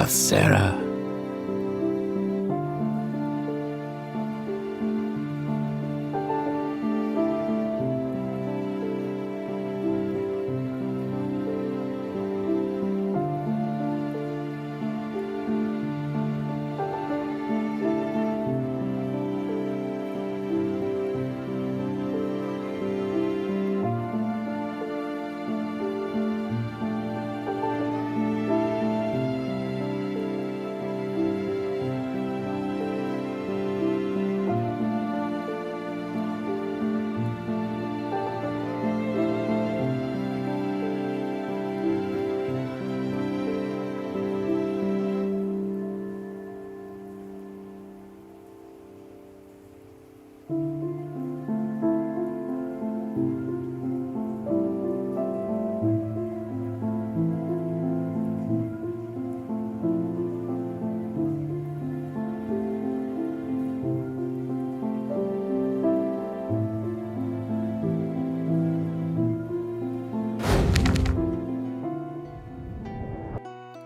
Sarah.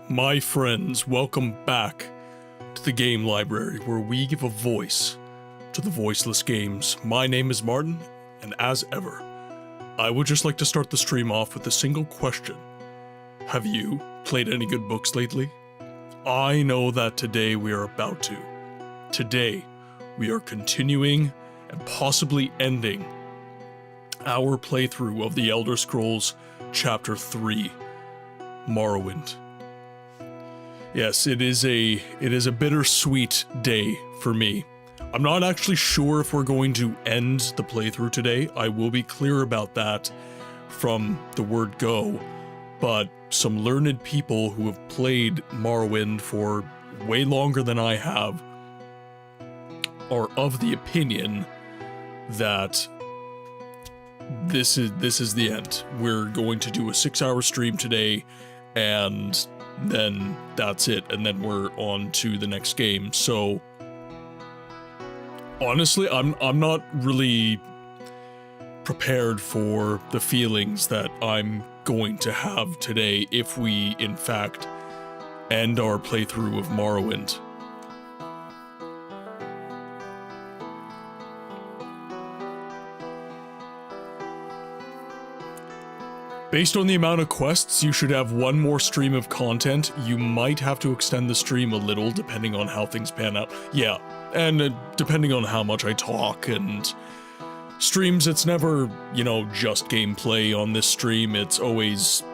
My friends, welcome back to the game library, where we give a voice to the voiceless games. My name is Martin, and as ever, I would just like to start the stream off with a single question. Have you played any good books lately? I know that today we are about to. Today, we are continuing and possibly ending our playthrough of The Elder Scrolls Chapter 3, Morrowind. Yes, it is a bittersweet day for me. I'm not actually sure if we're going to end the playthrough today. I will be clear about that from the word go, but some learned people who have played Morrowind for way longer than I have are of the opinion that this is the end. We're going to do a 6-hour stream today, and then that's it, and then we're on to the next game. So honestly, I'm not really prepared for the feelings that I'm going to have today if we in fact end our playthrough of Morrowind. Based on the amount of quests, you should have one more stream of content. You might have to extend the stream a little, depending on how things pan out. Yeah, and depending on how much I talk, and streams, it's never, you know, just gameplay on this stream. It's always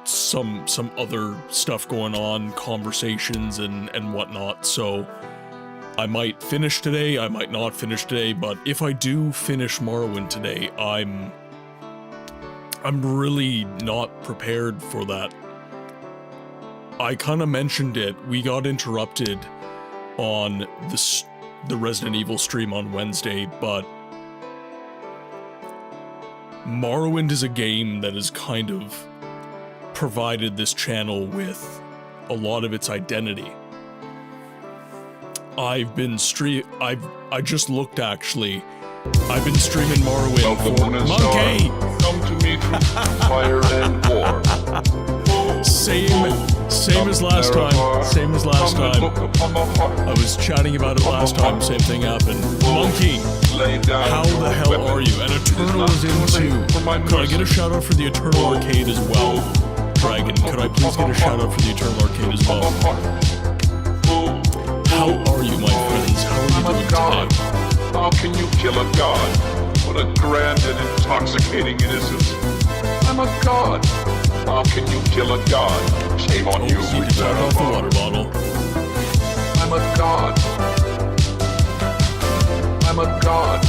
some other stuff going on, conversations and whatnot. So I might finish today, I might not finish today, but if I do finish Morrowind today, I'm really not prepared for that. I kind of mentioned it. We got interrupted on the Resident Evil stream on Wednesday, but Morrowind is a game that has kind of provided this channel with a lot of its identity. I just looked actually. I've been streaming Morrowind for Monkey! Come to me through fire and war. Same as last time. Same as last time. I was chatting about it last time, same thing happened. Monkey! How the hell are you? And Eternal is in too. Could I get a shout out for the Eternal Arcade as well? Dragon, could I please get a shout out for the Eternal Arcade as well? How are you, my friends? How are you doing today? How can you kill a god? What a grand and intoxicating innocence. I'm a god. How can you kill a god? Shame on you, you can turn off the water bottle. I'm a god. I'm a god.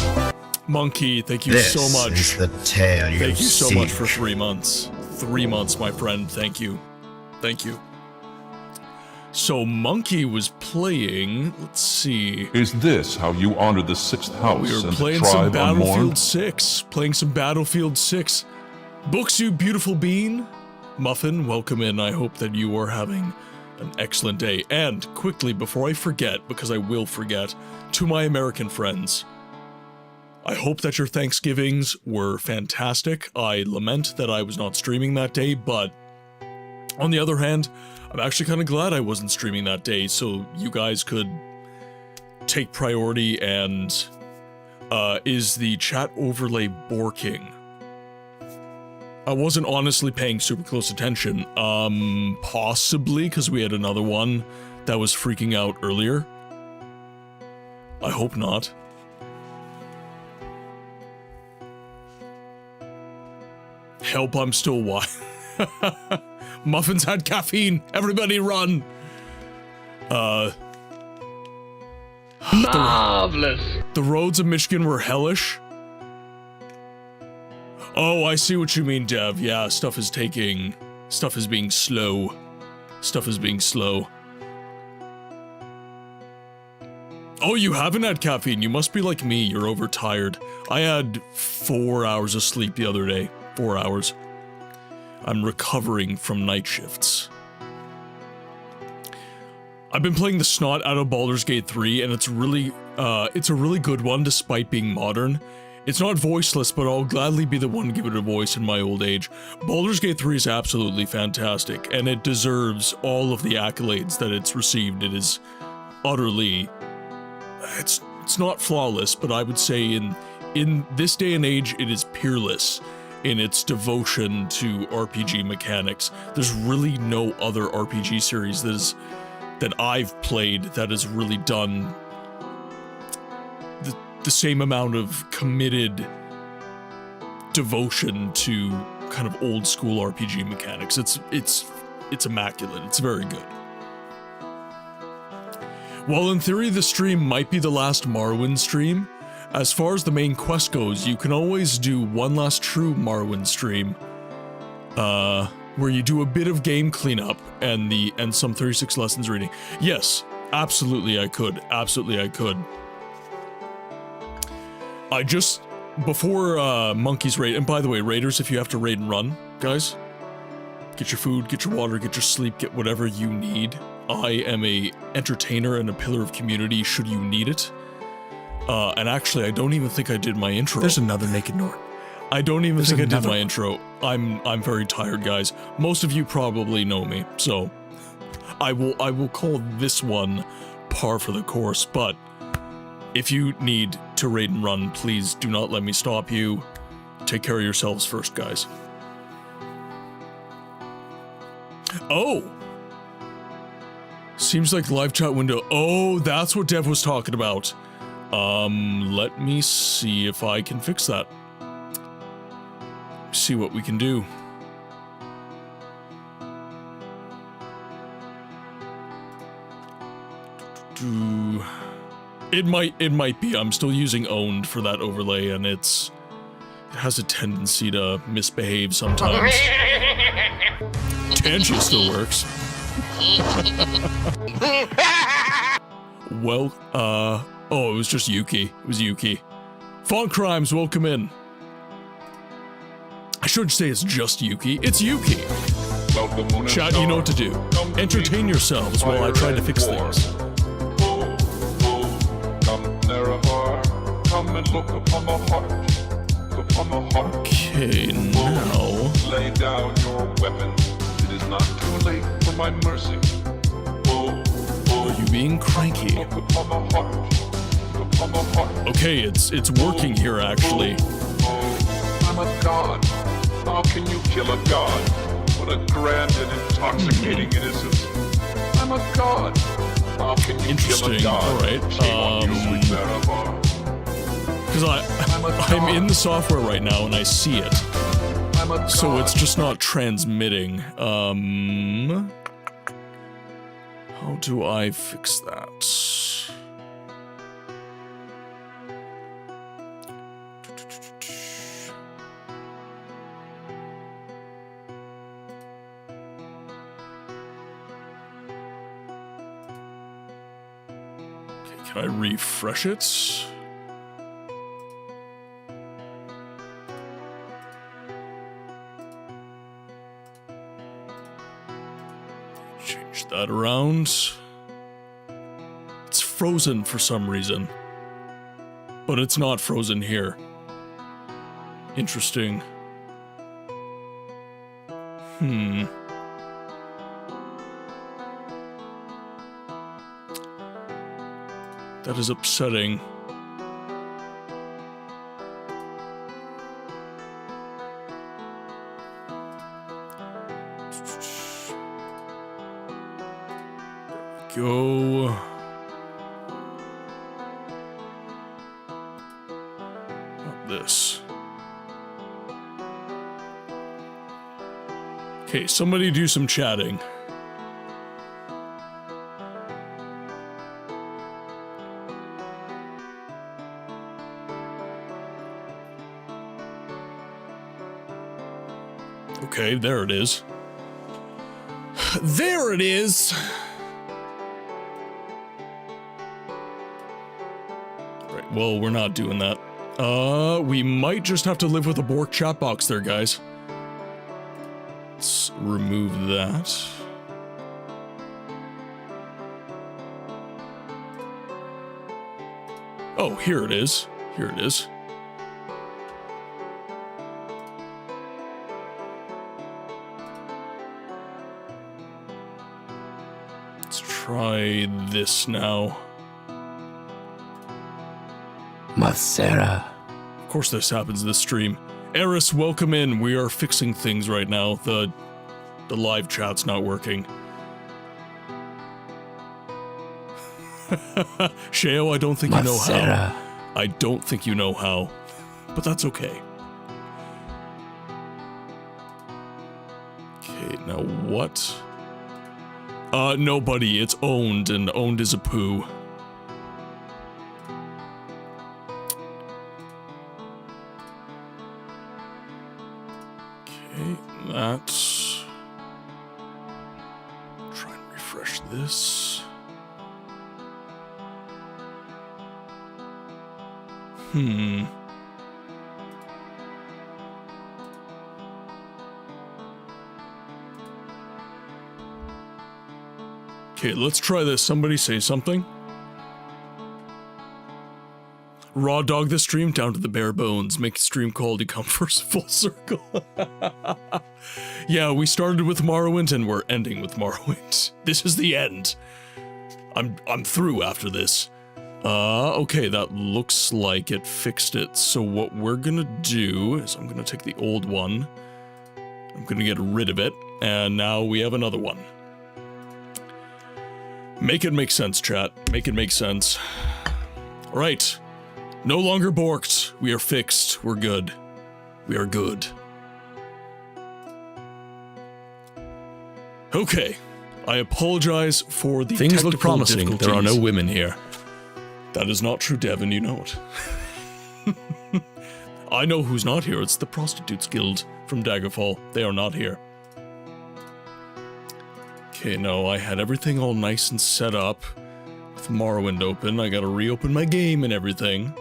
Monkey, thank you This so much. is the tale you Thank you so seek. much for 3 months. 3 months, my friend. Thank you. Thank you. So Monkey was playing, let's see. Is this how you honor the sixth house We were and playing the some tribe Battlefield unmourned? 6. Playing some Battlefield 6. Books, you beautiful bean. Muffin, welcome in. I hope that you are having an excellent day. And quickly, before I forget, because I will forget, to my American friends, I hope that your Thanksgivings were fantastic. I lament that I was not streaming that day, but On the other hand, I'm actually kind of glad I wasn't streaming that day, so you guys could take priority. And is the chat overlay borking? I wasn't honestly paying super close attention. Possibly because we had another one that was freaking out earlier. I hope not. Help, I'm still wild. Muffins had caffeine. Everybody run. Marvelous. The roads of Michigan were hellish. Oh, I see what you mean, Dev. Yeah, stuff is being slow. Stuff is being slow. Oh, you haven't had caffeine. You must be like me. You're overtired. I had 4 hours of sleep the other day. 4 hours. I'm recovering from night shifts. I've been playing the snot out of Baldur's Gate 3, and it's a really good one despite being modern. It's not voiceless, but I'll gladly be the one to give it a voice in my old age. Baldur's Gate 3 is absolutely fantastic, and it deserves all of the accolades that it's received. It is utterly... It's not flawless, but I would say in this day and age, it is peerless in its devotion to RPG mechanics. There's really no other RPG series that I've played that has really done the same amount of committed devotion to kind of old school RPG mechanics. It's immaculate. It's very good. While in theory the stream might be the last Morrowind stream, as far as the main quest goes, you can always do one last true Morrowind stream, where you do a bit of game cleanup and some 36 lessons reading. Yes, absolutely I could. Absolutely I could. I just, before Monkey's raid, and by the way, raiders, if you have to raid and run, guys, get your food, get your water, get your sleep, get whatever you need. I am a entertainer and a pillar of community should you need it. And actually, I don't even think I did my intro. There's another naked Nord. I don't even think I did my intro. I'm very tired, guys. Most of you probably know me, so I will call this one par for the course, but if you need to raid and run, please do not let me stop you. Take care of yourselves first, guys. Oh! Seems like the live chat window. Oh, that's what Dev was talking about. Let me see if I can fix that. See what we can do. It might be. I'm still using owned for that overlay, and it has a tendency to misbehave sometimes. Tangent still works. Well, oh, it was just Yuki. It was Yuki. Font Crimes, welcome in. I should say it's just Yuki. It's Yuki. Chat, you know what to do. Entertain yourselves while I try to fix things. Okay, now... Lay down your weapon. It is not too late for my mercy. Are you being cranky? Okay, it's working here, actually. I'm a god. How can you kill a god? What a grand and intoxicating innocence. I'm a god. How can you kill a god? Alright, Shame on you, sweet Marabar. Because I'm in the software right now and I see it. So it's just not transmitting. How do I fix that? Okay, can I refresh it? Change that around. It's frozen for some reason. But it's not frozen here. Interesting. That is upsetting. Go. Not this. Okay, somebody do some chatting. Okay, there it is. There it is! Right, well, we're not doing that. We might just have to live with a Bork chat box there, guys. Let's remove that. Oh, here it is. Here it is. Let's try this now. Masera. Of course this happens this stream. Eris, welcome in. We are fixing things right now. The live chat's not working. Sheo, I don't think you know how. I don't think you know how. But that's okay. Okay, now what? Nobody. It's owned, and owned is a poo. Okay, that's... Try and refresh this. Okay, let's try this. Somebody say something. Raw dog the stream down to the bare bones. Make stream quality come first full circle. Yeah, we started with Morrowind and we're ending with Morrowind. This is the end. I'm through after this. Okay, that looks like it fixed it. So what we're gonna do is I'm gonna take the old one. I'm gonna get rid of it, and now we have another one. Make it make sense, chat. Make it make sense. All right. No longer borked. We are fixed. We're good. We are good. Okay. I apologize for the Things look technical promising. There are no difficulties. women here. That is not true, Devin. You know it. I know who's not here. It's the Prostitutes Guild from Daggerfall. They are not here. Okay, no, I had everything all nice and set up with Morrowind open. I gotta reopen my game and everything.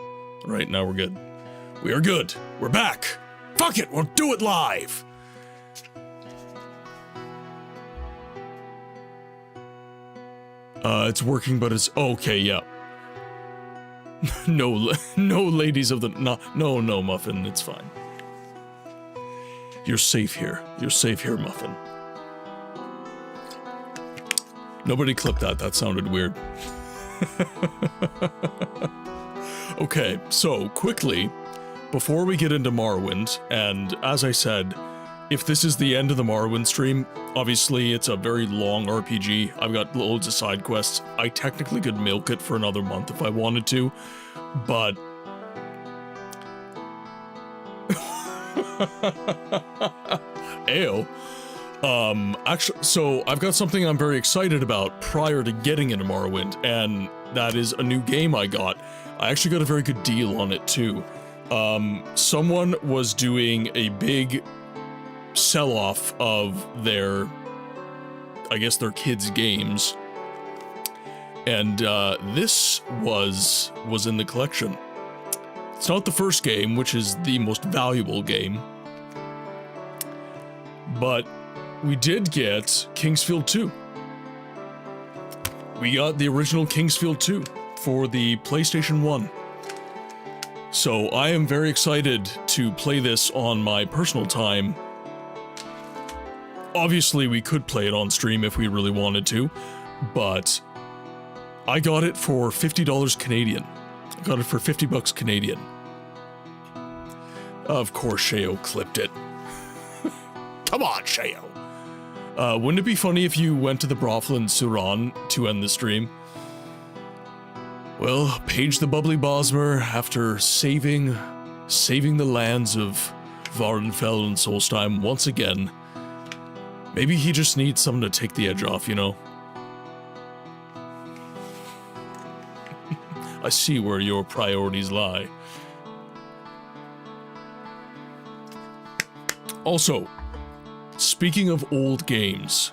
Right, now we're good. We are good. We're back. Fuck it, we'll do it live. It's working, but it's okay, yeah. No ladies of the... No, Muffin, it's fine. You're safe here. You're safe here, Muffin. Nobody clipped that. That sounded weird. Okay, so quickly, before we get into Morrowind, and as I said, if this is the end of the Morrowind stream, obviously it's a very long RPG. I've got loads of side quests. I technically could milk it for another month if I wanted to, but... Ayo. Actually, so I've got something I'm very excited about prior to getting into Morrowind, and that is a new game I got. I actually got a very good deal on it too. Someone was doing a big sell-off of their, I guess their kids' games, and this was in the collection. It's not the first game, which is the most valuable game, but we did get Kingsfield 2. We got the original Kingsfield 2 for the PlayStation 1. So I am very excited to play this on my personal time. Obviously, we could play it on stream if we really wanted to, but I got it for $50 Canadian. I got it for 50 bucks Canadian. Of course, Sheo clipped it. Come on, Sheo. Wouldn't it be funny if you went to the brothel in Suran to end the stream? Well, Paige the Bubbly Bosmer, after saving the lands of Vardenfell and Solstheim once again, maybe he just needs someone to take the edge off, you know? I see where your priorities lie. Also, speaking of old games,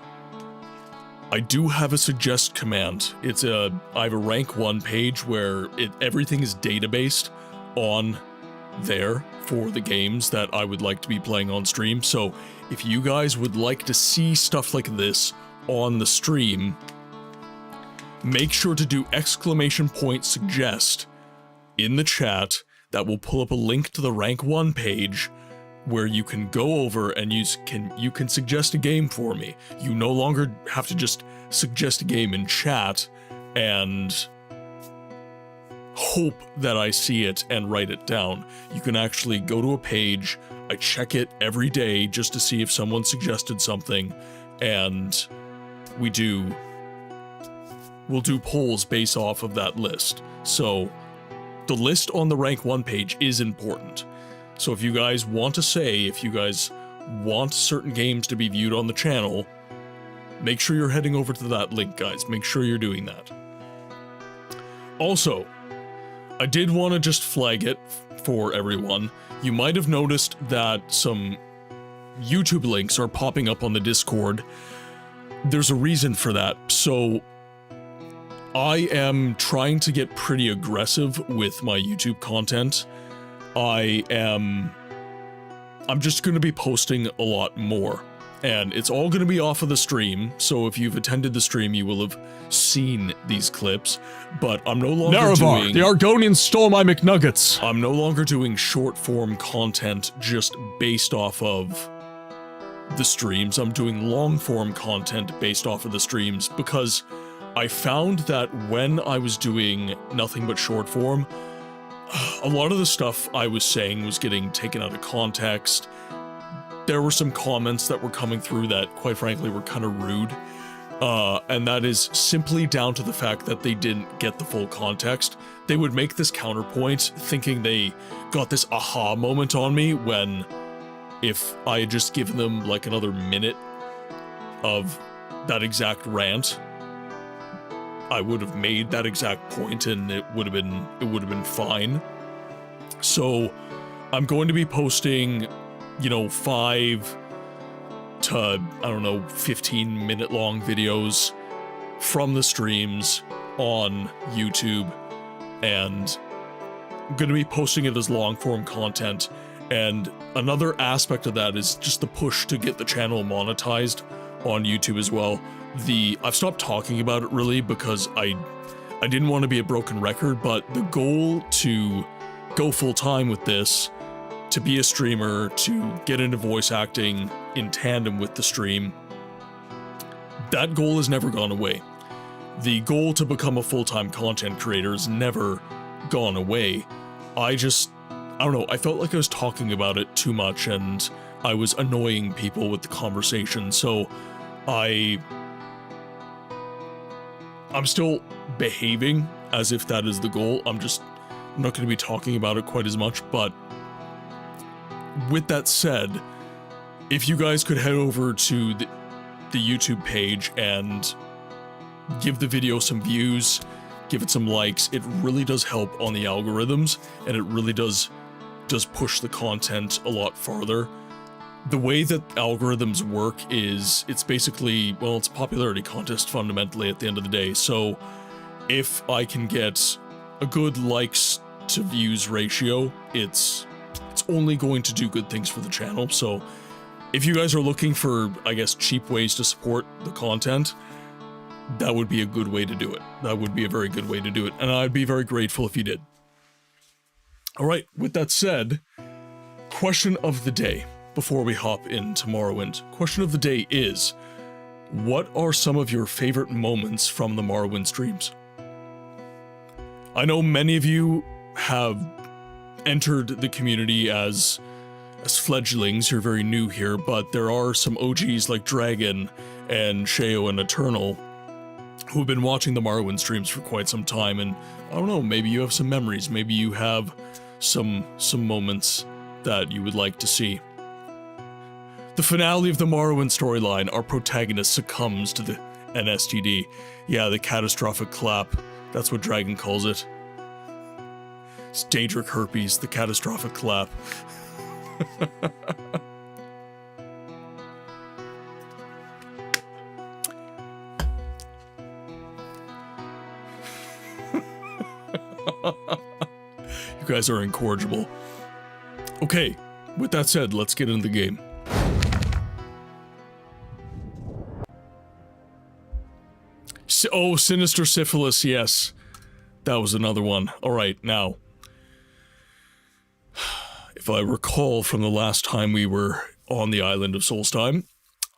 I do have a suggest command. I have a rank 1 page where everything is databased on there for the games that I would like to be playing on stream. So if you guys would like to see stuff like this on the stream, make sure to do !suggest in the chat. That will pull up a link to the rank 1 page where you can go over and you can suggest a game for me. You no longer have to just suggest a game in chat and hope that I see it and write it down. You can actually go to a page, I check it every day just to see if someone suggested something, and we'll do polls based off of that list. So the list on the rank 1 page is important. So if you guys want certain games to be viewed on the channel, make sure you're heading over to that link, guys. Make sure you're doing that. Also, I did want to just flag it for everyone. You might have noticed that some YouTube links are popping up on the Discord. There's a reason for that. So I am trying to get pretty aggressive with my YouTube content. I'm just going to be posting a lot more, and it's all going to be off of the stream, so if you've attended the stream, you will have seen these clips, but I'm no longer Naravar, the Argonians stole my McNuggets! I'm no longer doing short-form content just based off of the streams. I'm doing long-form content based off of the streams, because I found that when I was doing nothing but short-form, a lot of the stuff I was saying was getting taken out of context. There were some comments that were coming through that, quite frankly, were kind of rude. And that is simply down to the fact that they didn't get the full context. They would make this counterpoint thinking they got this aha moment on me, when if I had just given them like another minute of that exact rant, I would have made that exact point and it would have been fine. So I'm going to be posting, 5 to, 15-minute long videos from the streams on YouTube, and I'm going to be posting it as long-form content. And another aspect of that is just the push to get the channel monetized on YouTube as well. I've stopped talking about it really because I didn't want to be a broken record, but the goal to go full-time with this, to be a streamer, to get into voice acting in tandem with the stream, that goal has never gone away. The goal to become a full-time content creator has never gone away. I don't know, I felt like I was talking about it too much and I was annoying people with the conversation, so I'm still behaving as if that is the goal. I'm not going to be talking about it quite as much, but with that said, if you guys could head over to the YouTube page and give the video some views, give it some likes, it really does help on the algorithms, and it really does push the content a lot farther. The way that algorithms work is, it's basically, well, it's a popularity contest fundamentally at the end of the day. So if I can get a good likes to views ratio, it's only going to do good things for the channel. So if you guys are looking for, I guess, cheap ways to support the content, that would be a good way to do it. That would be a very good way to do it, and I'd be very grateful if you did. All right, with that said, question of the day. Before we hop into Morrowind, question of the day is, what are some of your favorite moments from the Morrowind streams? I know many of you have entered the community as fledglings. You're very new here, but there are some OGs like Dragon and Sheo and Eternal who have been watching the Morrowind streams for quite some time, and I don't know, maybe you have some memories, maybe you have some moments that you would like to see. The finale of the Morrowind storyline, our protagonist succumbs to the NSTD. Yeah, the catastrophic clap. That's what Dragon calls it. It's Daedric herpes, the catastrophic clap. You guys are incorrigible. Okay, with that said, let's get into the game. Oh, Sinister Syphilis, yes. That was another one. Alright, now. If I recall from the last time we were on the island of Solstheim,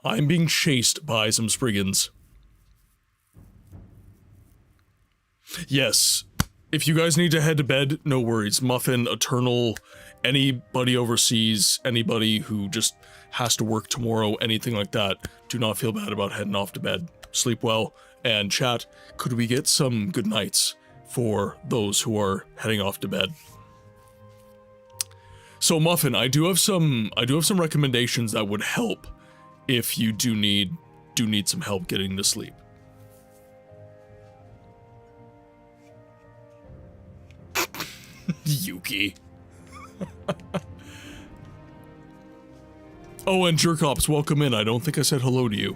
I'm being chased by some Spriggans. Yes. If you guys need to head to bed, no worries. Muffin, Eternal, anybody overseas, anybody who just has to work tomorrow, anything like that, do not feel bad about heading off to bed. Sleep well, and chat, could we get some good nights for those who are heading off to bed? So Muffin, I do have some recommendations that would help if you do need some help getting to sleep. Yuki. Oh, and Jerkops, welcome in. I don't think I said hello to you.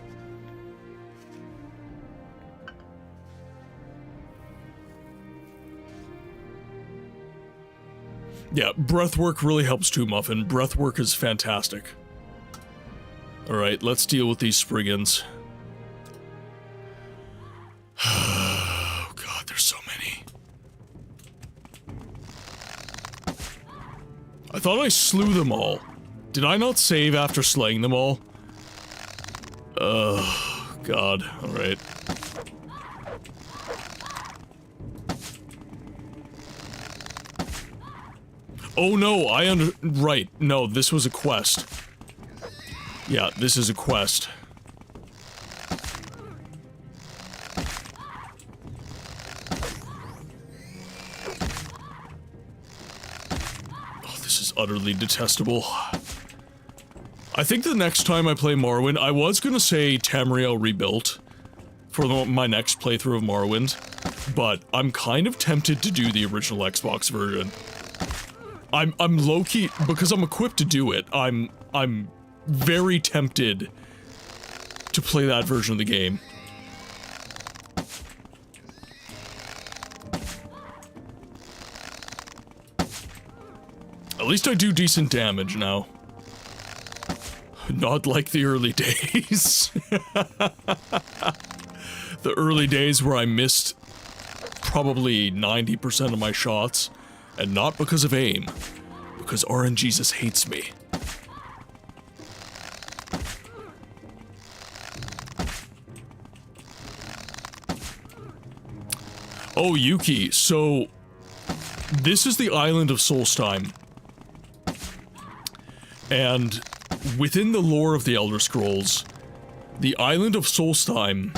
Yeah, breathwork really helps too, Muffin. Breathwork is fantastic. Alright, let's deal with these Spriggans. Oh god, there's so many. I thought I slew them all. Did I not save after slaying them all? Oh god, alright. Oh no, right, no, this was a quest. Yeah, this is a quest. Oh, this is utterly detestable. I think the next time I play Morrowind, I was gonna say Tamriel Rebuilt for my next playthrough of Morrowind, but I'm kind of tempted to do the original Xbox version. I'm low-key, because I'm equipped to do it, I'm very tempted to play that version of the game. At least I do decent damage now. Not like the early days. The early days where I missed probably 90% of my shots. And not because of aim, because RNGesus hates me. Oh, Yuki, so this is the island of Solstheim. And within the lore of the Elder Scrolls, the island of Solstheim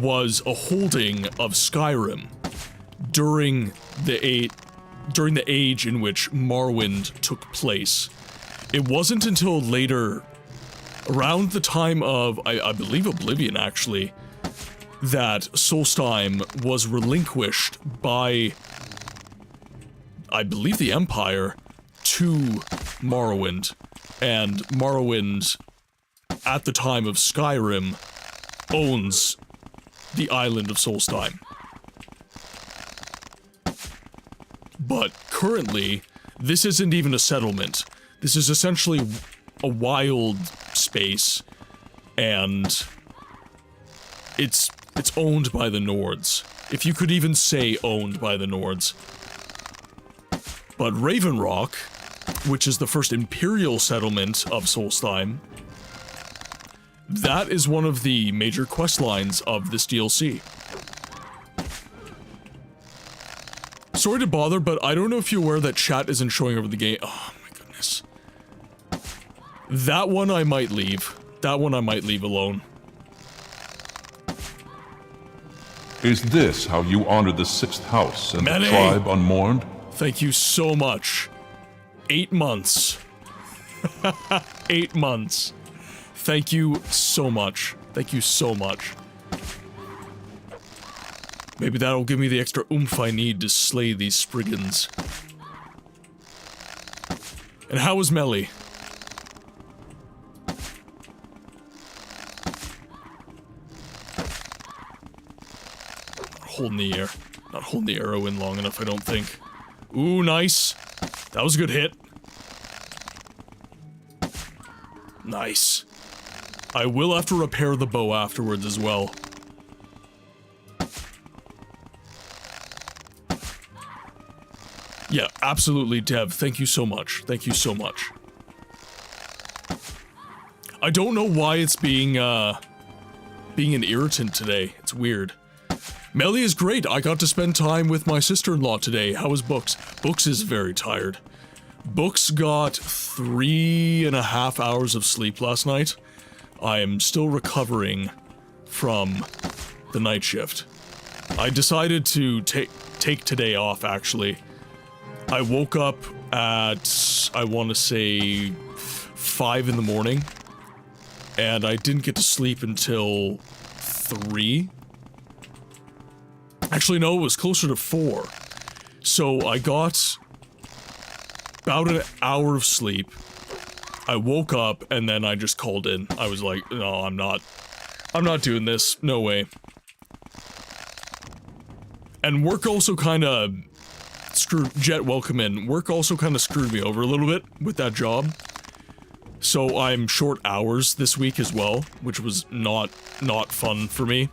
was a holding of Skyrim during the age in which Morrowind took place. It wasn't until later, around the time of, I believe Oblivion actually, that Solstheim was relinquished by, I believe the Empire, to Morrowind. And Morrowind, at the time of Skyrim, owns the island of Solstheim. But currently, this isn't even a settlement. This is essentially a wild space, and it's owned by the Nords. If you could even say owned by the Nords. But Raven Rock, which is the first Imperial settlement of Solstheim, that is one of the major quest lines of this DLC. Sorry to bother, but I don't know if you're aware that chat isn't showing over the game. Oh my goodness. That one I might leave. That one I might leave alone. Is this how you honor the 6th house and Many. the tribe unmourned? Thank you so much. 8 months. 8 months. Thank you so much. Thank you so much. Maybe that'll give me the extra oomph I need to slay these Spriggans. And how was Melly? Holding the air. Not holding the arrow in long enough, I don't think. Ooh, nice. That was a good hit. Nice. I will have to repair the bow afterwards as well. Yeah, absolutely, Dev. Thank you so much. Thank you so much. I don't know why it's being an irritant today. It's weird. Melly is great. I got to spend time with my sister-in-law today. How was Books? Books is very tired. Books got 3.5 hours of sleep last night. I am still recovering from the night shift. I decided to take today off, actually. I woke up at, I want to say, 5 in the morning. And I didn't get to sleep until 3. Actually, no, it was closer to 4. So I got about an hour of sleep. I woke up and then I just called in. I was like, no, I'm not doing this. No way. And work also kind of screwed, Jet, welcome in. Work also kind of screwed me over a little bit with that job. So I'm short hours this week as well, which was not fun for me.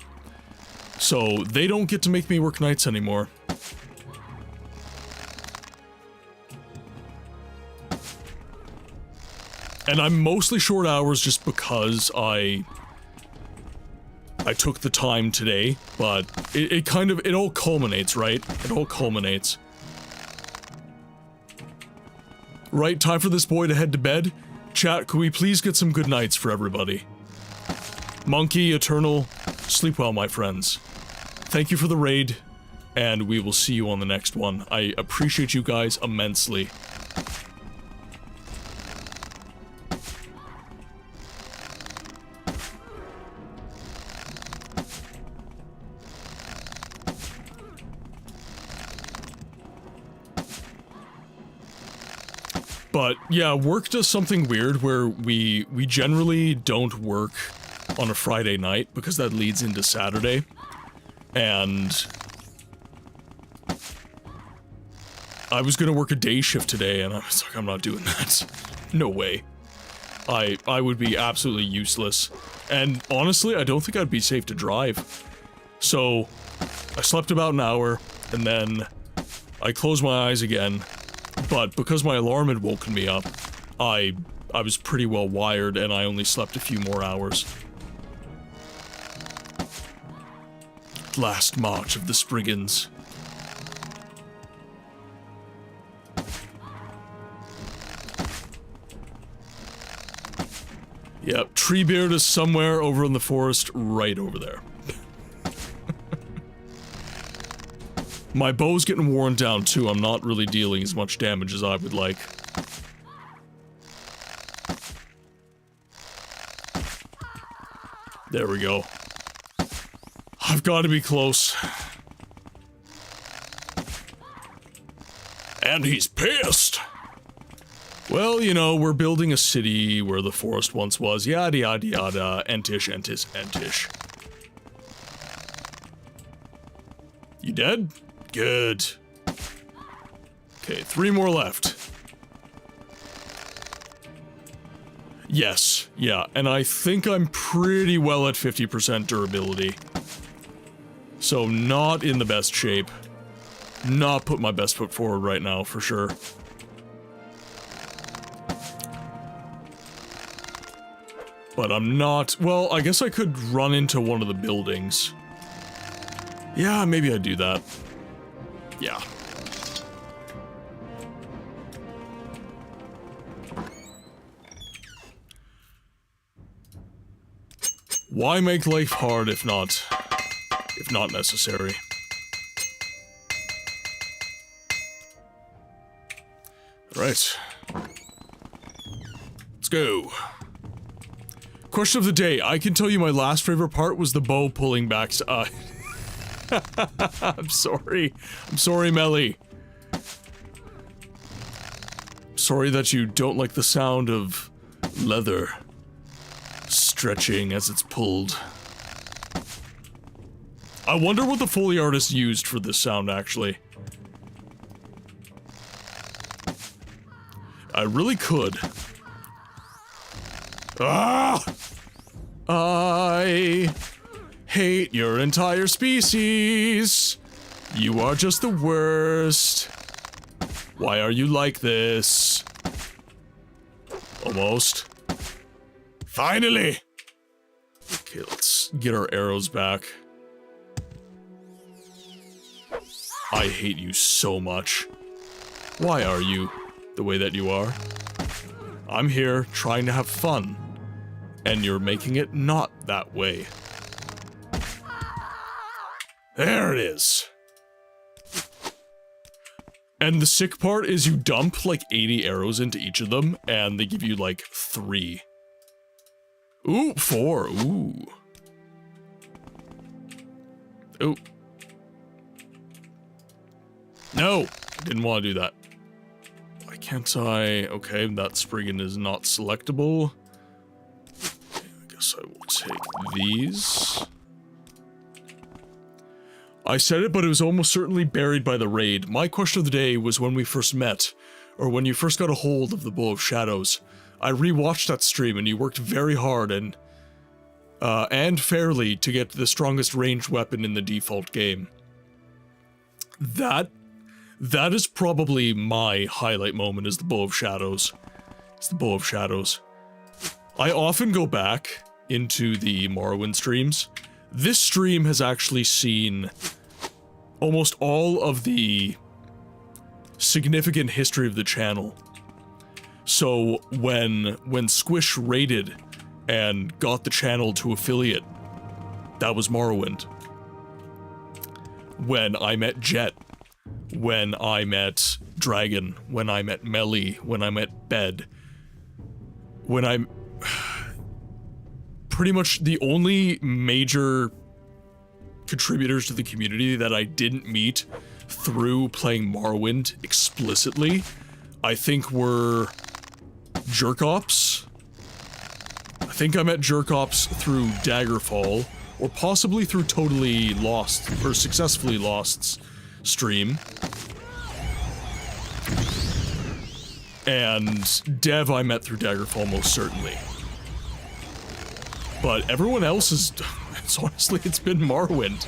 So they don't get to make me work nights anymore. And I'm mostly short hours just because I took the time today, but it all culminates, right? It all culminates. Right, time for this boy to head to bed. Chat, could we please get some good nights for everybody? Monkey, Eternal, sleep well, my friends. Thank you for the raid, and we will see you on the next one. I appreciate you guys immensely. But yeah, work does something weird where we generally don't work on a Friday night because that leads into Saturday. And I was gonna work a day shift today and I was like, I'm not doing that. No way. I would be absolutely useless. And honestly, I don't think I'd be safe to drive. So I slept about an hour and then I closed my eyes again. But because my alarm had woken me up, I was pretty well wired and I only slept a few more hours. Last march of the Spriggans. Yep, Treebeard is somewhere over in the forest, right over there. My bow's getting worn down too. I'm not really dealing as much damage as I would like. There we go. I've got to be close. And he's pissed! Well, you know, we're building a city where the forest once was. Yada yada yada. Entish, entish, entish. You dead? Good. Okay, 3 more left. Yes, yeah, and I think I'm pretty well at 50% durability. So not in the best shape. Not put my best foot forward right now, for sure. But I'm not... Well, I guess I could run into one of the buildings. Yeah, maybe I'd do that. Yeah. Why make life hard if not necessary? Right. Let's go. Question of the day. I can tell you my last favorite part was the bow pulling back. I'm sorry. I'm sorry, Melly. Sorry that you don't like the sound of leather stretching as it's pulled. I wonder what the Foley artist used for this sound, actually. I really could. Ah! I hate your entire species. You are just the worst. Why are you like this? Almost. Finally! Okay, let's get our arrows back. I hate you so much. Why are you the way that you are? I'm here trying to have fun, and you're making it not that way. There it is. And the sick part is you dump like 80 arrows into each of them, and they give you like 3. Ooh, 4. Ooh. Ooh. No! Didn't want to do that. Why can't I? Okay, that Spriggan is not selectable. Okay, I guess I will take these. I said it, but it was almost certainly buried by the raid. My question of the day was when we first met, or when you first got a hold of the Bow of Shadows. I rewatched that stream, and you worked very hard and fairly to get the strongest ranged weapon in the default game. That is probably my highlight moment, is the Bow of Shadows. It's the Bow of Shadows. I often go back into the Morrowind streams. This stream has actually seen almost all of the significant history of the channel. So when Squish raided and got the channel to affiliate, that was Morrowind. When I met Jet, when I met Dragon, when I met Melly, when I met Bed, when I'm pretty much the only major contributors to the community that I didn't meet through playing Morrowind explicitly, I think were Jerkops. I think I met Jerkops through Daggerfall, or possibly through Totally Lost, or Successfully Lost's stream. And Dev I met through Daggerfall most certainly. But everyone else is, it's been Morrowind.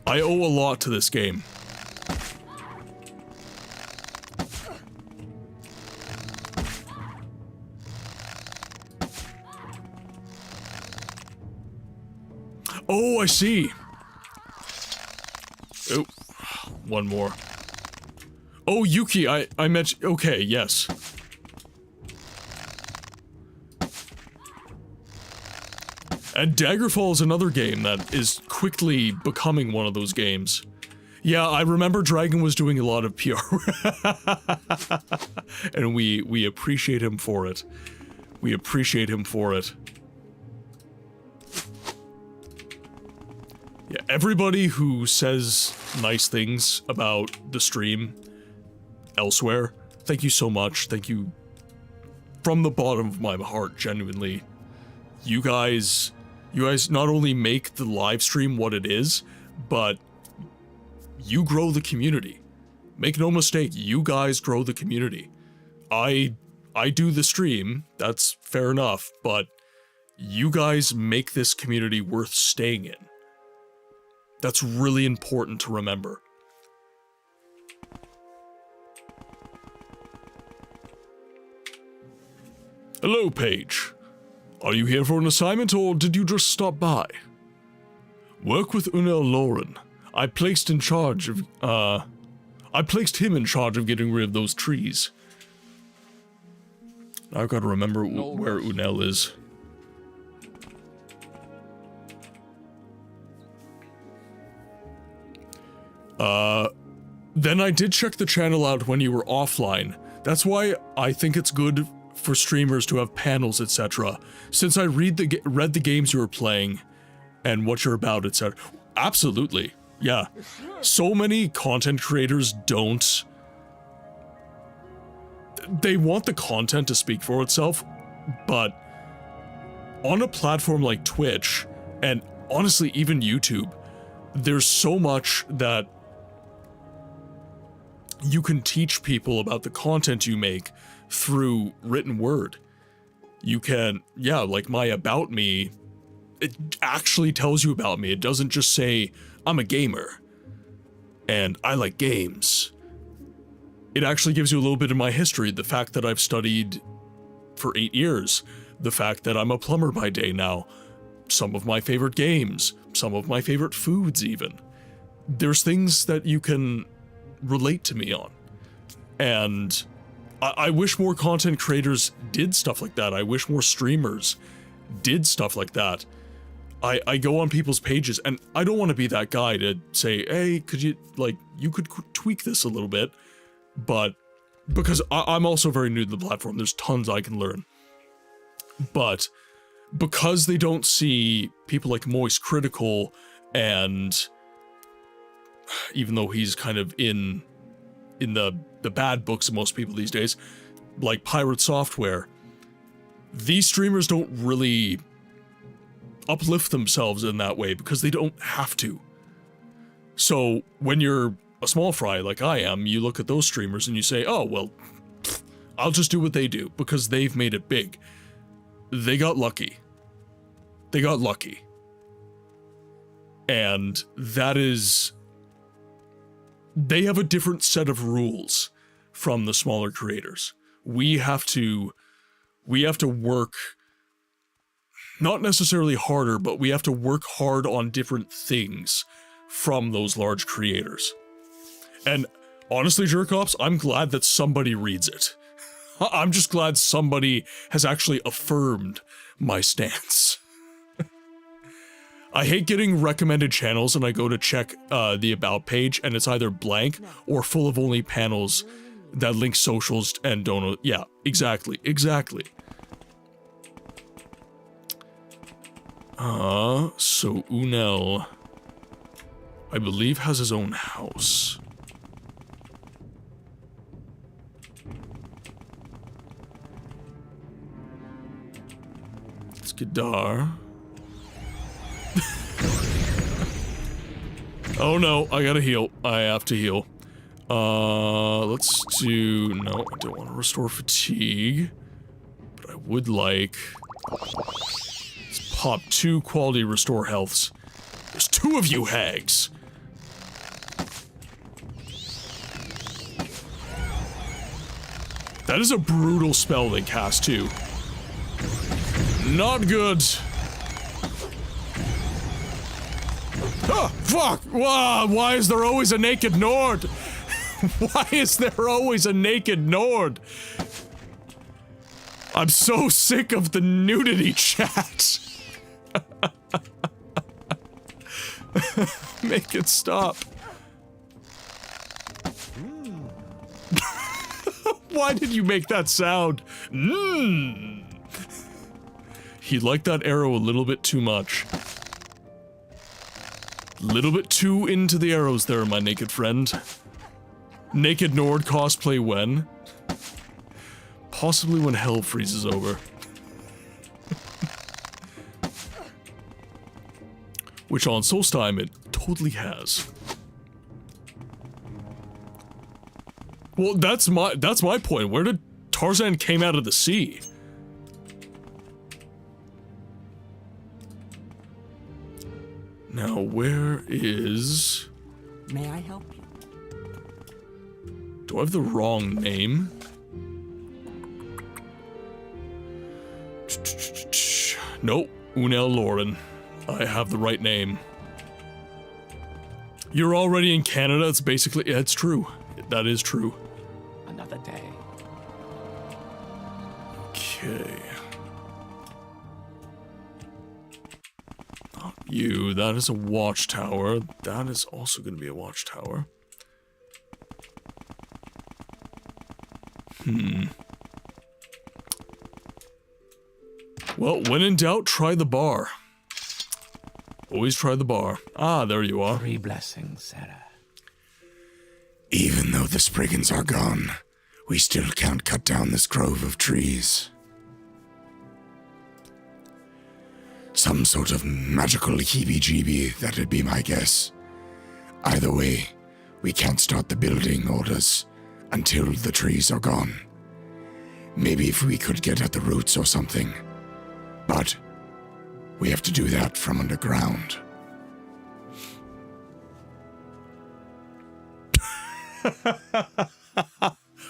I owe a lot to this game. Oh, I see. Oh, one more. Oh, Yuki, I met, okay, yes. And Daggerfall is another game that is quickly becoming one of those games. Yeah, I remember Dragon was doing a lot of PR. And we appreciate him for it. We appreciate him for it. Yeah, everybody who says nice things about the stream elsewhere, thank you so much. Thank you from the bottom of my heart, genuinely. You guys not only make the live stream what it is, but you grow the community. Make no mistake, you guys grow the community. I do the stream, that's fair enough, but you guys make this community worth staying in. That's really important to remember. Hello, Paige. Are you here for an assignment, or did you just stop by? Work with Unel Lauren. I placed him in charge of getting rid of those trees. I've got to remember where Unel is. Then I did check the channel out when you were offline. That's why I think it's good for streamers to have panels, etc. Since I read the games you were playing and what you're about, etc. Absolutely, yeah. So many content creators don't. They want the content to speak for itself, but on a platform like Twitch, and honestly even YouTube, there's so much that you can teach people about the content you make through written word. You can, yeah, like my About Me, it actually tells you about me. It doesn't just say, I'm a gamer, and I like games. It actually gives you a little bit of my history, the fact that I've studied for 8 years, the fact that I'm a plumber by day now, some of my favorite games, some of my favorite foods even. There's things that you can relate to me on. And I wish more content creators did stuff like that. I wish more streamers did stuff like that. I go on people's pages, and I don't want to be that guy to say, hey, could you, like, you could tweak this a little bit, but because I'm also very new to the platform, there's tons I can learn. But because they don't see people like Moist Critical, and even though he's kind of in the bad books of most people these days, like Pirate Software, these streamers don't really uplift themselves in that way because they don't have to. So when you're a small fry like I am, you look at those streamers and you say, oh, well, I'll just do what they do because they've made it big. They got lucky. They got lucky. And that is... They have a different set of rules from the smaller creators. We have to work, not necessarily harder, but we have to work hard on different things from those large creators. And honestly, Jerkops, I'm glad that somebody reads it. I'm just glad somebody has actually affirmed my stance. I hate getting recommended channels and I go to check the About page and it's either blank or full of only panels that link socials and don't... Yeah, exactly. So Unel, I believe, has his own house. It's Gadar. Oh no, I gotta heal. I have to heal. Let's do... No, I don't want to restore fatigue. But I would like... Let's pop 2 quality restore healths. There's 2 of you hags! That is a brutal spell they cast too. Not good. Ah, fuck! Why is there always a naked Nord? Why is there always a naked Nord? I'm so sick of the nudity chat. Make it stop. Why did you make that sound? He liked that arrow a little bit too much. Little bit too into the arrows there, my naked friend. Naked Nord cosplay when? Possibly when hell freezes over. Which on Solstheim it totally has. Well, that's my point. Where did Tarzan came out of the sea? Now, where is... May I help you? Do I have the wrong name? Nope, Unel Lauren. I have the right name. You're already in Canada. It's basically, yeah, it's true. That is true. Another day. Okay. Not you. That is a watchtower. That is also going to be a watchtower. Well, when in doubt, try the bar. Always try the bar. Ah, there you are. 3 blessings, Sarah. Even though the Spriggans are gone, we still can't cut down this grove of trees. Some sort of magical heebie-jeebie, that'd be my guess. Either way, we can't start the building orders until the trees are gone. Maybe if we could get at the roots or something. But we have to do that from underground.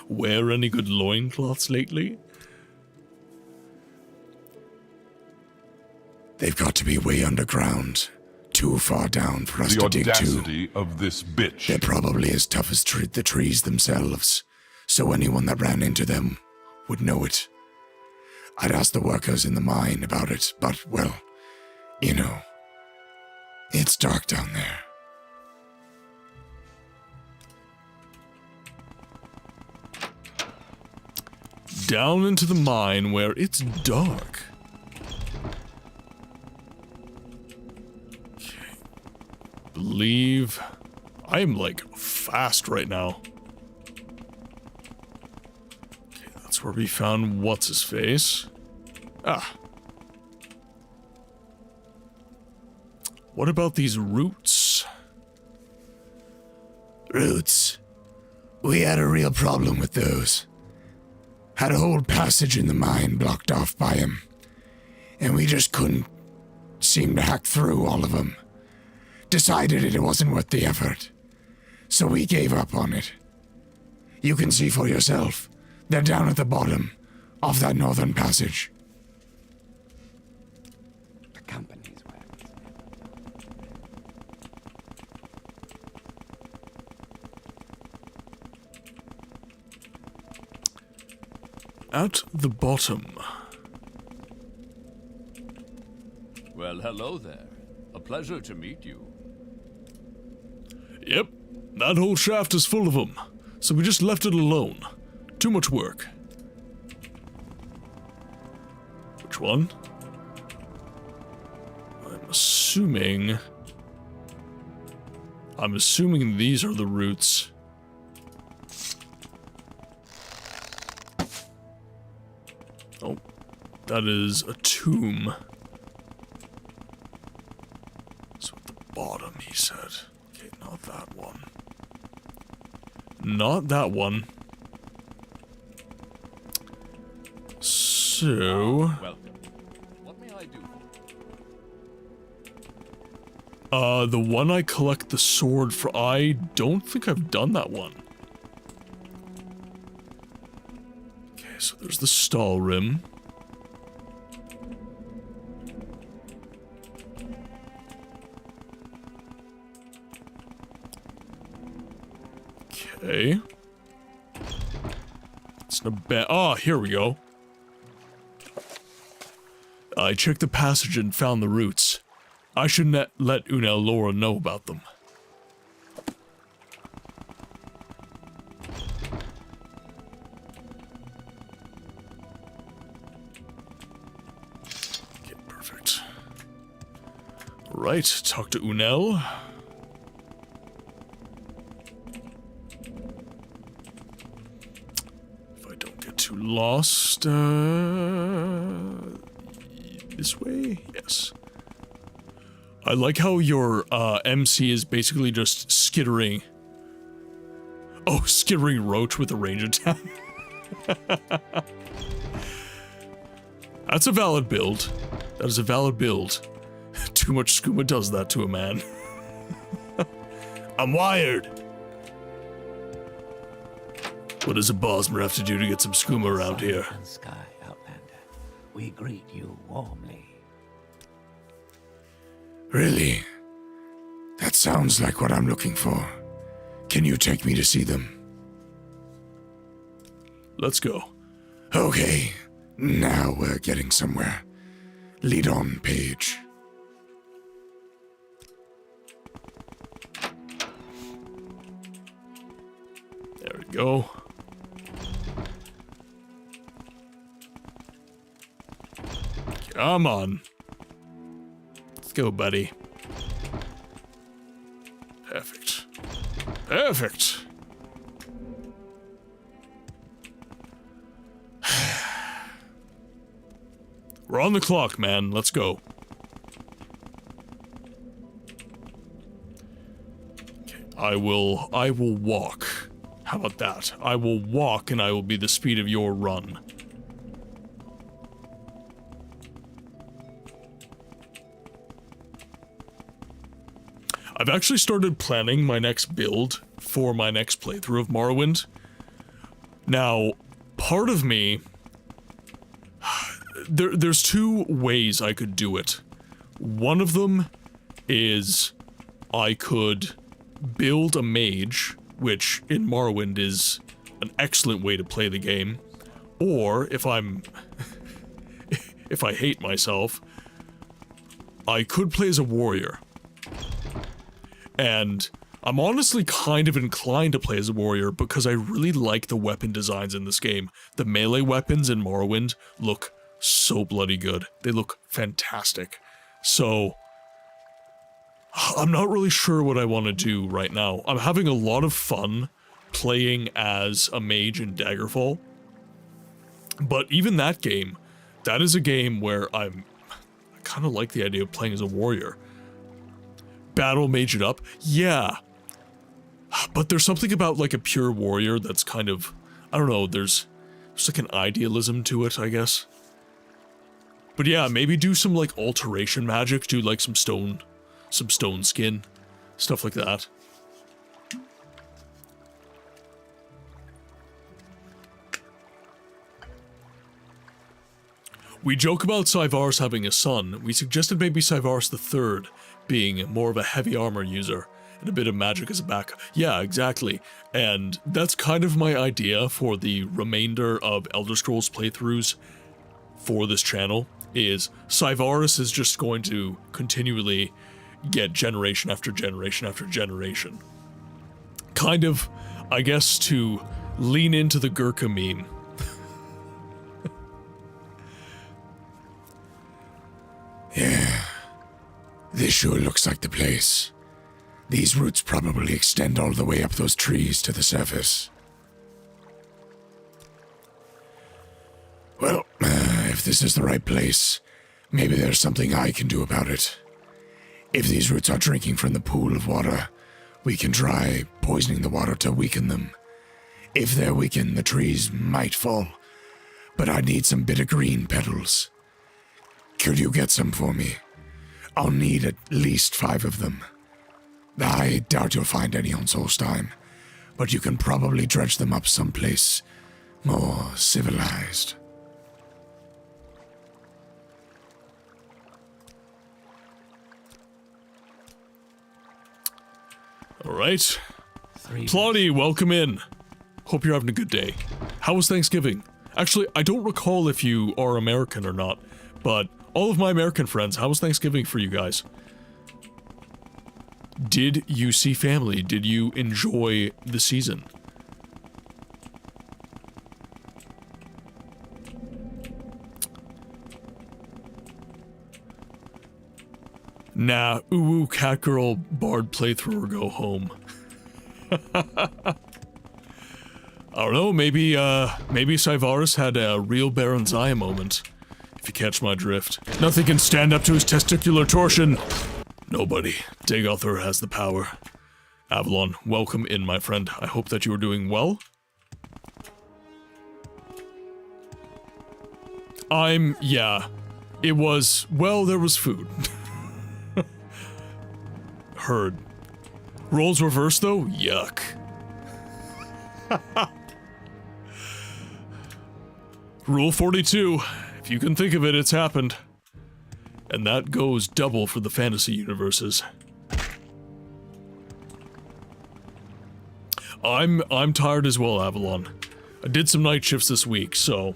Wear any good loincloths lately? They've got to be way underground. Too far down for us The to dig to. audacity of this bitch. They're probably as tough as the trees themselves, so anyone that ran into them would know it. I'd ask the workers in the mine about it, but, well, you know, it's dark down there. Down into the mine where it's dark. Okay. Believe I am like fast right now. Okay, that's where we found what's his face. Ah. What about these roots? Roots. We had a real problem with those. Had a whole passage in the mine blocked off by him, and we just couldn't seem to hack through all of them. Decided it wasn't worth the effort, so we gave up on it. You can see for yourself. They're down at the bottom of that northern passage. The company's weapons. At the bottom. Well, hello there. A pleasure to meet you. Yep, that whole shaft is full of them, so we just left it alone. Too much work. Which one? I'm assuming these are the roots. Oh, that is a tomb. So at the bottom, he said. Okay, not that one. Not that one. So... Welcome. What may I do for you? The one I collect the sword for, I don't think I've done that one. Okay, so there's the stall rim. Okay. It's not bad. Ah, here we go. I checked the passage and found the roots. I should let Unel Laura know about them. Okay, perfect. Alright, talk to Unel. If I don't get too lost, this way? Yes. I like how your MC is basically just skittering. Oh, skittering Roach with a range attack. That's a valid build. That is a valid build. Too much skooma does that to a man. I'm wired. What does a Bosmer have to do to get some skooma around here? And sky, Outlander. We greet you warmly. Really? That's Sounds like what I'm looking for. Can you take me to see them? Let's go. Okay, now we're getting somewhere. Lead on, Paige. There we go. Come on. Let's go, buddy. Perfect. Perfect. We're on the clock, man. Let's go. Okay, I will walk. How about that? I will walk and I will be the speed of your run. I've actually started planning my next build for my next playthrough of Morrowind. Now, part of me... There's two ways I could do it. One of them is I could build a mage, which in Morrowind is an excellent way to play the game. Or, if I'm... if I hate myself, I could play as a warrior. And I'm honestly kind of inclined to play as a warrior because I really like the weapon designs in this game. The melee weapons in Morrowind look so bloody good. They look fantastic. So, I'm not really sure what I want to do right now. I'm having a lot of fun playing as a mage in Daggerfall. But even that game, that is a game where I kind of like the idea of playing as a warrior. Battle mage it up, yeah. But there's something about like a pure warrior that's kind of, I don't know, there's like an idealism to it, I guess. But yeah, maybe do some like alteration magic, do like some stone skin, stuff like that. We joke about Syvaris having a son. We suggested maybe Syvaris III being more of a heavy armor user and a bit of magic as a backup. Yeah, exactly. And that's kind of my idea for the remainder of Elder Scrolls playthroughs for this channel, is Syvaris is just going to continually get generation after generation after generation. Kind of, I guess, to lean into the Gurkha meme. Yeah, this sure looks like the place. These roots probably extend all the way up those trees to the surface. Well, if this is the right place, maybe there's something I can do about it. If these roots are drinking from the pool of water, we can try poisoning the water to weaken them. If they're weakened, the trees might fall. But I need some bitter green petals. Could you get some for me? I'll need at least 5 of them. I doubt you'll find any on Solstheim, but you can probably dredge them up someplace more civilized. Alright. Plotty, welcome in. Hope you're having a good day. How was Thanksgiving? Actually, I don't recall if you are American or not, but all of my American friends, how was Thanksgiving for you guys? Did you see family? Did you enjoy the season? Nah, ooh, catgirl, bard playthrough or go home. I don't know, maybe Syvaris had a real Baron Zaya moment, if you catch my drift. Nothing can stand up to his testicular torsion. Nobody. Dagothar has the power. Avalon, welcome in, my friend. I hope that you are doing well. Yeah. It was, well, there was food. Heard. Roles reversed, though? Yuck. Rule 42. If you can think of it, it's happened. And that goes double for the fantasy universes. I'm tired as well, Avalon. I did some night shifts this week, so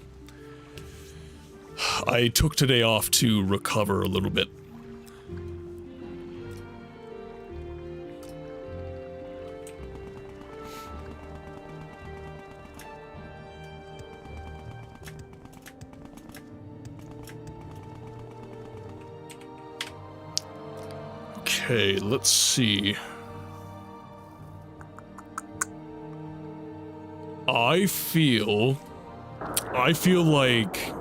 I took today off to recover a little bit. Okay, let's see. I feel like...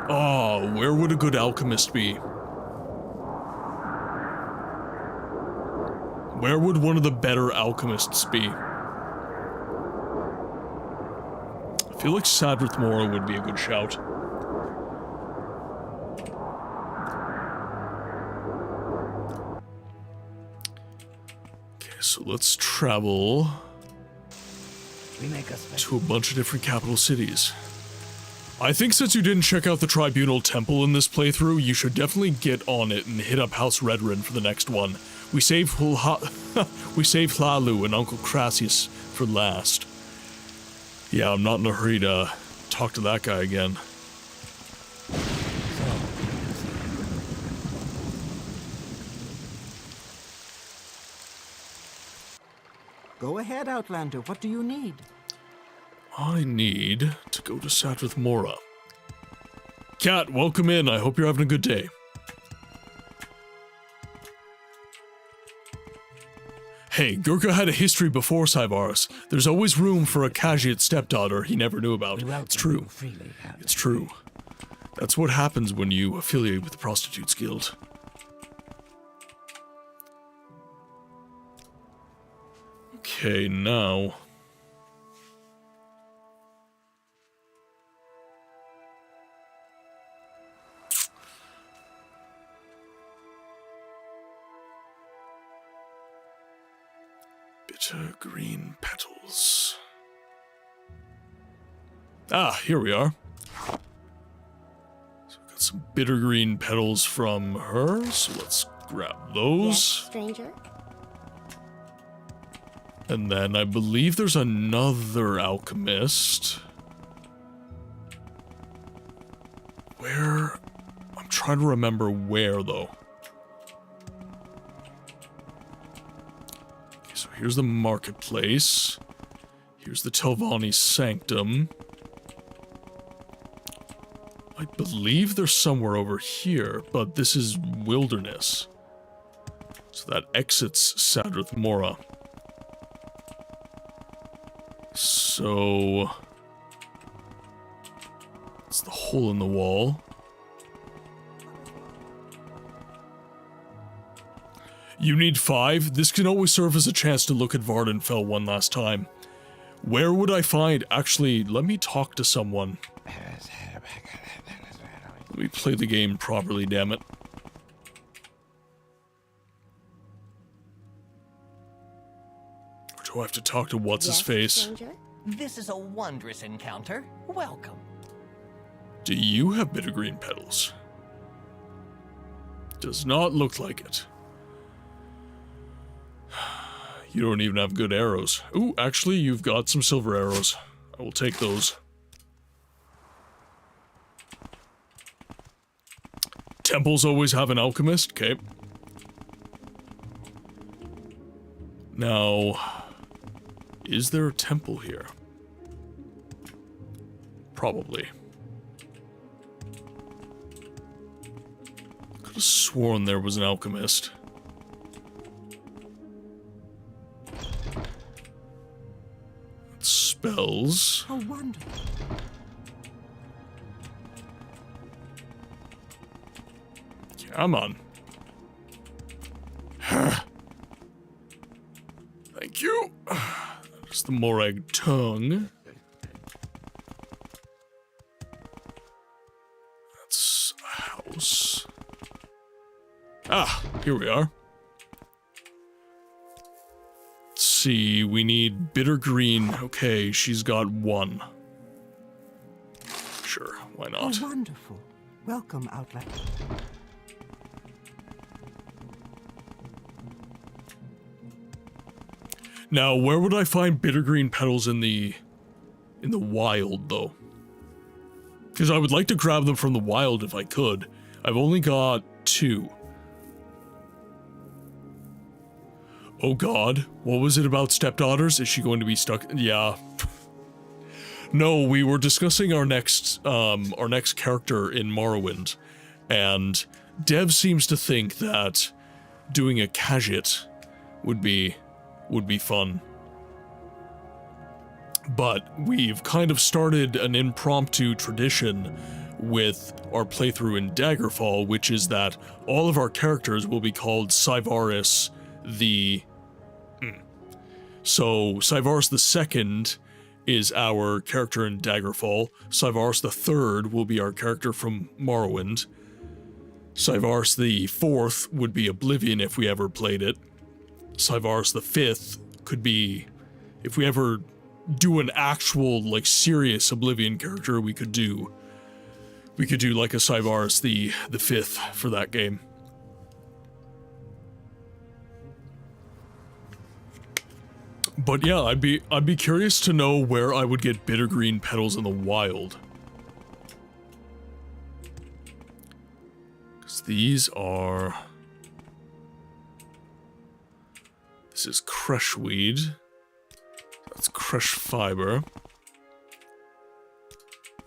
Oh, where would a good alchemist be? Where would one of the better alchemists be? I feel like Sadrith Mora would be a good shout. Okay, so let's travel to a bunch of different capital cities. I think since you didn't check out the Tribunal Temple in this playthrough, you should definitely get on it and hit up House Redrin for the next one. We save Hlalu and Uncle Crassius for last. Yeah, I'm not in a hurry to talk to that guy again. Go ahead, Outlander. What do you need? I need to go to Sadrith Mora. Cat, welcome in. I hope you're having a good day. Hey, Gurkha had a history before Cyvaris. There's always room for a Khajiit stepdaughter he never knew about. It's true. It's true. That's what happens when you affiliate with the Prostitutes Guild. Okay, now... Bitter green petals. Ah, here we are. So we've got some bitter green petals from her, so let's grab those. Yes, stranger. And then I believe there's another alchemist. Where? I'm trying to remember where, though. Okay, so here's the marketplace. Here's the Telvanni Sanctum. I believe there's somewhere over here, but this is wilderness. So that exits Sadrith Mora. So... it's the hole in the wall. You need 5? This can always serve as a chance to look at Vardenfell one last time. Where would I find... Actually, let me talk to someone. Let me play the game properly, damn it. Or do I have to talk to what's-his-face? Stranger? This is a wondrous encounter. Welcome. Do you have bitter green petals? Does not look like it. You don't even have good arrows. Ooh, actually, you've got some silver arrows. I will take those. Temples always have an alchemist. Okay. Now, is there a temple here? Probably. Could have sworn there was an alchemist. Spells. How wonderful. Come on. Thank you. There's the Morag tongue. That's a house. Ah, here we are. Let's see, we need bitter green. Okay, she's got 1. Sure, why not? How wonderful. Welcome, Outlander. Now, where would I find bitter green petals in the wild, though? Because I would like to grab them from the wild if I could. I've only got 2. Oh god, what was it about stepdaughters? Is she going to be stuck? Yeah. No, we were discussing our next character in Morrowind, and Dev seems to think that doing a Khajiit would be fun. But we've kind of started an impromptu tradition with our playthrough in Daggerfall, which is that all of our characters will be called Syvaris the... So, Syvaris the Second is our character in Daggerfall. Syvaris the Third will be our character from Morrowind. Syvaris the Fourth would be Oblivion if we ever played it. Syvaris the Fifth could be... If we ever do an actual, like, serious Oblivion character, we could do like a Syvaris the Fifth for that game. But yeah, I'd be curious to know where I would get bitter green petals in the wild. Because these are... This is crushweed. That's crush fiber.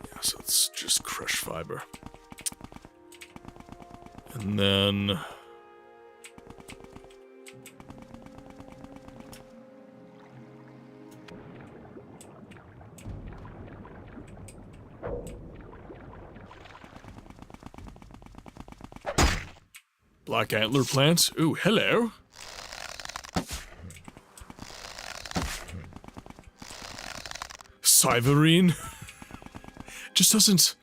Yeah, so it's just crush fiber. And then... Black antler plants. Ooh, hello. Syvarine. Just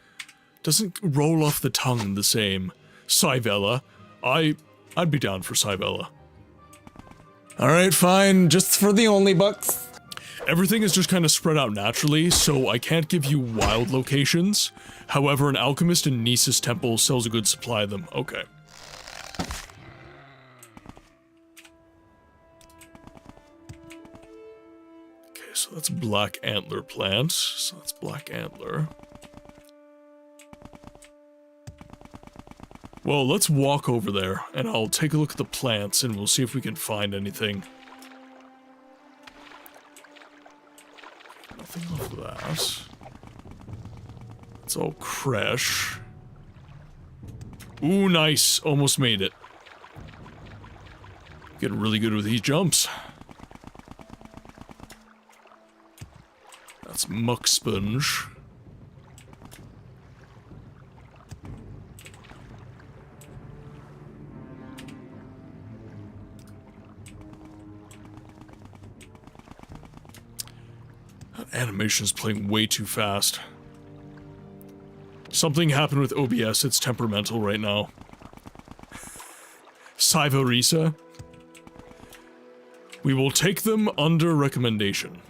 doesn't roll off the tongue the same. Cyvella. I'd be down for Cyvella. Alright, fine. Just for the only bucks. Everything is just kind of spread out naturally, so I can't give you wild locations. However, an alchemist in Nisa's temple sells a good supply of them. Okay. Okay, so that's black antler plant. So that's black antler. Well, let's walk over there, and I'll take a look at the plants, and we'll see if we can find anything. Nothing off of that. It's all fresh. Ooh, nice. Almost made it. Getting really good with these jumps. That's muck sponge. That animation is playing way too fast. Something happened with OBS, it's temperamental right now. Syvarisa. We will take them under recommendation.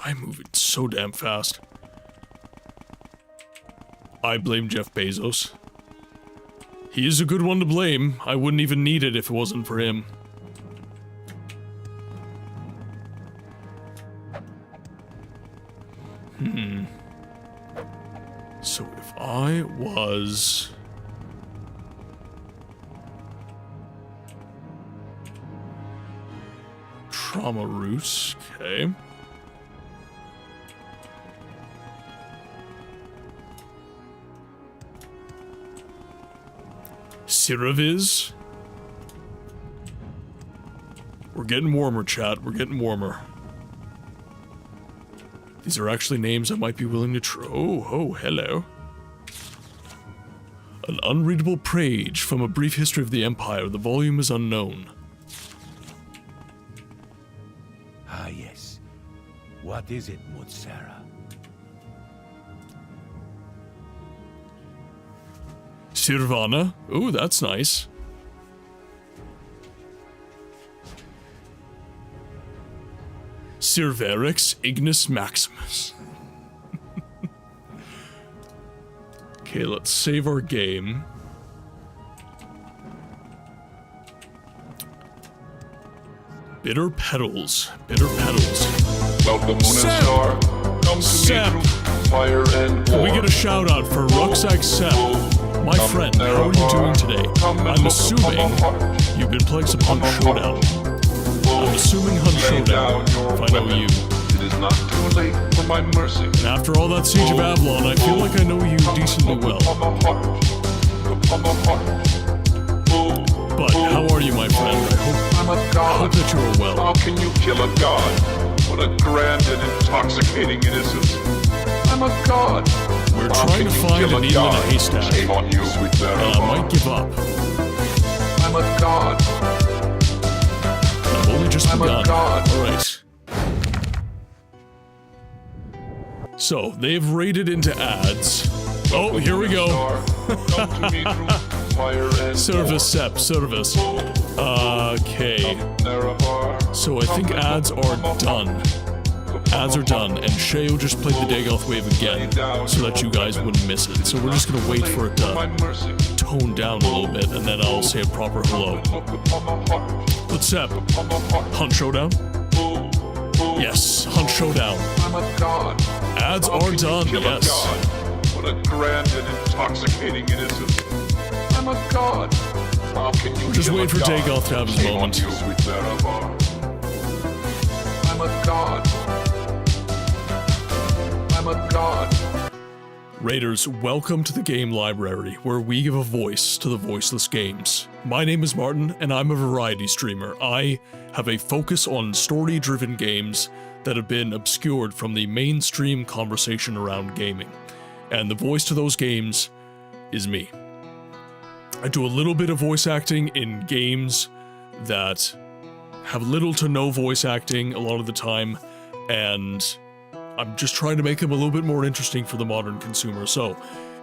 I'm moving so damn fast. I blame Jeff Bezos. He is a good one to blame. I wouldn't even need it if it wasn't for him. So if I was... Trauma roots, okay. Siraviz. We're getting warmer, chat. We're getting warmer. These are actually names I might be willing to try. Oh, hello. An unreadable page from a brief history of the Empire. The volume is unknown. Ah, yes. What is it, Mutsara? Sirvana. Oh, that's nice. Sirverix Ignis Maximus. Okay, let's save our game. Bitter Petals. Bitter Petals. Welcome, Moon and Star. Come to me through fire and war. Can we get a shout out for Rucksack Sepp? My friend, how are you doing today? I'm assuming you've been playing some Hunt Showdown. I'm assuming Hunt Showdown, if I know you. It is not too late for my mercy. And after all that Siege of Avalon, I feel like I know you decently well. But how are you, my friend? I'm a god. I hope that you are well. How can you kill a god? What a grand and intoxicating innocence. I'm a god. We're trying to find a needle in a haystack. Shame on you, sweet And I might give up. I'm a god. I've only just begun. I'm a god. Alright. So, they've raided into ads. Oh, here we go. Service Sep, service. Okay. So I think ads are done. Ads are done, and Shayo just played the Dagoth wave again, so that you guys wouldn't miss it. So we're just gonna wait for it to tone down a little bit, and then I'll say a proper hello. But Sep, Hunt Showdown? Yes, Hunt Showdown. Ads are done, yes. What a grand and intoxicating innocence. I'm a god. How can you Just wait for Dagoth to have his moment. I'm a god. I'm a god. Raiders, welcome to the Game Library, where we give a voice to the voiceless games. My name is Martin, and I'm a variety streamer. I have a focus on story-driven games that have been obscured from the mainstream conversation around gaming. And the voice to those games is me. I do a little bit of voice acting in games that have little to no voice acting a lot of the time, and I'm just trying to make them a little bit more interesting for the modern consumer. So,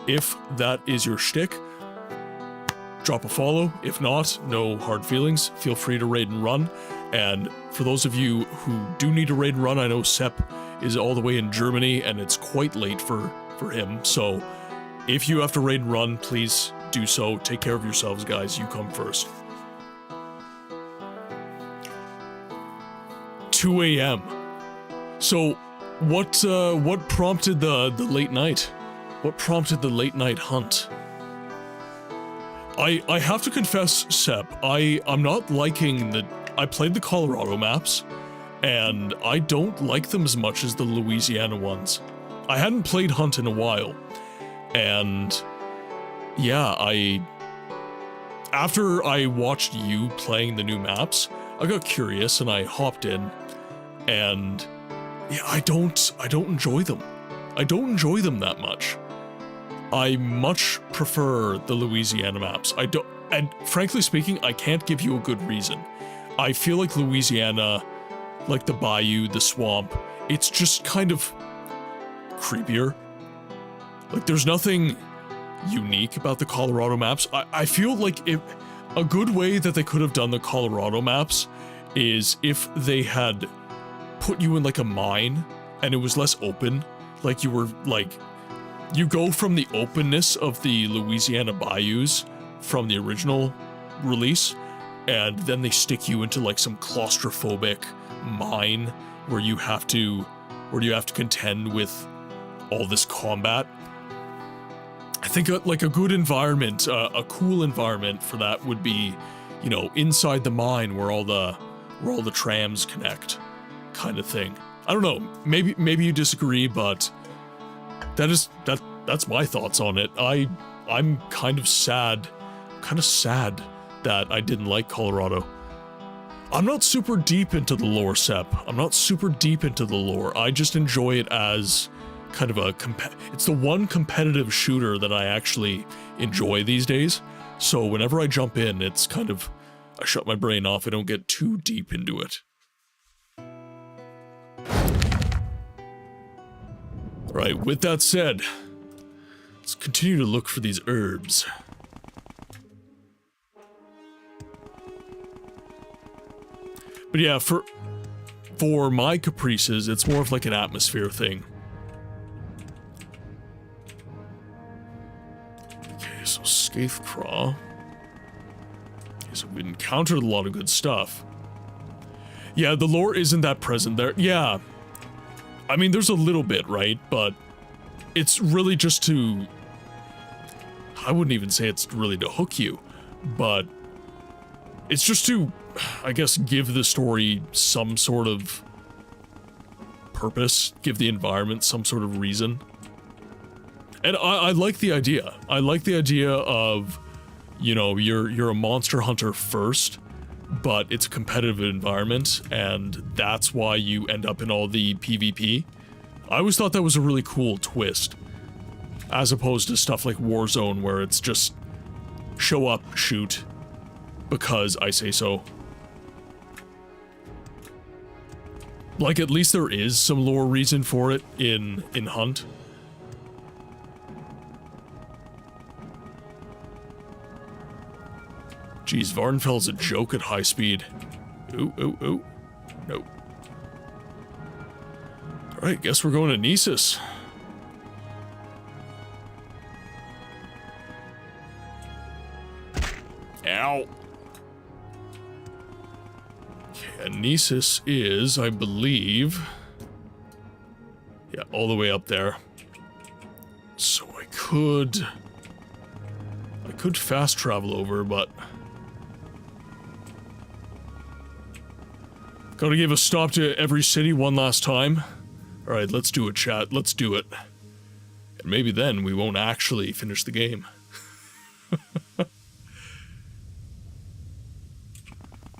if that is your shtick, drop a follow. If not, no hard feelings. Feel free to raid and run. And for those of you who do need to raid and run, I know Sepp is all the way in Germany, and it's quite late for him. So, if you have to raid and run, please do so. Take care of yourselves, guys. You come first. 2 a.m. So, what prompted the late night? What prompted the late night hunt? I have to confess, Sepp, I'm not liking I played the Colorado maps, and I don't like them as much as the Louisiana ones. I hadn't played Hunt in a while, and yeah, after I watched you playing the new maps, I got curious and I hopped in, and yeah, I don't enjoy them. I don't enjoy them that much. I much prefer the Louisiana maps. And frankly speaking, I can't give you a good reason. I feel like Louisiana, like the bayou, the swamp, it's just kind of creepier. Like, there's nothing unique about the Colorado maps. I feel like a good way that they could have done the Colorado maps is if they had put you in like a mine and it was less open. Like, you were like, you go from the openness of the Louisiana bayous from the original release, and then they stick you into like some claustrophobic mine where you have to contend with all this combat. I think like a good environment, a cool environment for that would be, you know, inside the mine where all the trams connect, kind of thing. I don't know. Maybe you disagree, but that's my thoughts on it. I'm kind of sad that I didn't like Colorado. I'm not super deep into the lore, Sepp. I'm not super deep into the lore. I just enjoy it as kind of it's the one competitive shooter that I actually enjoy these days. So whenever I jump in, it's kind of, I shut my brain off. I don't get too deep into it. Right, with that said, let's continue to look for these herbs. But yeah, For my caprices, it's more of like an atmosphere thing. Okay, so Scathecraw. Okay, so we encountered a lot of good stuff. Yeah, the lore isn't that present there. Yeah. I mean, there's a little bit, right? But it's really just to... I wouldn't even say it's really to hook you, but it's just to, I guess, give the story some sort of purpose, give the environment some sort of reason. And I like the idea. I like the idea of, you know, you're a monster hunter first, but it's a competitive environment, and that's why you end up in all the PvP. I always thought that was a really cool twist, as opposed to stuff like Warzone, where it's just show up, shoot, because I say so. Like, at least there is some lore reason for it in Hunt. Jeez, Vardenfell's a joke at high speed. Ooh, ooh, ooh. Nope. Alright, guess we're going to Nisus. Ow. Okay, and Nisus is, I believe... Yeah, all the way up there. So I could fast travel over, but... Gotta give a stop to every city one last time. Alright, let's do it, chat. Let's do it. And maybe then we won't actually finish the game.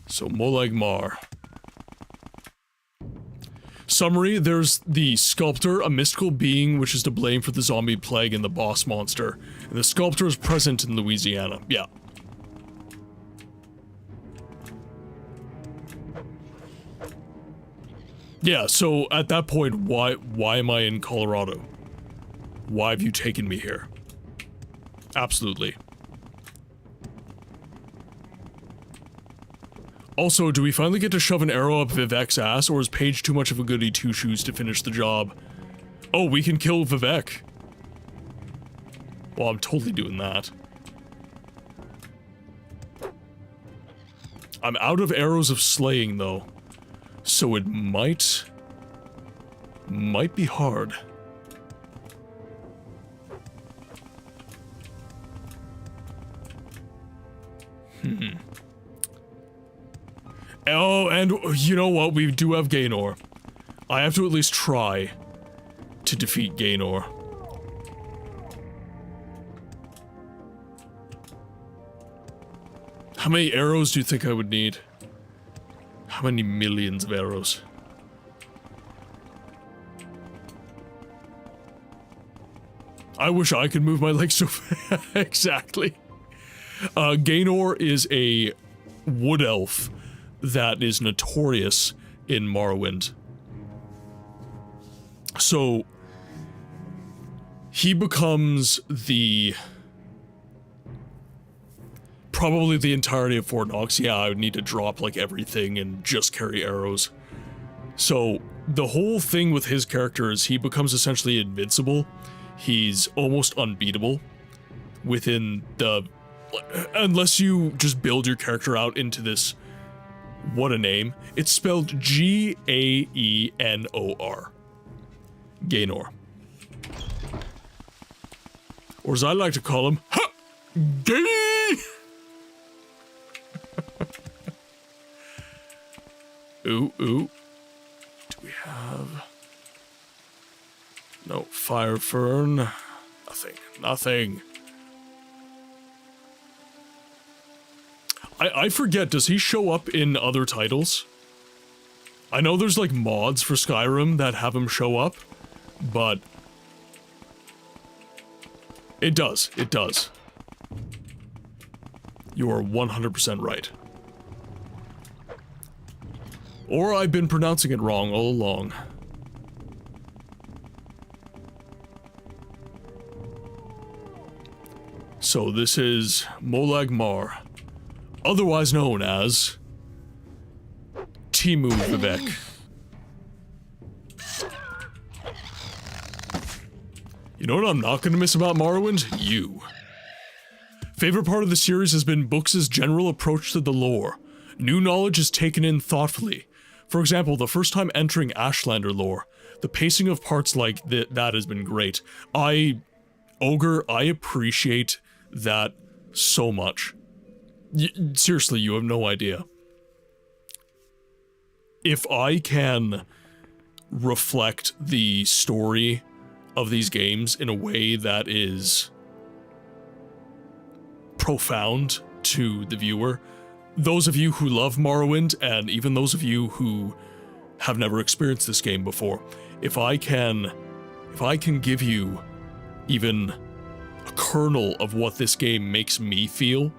So, Molag Mar. Summary, there's the Sculptor, a mystical being which is to blame for the zombie plague and the boss monster. And the Sculptor is present in Louisiana. Yeah. Yeah, so at that point, why am I in Colorado? Why have you taken me here? Absolutely. Also, do we finally get to shove an arrow up Vivek's ass, or is Paige too much of a goody two-shoes to finish the job? Oh, we can kill Vivek. Well, I'm totally doing that. I'm out of arrows of slaying, though. So it might be hard. Oh, and you know what? We do have Gaynor. I have to at least try to defeat Gaynor. How many arrows do you think I would need? How many millions of arrows? I wish I could move my legs so fast. Exactly. Gaynor is a wood elf that is notorious in Morrowind. So he becomes probably the entirety of Fort Knox. Yeah, I would need to drop like everything and just carry arrows. So the whole thing with his character is he becomes essentially invincible. He's almost unbeatable within the... Unless you just build your character out into this... What a name. It's spelled G-A-E-N-O-R. Gaynor. Or as I like to call him, ha! Gay! Ooh, ooh. Do we have... No, Fire Fern. Nothing, nothing. I forget, does he show up in other titles? I know there's like mods for Skyrim that have him show up, but... It does, it does. You are 100% right. Or I've been pronouncing it wrong all along. So this is Molag Mar, otherwise known as Timu Vivek. You know what I'm not gonna miss about Morrowind? You. Favorite part of the series has been Books' general approach to the lore. New knowledge is taken in thoughtfully. For example, the first time entering Ashlander lore, the pacing of parts like that has been great. Ogre, I appreciate that so much. Seriously, you have no idea. If I can reflect the story of these games in a way that is profound to the viewer, those of you who love Morrowind, and even those of you who have never experienced this game before, if I can give you even a kernel of what this game makes me feel,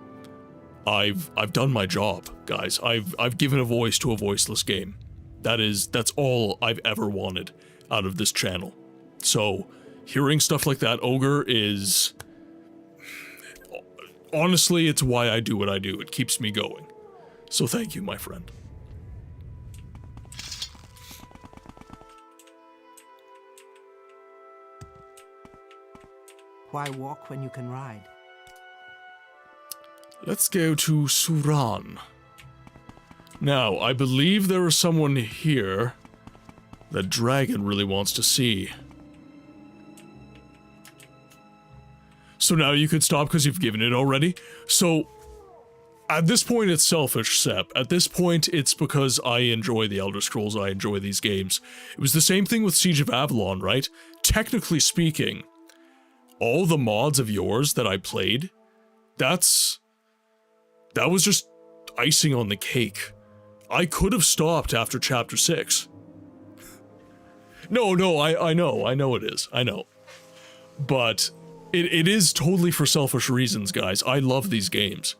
I've done my job, guys. I've given a voice to a voiceless game. That's all I've ever wanted out of this channel. So, hearing stuff like that, Ogre, is... honestly, it's why I do what I do. It keeps me going. So thank you, my friend. Why walk when you can ride? Let's go to Suran. Now, I believe there is someone here that Dragon really wants to see. So now you could stop because you've given it already. So, at this point it's selfish, Sep. At this point it's because I enjoy the Elder Scrolls, I enjoy these games. It was the same thing with Siege of Avalon, right? Technically speaking, all the mods of yours that I played, that was just icing on the cake. I could have stopped after Chapter 6. No, I know it is, I know. But it is totally for selfish reasons, guys. I love these games.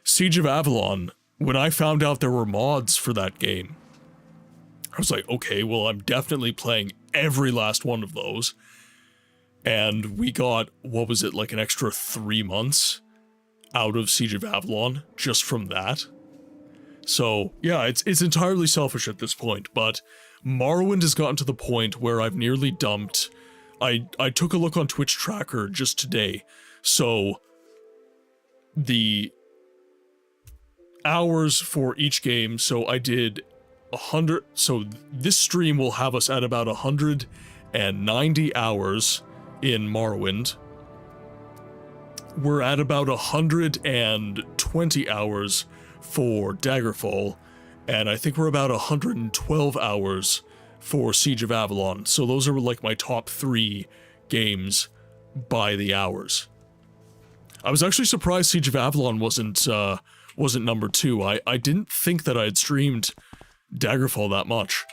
Siege of Avalon, when I found out there were mods for that game, I was like, okay, well, I'm definitely playing every last one of those. And we got, what was it, like an extra 3 months out of Siege of Avalon just from that. So, yeah, it's entirely selfish at this point, but Morrowind has gotten to the point where I've nearly dumped... I took a look on Twitch Tracker just today, so the hours for each game, so I did 100, so this stream will have us at about 190 hours in Morrowind. We're at about 120 hours for Daggerfall, and I think we're about 112 hours for Siege of Avalon. So those are like my top 3 games by the hours. I was actually surprised Siege of Avalon wasn't number 2. I didn't think that I had streamed Daggerfall that much.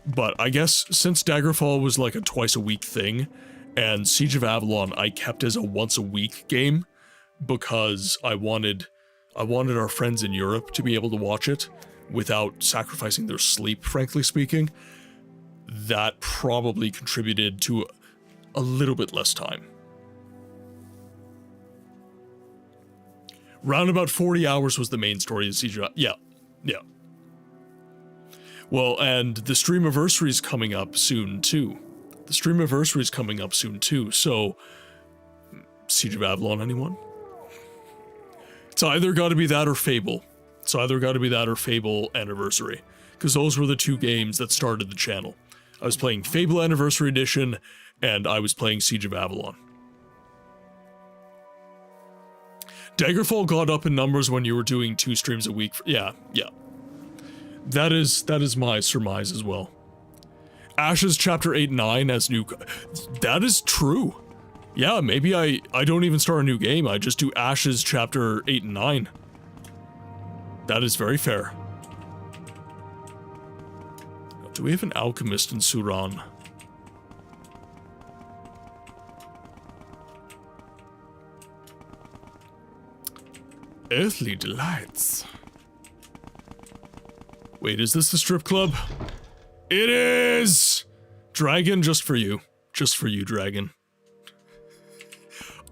But I guess since Daggerfall was like a twice a week thing, and Siege of Avalon I kept as a once a week game because I wanted our friends in Europe to be able to watch it without sacrificing their sleep, frankly speaking. That probably contributed to a little bit less time. Round about 40 hours was the main story of Siege of... Yeah. Well, and the Streamiversary is coming up soon, too. So... Siege of Avalon, anyone? It's either gotta be that or Fable. Fable Anniversary. Because those were the 2 games that started the channel. I was playing Fable Anniversary Edition, and I was playing Siege of Avalon. Daggerfall got up in numbers when you were doing 2 streams a week. Yeah. That is my surmise as well. Ashes Chapter 8 and 9 as new... That is true. Yeah, maybe I don't even start a new game, I just do Ashes Chapter 8 and 9. That is very fair. Do we have an alchemist in Suran? Earthly delights. Wait, is this the strip club? It is! Dragon, just for you. Just for you, Dragon.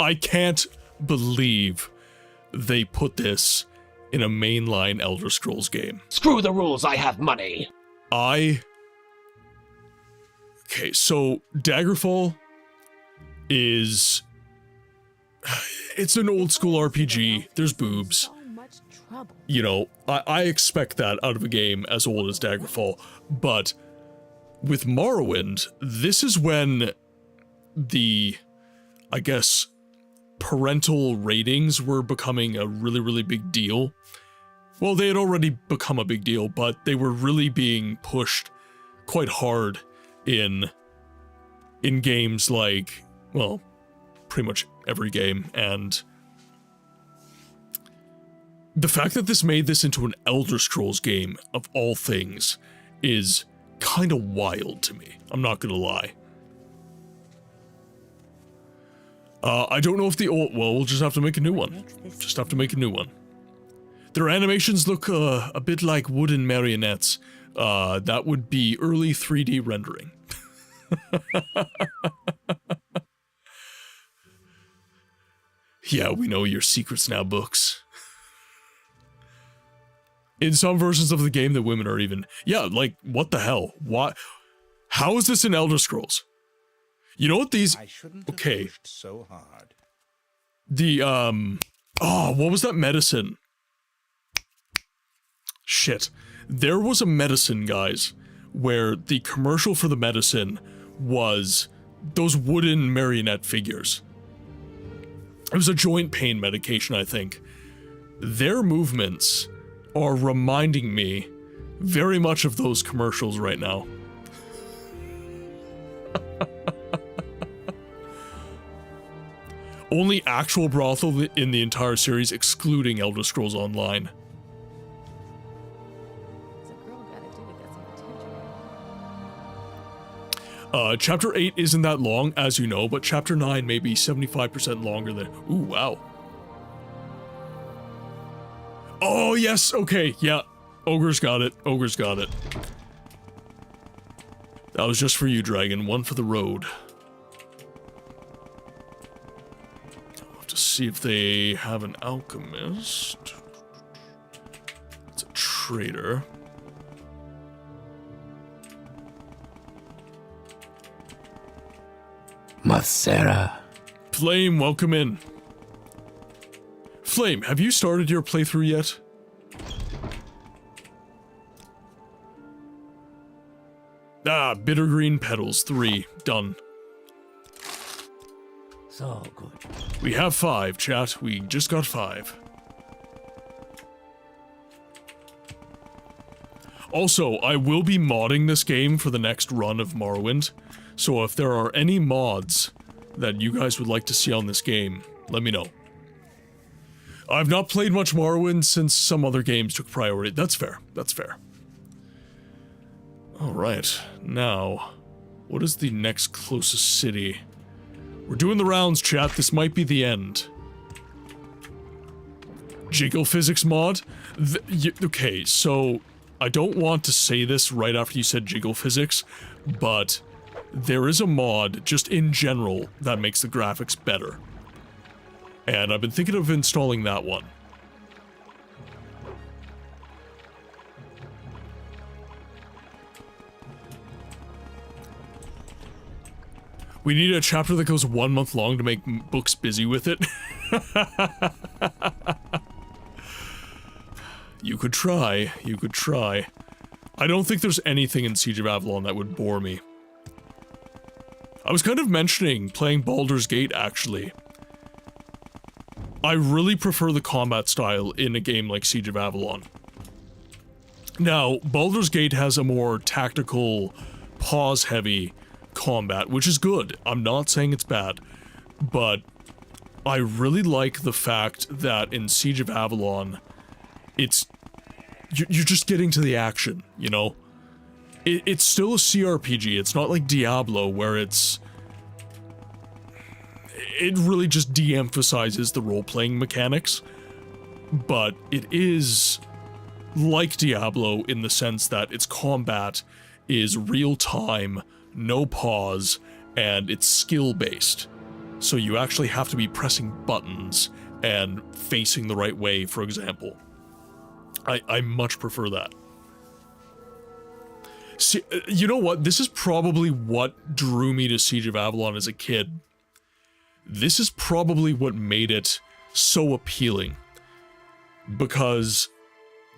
I can't believe they put this in a mainline Elder Scrolls game. Screw the rules, I have money! Okay, so Daggerfall, is... It's an old school RPG. There's boobs. You know, I expect that out of a game as old as Daggerfall. But with Morrowind, this is when the, I guess, parental ratings were becoming a really, really big deal. Well, they had already become a big deal, but they were really being pushed quite hard in games like, well, pretty much every game. And the fact that this made this into an Elder Scrolls game, of all things, is kind of wild to me. I'm not gonna lie. I don't know if the old... Well, we'll just have to make a new one. Just have to make a new one. Their animations look a bit like wooden marionettes. That would be early 3D rendering. Yeah, we know your secrets now, books. In some versions of the game, the women are even... Yeah, like, what the hell? Why? How is this in Elder Scrolls? You know what these... Okay. So hard. The, Oh, what was that medicine? Shit. There was a medicine, guys, where the commercial for the medicine was those wooden marionette figures. It was a joint pain medication, I think. Their movements are reminding me very much of those commercials right now. Only actual brothel in the entire series, excluding Elder Scrolls Online. Chapter 8 isn't that long, as you know, but Chapter 9 may be 75% longer than... Ooh, wow. Oh, yes, okay, yeah. Ogre's got it, Ogre's got it. That was just for you, Dragon, one for the road. I'll have to see if they have an alchemist. It's a trader. Mothsera. Flame, welcome in. Flame, have you started your playthrough yet? Ah, bitter green petals, 3, done. So good. We have 5, chat, we just got 5. Also, I will be modding this game for the next run of Morrowind, so if there are any mods that you guys would like to see on this game, let me know. I've not played much Morrowind since some other games took priority. That's fair, that's fair. Alright, now, what is the next closest city? We're doing the rounds, chat, this might be the end. Jiggle physics mod? Okay, so, I don't want to say this right after you said jiggle physics, but there is a mod, just in general, that makes the graphics better. And I've been thinking of installing that one. We need a chapter that goes 1 month long to make books busy with it. You could try, you could try. I don't think there's anything in Siege of Avalon that would bore me. I was kind of mentioning playing Baldur's Gate, actually. I really prefer the combat style in a game like Siege of Avalon. Now, Baldur's Gate has a more tactical, pause-heavy combat, which is good. I'm not saying it's bad, but I really like the fact that in Siege of Avalon, you're just getting to the action, you know? It's still a CRPG, it's not like Diablo where it really just de-emphasizes the role-playing mechanics, but it is like Diablo in the sense that its combat is real-time, no pause, and it's skill-based. So you actually have to be pressing buttons and facing the right way, for example. I much prefer that. See, you know what? This is probably what drew me to Siege of Avalon as a kid. this is probably what made it so appealing. Because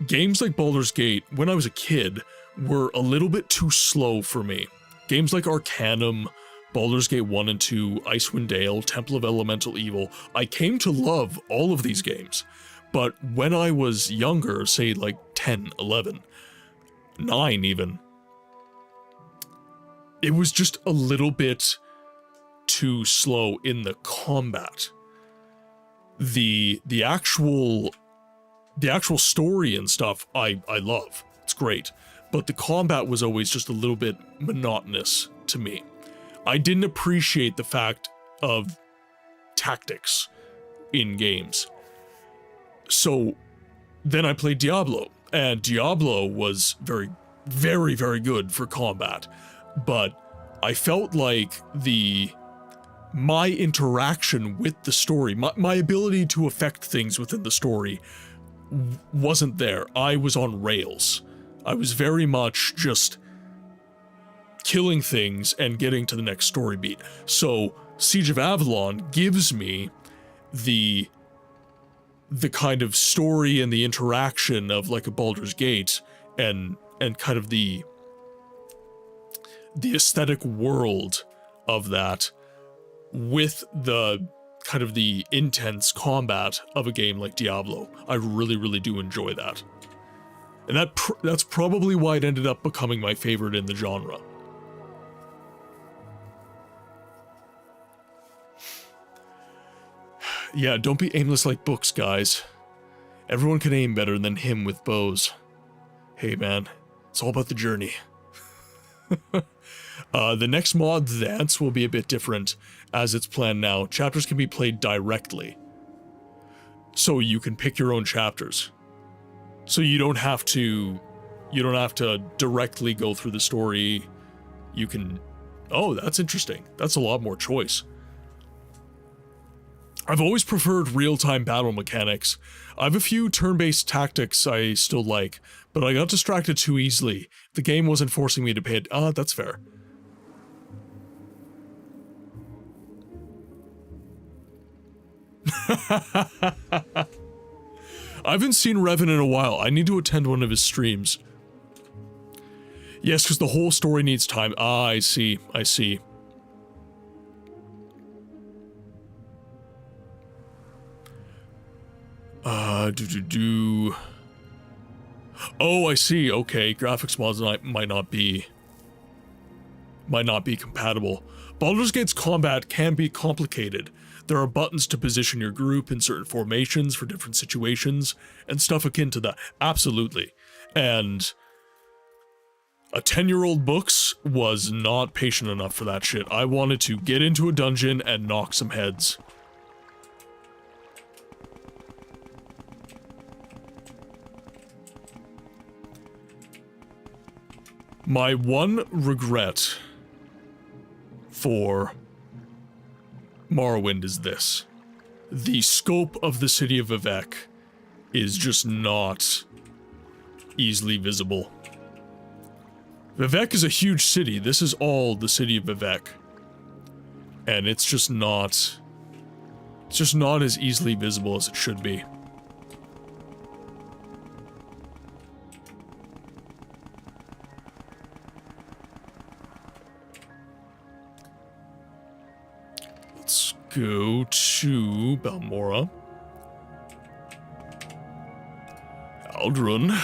games like Baldur's Gate, when I was a kid, were a little bit too slow for me. Games like Arcanum, Baldur's Gate 1 and 2, Icewind Dale, Temple of Elemental Evil, I came to love all of these games. But when I was younger, say like 10, 11, 9 even, it was just a little bit too slow in the combat. The actual story and stuff I love. It's great. But the combat was always just a little bit monotonous to me. I didn't appreciate the fact of tactics in games. So then I played Diablo, and Diablo was very, very, very good for combat. But I felt like my interaction with the story, my ability to affect things within the story wasn't there. I was on rails. I was very much just killing things and getting to the next story beat. So Siege of Avalon gives me the kind of story and the interaction of like a Baldur's Gate and kind of the aesthetic world of that with the kind of the intense combat of a game like Diablo. I really, really do enjoy that. And that's probably why it ended up becoming my favorite in the genre. Yeah, don't be aimless like books, guys. Everyone can aim better than him with bows. Hey man, it's all about the journey. The next mod, Dance, will be a bit different as it's planned now. Chapters can be played directly. So you can pick your own chapters. So you don't have to directly go through the story. You can... Oh, that's interesting. That's a lot more choice. I've always preferred real-time battle mechanics. I have a few turn-based tactics I still like, but I got distracted too easily. The game wasn't forcing me to pay it. That's fair. I haven't seen Revan in a while. I need to attend one of his streams. Yes, because the whole story needs time. I see. I see. Oh, I see. Okay, graphics mods might not be compatible. Baldur's Gate's combat can be complicated. There are buttons to position your group in certain formations for different situations, and stuff akin to that. Absolutely. And a 10-year-old books was not patient enough for that shit. I wanted to get into a dungeon and knock some heads. My one regret for Morrowind is this. The scope of the city of Vivec is just not easily visible. Vivec is a huge city. This is all the city of Vivec. And it's just not as easily visible as it should be. Let's go to Balmora. Aldrun.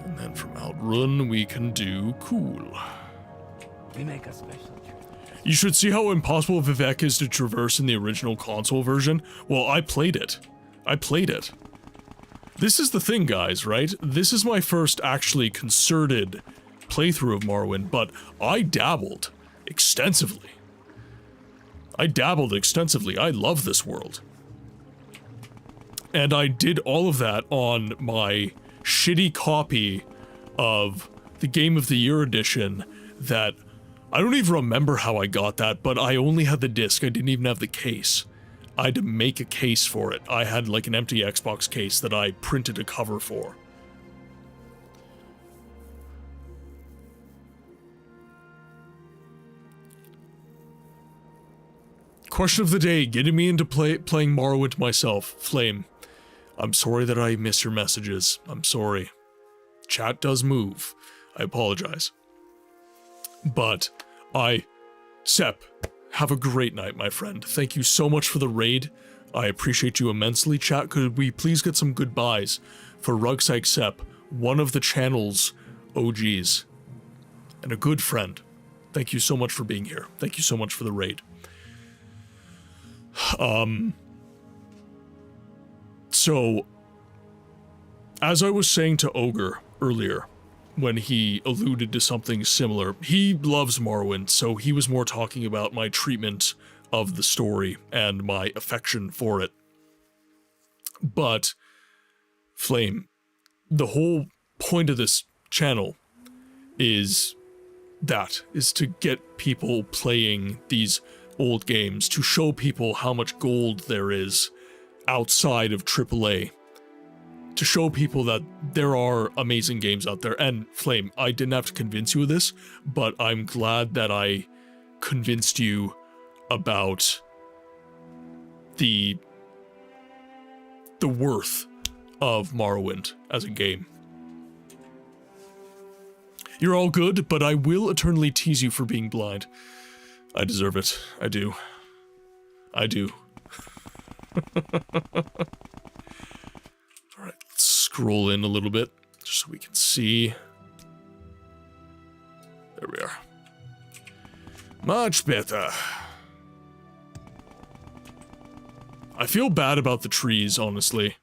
And then from Aldrun we can do Cool. We make a special trip. You should see how impossible Vivec is to traverse in the original console version. Well, I played it. This is the thing, guys, right? This is my first actually concerted playthrough of Morrowind, but I dabbled extensively. I love this world. And I did all of that on my shitty copy of the Game of the Year edition that I don't even remember how I got that, but I only had the disc. I didn't even have the case. I had to make a case for it. I had like an empty Xbox case that I printed a cover for. Question of the day, getting me into playing Morrowind myself. Flame, I'm sorry that I miss your messages. I'm sorry. Chat does move. I apologize. But Sep, have a great night, my friend. Thank you so much for the raid. I appreciate you immensely. Chat, could we please get some goodbyes for Rucksack Sep, one of the channel's OGs, and a good friend. Thank you so much for being here. Thank you so much for the raid. So, as I was saying to Ogre earlier, when he alluded to something similar, he loves Morrowind, so he was more talking about my treatment of the story and my affection for it. But, Flame, the whole point of this channel is to get people playing these old games, to show people how much gold there is outside of AAA, to show people that there are amazing games out there. And Flame, I didn't have to convince you of this, but I'm glad that I convinced you about the worth of Morrowind as a game. You're all good, but I will eternally tease you for being blind. I deserve it. I do. I do. Alright, let's scroll in a little bit, just so we can see. There we are. Much better. I feel bad about the trees, honestly.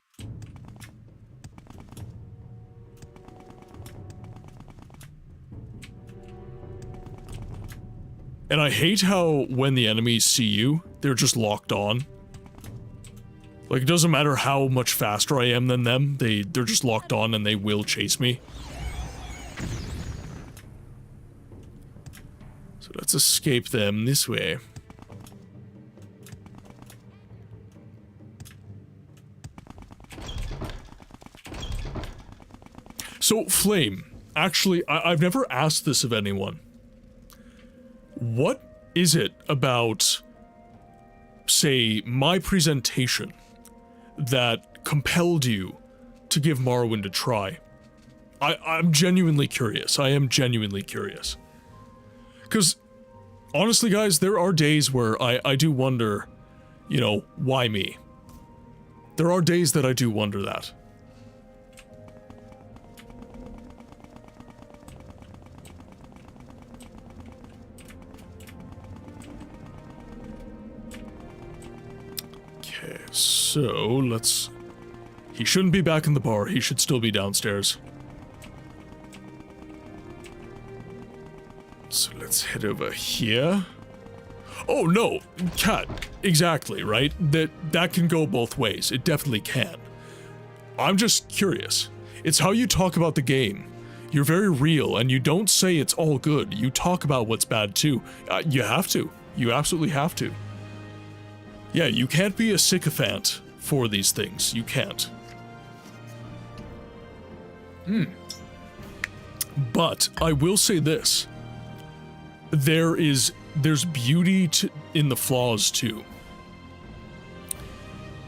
And I hate how when the enemies see you, they're just locked on. Like, it doesn't matter how much faster I am than them, they're just locked on and they will chase me. So let's escape them this way. So, Flame, actually, I've never asked this of anyone. What is it about, say, my presentation that compelled you to give Morrowind a try? I'm genuinely curious. I am genuinely curious. Because, honestly, guys, there are days where I do wonder, you know, why me? There are days that I do wonder that. So, let's... He shouldn't be back in the bar, he should still be downstairs. So let's head over here. Oh no, Cat, exactly, right? That can go both ways, it definitely can. I'm just curious. It's how you talk about the game. You're very real, and you don't say it's all good, you talk about what's bad too. You have to. You absolutely have to. Yeah, you can't be a sycophant for these things. You can't. But I will say this. There's beauty in the flaws too.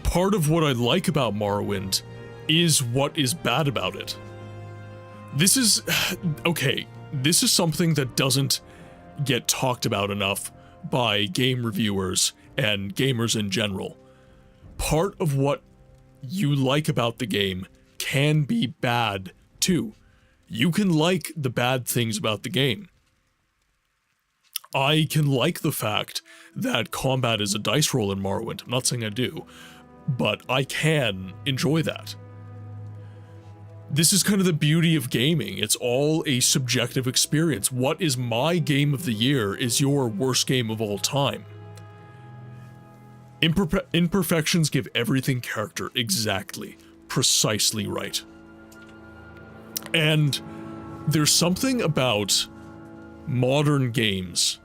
Part of what I like about Morrowind is what is bad about it. This is... okay, this is something that doesn't get talked about enough by game reviewers and gamers in general. Part of what you like about the game can be bad too. You can like the bad things about the game. I can like the fact that combat is a dice roll in Morrowind. I'm not saying I do, but I can enjoy that. This is kind of the beauty of gaming. It's all a subjective experience. What is my game of the year is your worst game of all time. Imperfections give everything character exactly, precisely right. And there's something about modern games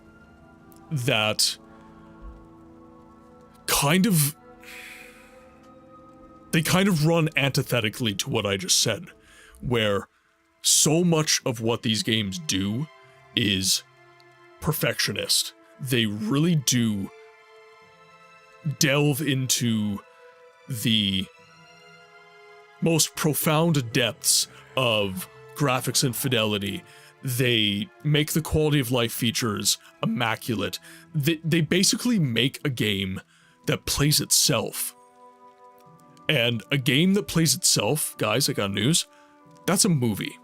that they kind of run antithetically to what I just said, where so much of what these games do is perfectionist. They really do delve into the most profound depths of graphics and fidelity. They make the quality of life features immaculate. They basically make a game that plays itself. And a game that plays itself, guys, I got news, that's a movie.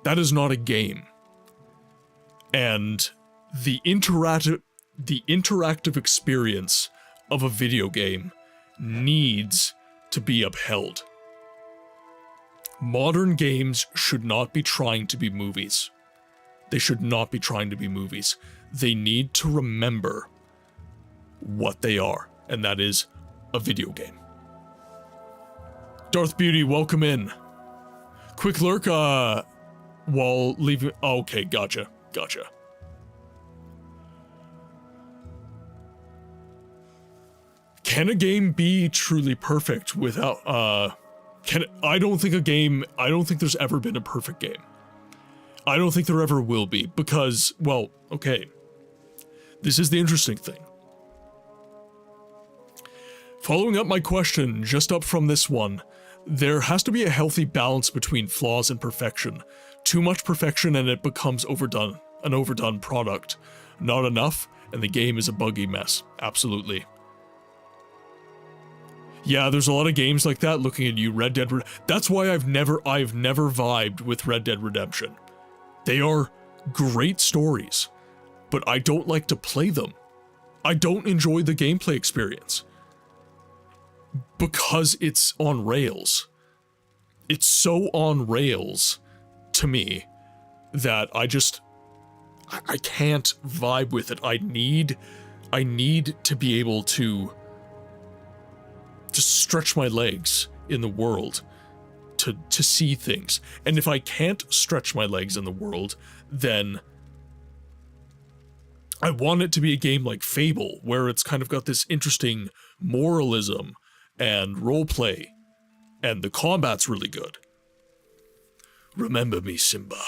That is not a game. And the interactive experience of a video game needs to be upheld. Modern games should not be trying to be movies. They should not be trying to be movies. They need to remember what they are, and that is a video game. Darth Beauty, welcome in. Quick lurk, while leaving... Oh, okay, gotcha. Can a game be truly perfect without, I don't think there's ever been a perfect game. I don't think there ever will be, because, well, okay. This is the interesting thing. Following up my question, just up from this one, there has to be a healthy balance between flaws and perfection. Too much perfection and it becomes an overdone product. Not enough, and the game is a buggy mess. Absolutely. Yeah, there's a lot of games like that. Looking at you, Red Dead that's why I've never vibed with Red Dead Redemption. They are great stories, but I don't like to play them. I don't enjoy the gameplay experience. Because it's on rails. It's so on rails to me that I can't vibe with it. I need to be able to just stretch my legs in the world to see things. And if I can't stretch my legs in the world, then I want it to be a game like Fable, where it's kind of got this interesting moralism and roleplay, and the combat's really good. Remember me, Simba.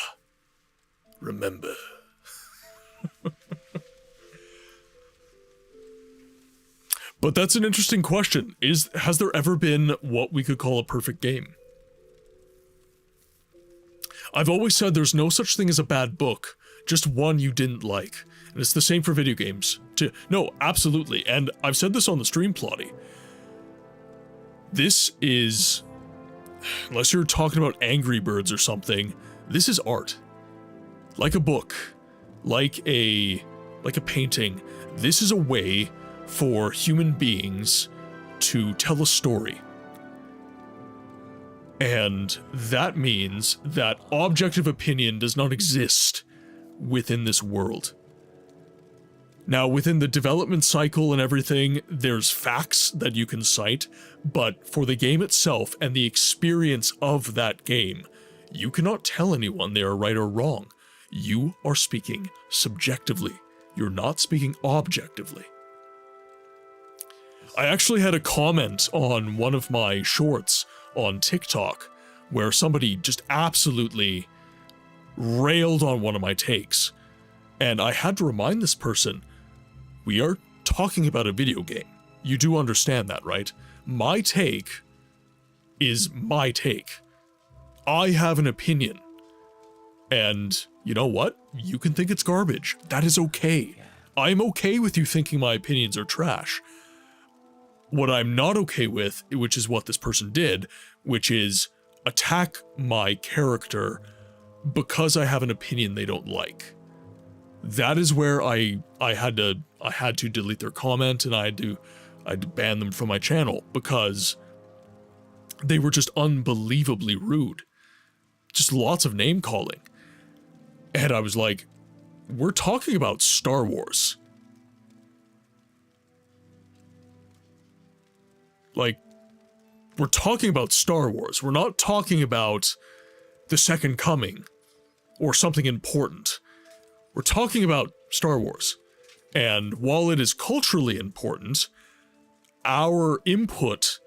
Remember. But that's an interesting question. Has there ever been what we could call a perfect game? I've always said there's no such thing as a bad book, just one you didn't like. And it's the same for video games. No, absolutely. And I've said this on the stream, Plotty. This is, unless you're talking about Angry Birds or something, this is art. Like a book, like a painting. This is a way for human beings to tell a story. And that means that objective opinion does not exist within this world. Now, within the development cycle and everything, there's facts that you can cite, but for the game itself and the experience of that game, you cannot tell anyone they are right or wrong. You are speaking subjectively. You're not speaking objectively. I actually had a comment on one of my shorts on TikTok where somebody just absolutely railed on one of my takes. And I had to remind this person, we are talking about a video game. You do understand that, right? My take is my take. I have an opinion. And you know what? You can think it's garbage. That is okay. I'm okay with you thinking my opinions are trash. What I'm not okay with, which is what this person did, which is attack my character because I have an opinion they don't like. That is where I had to delete their comment, and I had to ban them from my channel because they were just unbelievably rude. Just lots of name calling. And I was like, we're talking about Star Wars. Like, we're talking about Star Wars. We're not talking about the Second Coming or something important. We're talking about Star Wars. And while it is culturally important, our input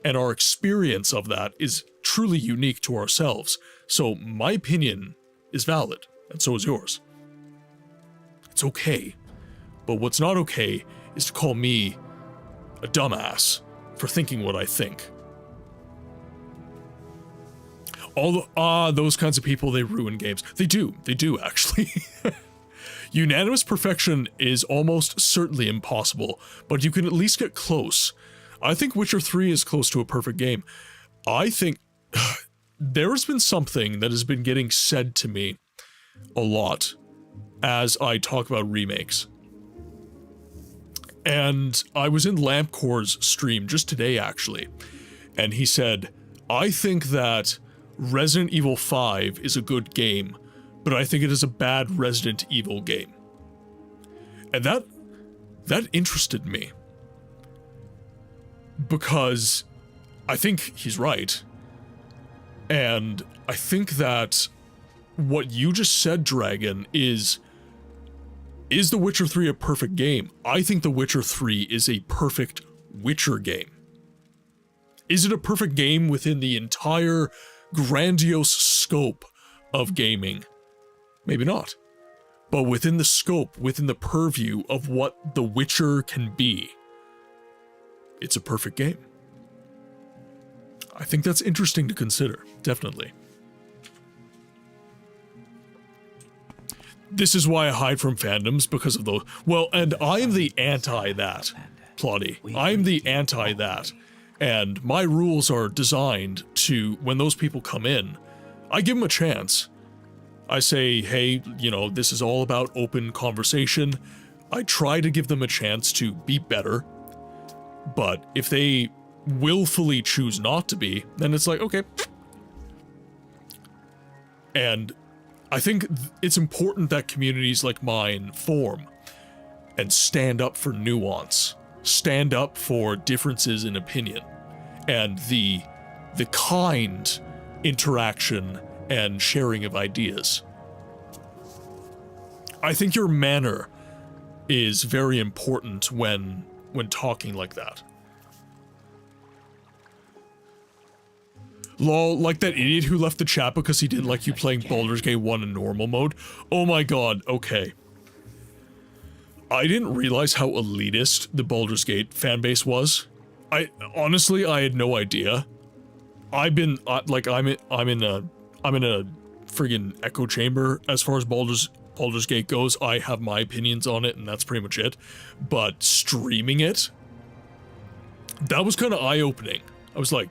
and our experience of that is truly unique to ourselves. So my opinion is valid, and so is yours. It's okay. But what's not okay is to call me a dumbass for thinking what I think. Those kinds of people, they ruin games. They do actually. Unanimous perfection is almost certainly impossible, but you can at least get close. I think Witcher 3 is close to a perfect game. I think there's been something that has been getting said to me a lot as I talk about remakes. And I was in Lampcore's stream just today, actually, and he said, I think that Resident Evil 5 is a good game, but I think it is a bad Resident Evil game. And that interested me. Because I think he's right. And I think that what you just said, Dragon, is The Witcher 3 a perfect game? I think The Witcher 3 is a perfect Witcher game. Is it a perfect game within the entire grandiose scope of gaming? Maybe not. But within the scope, within the purview of what The Witcher can be, it's a perfect game. I think that's interesting to consider, definitely. This is why I hide from fandoms, because of those. Well, and I am the anti-that, Plotty. I'm the anti-that. And my rules are designed to, when those people come in, I give them a chance. I say, hey, you know, this is all about open conversation. I try to give them a chance to be better. But if they willfully choose not to be, then it's like, okay. And I think it's important that communities like mine form and stand up for nuance, stand up for differences in opinion, and the kind interaction and sharing of ideas. I think your manner is very important when talking like that. Lol, like that idiot who left the chat because he didn't like you playing Baldur's Gate 1 in normal mode. Oh my god, okay. I didn't realize how elitist the Baldur's Gate fanbase was. Honestly, I had no idea. I'm in a friggin' echo chamber as far as Baldur's Gate goes. I have my opinions on it, and that's pretty much it. But streaming it, that was kind of eye-opening. I was like,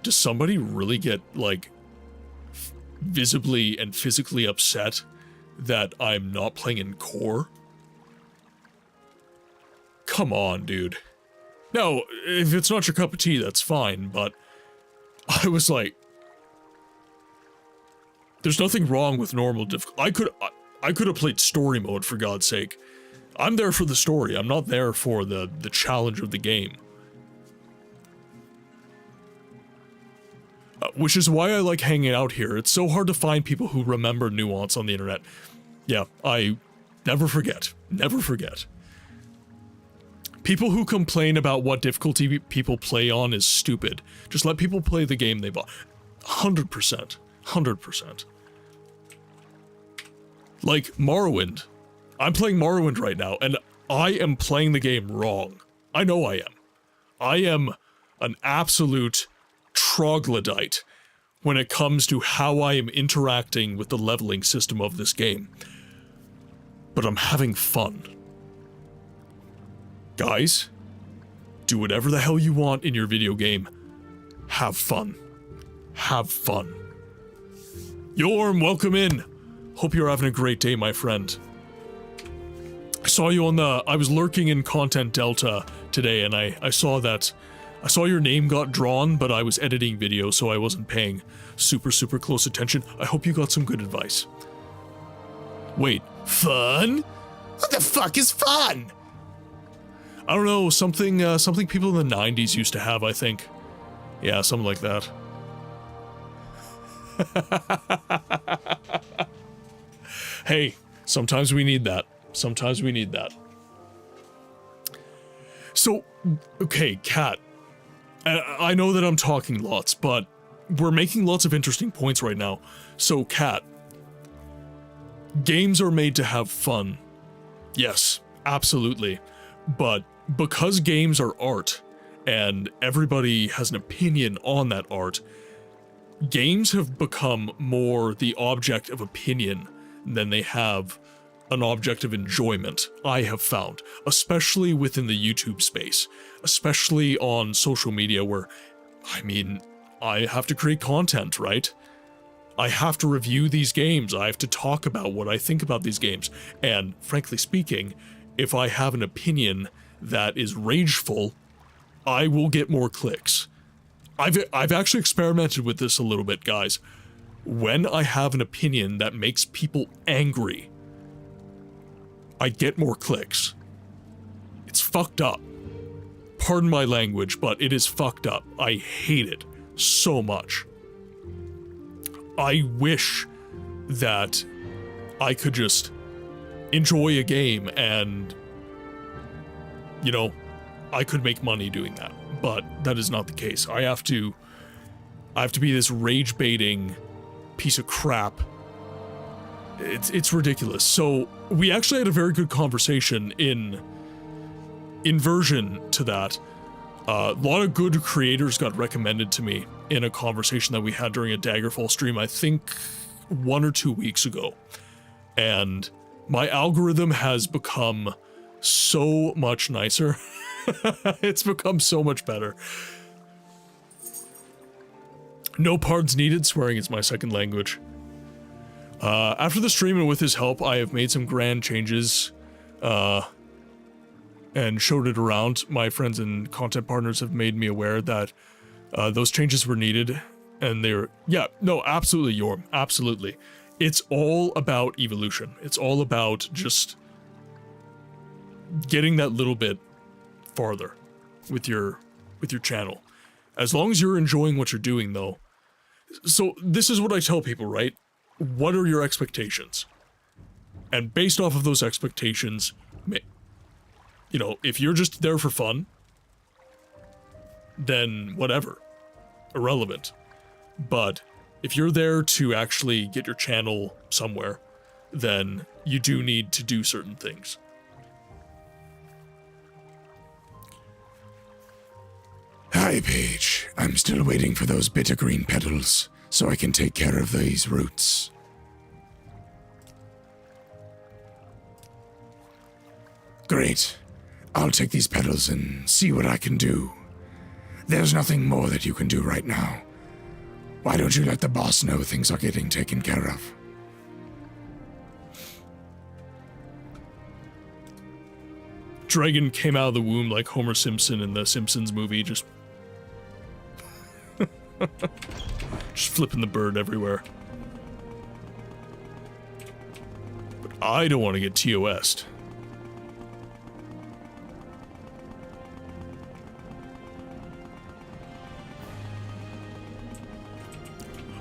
does somebody really get, like, visibly and physically upset that I'm not playing in core? Come on, dude. No, if it's not your cup of tea, that's fine, but I was like, there's nothing wrong with normal difficulty. I could have played story mode, for God's sake. I'm there for the story. I'm not there for the challenge of the game. Which is why I like hanging out here. It's so hard to find people who remember nuance on the internet. Yeah, I never forget. Never forget. People who complain about what difficulty people play on is stupid. Just let people play the game they bought. 100%. 100%. Like Morrowind. I'm playing Morrowind right now, and I am playing the game wrong. I know I am. I am an absolute troglodyte when it comes to how I am interacting with the leveling system of this game. But I'm having fun. Guys, do whatever the hell you want in your video game. Have fun. Have fun. Yorm, welcome in. Hope you're having a great day, my friend. I saw you on I was lurking in Content Delta today, and I saw that. I saw your name got drawn, but I was editing video, so I wasn't paying super close attention. I hope you got some good advice. Wait, fun? What the fuck is fun? I don't know, something people in the 90s used to have, I think. Yeah, something like that. Hey, sometimes we need that. Sometimes we need that. So, okay, Kat. I know that I'm talking lots, but we're making lots of interesting points right now. So, Kat, games are made to have fun. Yes, absolutely. But because games are art, and everybody has an opinion on that art, games have become more the object of opinion than they have an object of enjoyment, I have found, especially within the YouTube space, especially on social media where, I mean, I have to create content, right? I have to review these games, I have to talk about what I think about these games, and frankly speaking, if I have an opinion that is rageful, I will get more clicks. I've actually experimented with this a little bit, guys. When I have an opinion that makes people angry, I get more clicks. It's fucked up. Pardon my language, but it is fucked up. I hate it so much. I wish that I could just enjoy a game and, you know, I could make money doing that, but that is not the case. I have to be this rage-baiting piece of crap. It's ridiculous. So we actually had a very good conversation in inversion to that. A lot of good creators got recommended to me in a conversation that we had during a Daggerfall stream, I think 1 or 2 weeks ago. And my algorithm has become so much nicer. It's become so much better. No pards needed, swearing is my second language. After the stream and with his help, I have made some grand changes, and showed it around. My friends and content partners have made me aware that those changes were needed, and they're, yeah, no, absolutely, Yorm, absolutely. It's all about evolution. It's all about just getting that little bit farther with your channel. As long as you're enjoying what you're doing, though. So this is what I tell people, right? What are your expectations? And based off of those expectations, you know, if you're just there for fun, then whatever. Irrelevant. But if you're there to actually get your channel somewhere, then you do need to do certain things. Hi, Paige. I'm still waiting for those bitter green petals so I can take care of these roots. Great. I'll take these petals and see what I can do. There's nothing more that you can do right now. Why don't you let the boss know things are getting taken care of? Dragon came out of the womb like Homer Simpson in the Simpsons movie, just flipping the bird everywhere. But I don't want to get T.E.S.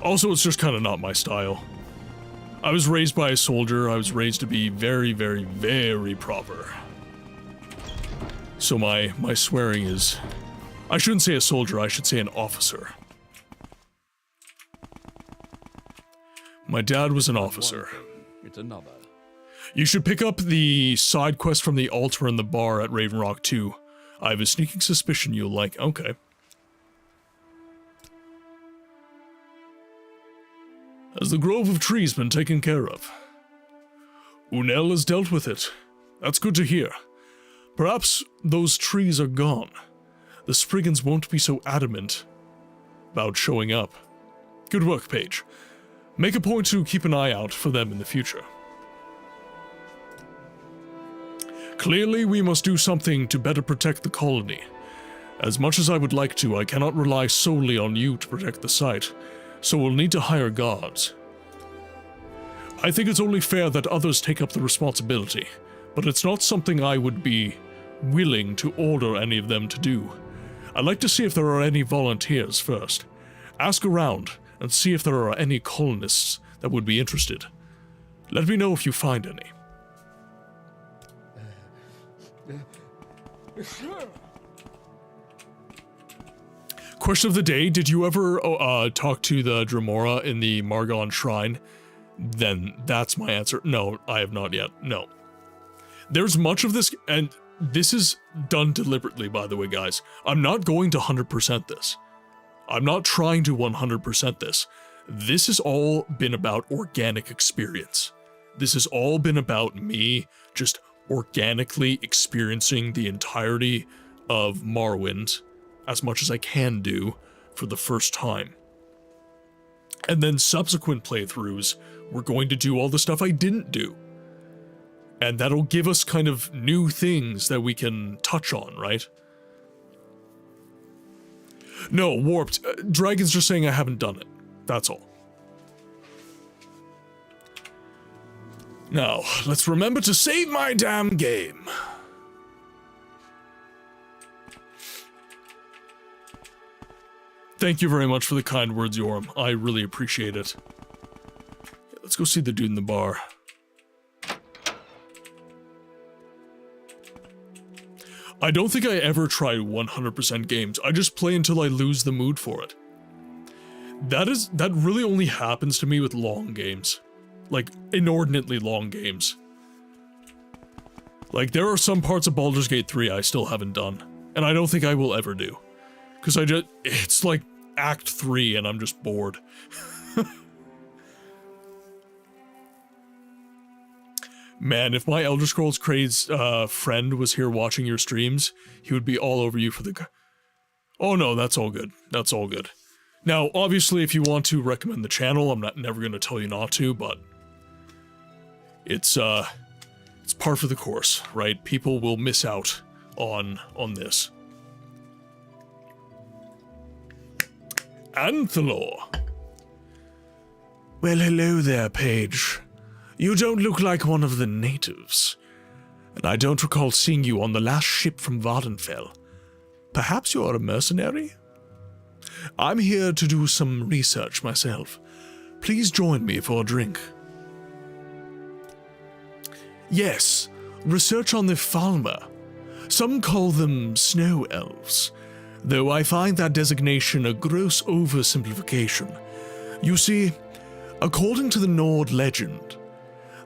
Also, it's just kind of not my style. I was raised by a soldier. I was raised to be very, very, very proper. So my swearing is... I shouldn't say a soldier, I should say an officer. My dad was an officer. It's another. You should pick up the side quest from the altar in the bar at Raven Rock 2. I have a sneaking suspicion you'll like. Okay. Has the grove of trees been taken care of? Unel has dealt with it. That's good to hear. Perhaps those trees are gone. The Spriggans won't be so adamant about showing up. Good work, Paige. Make a point to keep an eye out for them in the future. Clearly, we must do something to better protect the colony. As much as I would like to, I cannot rely solely on you to protect the site, so we'll need to hire guards. I think it's only fair that others take up the responsibility, but it's not something I would be willing to order any of them to do. I'd like to see if there are any volunteers first. Ask around and see if there are any colonists that would be interested. Let me know if you find any. Question of the day, did you ever talk to the Dremora in the Margon Shrine? Then that's my answer. No, I have not yet. No. There's much of this, and this is done deliberately, by the way, guys. I'm not going to 100% this. I'm not trying to 100% this. This has all been about organic experience. This has all been about me just organically experiencing the entirety of Morrowind as much as I can do for the first time. And then subsequent playthroughs, we're going to do all the stuff I didn't do. And that'll give us kind of new things that we can touch on, right? No, Warped. Dragon's just saying I haven't done it. That's all. Now, let's remember to save my damn game. Thank you very much for the kind words, Yoram. I really appreciate it. Let's go see the dude in the bar. I don't think I ever try 100% games. I just play until I lose the mood for it. That really only happens to me with long games. Like, inordinately long games. Like, there are some parts of Baldur's Gate 3 I still haven't done. And I don't think I will ever do. Because it's like Act 3 and I'm just bored. Man, if my Elder Scrolls crazed friend was here watching your streams, he would be all over you for the... Oh no, that's all good. That's all good. Now, obviously, if you want to recommend the channel, I'm never going to tell you not to, but... It's par for the course, right? People will miss out on this. Anthelor. Well, hello there, Paige. You don't look like one of the natives, and I don't recall seeing you on the last ship from Vardenfell. Perhaps you are a mercenary? I'm here to do some research myself. Please join me for a drink. Yes, research on the Falmer. Some call them snow elves, though I find that designation a gross oversimplification. You see, according to the Nord legend,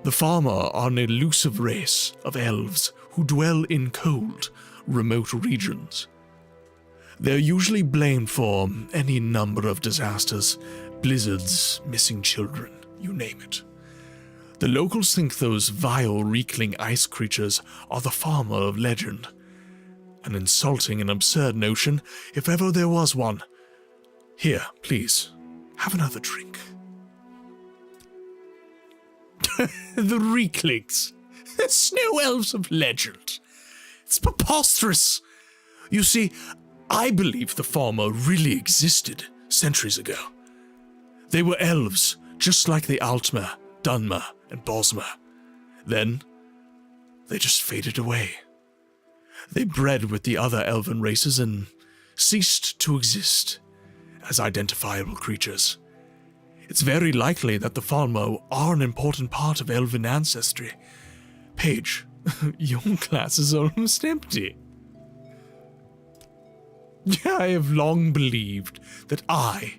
the Falmer are an elusive race of elves who dwell in cold, remote regions. They're usually blamed for any number of disasters, blizzards, missing children, you name it. The locals think those vile, reekling ice creatures are the Falmer of legend. An insulting and absurd notion, if ever there was one. Here, please, have another drink. The Reeklings. The snow elves of legend. It's preposterous. You see, I believe the Falmer really existed centuries ago. They were elves, just like the Altmer, Dunmer, and Bosmer. Then, they just faded away. They bred with the other elven races and ceased to exist as identifiable creatures. It's very likely that the Falmer are an important part of elven ancestry. Paige, your glass is almost empty. I have long believed that I,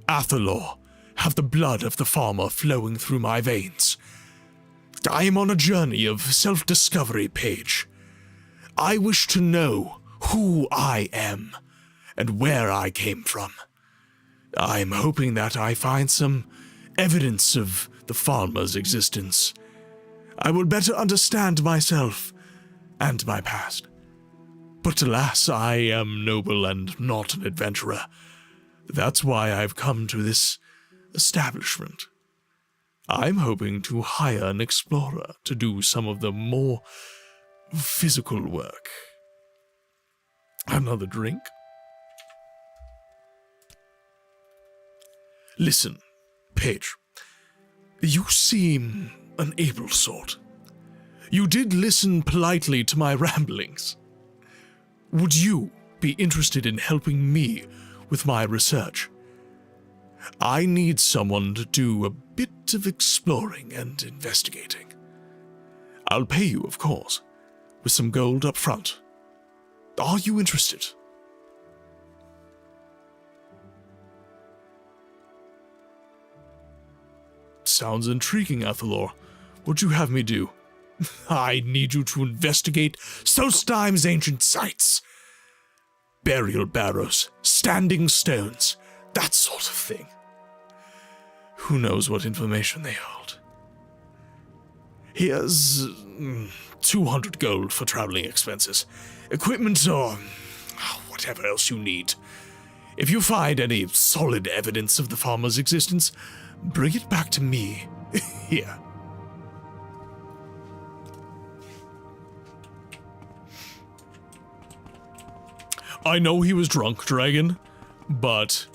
Athelor, have the blood of the Falmer flowing through my veins. I am on a journey of self-discovery, Paige. I wish to know who I am and where I came from. I'm hoping that I find some evidence of the Falmer's existence. I will better understand myself and my past. But alas, I am noble and not an adventurer. That's why I've come to this establishment. I'm hoping to hire an explorer to do some of the more physical work. Another drink? Listen, Paige, you seem an able sort. You did listen politely to my ramblings. Would you be interested in helping me with my research? I need someone to do a bit of exploring and investigating. I'll pay you, of course, with some gold up front. Are you interested? Sounds intriguing, Athelor. What'd you have me do? I need you to investigate Solstime's ancient sites. Burial barrows, standing stones, that sort of thing. Who knows what information they hold. Here's 200 gold for traveling expenses, equipment, or whatever else you need. If you find any solid evidence of the farmer's existence, bring it back to me. Here. I know he was drunk, Dragon, but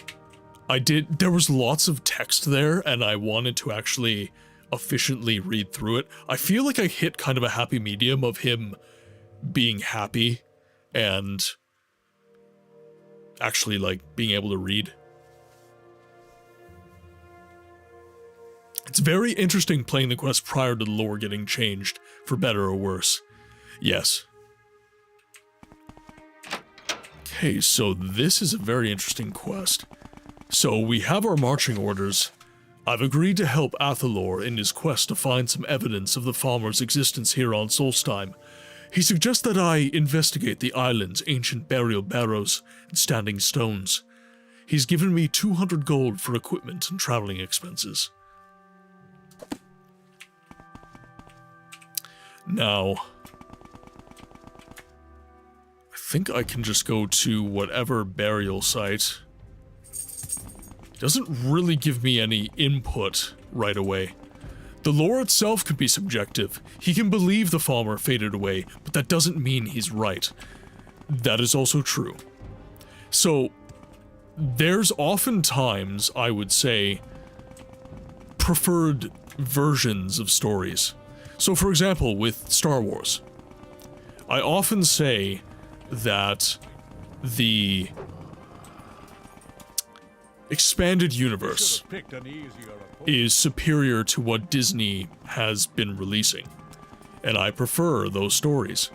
there was lots of text there, and I wanted to actually efficiently read through it. I feel like I hit kind of a happy medium of him being happy and actually, like, being able to read. It's very interesting playing the quest prior to the lore getting changed, for better or worse. Yes. Okay, so this is a very interesting quest. So we have our marching orders. I've agreed to help Athalor in his quest to find some evidence of the farmer's existence here on Solstheim. He suggests that I investigate the island's ancient burial barrows and standing stones. He's given me 200 gold for equipment and traveling expenses. Now, I think I can just go to whatever burial site. Doesn't really give me any input right away. The lore itself could be subjective. He can believe the farmer faded away, but that doesn't mean he's right. That is also true. So, there's oftentimes, I would say, preferred versions of stories. So, for example, with Star Wars, I often say that the expanded universe is superior to what Disney has been releasing, and I prefer those stories.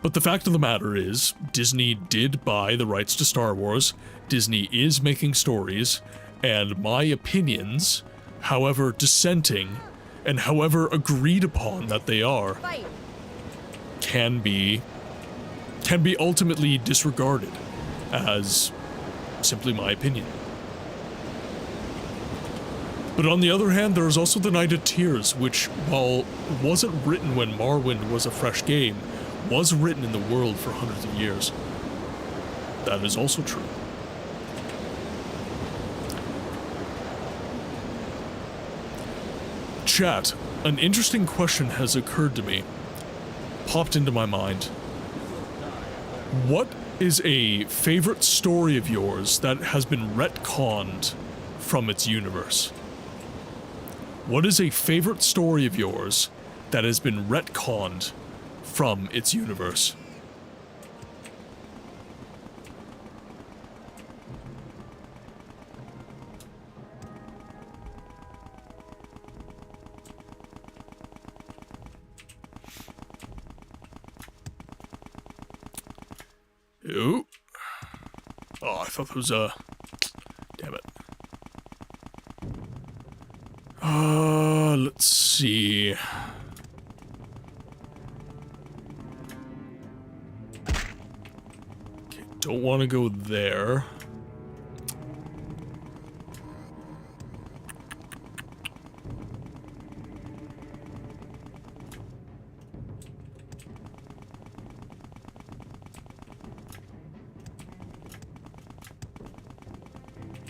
But the fact of the matter is, Disney did buy the rights to Star Wars, Disney is making stories, and my opinions, however dissenting, and however agreed upon that they are, can be ultimately disregarded as simply my opinion. But on the other hand, there is also the Night of Tears, which, while wasn't written when Morrowind was a fresh game, was written in the world for hundreds of years. That is also true. Chat, an interesting question has occurred to me, popped into my mind. What is a favorite story of yours that has been retconned from its universe? What is a favorite story of yours that has been retconned from its universe? Ooh. Oh, I thought that was damn it. Let's see. Okay, don't want to go there.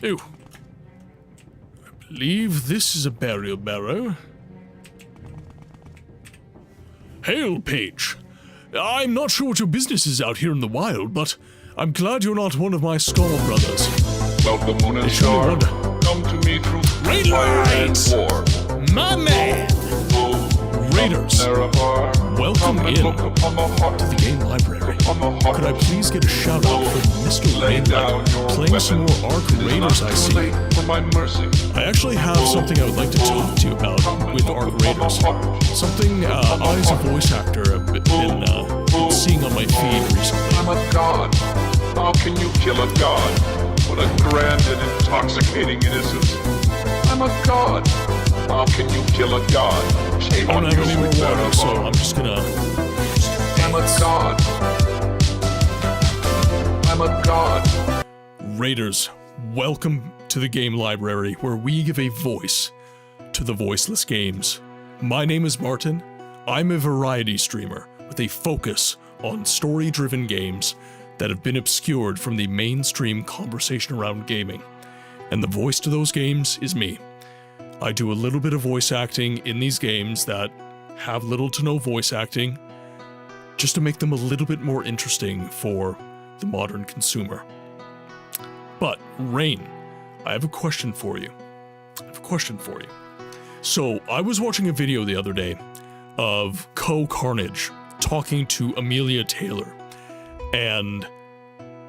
Ooh. I believe this is a burial barrow. Hail, Page. I'm not sure what your business is out here in the wild, but I'm glad you're not one of my Storm brothers. Welcome, Moon and Star. Come to me through fire and war. My man! Raiders, welcome in to the game library. Could I please get a shout out for Mr. Rainlight playing some more Arc Raiders I see? I actually have something I would like to talk to you about with Arc Raiders. Something I as a voice actor have been seeing on my feed recently. I'm a god. How can you kill a god? What a grand and intoxicating innocence. I'm a god. How can you kill a god? Shame I on don't you, have any more sweet water, so Marrow. I'm just gonna... I'm a god. I'm a god. Raiders, welcome to the game library, where we give a voice to the voiceless games. My name is Martin. I'm a variety streamer with a focus on story-driven games that have been obscured from the mainstream conversation around gaming. And the voice to those games is me. I do a little bit of voice acting in these games that have little to no voice acting, just to make them a little bit more interesting for the modern consumer. But, Rain, I have a question for you. So, I was watching a video the other day of Carnage talking to Amelia Taylor. And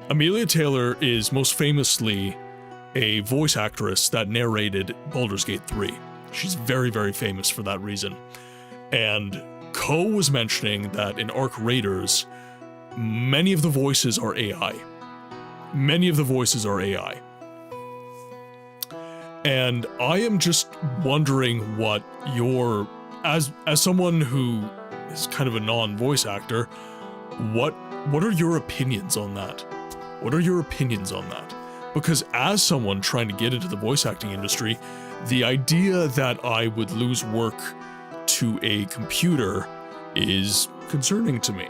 Amelia Taylor is most famously a voice actress that narrated Baldur's Gate 3. She's very, very famous for that reason. And Ko was mentioning that in Arc Raiders, many of the voices are AI. And I am just wondering what your, as someone who is kind of a non-voice actor, what are your opinions on that? Because as someone trying to get into the voice acting industry, the idea that I would lose work to a computer is concerning to me.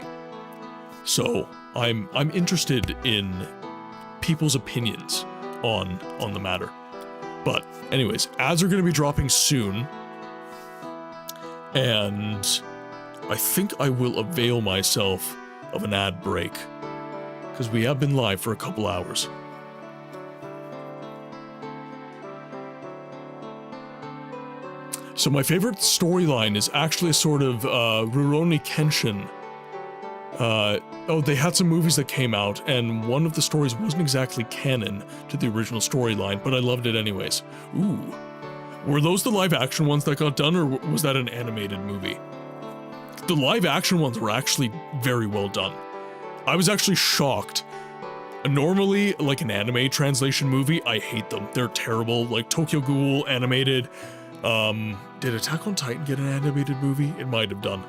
So I'm interested in people's opinions on the matter. But anyways, ads are going to be dropping soon, and I think I will avail myself of an ad break, because we have been live for a couple hours. So my favorite storyline is actually a sort of Rurouni Kenshin. They had some movies that came out, and one of the stories wasn't exactly canon to the original storyline, but I loved it anyways. Ooh. Were those the live action ones that got done, or was that an animated movie? The live action ones were actually very well done. I was actually shocked. Normally, like an anime translation movie, I hate them. They're terrible. Like Tokyo Ghoul animated. Did Attack on Titan get an animated movie? It might have done.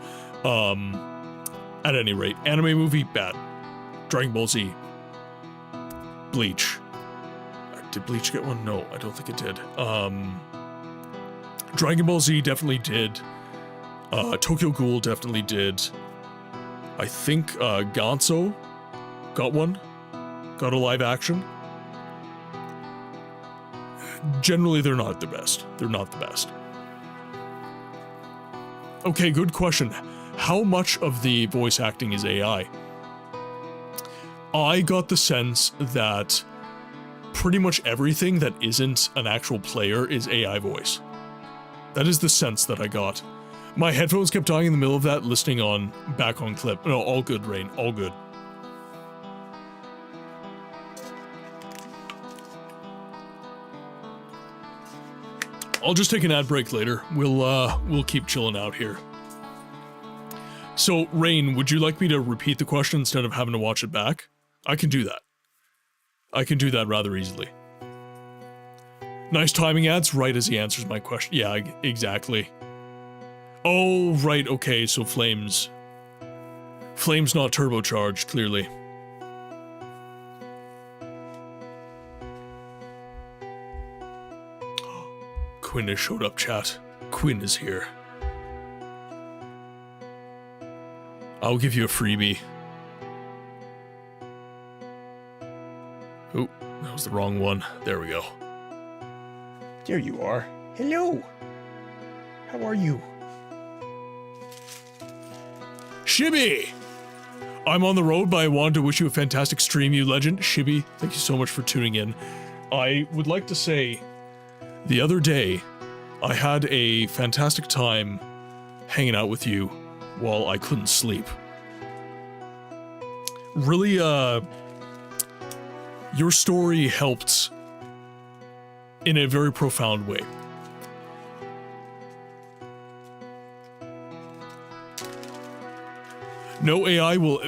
At any rate, anime movie, bad. Dragon Ball Z. Bleach. Did Bleach get one? No, I don't think it did. Dragon Ball Z definitely did. Tokyo Ghoul definitely did. I think Gonzo got one. Got a live action. Generally, they're not the best. Okay, good question. How much of the voice acting is AI? I got the sense that pretty much everything that isn't an actual player is AI voice. That is the sense that I got. My headphones kept dying in the middle of that, listening back on clip. No, all good, Rain, all good. I'll just take an ad break later. We'll keep chilling out here. So, Rain, would you like me to repeat the question instead of having to watch it back? I can do that. I can do that rather easily. Nice timing, ads, right as he answers my question. Yeah, exactly. Oh, right, okay, so Flame's not turbocharged, clearly. Quinn has showed up, chat. Quinn is here. I'll give you a freebie. Oh, that was the wrong one. There we go. There you are. Hello. How are you? Shibby! I'm on the road, but I wanted to wish you a fantastic stream, you legend. Shibby, thank you so much for tuning in. I would like to say, the other day, I had a fantastic time hanging out with you while I couldn't sleep. Really, your story helped in a very profound way. No AI will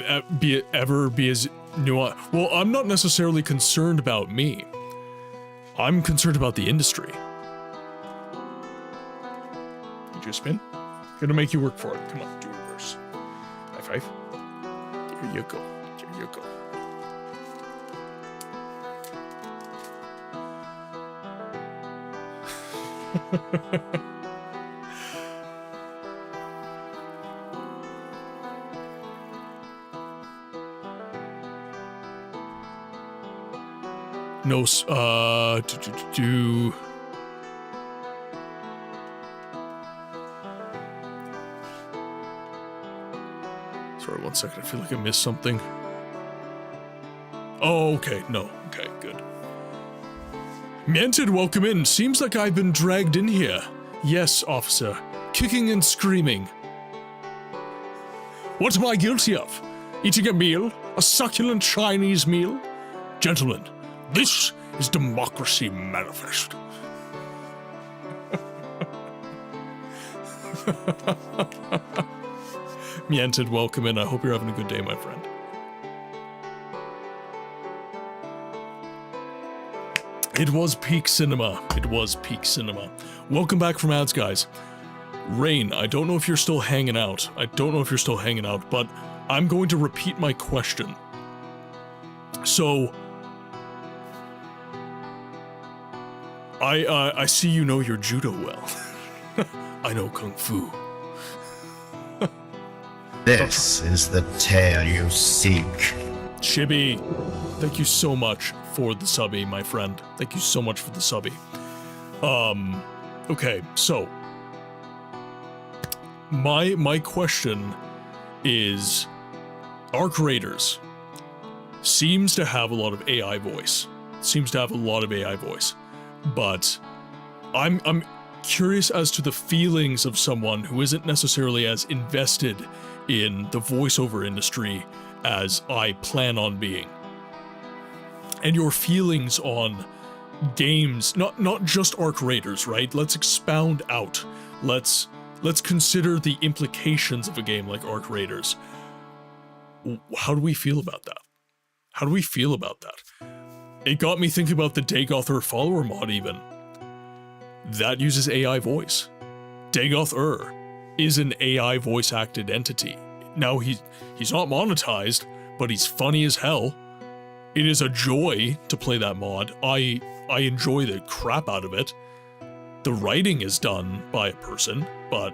ever be as nuanced. Well, I'm not necessarily concerned about me. I'm concerned about the industry. you a spin. Gonna make you work for it. Come on, do reverse. High five. There you go. There you go. No, Sorry, 1 second. I feel like I missed something. Oh, okay. No. Okay, good. Miented, welcome in. Seems like I've been dragged in here. Yes, officer. Kicking and screaming. What am I guilty of? Eating a meal? A succulent Chinese meal? Gentlemen, this is Democracy Manifest. Miented, welcome in. I hope you're having a good day, my friend. It was peak cinema. It was peak cinema. Welcome back from ads, guys. Rain, I don't know if you're still hanging out. But I'm going to repeat my question. So, I see you know your judo well. I know kung fu. This is the tale you seek. Chibi, thank you so much for the subby, my friend. Thank you so much for the subby. Okay, so my question is, Arc Raiders seems to have a lot of AI voice. But I'm curious as to the feelings of someone who isn't necessarily as invested in the voiceover industry as I plan on being. And your feelings on games, not just Arc Raiders, right? Let's expound out. Let's consider the implications of a game like Arc Raiders. How do we feel about that? It got me thinking about the Dagoth follower mod even. That uses AI voice. Dagoth is an AI voice acted entity. Now he's not monetized, but he's funny as hell. It is a joy to play that mod. I enjoy the crap out of it. The writing is done by a person, but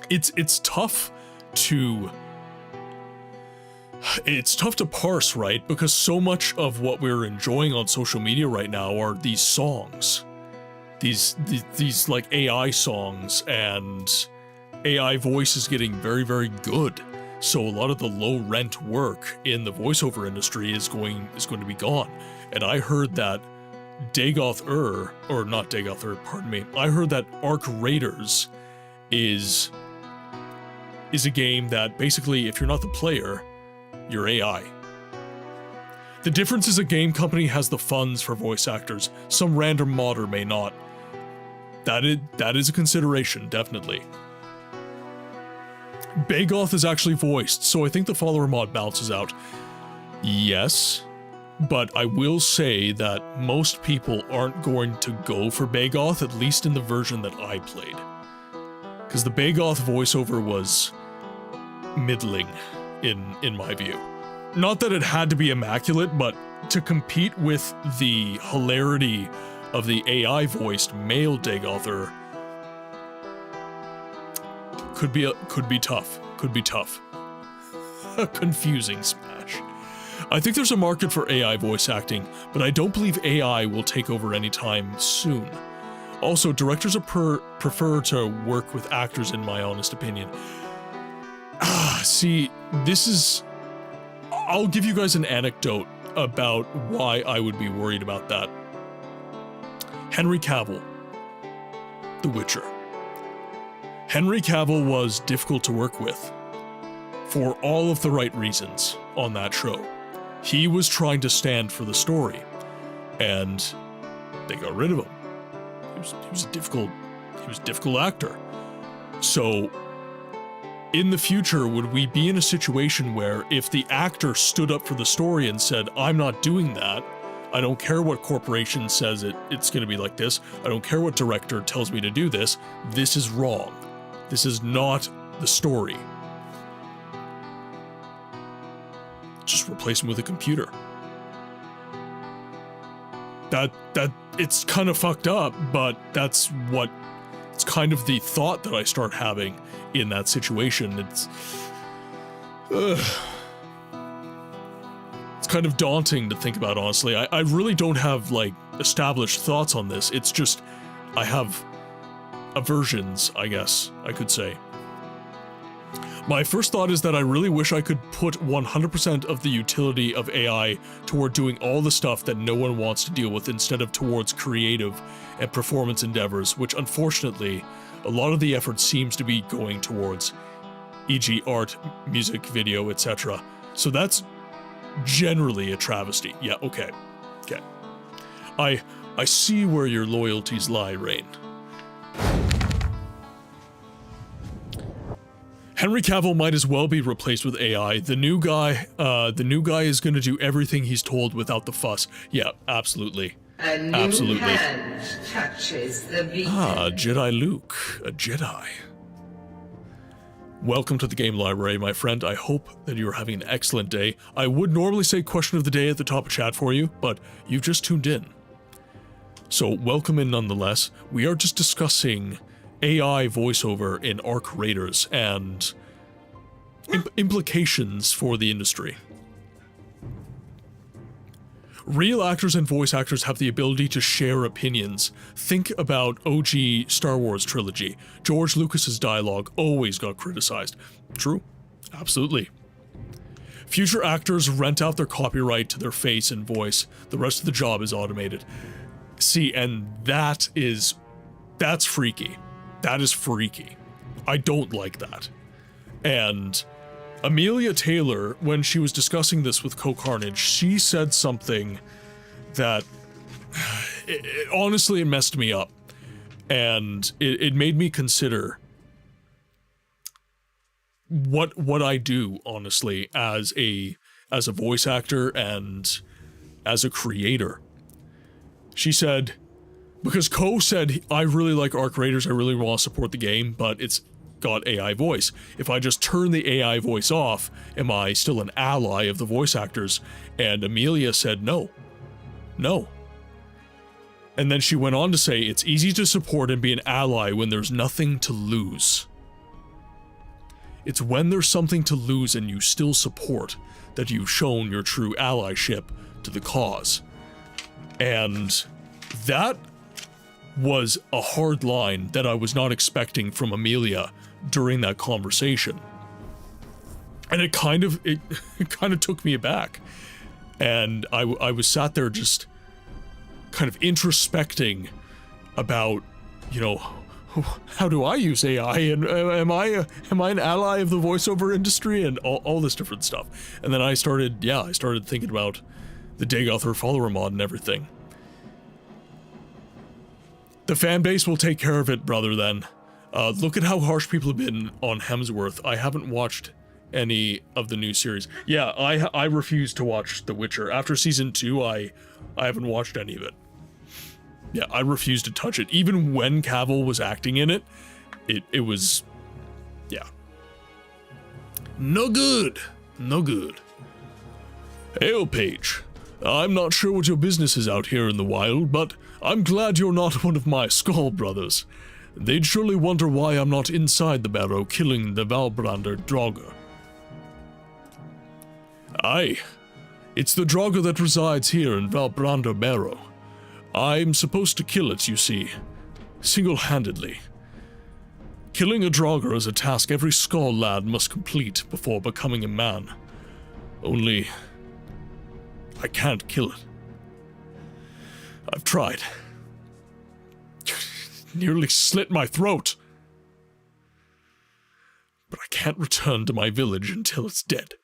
it's tough to parse, right? Because so much of what we're enjoying on social media right now are these songs. These like AI songs, and AI voice is getting very, very good. So a lot of the low rent work in the voiceover industry is going to be gone. And I heard that I heard that Arc Raiders is a game that basically, if you're not the player, you're AI. The difference is a game company has the funds for voice actors. Some random modder may not. That is a consideration, definitely. Dagoth is actually voiced, so I think the follower mod balances out. Yes, but I will say that most people aren't going to go for Dagoth, at least in the version that I played. Because the Dagoth voiceover was middling, in my view. Not that it had to be immaculate, but to compete with the hilarity of the AI-voiced male Dagoth could be tough. A confusing smash. I think there's a market for AI voice acting, but I don't believe AI will take over anytime soon. Also, directors prefer to work with actors, in my honest opinion. See, I'll give you guys an anecdote about why I would be worried about that. Henry Cavill, The Witcher. Henry Cavill was difficult to work with for all of the right reasons on that show. He was trying to stand for the story, and they got rid of him. He was a difficult actor. So, in the future, would we be in a situation where if the actor stood up for the story and said, I'm not doing that, I don't care what corporation says it's going to be like this. I don't care what director tells me to do this. This is wrong. This is not the story. Just replace him with a computer. That it's kind of fucked up, but it's kind of the thought that I start having in that situation. It's kind of daunting to think about, honestly. I really don't have, like, established thoughts on this. It's just, I have aversions, I guess I could say. My first thought is that I really wish I could put 100% of the utility of AI toward doing all the stuff that no one wants to deal with instead of towards creative and performance endeavors, which unfortunately, a lot of the effort seems to be going towards, e.g. art, music, video, etc. So that's generally a travesty. Yeah, okay. I see where your loyalties lie, Rain. Henry Cavill might as well be replaced with AI. The new guy is going to do everything he's told without the fuss. Yeah, absolutely. Absolutely. Hand touches the beacon. Ah, Jedi Luke, a Jedi. Welcome to the game library, my friend. I hope that you're having an excellent day. I would normally say question of the day at the top of chat for you, but you've just tuned in. So welcome in nonetheless. We are just discussing AI voiceover in Arc Raiders and implications for the industry. Real actors and voice actors have the ability to share opinions. Think about OG Star Wars trilogy. George Lucas's dialogue always got criticized. True, absolutely. Future actors rent out their copyright to their face and voice. The rest of the job is automated. See, and that's freaky. That is freaky. I don't like that. And Amelia Taylor, when she was discussing this with Co-Carnage, she said something that honestly, it messed me up. And it made me consider what I do, honestly, as a voice actor and as a creator. She said, because Co said, I really like Arc Raiders, I really want to support the game, but it's got AI voice. If I just turn the AI voice off, am I still an ally of the voice actors? And Amelia said, no. No. And then she went on to say, it's easy to support and be an ally when there's nothing to lose. It's when there's something to lose and you still support that you've shown your true allyship to the cause. And that was a hard line that I was not expecting from Amelia during that conversation. And it kind of took me aback. And I was sat there just kind of introspecting about, you know, how do I use AI, and am I an ally of the voiceover industry, and all this different stuff. And then I started thinking about the Dagoth follower mod and everything. The fan base will take care of it, brother, then. Look at how harsh people have been on Hemsworth. I haven't watched any of the new series. Yeah, I refuse to watch The Witcher. After season 2, I haven't watched any of it. Yeah, I refuse to touch it. Even when Cavill was acting in it, it was, yeah. No good. No good. Hail, Paige. I'm not sure what your business is out here in the wild, but I'm glad you're not one of my Skull brothers. They'd surely wonder why I'm not inside the barrow killing the Valbrander Draugr. Aye, it's the Draugr that resides here in Valbrander Barrow. I'm supposed to kill it, you see, single-handedly. Killing a Draugr is a task every Skull lad must complete before becoming a man. Only, I can't kill it. I've tried. Nearly slit my throat. But I can't return to my village until it's dead.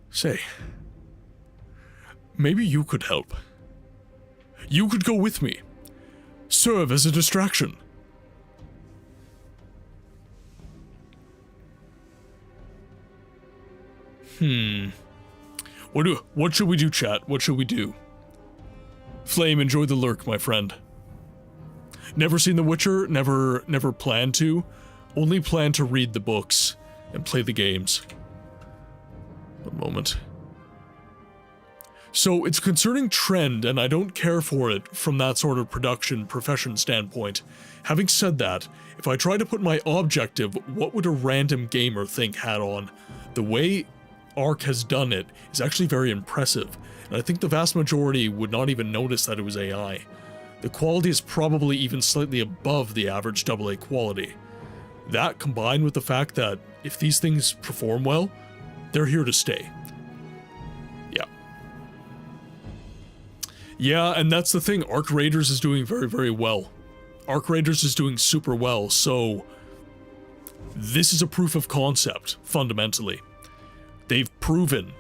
Say, maybe you could help. You could go with me. Serve as a distraction. What should we do, chat? What should we do? Flame, enjoy the lurk, my friend. Never seen The Witcher, never plan to. Only plan to read the books and play the games. One moment. So it's a concerning trend, and I don't care for it from that sort of profession standpoint. Having said that, if I try to put my objective, what would a random gamer think hat on, the way Ark has done it is actually very impressive, and I think the vast majority would not even notice that it was AI. The quality is probably even slightly above the average AA quality. That combined with the fact that if these things perform well, they're here to stay. Yeah. Yeah, and that's the thing, Ark Raiders is doing very, very well. Ark Raiders is doing super well, so this is a proof of concept, fundamentally. They've proven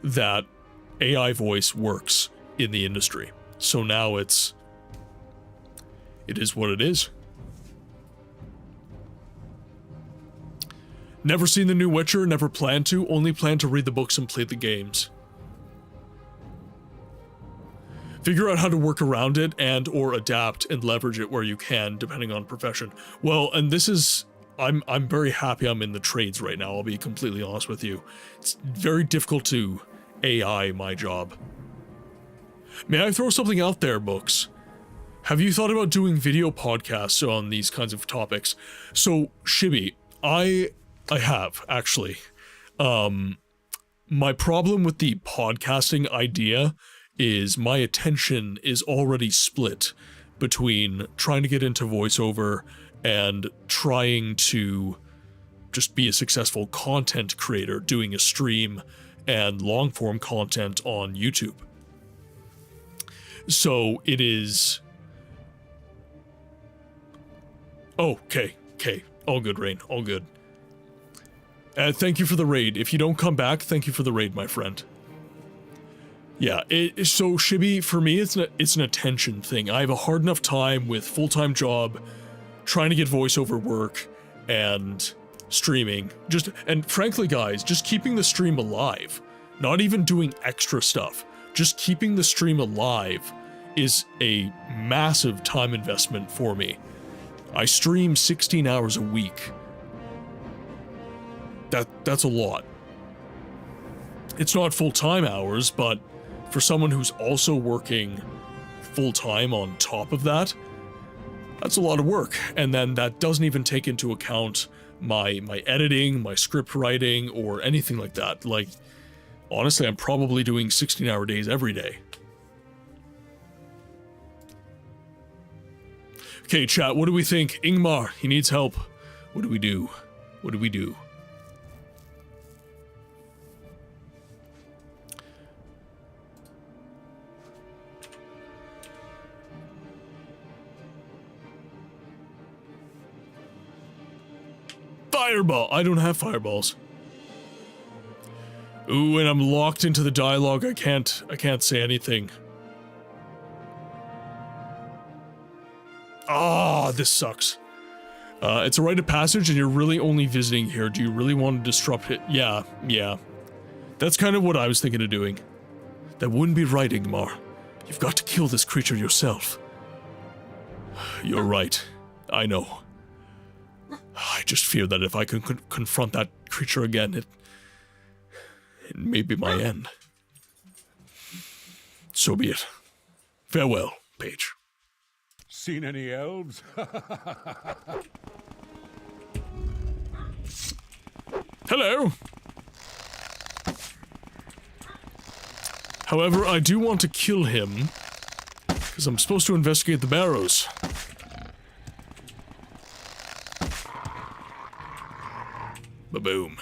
that AI voice works in the industry. So now it is what it is. Never seen the new Witcher, never plan to, only plan to read the books and play the games. Figure out how to work around it and or adapt and leverage it where you can, depending on profession. Well, and this is, I'm very happy I'm in the trades right now, I'll be completely honest with you. It's very difficult to AI my job. May I throw something out there, Books? Have you thought about doing video podcasts on these kinds of topics? So, Shibby, I have, actually. My problem with the podcasting idea is my attention is already split between trying to get into voiceover and trying to just be a successful content creator, doing a stream and long-form content on YouTube. So it is... Oh, okay. All good, Rain, all good. Thank you for the raid. If you don't come back, thank you for the raid, my friend. Yeah, so Shibby, for me, it's an attention thing. I have a hard enough time with full-time job, trying to get voiceover work, and streaming. And frankly, guys, just keeping the stream alive. Not even doing extra stuff. Just keeping the stream alive is a massive time investment for me. I stream 16 hours a week. That's a lot. It's not full-time hours, but for someone who's also working full-time on top of that, that's a lot of work. And then that doesn't even take into account my editing, my script writing, or anything like that. Like, honestly, I'm probably doing 16-hour days every day. Okay, chat, what do we think? Ingmar, he needs help. What do we do? What do we do? Fireball! I don't have fireballs. Ooh, and I'm locked into the dialogue. I can't say anything. Ah, this sucks. It's a rite of passage and you're really only visiting here. Do you really want to disrupt it? Yeah. That's kind of what I was thinking of doing. That wouldn't be right, Ingmar. You've got to kill this creature yourself. You're right. I know. I just fear that if I can confront that creature again, it may be my end. So be it. Farewell, Paige. Seen any elves? Hello! However, I do want to kill him, because I'm supposed to investigate the barrows. Ba-boom.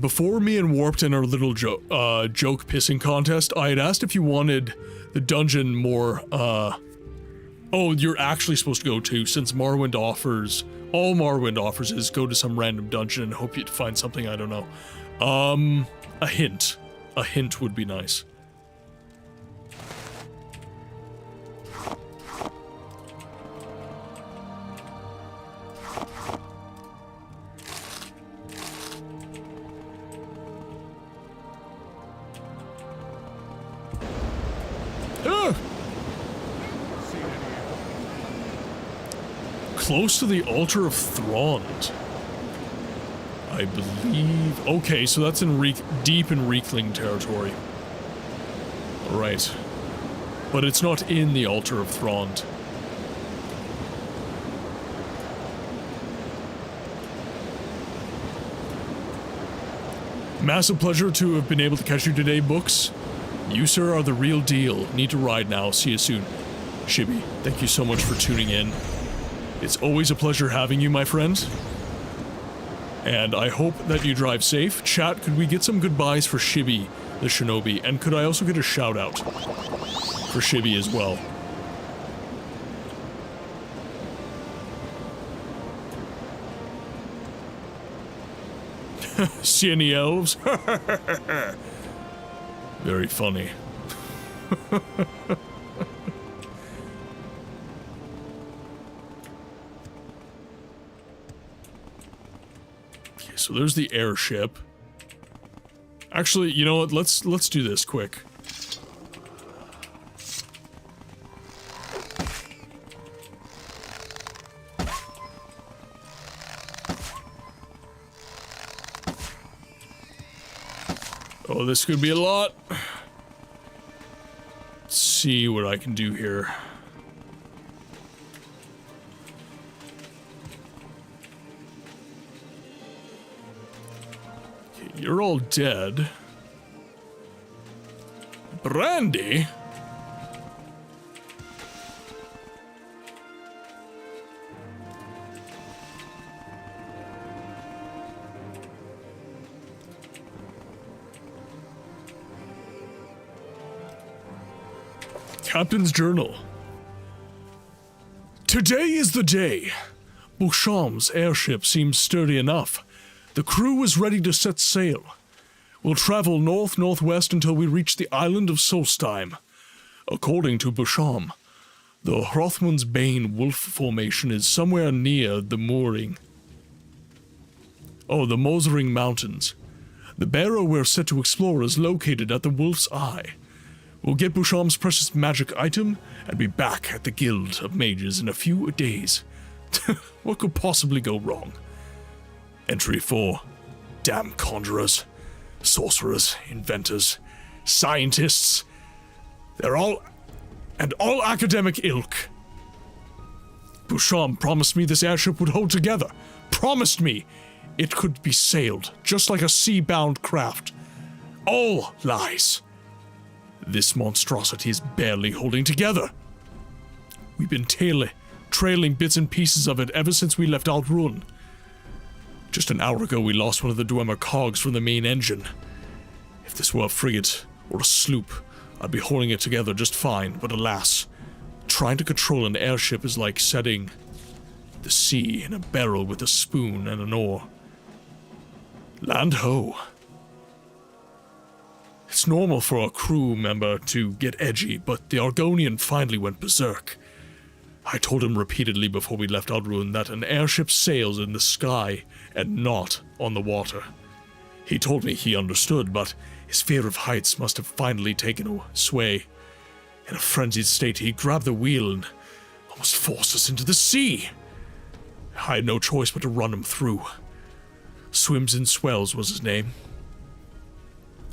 Before me and Warped and our little joke pissing contest, I had asked if you wanted the dungeon more, oh, you're actually supposed to go to, since Morrowind offers, all Morrowind offers is go to some random dungeon and hope you find something, I don't know. A hint. A hint would be nice. close to the altar of Thrond. I believe... Okay, so that's in deep in Reekling territory. Right. But it's not in the altar of Thrond. Massive pleasure to have been able to catch you today, Books. You, sir, are the real deal. Need to ride now. See you soon. Shibby, thank you so much for tuning in. It's always a pleasure having you, my friend. And I hope that you drive safe. Chat, could we get some goodbyes for Shibby, the Shinobi? And could I also get a shout out for Shibby as well? See any elves? Very funny. Okay, so there's the airship. Actually, you know what? Let's do this quick. Oh, this could be a lot. Let's see what I can do here. Okay, you're all dead. Brandy? Captain's Journal. Today is the day. Beauchamp's airship seems sturdy enough. The crew is ready to set sail. We'll travel north-northwest until we reach the island of Solstheim. According to Beauchamp, the Hrothmund's Bane Wolf Formation is somewhere near the mooring. Oh, the Mosering Mountains. The barrow we're set to explore is located at the Wolf's Eye. We'll get Beauchamp's precious magic item and be back at the Guild of Mages in a few days. What could possibly go wrong? Entry 4. Damn conjurers, sorcerers, inventors, scientists. They're all academic ilk. Beauchamp promised me this airship would hold together. Promised me it could be sailed, just like a sea-bound craft. All lies. This monstrosity is barely holding together. We've been trailing bits and pieces of it ever since we left Altrun. Just an hour ago we lost one of the Dwemer cogs from the main engine. If this were a frigate or a sloop, I'd be holding it together just fine, but alas, trying to control an airship is like setting the sea in a barrel with a spoon and an oar. Land ho! It's normal for a crew member to get edgy, but the Argonian finally went berserk. I told him repeatedly before we left Altrun that an airship sails in the sky and not on the water. He told me he understood, but his fear of heights must have finally taken sway. In a frenzied state, he grabbed the wheel and almost forced us into the sea. I had no choice but to run him through. Swims in Swells was his name.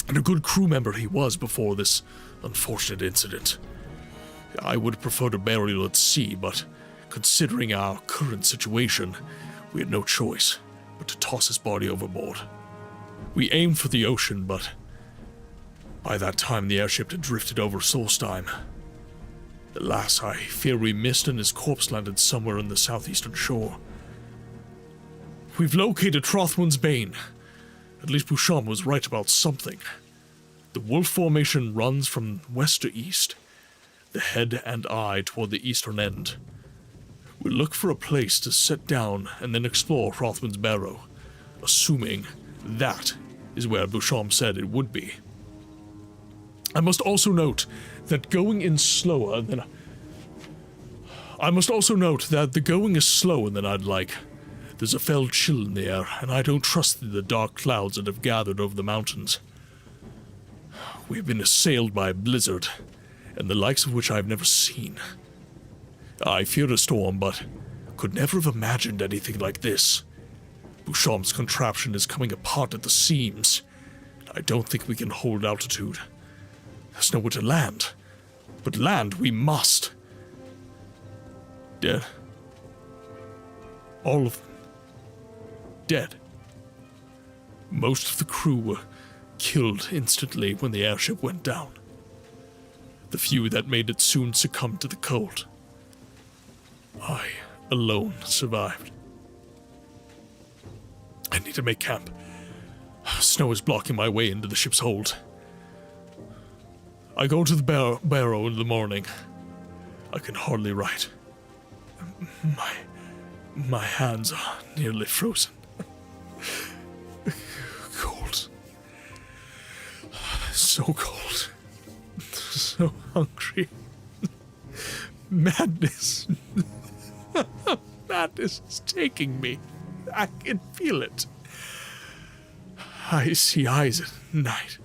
And a good crew member he was before this unfortunate incident. I would prefer to burial at sea, but considering our current situation, we had no choice but to toss his body overboard. We aimed for the ocean, but by that time the airship had drifted over Solstheim. Alas, I fear we missed and his corpse landed somewhere on the southeastern shore. We've located Hrothmund's Bane. At least Beauchamp was right about something. The wolf formation runs from west to east, the head and eye toward the eastern end. We'll look for a place to sit down and then explore Hrothmund's barrow, assuming that is where Beauchamp said it would be. I must also note that the going is slower than I'd like. There's a fell chill in the air, and I don't trust the dark clouds that have gathered over the mountains. We've been assailed by a blizzard, and the likes of which I've never seen. I fear a storm, but Could never have imagined anything like this. Boucham's contraption is coming apart at the seams. I don't think we can hold altitude. There's nowhere to land. But land we must. Dead. All of them. Dead. Most of the crew were killed instantly when the airship went down. The few that made it soon succumbed to the cold. I, alone, survived. I need to make camp. Snow is blocking my way into the ship's hold. I go to the barrow in the morning. I can hardly write. My hands are nearly frozen. Cold. So cold. So hungry. Madness. Madness is taking me. I can feel it. I see eyes at night.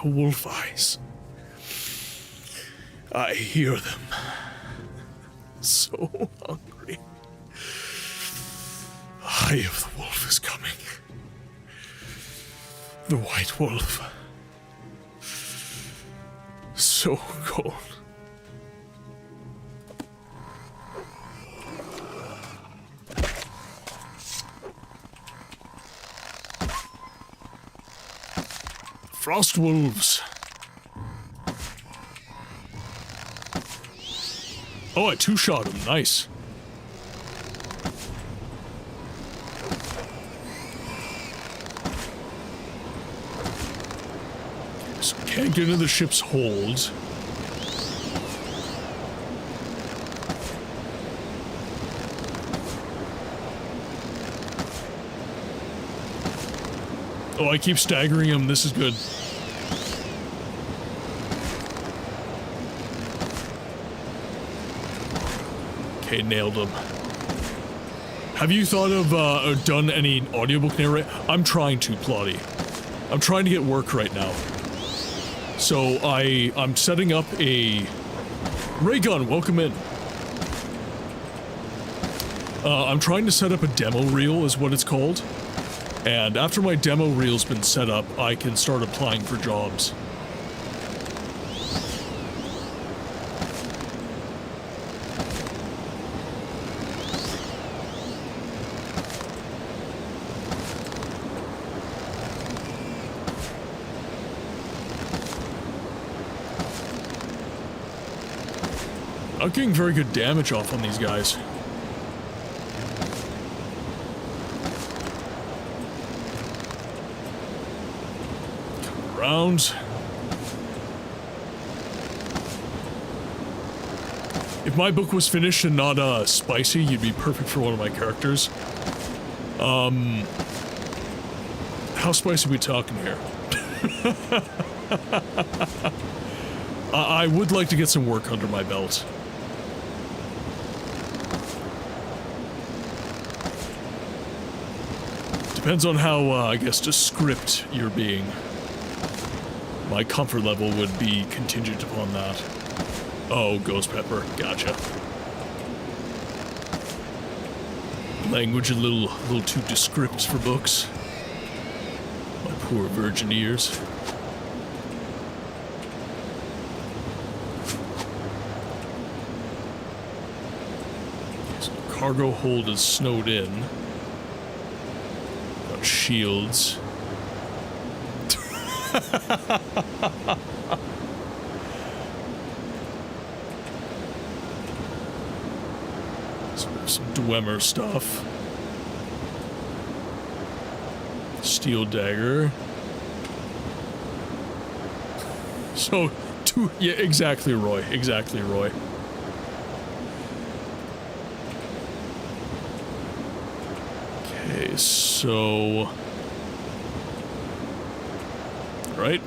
Wolf eyes. I hear them. So hungry. Eye of the wolf is coming. The white wolf. So cold. Frost wolves. Oh, I two-shot him. Nice. So can't get into the ship's hold. Oh, I keep staggering him. This is good. Okay, nailed him. Have you thought of, done any audiobook narrate? I'm trying to, Plotty. I'm trying to get work right now. So, I'm setting up a... Ray Gun, welcome in. I'm trying to set up a demo reel, is what it's called. And after my demo reel's been set up, I can start applying for jobs. I'm getting very good damage off on these guys. Come around. If my book was finished and not spicy, you'd be perfect for one of my characters. How spicy are we talking here? I would like to get some work under my belt. Depends on how, I guess, descript you're being. My comfort level would be contingent upon that. Oh, ghost pepper. Gotcha. Language a little too descript for books. My poor virgin ears. So the cargo hold is snowed in. Got shields. Some Dwemer stuff. Steel dagger. So, yeah, exactly, Roy. Exactly, Roy. Okay, so... Right?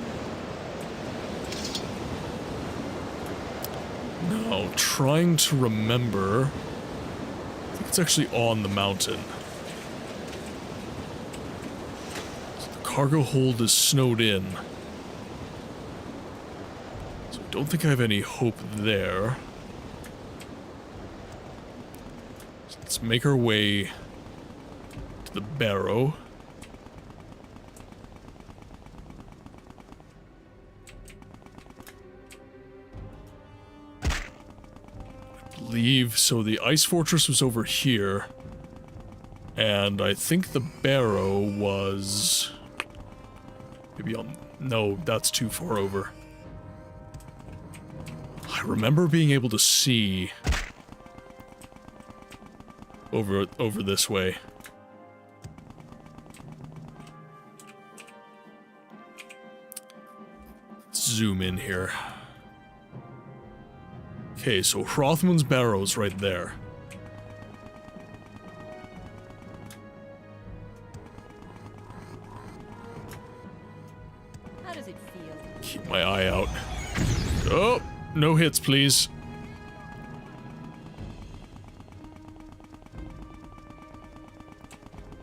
Now, trying to remember... I think it's actually on the mountain. So the cargo hold is snowed in. So I don't think I have any hope there. So let's make our way to the barrow. So the ice fortress was over here, and I think the barrow was maybe on, no, that's too far over. I remember being able to see over this way. Let's zoom in here. Okay, so Hrothmund's barrow's right there. How does it feel? Keep my eye out. Oh, no hits, please.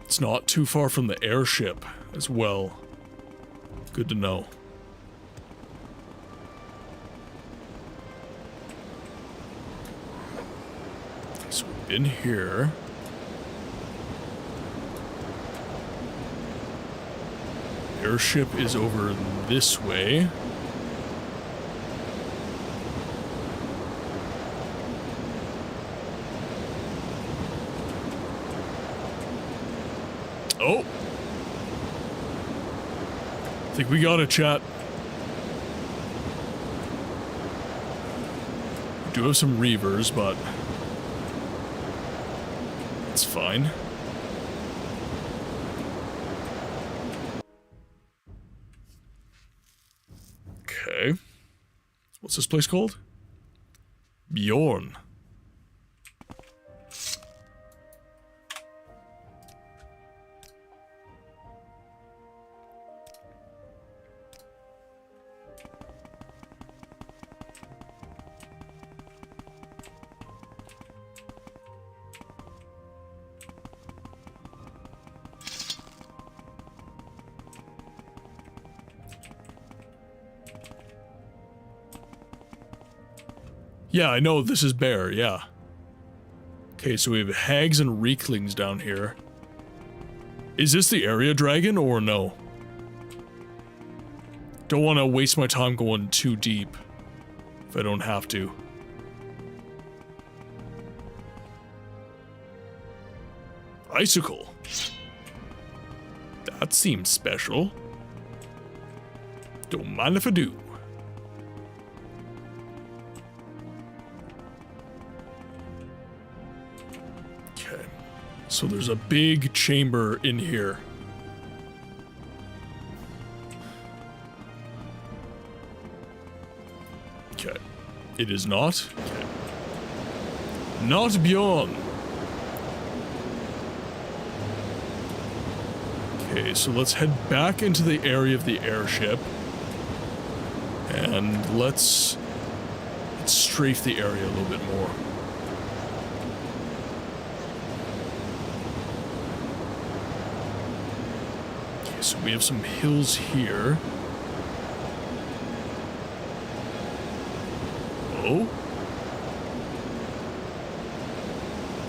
It's not too far from the airship as well. Good to know. So we've been here. Airship is over this way. Oh! I think we got it, chat. We do have some reavers, but it's fine. Okay. What's this place called? Bjorn. Yeah, I know, this is Bear, yeah. Okay, so we have hags and reeklings down here. Is this the area dragon, or no? Don't want to waste my time going too deep, if I don't have to. Icicle. That seems special. Don't mind if I do. So there's a big chamber in here. Okay. It is not. Okay. Not Bjorn. Okay, so let's head back into the area of the airship. And let's strafe the area a little bit more. So we have some hills here. Oh?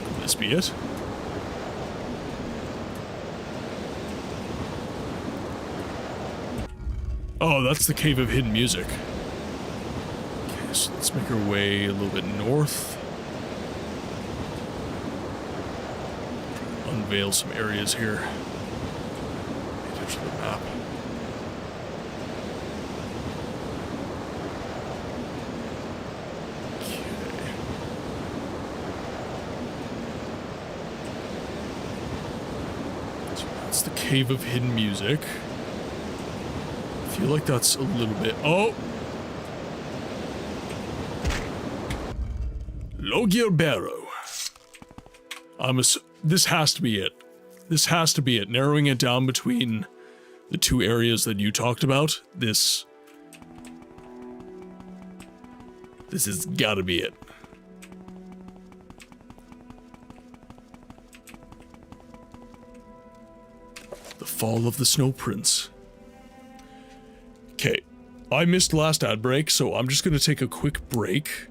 Could this be it? Oh, that's the Cave of Hidden Music. Okay, so let's make our way a little bit north. Unveil some areas here. To the map. Okay. So that's the Cave of Hidden Music. I feel like that's a little bit. Oh! Logir Barrow. This has to be it. This has to be it. Narrowing it down between the two areas that you talked about, this has gotta be it. The Fall of the Snow Prince. Okay, I missed last ad break, so I'm just gonna take a quick break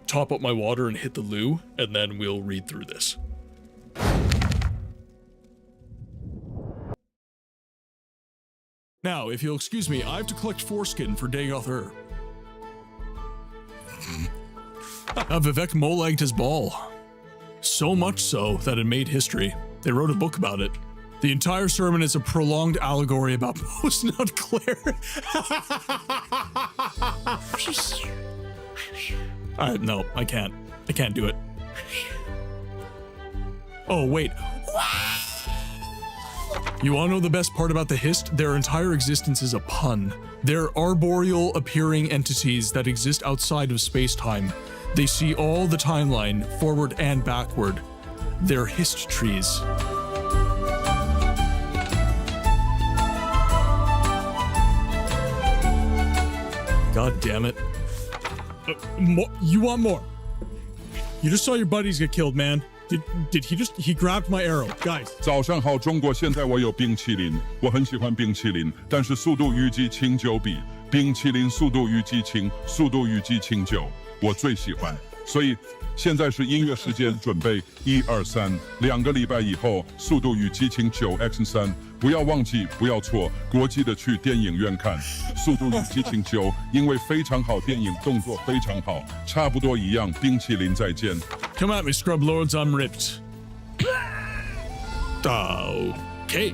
top up my water and hit the loo, and then we'll read through this. Now, if you'll excuse me, I have to collect foreskin for Dagoth Vivek mole-egged his ball. So much so that it made history. They wrote a book about it. The entire sermon is a prolonged allegory about post-nut Claire. No, I can't. I can't do it. Oh, wait. You wanna know the best part about the Hist? Their entire existence is a pun. They're arboreal appearing entities that exist outside of space-time. They see all the timeline, forward and backward. They're Hist trees. God damn it. You want more? You just saw your buddies get killed, man. Did he grabbed my arrow. Guys. 早上好，中国。现在我有冰淇淋，我很喜欢冰淇淋，但是速度与激情9比。冰淇淋速度与激情，速度与激情9，我最喜欢。所以现在是音乐时间，准备1、2、3。2个礼拜以后，速度与激情9X3，不要忘记，不要错，国际的去电影院看速度与激情9，因为非常好，电影动作非常好，差不多一样。冰淇淋再见。Come at me, scrub lords, I'm ripped. Okay.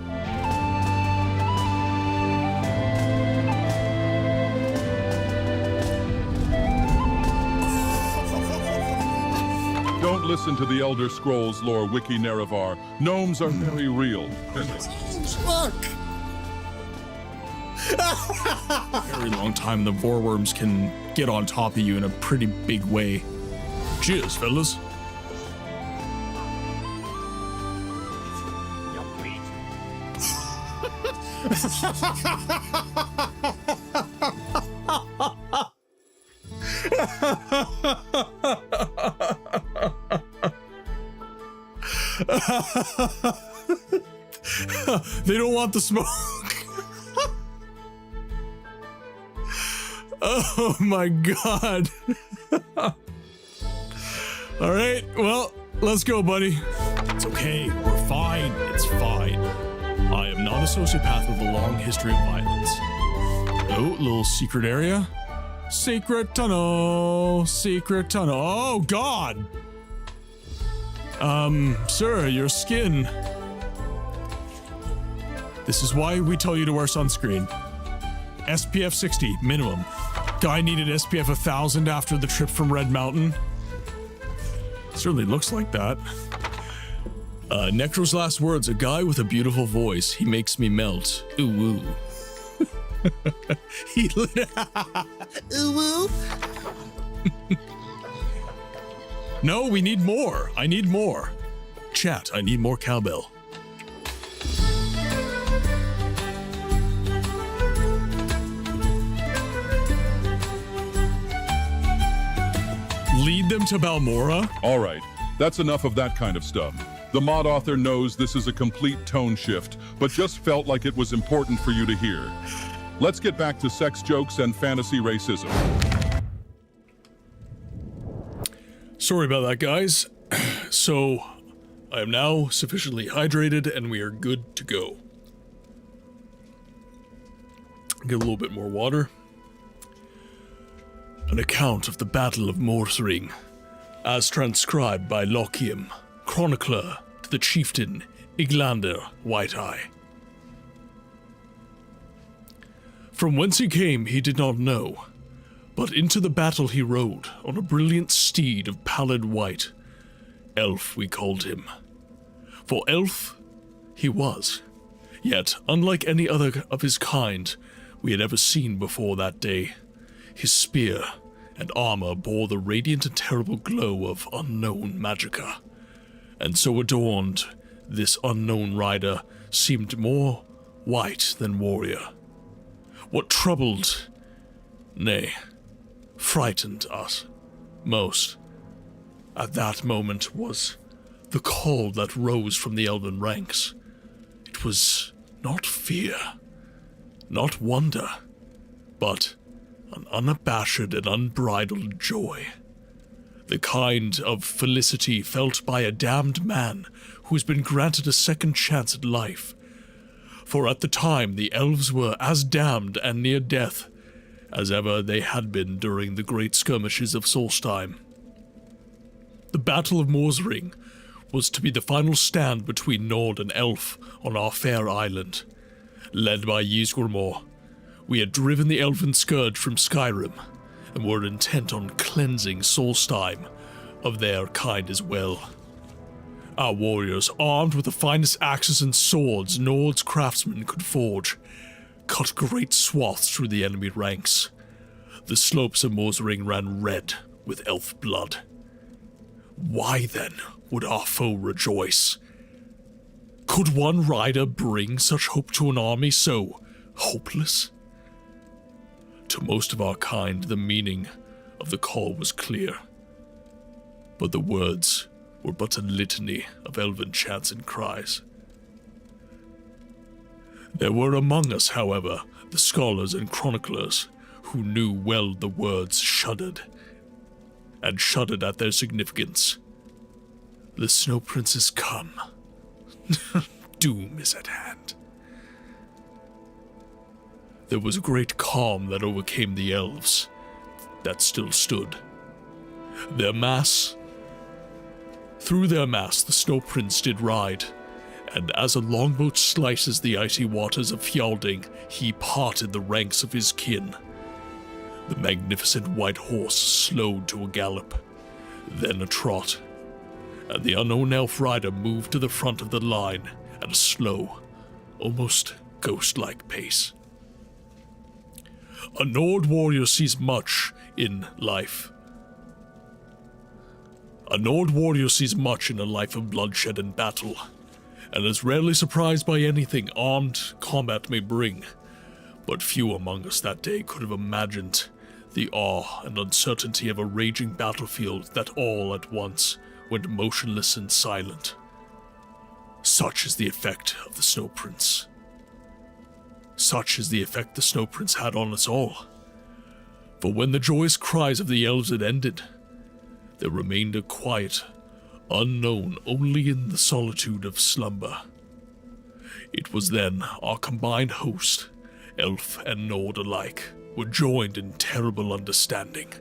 Don't listen to the Elder Scrolls lore wiki Nerevar. Gnomes are very real. Fuck! Very long time the Vorworms can get on top of you in a pretty big way. Cheers, fellas. They don't want the smoke. Oh my god. All right, well, let's go, buddy. It's okay, we're fine, it's fine. I am not a sociopath with a long history of violence. Oh, little secret area. Secret tunnel, secret tunnel. Oh god. Sir, your skin. This is why we tell you to wear sunscreen. SPF 60, minimum. Guy needed SPF 1000 after the trip from Red Mountain. Certainly looks like that. Necro's last words, a guy with a beautiful voice. He makes me melt. Ooh woo. Ooh woo. No, we need more. I need more. Chat, I need more cowbell. Lead them to Balmora? All right, that's enough of that kind of stuff. The mod author knows this is a complete tone shift, but just felt like it was important for you to hear. Let's get back to sex jokes and fantasy racism. Sorry about that, guys. So, I am now sufficiently hydrated and we are good to go. Get a little bit more water. An account of the Battle of Morthring, as transcribed by Lochiam, chronicler to the chieftain Iglander White-Eye. From whence he came he did not know, but into the battle he rode on a brilliant steed of pallid white. Elf we called him. For elf he was, yet unlike any other of his kind we had ever seen before that day. His spear and armor bore the radiant and terrible glow of unknown magicka, and so adorned, this unknown rider seemed more white than warrior. What troubled, nay, frightened us most at that moment was the call that rose from the elven ranks. It was not fear, not wonder, but an unabashed and unbridled joy. The kind of felicity felt by a damned man who has been granted a second chance at life. For at the time, the elves were as damned and near death as ever they had been during the great skirmishes of Solstheim. The Battle of Morsring was to be the final stand between Nord and Elf on our fair island. Led by Ysgramor, we had driven the Elven Scourge from Skyrim, and were intent on cleansing Solstheim of their kind as well. Our warriors, armed with the finest axes and swords Nord's craftsmen could forge, cut great swaths through the enemy ranks. The slopes of Morsring ran red with elf blood. Why then would our foe rejoice? Could one rider bring such hope to an army so hopeless? To most of our kind, the meaning of the call was clear, but the words were but a litany of elven chants and cries. There were among us, however, the scholars and chroniclers who knew well the words shuddered, and shuddered at their significance. The Snow Prince is come. Doom is at hand. There was a great calm that overcame the elves that still stood. Through their mass the Snow Prince did ride, and as a longboat slices the icy waters of Fjalding, he parted the ranks of his kin. The magnificent white horse slowed to a gallop, then a trot, and the unknown elf rider moved to the front of the line at a slow, almost ghost-like pace. A Nord warrior sees much in life. A Nord warrior sees much in a life of bloodshed and battle, and is rarely surprised by anything armed combat may bring. But few among us that day could have imagined the awe and uncertainty of a raging battlefield that all at once went motionless and silent. Such is the effect of the Snow Prince. Such is the effect the Snow Prince had on us all. For when the joyous cries of the elves had ended, there remained a quiet, unknown only in the solitude of slumber. It was then our combined host, elf and Nord alike, were joined in terrible understanding.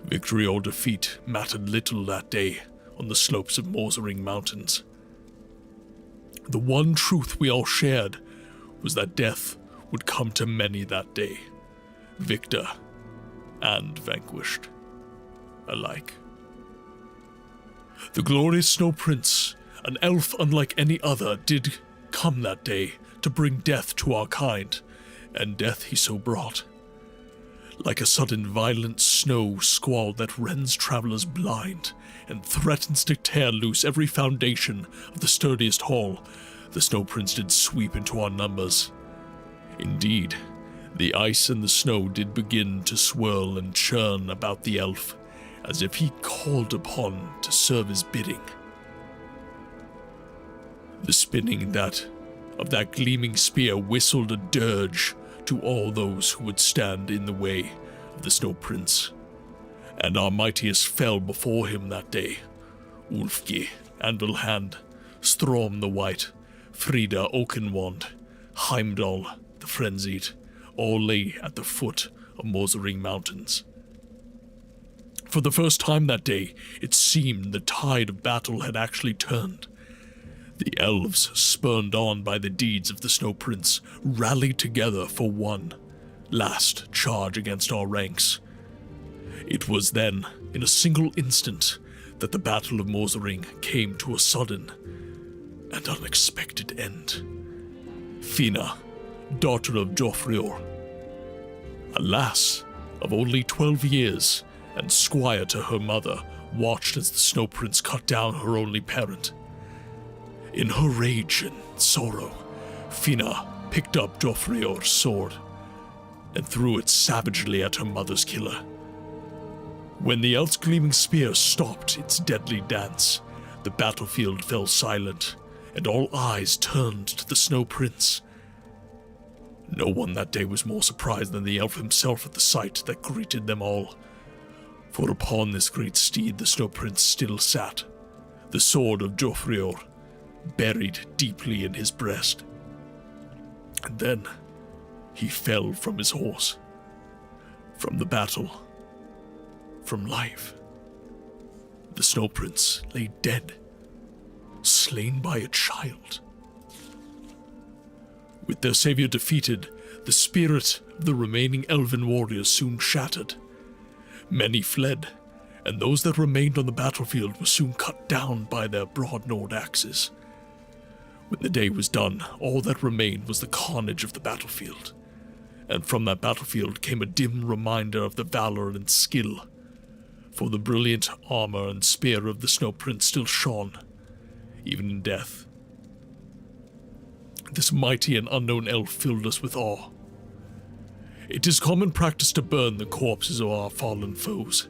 Victory or defeat mattered little that day on the slopes of Morsring Mountains. The one truth we all shared was that death would come to many that day, victor and vanquished alike. The glorious Snow Prince, an elf unlike any other, did come that day to bring death to our kind, and death he so brought. Like a sudden violent snow squall that rends travelers blind and threatens to tear loose every foundation of the sturdiest hall, the Snow Prince did sweep into our numbers. Indeed, the ice and the snow did begin to swirl and churn about the elf, as if he called upon to serve his bidding. The spinning of that gleaming spear whistled a dirge to all those who would stand in the way of the Snow Prince, and our mightiest fell before him that day. Ulfge, Anvilhand, Strom the White, Frida Oakenwand, Heimdall the Frenzied, all lay at the foot of Morsring Mountains. For the first time that day, it seemed the tide of battle had actually turned. The elves, spurred on by the deeds of the Snow Prince, rallied together for one last charge against our ranks. It was then, in a single instant, that the Battle of Morsring came to a sudden and unexpected end. Fina, daughter of Jofrior, a lass of only 12 years and squire to her mother, watched as the Snow Prince cut down her only parent. In her rage and sorrow, Fina picked up Jofrior's sword and threw it savagely at her mother's killer. When the elf's gleaming spear stopped its deadly dance, the battlefield fell silent, and all eyes turned to the Snow Prince. No one that day was more surprised than the elf himself at the sight that greeted them all. For upon this great steed the Snow Prince still sat, the sword of Jofrior buried deeply in his breast. And then he fell from his horse, from the battle, from life. The Snow Prince lay dead, slain by a child. With their savior defeated, the spirit of the remaining elven warriors soon shattered. Many fled, and those that remained on the battlefield were soon cut down by their broad-gnawed axes. When the day was done, all that remained was the carnage of the battlefield, and from that battlefield came a dim reminder of the valor and skill, for the brilliant armor and spear of the Snow Prince still shone, even in death. This mighty and unknown elf filled us with awe. It is common practice to burn the corpses of our fallen foes.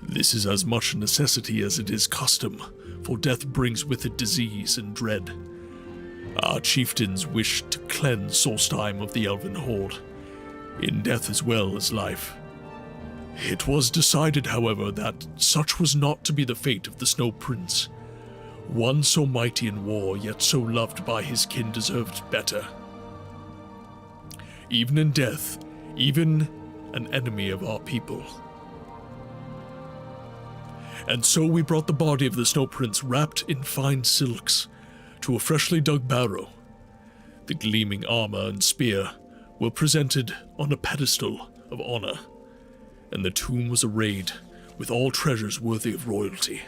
This is as much a necessity as it is custom, for death brings with it disease and dread. Our chieftains wished to cleanse Solstheim of the elven horde, in death as well as life. It was decided, however, that such was not to be the fate of the Snow Prince. One so mighty in war, yet so loved by his kin, deserved better. Even in death, even an enemy of our people. And so we brought the body of the Snow Prince wrapped in fine silks to a freshly dug barrow. The gleaming armor and spear were presented on a pedestal of honor, and the tomb was arrayed with all treasures worthy of royalty.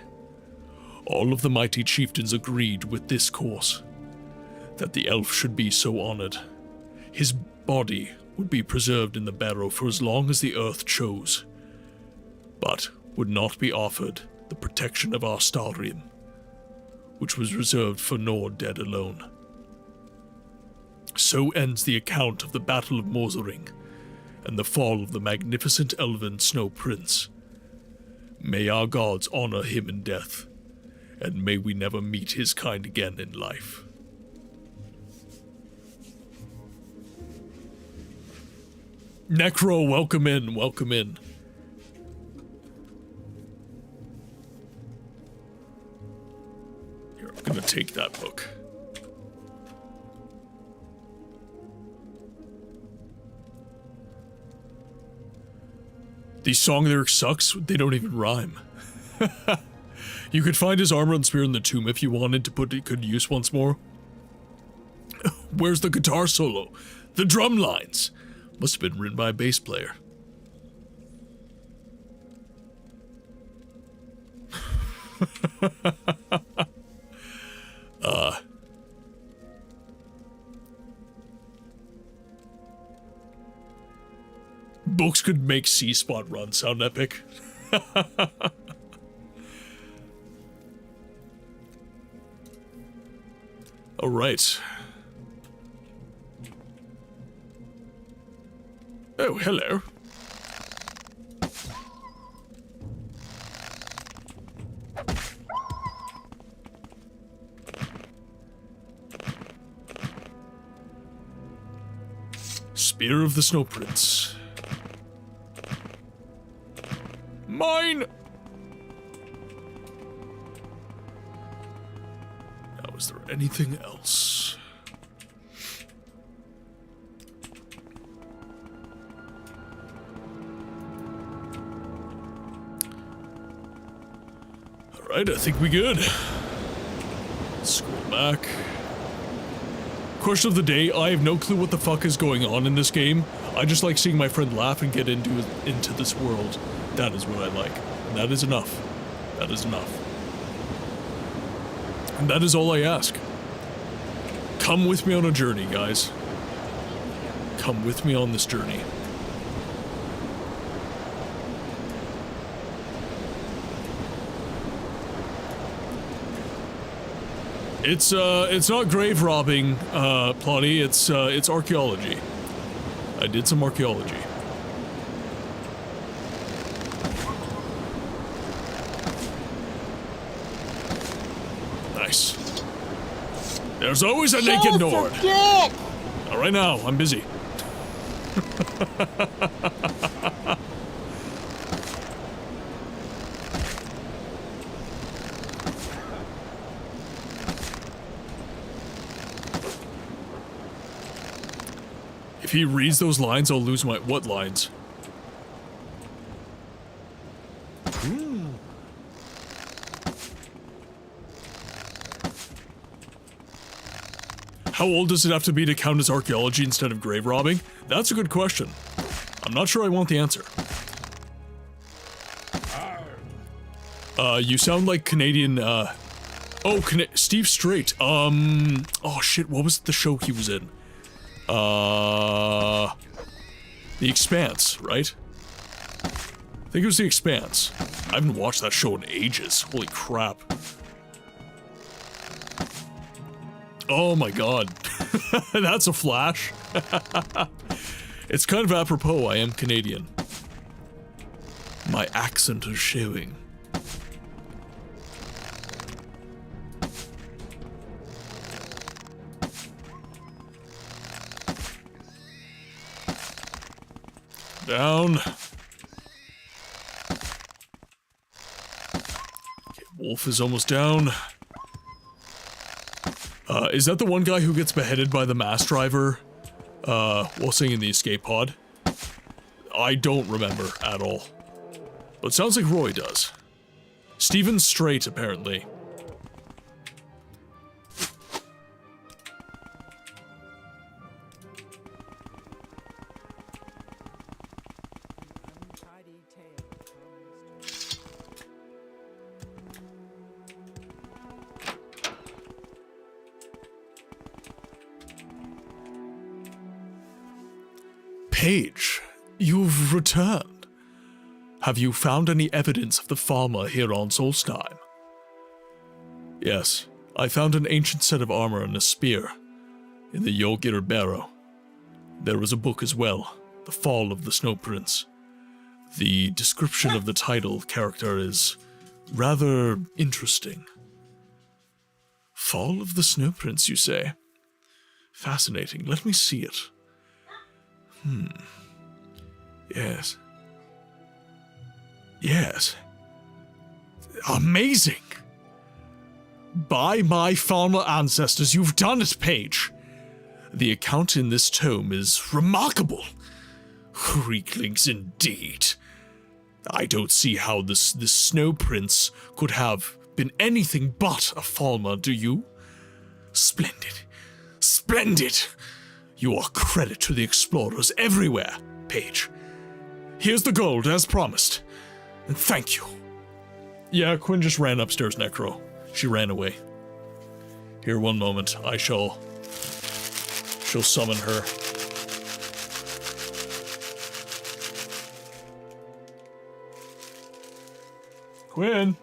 All of the mighty chieftains agreed with this course, that the elf should be so honored. His body would be preserved in the barrow for as long as the earth chose, but would not be offered the protection of our Starium, which was reserved for Nord dead alone. So ends the account of the Battle of Morsering and the fall of the magnificent elven Snow Prince. May our gods honor him in death, and may we never meet his kind again in life. Necro, welcome in, welcome in. Here, I'm gonna take that book. These song lyrics sucks, they don't even rhyme. You could find his armor and spear in the tomb if you wanted to put it to good use once more. Where's the guitar solo? The drum lines? Must have been written by a bass player. Books could make C-Spot Run sound epic. All right. Oh, hello. Spear of the Snow Prince. Mine! Now, is there anything else? Alright, I think we good. Scroll back. Question of the day, I have no clue what the fuck is going on in this game. I just like seeing my friend laugh and get into this world. That is what I like. And that is enough. That is enough. And that is all I ask. Come with me on a journey, guys. Come with me on this journey. It's not grave robbing, Plotty, it's archaeology. I did some archaeology. Nice. There's always a naked Nord. Not right now, I'm busy. If he reads those lines, I'll lose my... What lines? How old does it have to be to count as archaeology instead of grave robbing? That's a good question. I'm not sure I want the answer. You sound like Canadian, Steve Strait. Oh shit, what was the show he was in? The Expanse, right? I think it was The Expanse. I haven't watched that show in ages. Holy crap. Oh my god. That's a flash. It's kind of apropos, I am Canadian. My accent is showing. Down. Okay, Wolf is almost down. Is that the one guy who gets beheaded by the mass driver while singing the escape pod? I don't remember at all. But it sounds like Roy does. Stephen Strait, apparently. Paige, you've returned. Have you found any evidence of the farmer here on Solstheim? Yes, I found an ancient set of armor and a spear in the Yogir Barrow. There was a book as well, The Fall of the Snow Prince. The description of the title character is rather interesting. Fall of the Snow Prince, you say? Fascinating. Let me see it. Yes. Yes. Amazing! By my farmer ancestors, you've done it, Paige! The account in this tome is remarkable. Weaklings indeed. I don't see how this Snow Prince could have been anything but a farmer, do you? Splendid. Splendid! You are credit to the explorers everywhere, Paige. Here's the gold, as promised. And thank you. Yeah, Quinn just ran upstairs, Necro. She ran away. Here, one moment. I shall summon her. Quinn!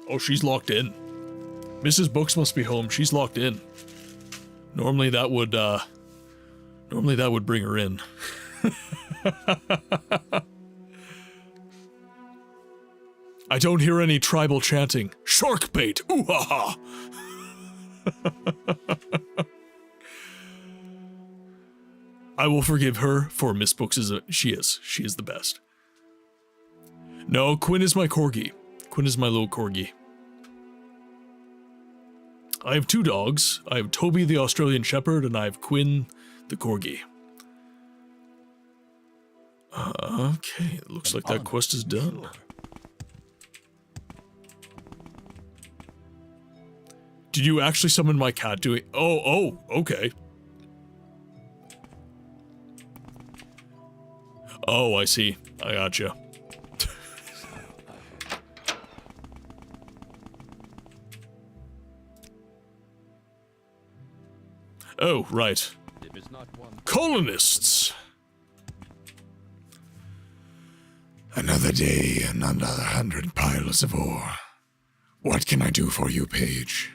Oh, she's locked in. Mrs. Books must be home. She's locked in. Normally that would bring her in. I don't hear any tribal chanting. Shark bait! Ooh ha ha! I will forgive her, for Miss Books she is the best. No, Quinn is my corgi. Quinn is my little corgi. I have two dogs. I have Toby the Australian Shepherd, and I have Quinn the corgi. Okay, it looks like that quest is done. Did you actually summon my cat doing... Oh, okay. Oh, I see. I gotcha. Oh, right. Colonists! Another day and another 100 piles of ore. What can I do for you, Paige?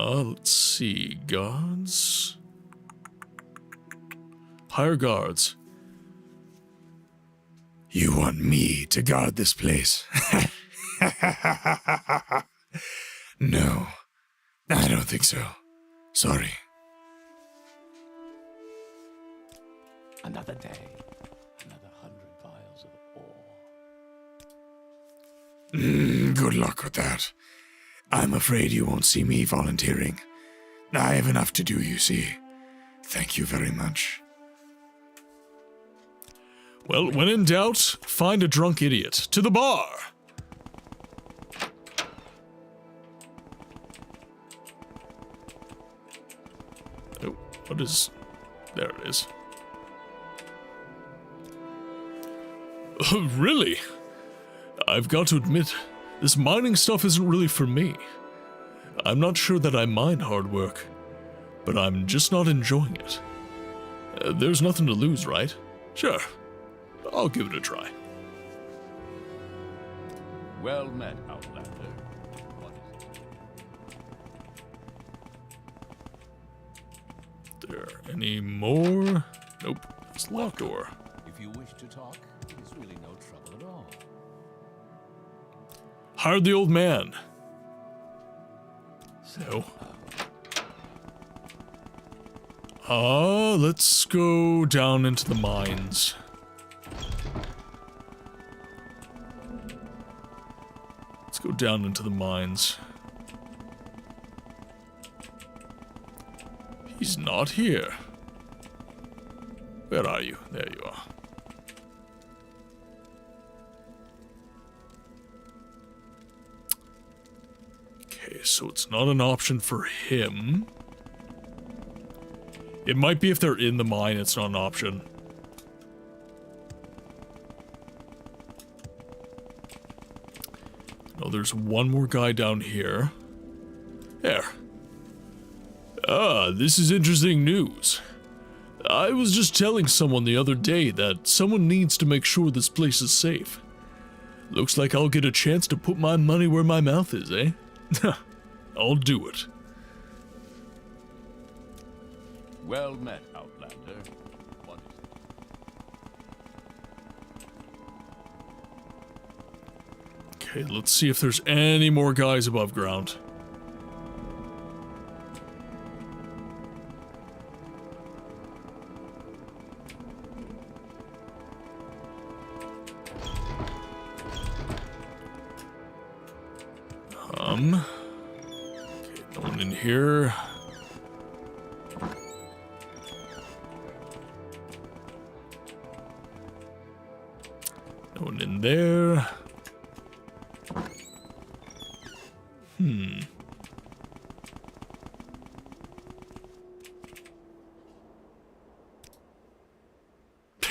Let's see. Guards? Hire guards. You want me to guard this place? No, I don't think so. Sorry. Another day, another 100 vials of ore. Good luck with that. I'm afraid you won't see me volunteering. I have enough to do, you see. Thank you very much. Well, when in doubt, find a drunk idiot. To the bar! Oh, what is... There it is. Oh, really? I've got to admit, this mining stuff isn't really for me. I'm not sure that I mind hard work, but I'm just not enjoying it. There's nothing to lose, right? Sure, I'll give it a try. Well met, Outlander. What is it? There any more? Nope, it's the locked door. If you wish to talk, it is really no trouble at all. Hired the old man. So. Let's go down into the mines. Let's go down into the mines. He's not here. Where are you? There you are. Okay, so it's not an option for him. It might be if they're in the mine, it's not an option. Oh, there's one more guy down here. There. Ah, this is interesting news. I was just telling someone the other day that someone needs to make sure this place is safe. Looks like I'll get a chance to put my money where my mouth is, eh? I'll do it. Well met, Outlander. What is it? Okay, let's see if there's any more guys above ground. Okay, no one in here. No one in there.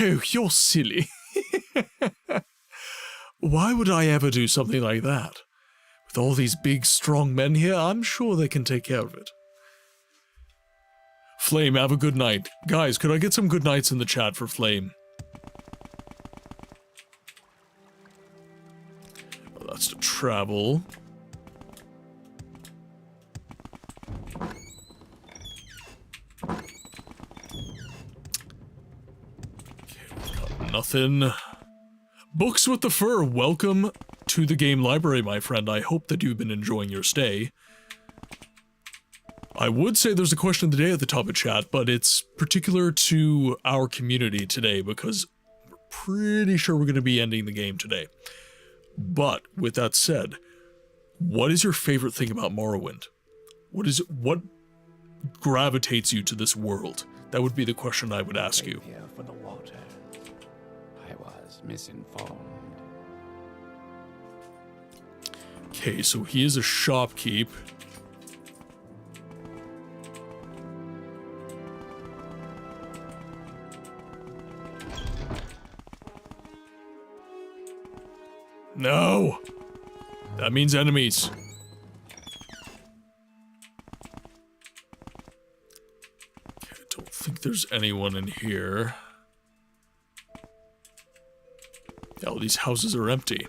Oh, you're silly. Why would I ever do something like that? With all these big, strong men here, I'm sure they can take care of it. Flame, have a good night. Guys, could I get some good nights in the chat for Flame? Well, that's to travel. Okay, we've got nothing. Books with the Fur, welcome to the game library, my friend. I hope that you've been enjoying your stay. I would say there's a question of the day at the top of chat, but it's particular to our community today because we're pretty sure we're going to be ending the game today. But with that said, what is your favorite thing about Morrowind? What gravitates you to this world? That would be the question I would ask you. Here for the water. I was misinformed. Okay, so he is a shopkeep. No! That means enemies. Okay, I don't think there's anyone in here. Oh, these houses are empty.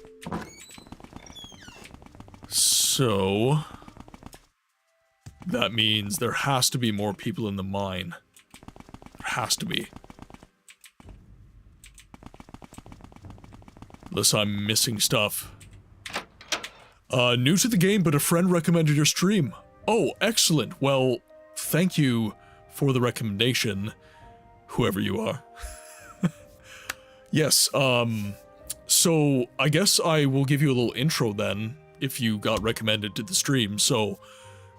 So that means there has to be more people in the mine. There has to be. Unless I'm missing stuff. New to the game, but a friend recommended your stream. Oh, excellent. Well, thank you for the recommendation, whoever you are. Yes, so I guess I will give you a little intro then. if you got recommended to the stream. So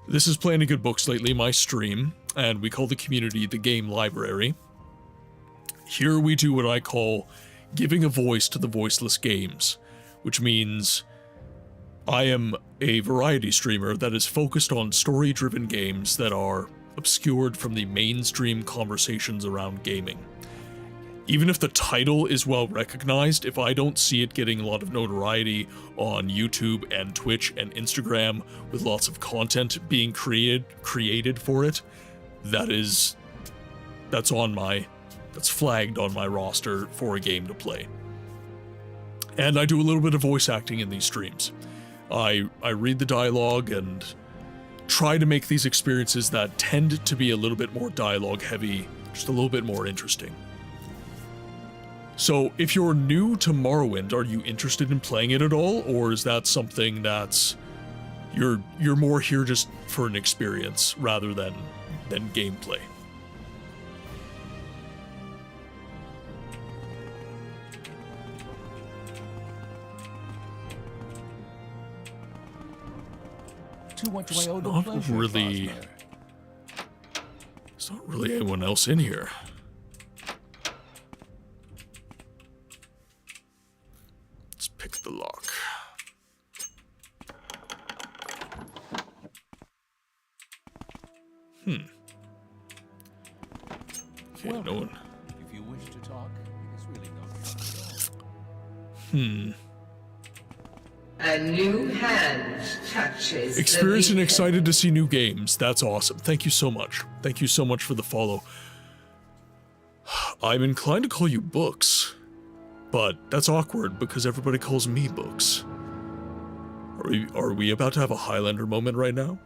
this is Playing a Good Books Lately, my stream, and we call the community the Game Library. Here we do what I call giving a voice to the voiceless games, which means I am a variety streamer that is focused on story-driven games that are obscured from the mainstream conversations around gaming. Even if the title is well recognized, if I don't see it getting a lot of notoriety on YouTube and Twitch and Instagram with lots of content being created for it, that's flagged on my roster for a game to play. And I do a little bit of voice acting in these streams. I read the dialogue and try to make these experiences that tend to be a little bit more dialogue heavy, just a little bit more interesting. So if you're new to Morrowind, are you interested in playing it at all, or is that something that's you're more here just for an experience rather than gameplay? There's not really anyone else in here. Let's pick the lock. Okay, no one. If you wish to talk, it is really no trouble at all. A new hand touches. Experienced and excited to see new games. That's awesome. Thank you so much. Thank you so much for the follow. I'm inclined to call you Books, but that's awkward because everybody calls me Books. Are we about to have a Highlander moment right now?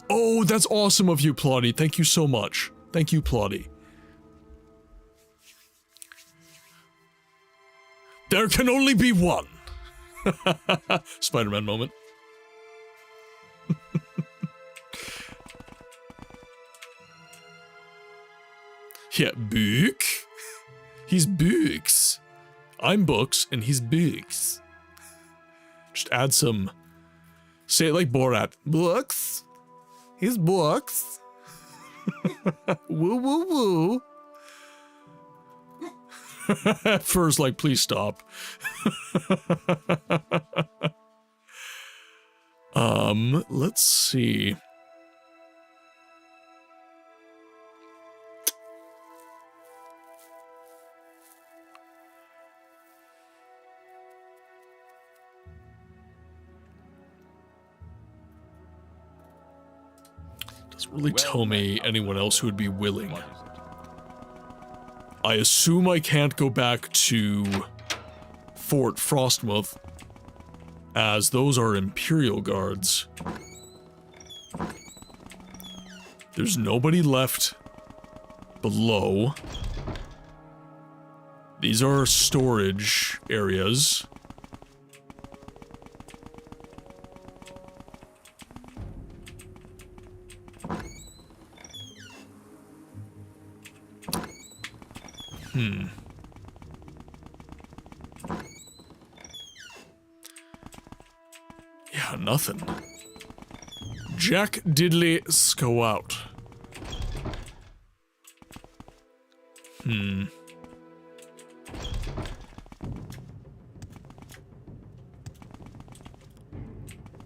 Oh, that's awesome of you, Plotty. Thank you so much. Thank you, Plotty. There can only be one. Spider-Man moment. Yeah, Book. He's Books. I'm Books, and he's Books. Just add some... Say it like Borat. Books. He's Books. Woo, woo, woo. Fur's like, please stop. Let's see. Doesn't really tell me anyone else who would be willing. I assume I can't go back to Fort Frostmouth, as those are Imperial guards. There's nobody left below. These are storage areas. Yeah, nothing. Jack Diddley Scout.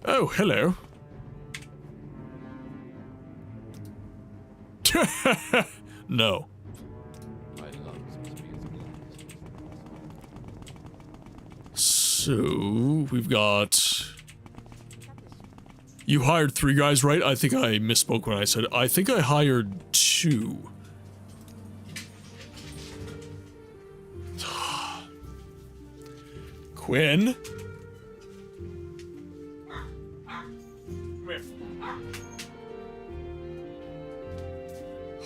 Oh, hello. No. So, we've got... You hired 3 guys, right? I think I misspoke when I said... I think I hired 2. Quinn? Come here.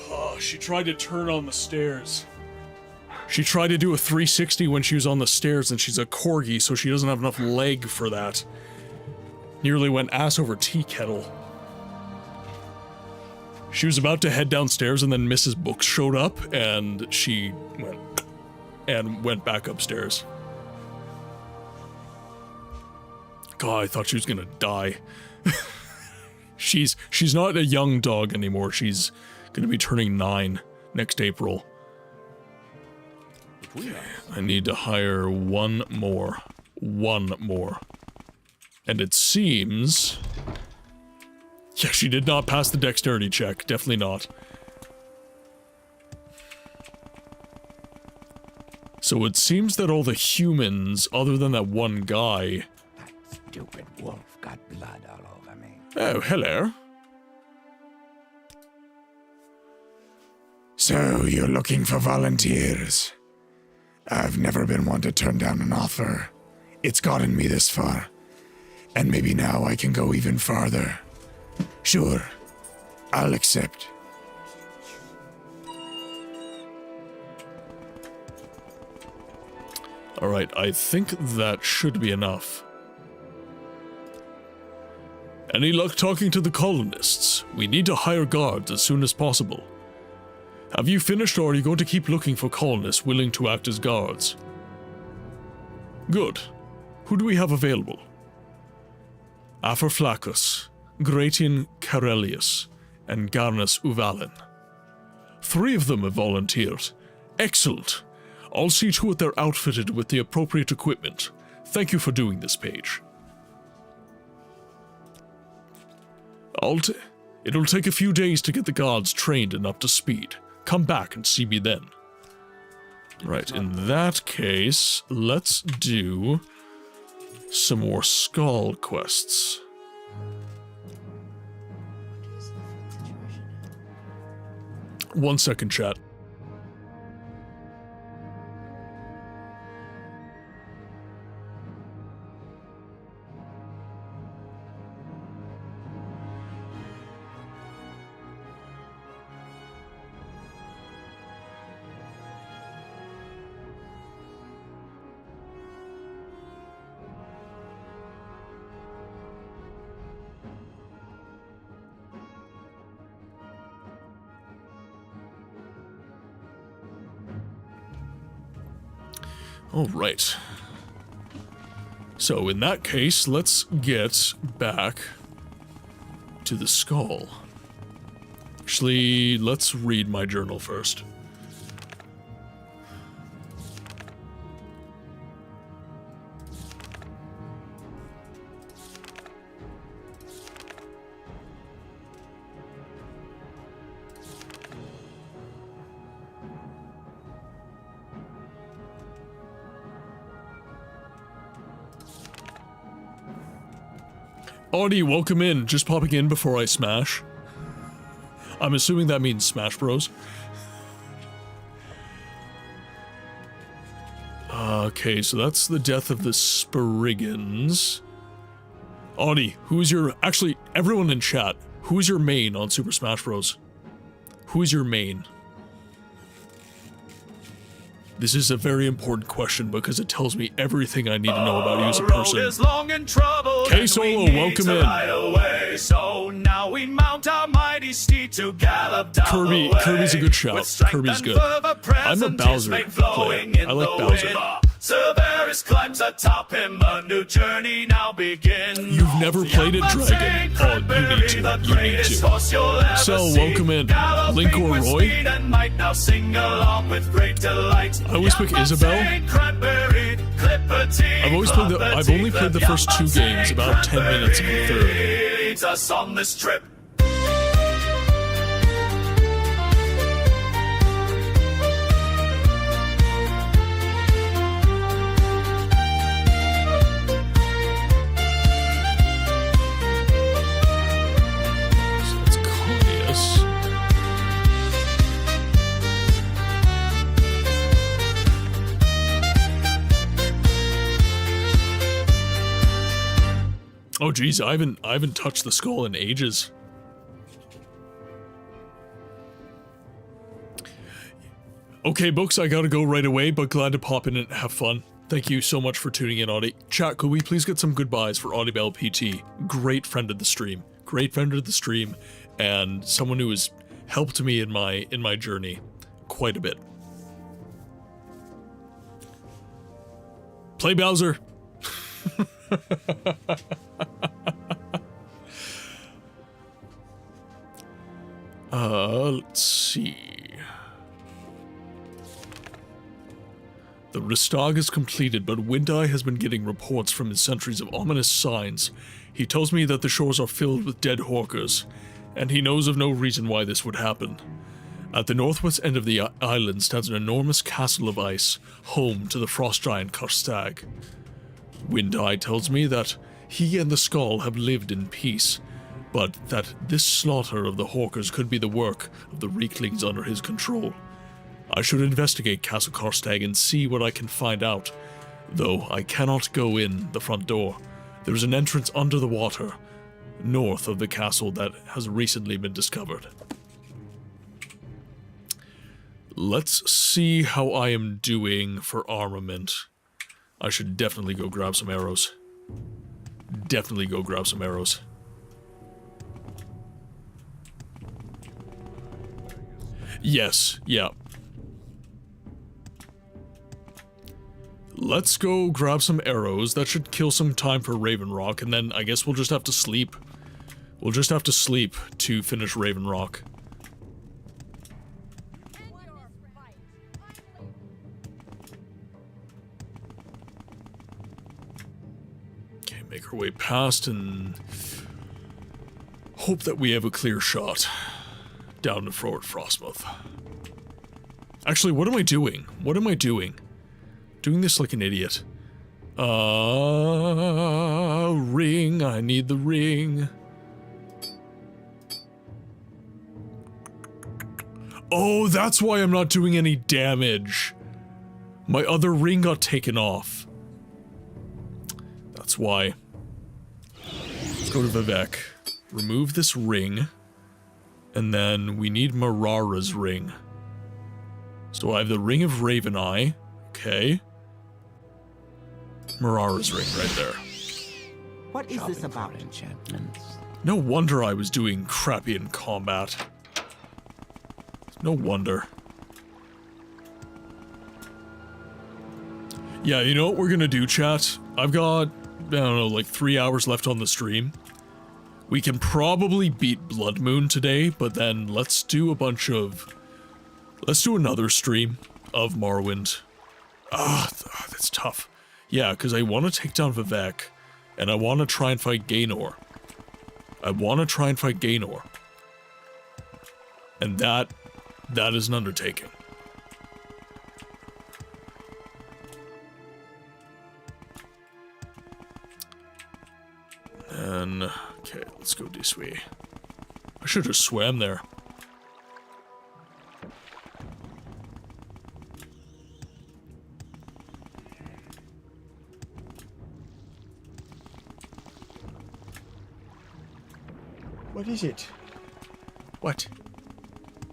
Oh, she tried to turn on the stairs. She tried to do a 360 when she was on the stairs, and she's a corgi, so she doesn't have enough leg for that. Nearly went ass over tea kettle. She was about to head downstairs, and then Mrs. Books showed up, and she went back upstairs. God, I thought she was gonna die. She's not a young dog anymore. She's gonna be turning 9 next April. I need to hire one more. One more. And it seems... Yeah, she did not pass the dexterity check. Definitely not. So it seems that all the humans, other than that one guy... That stupid wolf got blood all over me. Oh, hello. So, you're looking for volunteers. I've never been one to turn down an offer. It's gotten me this far. And maybe now I can go even farther. Sure, I'll accept. Alright, I think that should be enough. Any luck talking to the colonists? We need to hire guards as soon as possible. Have you finished, or are you going to keep looking for colonists willing to act as guards? Good. Who do we have available? Aphorflacus, Gratian Carelius, and Garnus Uvalin. 3 of them have volunteered. Excellent. I'll see to it they're outfitted with the appropriate equipment. Thank you for doing this, Paige. It'll take a few days to get the guards trained and up to speed. Come back and see me then. Right, in that case, let's do some more skull quests. One second, chat. Alright. So, in that case, let's get back to the skull. Actually, let's read my journal first. Audie, welcome in. Just popping in before I smash. I'm assuming that means Smash Bros. Okay, so that's the death of the Spriggans. Audie, who's your... Actually, everyone in chat, who's your main on Super Smash Bros? Who's your main? This is a very important question because it tells me everything I need to know about you as a person. K-Solo, welcome in. So now we mount our mighty steed to gallop down Kirby's a good shout. Kirby's good. I'm a Bowser player. I like Bowser. Severus climbs atop him, a new journey now begins. You've never played it, Dragon? Oh, you need to. You need to. So, welcome in. Link or Roy? I always pick Isabel. I've only played the first 2 games, about 10 minutes of the third. Leads us on this trip. Oh geez, I haven't touched the skull in ages. Okay, books, I gotta go right away, but glad to pop in and have fun. Thank you so much for tuning in, Audie. Chat, could we please get some goodbyes for Audibel PT? Great friend of the stream. Great friend of the stream, and someone who has helped me in my journey quite a bit. Play Bowser. Let's see. The Ristag is completed, but Windeye has been getting reports from his sentries of ominous signs. He tells me that the shores are filled with dead hawkers, and he knows of no reason why this would happen. At the northwest end of the island stands an enormous castle of ice, home to the frost giant Karstag. Windeye tells me that he and the Skull have lived in peace, but that this slaughter of the hawkers could be the work of the Reeklings under his control. I should investigate Castle Karstag and see what I can find out, though I cannot go in the front door. There is an entrance under the water, north of the castle, that has recently been discovered. Let's see how I am doing for armament. I should definitely go grab some arrows. Definitely go grab some arrows. Yes, yeah. Let's go grab some arrows. That should kill some time for Raven Rock, and then I guess we'll just have to sleep. We'll just have to sleep to finish Raven Rock. Okay, make our way past and hope that we have a clear shot down to Fort Frostmoth. Actually, what am I doing? What am I doing? Doing this like an idiot. Ring. I need the ring. Oh, that's why I'm not doing any damage. My other ring got taken off. That's why. Let's go to Vivek. Remove this ring. And then we need Marara's ring. So I have the Ring of Raven Eye. Okay. Marara's ring right there. What is this about? Enchantments. No wonder I was doing crappy in combat. No wonder. Yeah, you know what we're gonna do, chat? I've got, I don't know, like 3 hours left on the stream. We can probably beat Blood Moon today, but then let's do a bunch of... Let's do another stream of Morrowind. That's tough. Yeah, because I want to take down Vivek, and I want to try and fight Gaynor. And that is an undertaking. And, okay, let's go this way. I should have swam there. What is it? What?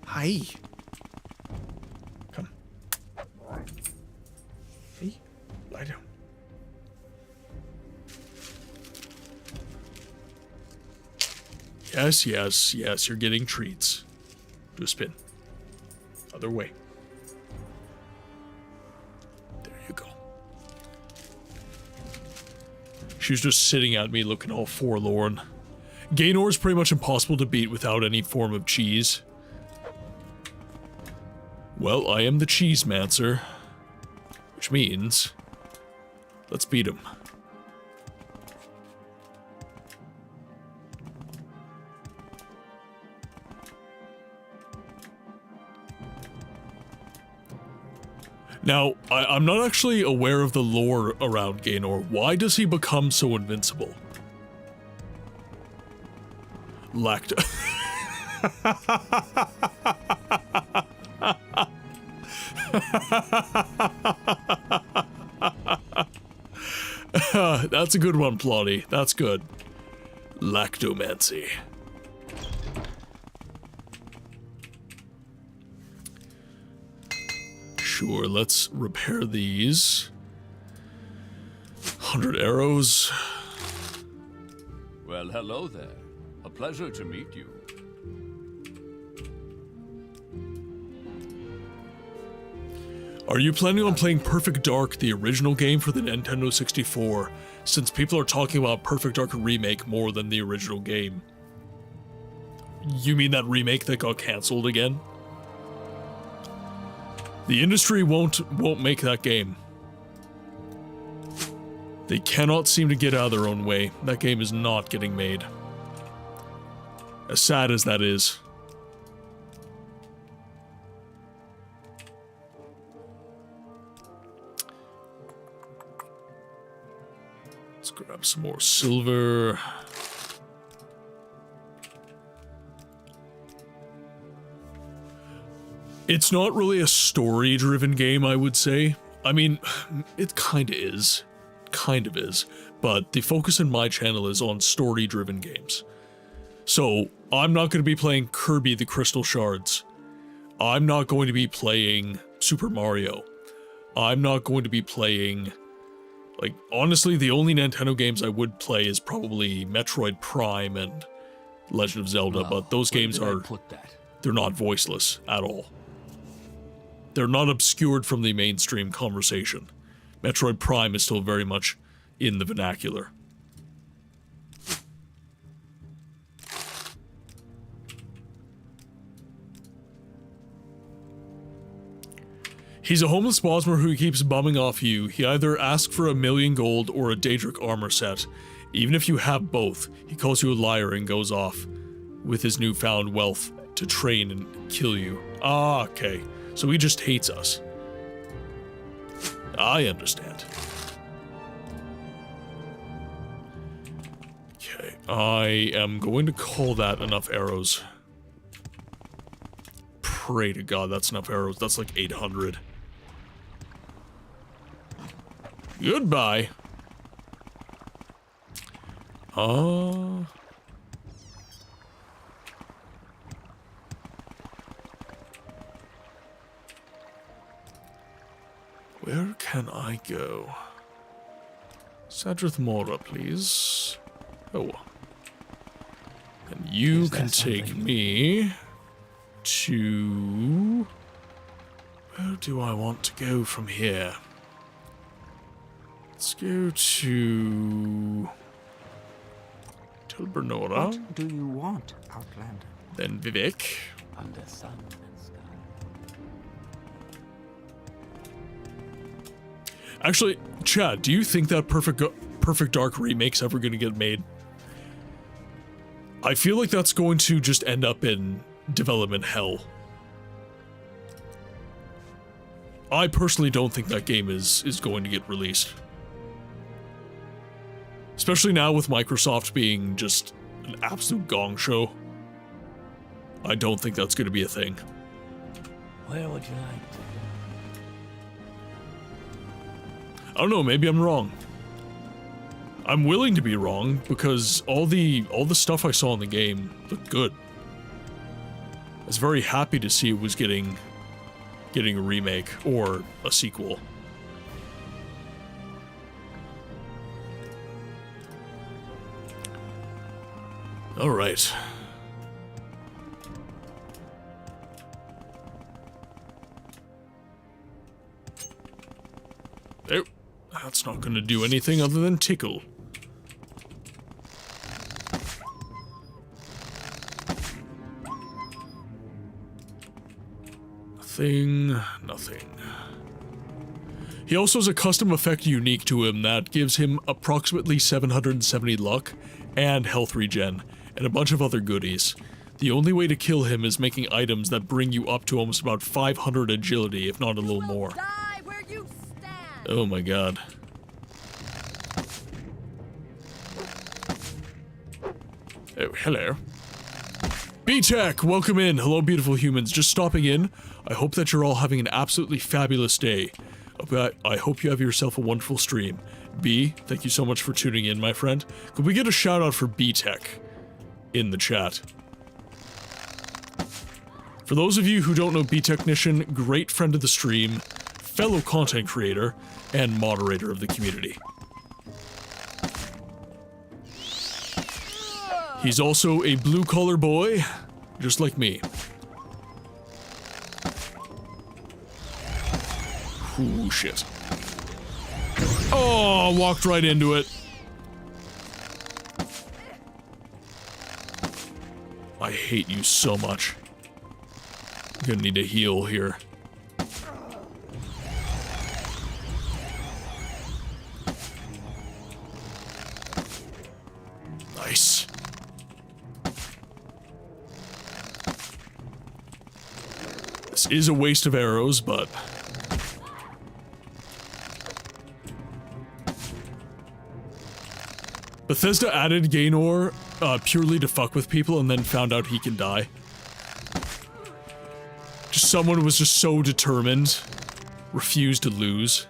Hi. Come. Hey, lie down. Yes, yes, yes, you're getting treats. Do a spin. Other way. There you go. She was just sitting at me looking all forlorn. Gaynor is pretty much impossible to beat without any form of cheese. Well, I am the Cheesemancer. Which means... let's beat him. Now, I'm not actually aware of the lore around Gaynor. Why does he become so invincible? Lacto... That's a good one, Plotty. That's good. Lactomancy. Sure, let's repair these. 100 arrows. Well, hello there. A pleasure to meet you. Are you planning on playing Perfect Dark, the original game for the Nintendo 64, since people are talking about Perfect Dark Remake more than the original game? You mean that remake that got cancelled again? The industry won't make that game. They cannot seem to get out of their own way. That game is not getting made. As sad as that is. Let's grab some more silver. It's not really a story-driven game, I would say. I mean, it kind of is. Kind of is. But the focus in my channel is on story-driven games. So, I'm not going to be playing Kirby the Crystal Shards. I'm not going to be playing Super Mario. I'm not going to be playing... Like, honestly, the only Nintendo games I would play is probably Metroid Prime and Legend of Zelda, but those games are... They're not voiceless at all. They're not obscured from the mainstream conversation. Metroid Prime is still very much in the vernacular. He's a homeless Bosmer who keeps bumming off you. He either asks for 1,000,000 gold or a Daedric armor set. Even if you have both, he calls you a liar and goes off with his newfound wealth to train and kill you. Ah, okay. So he just hates us. I understand. Okay, I am going to call that enough arrows. Pray to God that's enough arrows. That's like 800. Goodbye. Where can I go? Sadrith Mora, please. Oh. And you can take me to... Where do I want to go from here? Let's go to... Tilbernora. What do you want, Outlander? Then Vivek. Under sun and sky. Actually, Chad, do you think that Perfect Dark remake's ever going to get made? I feel like that's going to just end up in development hell. I personally don't think that game is going to get released. Especially now with Microsoft being just an absolute gong show. I don't think that's going to be a thing. Where would you like to go? I don't know, maybe I'm wrong. I'm willing to be wrong because all the stuff I saw in the game looked good. I was very happy to see it was getting a remake or a sequel. All right. Oh, that's not going to do anything other than tickle. Nothing. He also has a custom effect unique to him that gives him approximately 770 luck and health regen, and a bunch of other goodies. The only way to kill him is making items that bring you up to almost about 500 agility, if not a little more. Oh my god. Oh, hello. B-Tech, welcome in. Hello, beautiful humans. Just stopping in. I hope that you're all having an absolutely fabulous day. I hope you have yourself a wonderful stream. B, thank you so much for tuning in, my friend. Could we get a shout out for B-Tech in the chat? For those of you who don't know B-Technician, great friend of the stream, fellow content creator, and moderator of the community. He's also a blue-collar boy, just like me. Ooh, shit. Oh, walked right into it. I hate you so much. I'm gonna need to heal here. Nice. This is a waste of arrows, but... Bethesda added Gaynor purely to fuck with people and then found out he can die. Just someone was just so determined, refused to lose.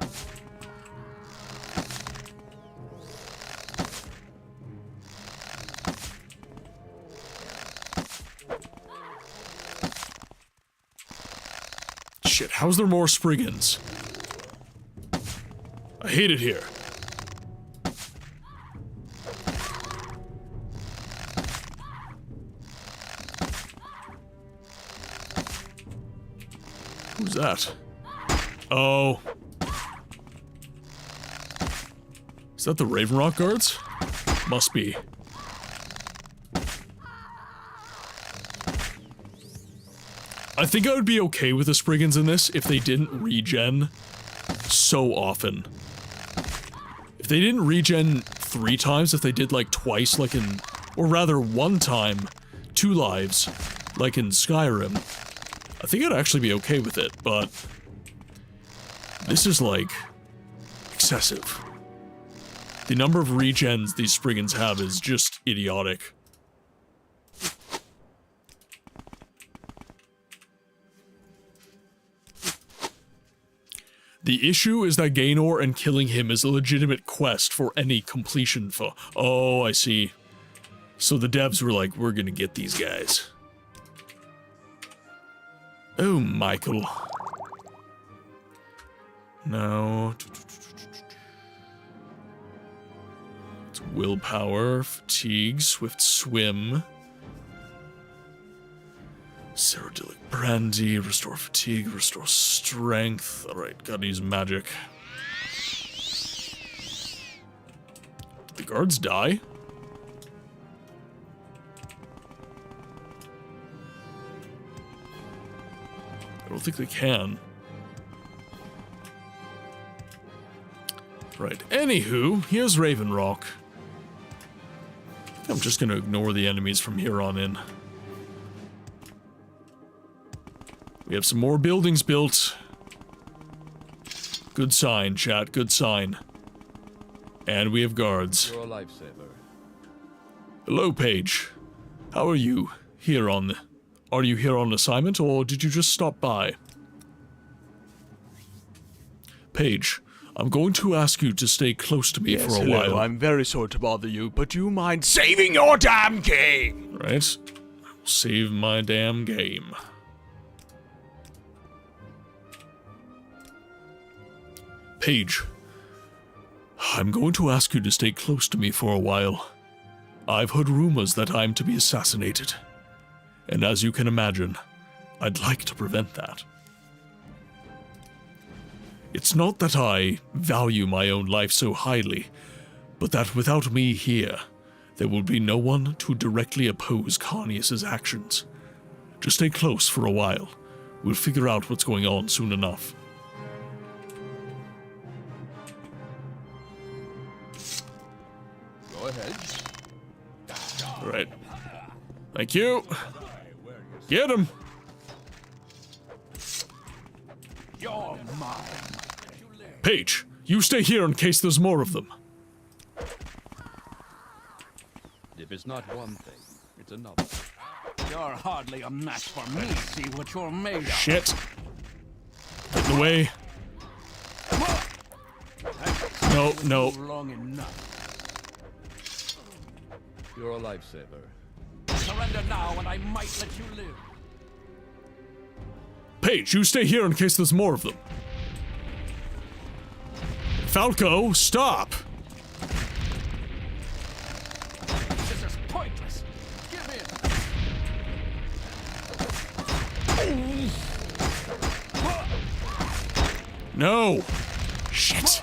Shit, how's there more Spriggans? I hate it here. Who's that? Oh. Is that the Raven Rock guards? Must be. I think I would be okay with the Spriggans in this if they didn't regen so often. If they didn't regen 3 times, if they did like twice, like in, or rather 1 time, 2 lives, like in Skyrim, I think I'd actually be okay with it, but this is like excessive. The number of regens these Spriggans have is just idiotic. The issue is that Gaynor and killing him is a legitimate quest for any completion for— oh, I see. So the devs were like, we're gonna get these guys. Oh, Michael. No. It's willpower, fatigue, swift swim. Ceradylic brandy, restore fatigue, restore strength. Alright, gotta use magic. Did the guards die? I don't think they can. Right, anywho, here's Raven Rock. I'm just gonna ignore the enemies from here on in. We have some more buildings built. Good sign, chat, good sign. And we have guards. You're a lifesaver. Hello, Paige. How are you? Here on the... Are you here on assignment, or did you just stop by? Paige, I'm going to ask you to stay close to me for a while. I'm very sorry to bother you, but do you mind saving your damn game? Right. I will save my damn game. Paige, I'm going to ask you to stay close to me for a while. I've heard rumors that I'm to be assassinated. And as you can imagine, I'd like to prevent that. It's not that I value my own life so highly, but that without me here, there will be no one to directly oppose Carnius's actions. Just stay close for a while. We'll figure out what's going on soon enough. Go ahead. Alright. Thank you. Get him! You're mine. Paige, you stay here in case there's more of them. If it's not one thing, it's another. You're hardly a match for me. See what you're made of. Shit. Get in the way. No, no. Long enough. You're a lifesaver. Surrender now and I might let you live. Paige, you stay here in case there's more of them. Falco, stop! This is pointless. Give in. No! Shit!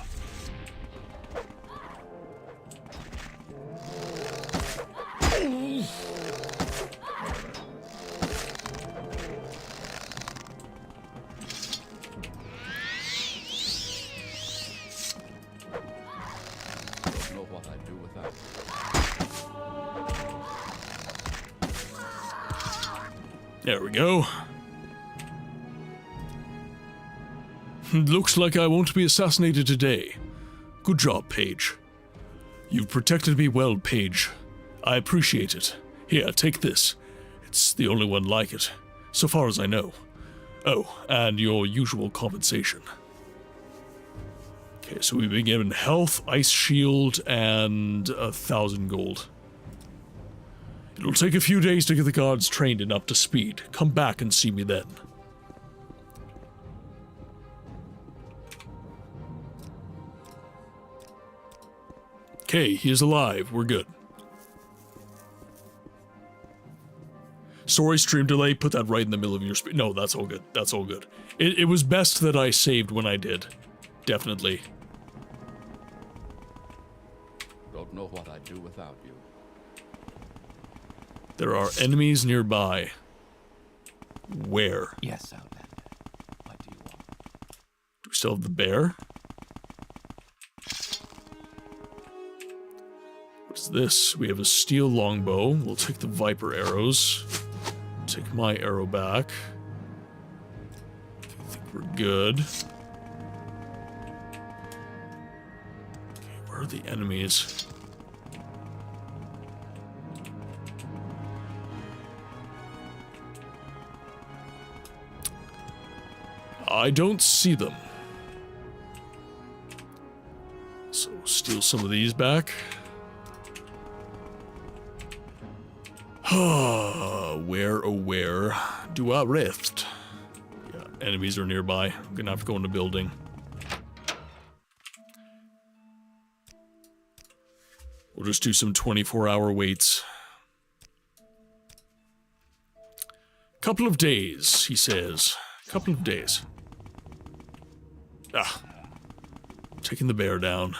Don't know what I'd do without you. There we go. Looks like I won't be assassinated today. Good job, Paige. You've protected me well, Paige. I appreciate it. Here, take this. It's the only one like it, so far as I know. Oh, and your usual compensation. Okay, so we've been given health, ice shield, and 1,000 gold. It'll take a few days to get the guards trained and up to speed. Come back and see me then. Okay, he is alive. We're good. Sorry, stream delay. Put that right in the middle of your speech. No, that's all good. That's all good. It was best that I saved when I did. Definitely. Don't know what I'd do without you. There are enemies nearby. Where? Yes, Outlander. What do you want? Do we still have the bear? What is this? We have a steel longbow. We'll take the viper arrows. Take my arrow back. I think we're good. Okay, where are the enemies? I don't see them. So steal some of these back. Where, oh where do I rest? Yeah, enemies are nearby. I'm gonna have to go in the building. We'll just do some 24-hour waits. Couple of days, he says. Couple of days. Taking the bear down.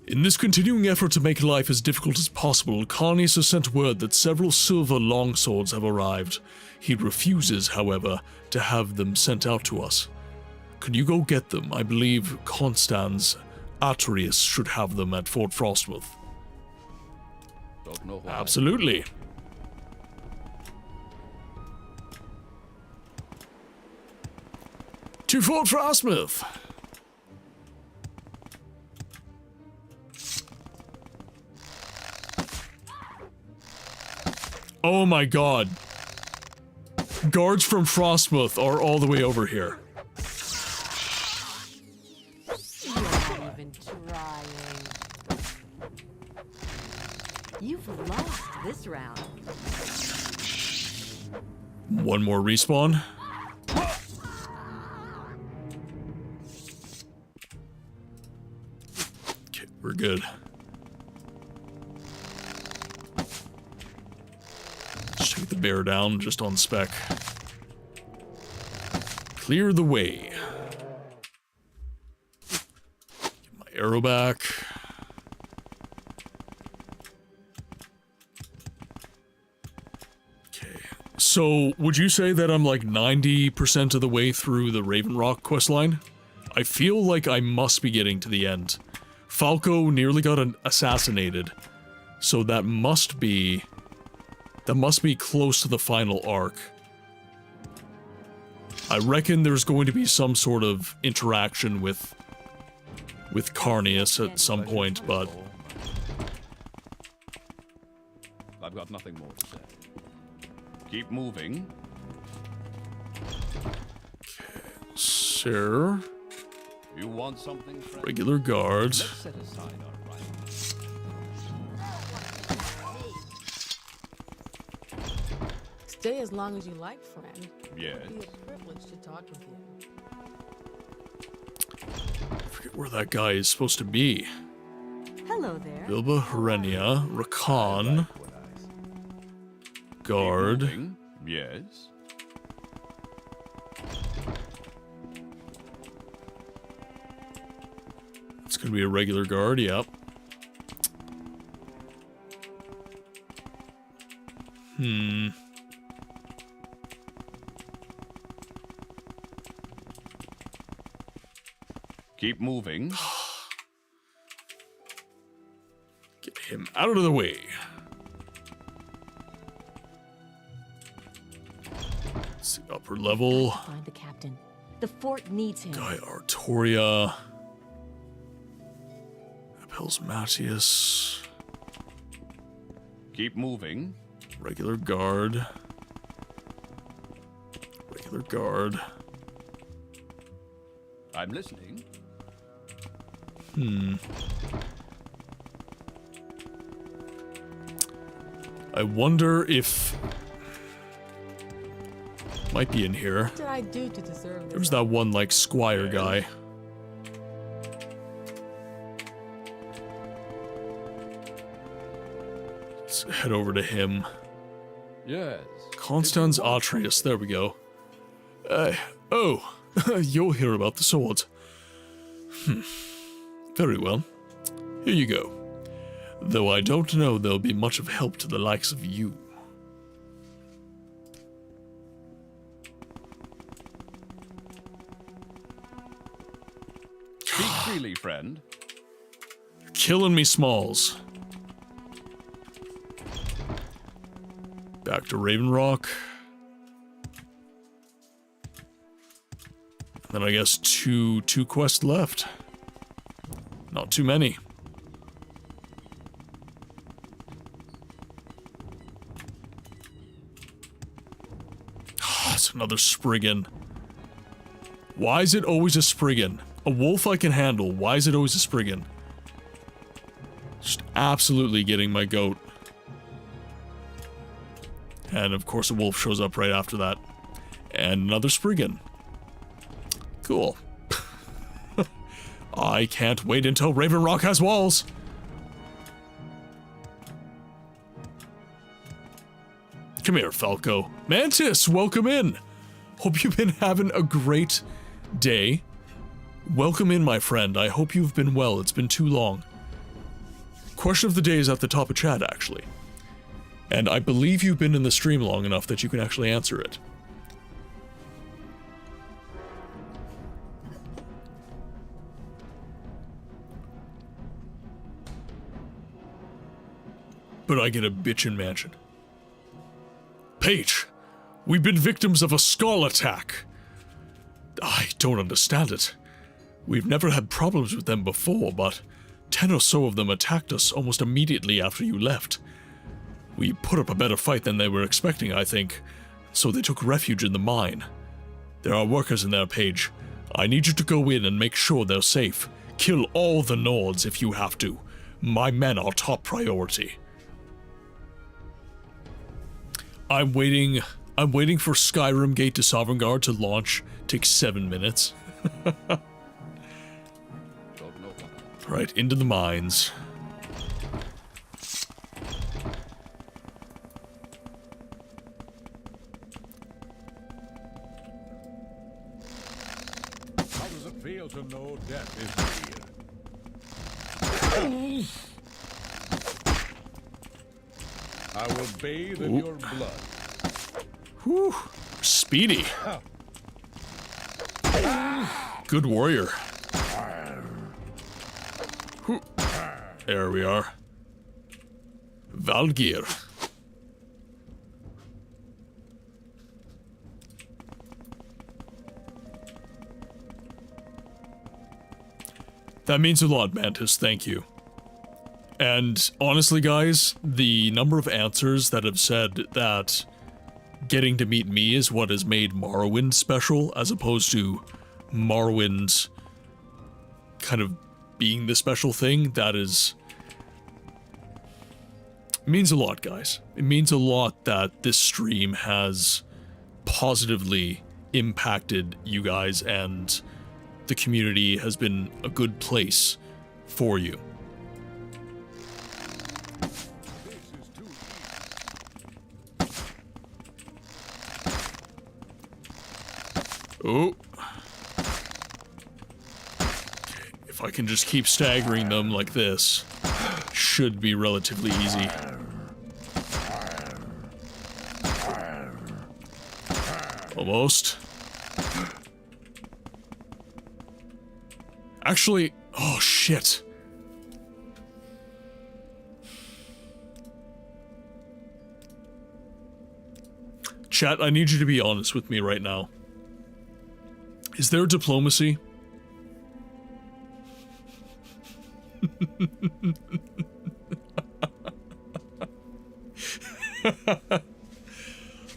In this continuing effort to make life as difficult as possible, Carnius has sent word that several silver longswords have arrived. He refuses, however, to have them sent out to us. Can you go get them? I believe Constans Atreus should have them at Fort Frostmouth. Don't know why. Absolutely. To Fort Frostmouth. Oh my god. Guards from Frostmouth are all the way over here. You're not even trying. You've lost this round. One more respawn. Okay, we're good. Take the bear down just on spec. Clear the way. Get my arrow back. Okay. So, would you say that I'm like 90% of the way through the Raven Rock questline? I feel like I must be getting to the end. Falco nearly got assassinated, so that must be close to the final arc. I reckon there's going to be some sort of interaction with Carnius at some point, but I've got nothing more to say. Keep moving. Okay, sir. You want something, friend? Regular guards. Let's set aside our rights. Stay as long as you like, friend. Yes. It'd be a privilege to talk with you. I forget where that guy is supposed to be. Hello there. Bilba Herenia, Rakan, guard. Yes. Could be a regular guard, yep. Keep moving. Get him out of the way. Let's see, upper level. Find the captain. The fort needs him. Guy Artoria. Apels Matthias. Keep moving. Regular guard. Regular guard. I'm listening. I wonder if... Might be in here. What did I do to deserve this? There's that one, like, squire guy. Let's head over to him. Yes. Constans Atreus, there we go. Oh, you'll hear about the swords. Very well. Here you go. Though I don't know they'll be much of help to the likes of you. Speak freely, friend. Killing me, Smalls. Back to Raven Rock. Then I guess two quests left. Not too many. It's another Spriggan. Why is it always a Spriggan? A wolf I can handle. Why is it always a Spriggan? Just absolutely getting my goat. And of course a wolf shows up right after that. And another Spriggan. Cool. I can't wait until Raven Rock has walls. Come here, Falco. Mantis, welcome in. Hope you've been having a great day. Welcome in, my friend. I hope you've been well. It's been too long. Question of the day is at the top of chat, actually. And I believe you've been in the stream long enough that you can actually answer it. But I get a bitchin' mansion. Paige, we've been victims of a skull attack. I don't understand it. We've never had problems with them before, but 10 or so of them attacked us almost immediately after you left. We put up a better fight than they were expecting, I think, so they took refuge in the mine. There are workers in there, Paige. I need you to go in and make sure they're safe. Kill all the Nords if you have to. My men are top priority. I'm waiting for Skyrim Gate to Sovereign Guard to launch. Takes 7 minutes. Right, into the mines. How does it feel to know death is near? I will bathe in your blood. Whew. Speedy. Good warrior. Whew. There we are. Valgir. That means a lot, Mantis. Thank you. And honestly, guys, the number of answers that have said that getting to meet me is what has made Morrowind special, as opposed to Morrowind kind of being the special thing, that is... It means a lot, guys. It means a lot that this stream has positively impacted you guys, and the community has been a good place for you. Oh. Okay, if I can just keep staggering them like this, should be relatively easy. Almost. Actually, oh shit. Chat, I need you to be honest with me right now. Is there diplomacy?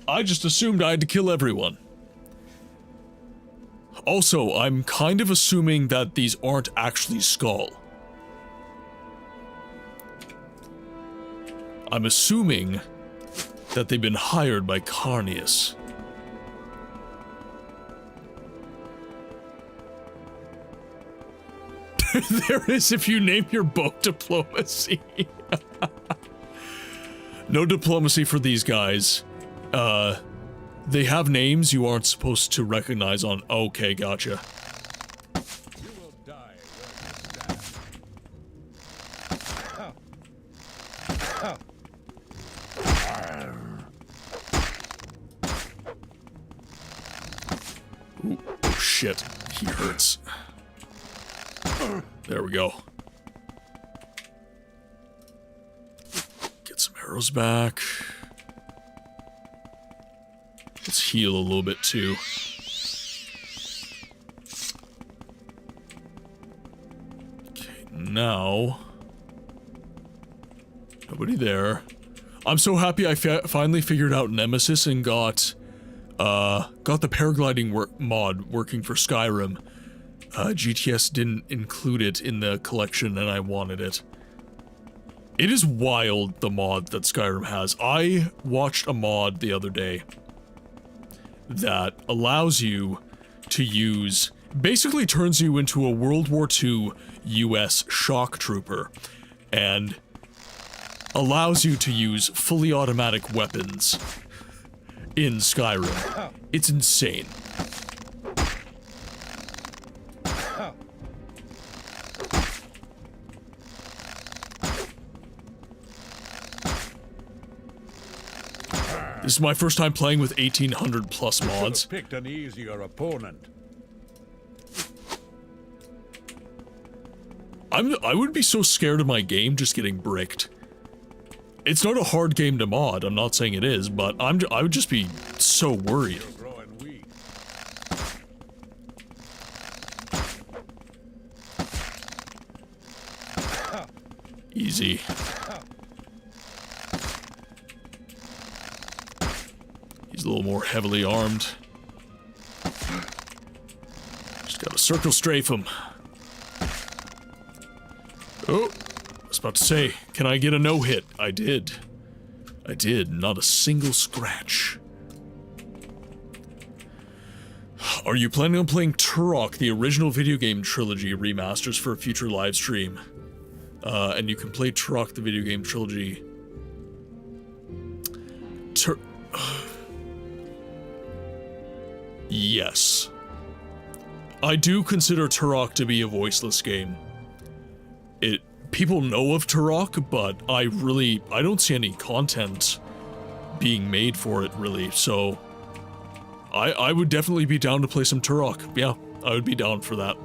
I just assumed I had to kill everyone. Also, I'm kind of assuming that these aren't actually Skull. I'm assuming that they've been hired by Carnius. There is if you name your book Diplomacy. No diplomacy for these guys. They have names you aren't supposed to recognize on... Okay, gotcha. You will die where you stand. Ooh, oh shit. He hurts. There we go. Get some arrows back. Let's heal a little bit too. Okay, now... Nobody there. I'm so happy I finally figured out Nemesis and got the paragliding mod working for Skyrim. GTS didn't include it in the collection and I wanted it. It is wild, the mod that Skyrim has. I watched a mod the other day that allows you to use, basically turns you into a World War II US shock trooper and allows you to use fully automatic weapons in Skyrim. It's insane. This is my first time playing with 1800 plus mods. Picked an easier opponent. I would be so scared of my game just getting bricked. It's not a hard game to mod, I'm not saying it is, but I would just be so worried. Easy. He's a little more heavily armed. Just gotta circle strafe him. Oh, I was about to say, can I get a no-hit? I did. I did, not a single scratch. Are you planning on playing Turok, the original video game trilogy remasters for a future live stream? And you can play Turok, the video game trilogy. Yes. I do consider Turok to be a voiceless game. People know of Turok, but I don't see any content being made for it, really, so I would definitely be down to play some Turok. Yeah, I would be down for that.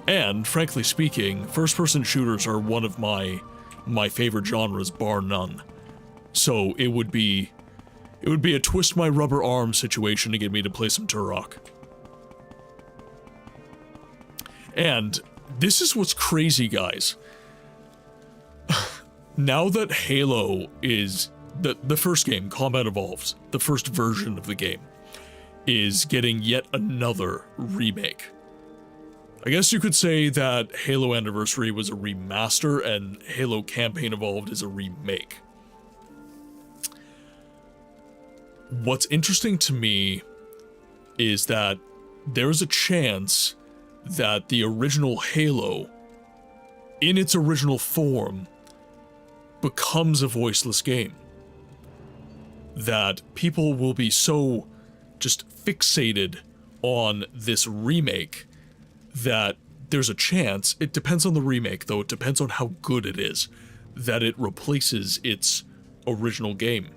And, frankly speaking, first-person shooters are one of my favorite genres, bar none. So it would be a twist my rubber arm situation to get me to play some Turok. And this is what's crazy, guys. Now that Halo is the first game, Combat Evolved, the first version of the game, is getting yet another remake. I guess you could say that Halo Anniversary was a remaster and Halo Campaign Evolved is a remake. What's interesting to me is that there's a chance that the original Halo, in its original form, becomes a voiceless game. That people will be so just fixated on this remake that there's a chance, it depends on the remake though, it depends on how good it is, that it replaces its original game.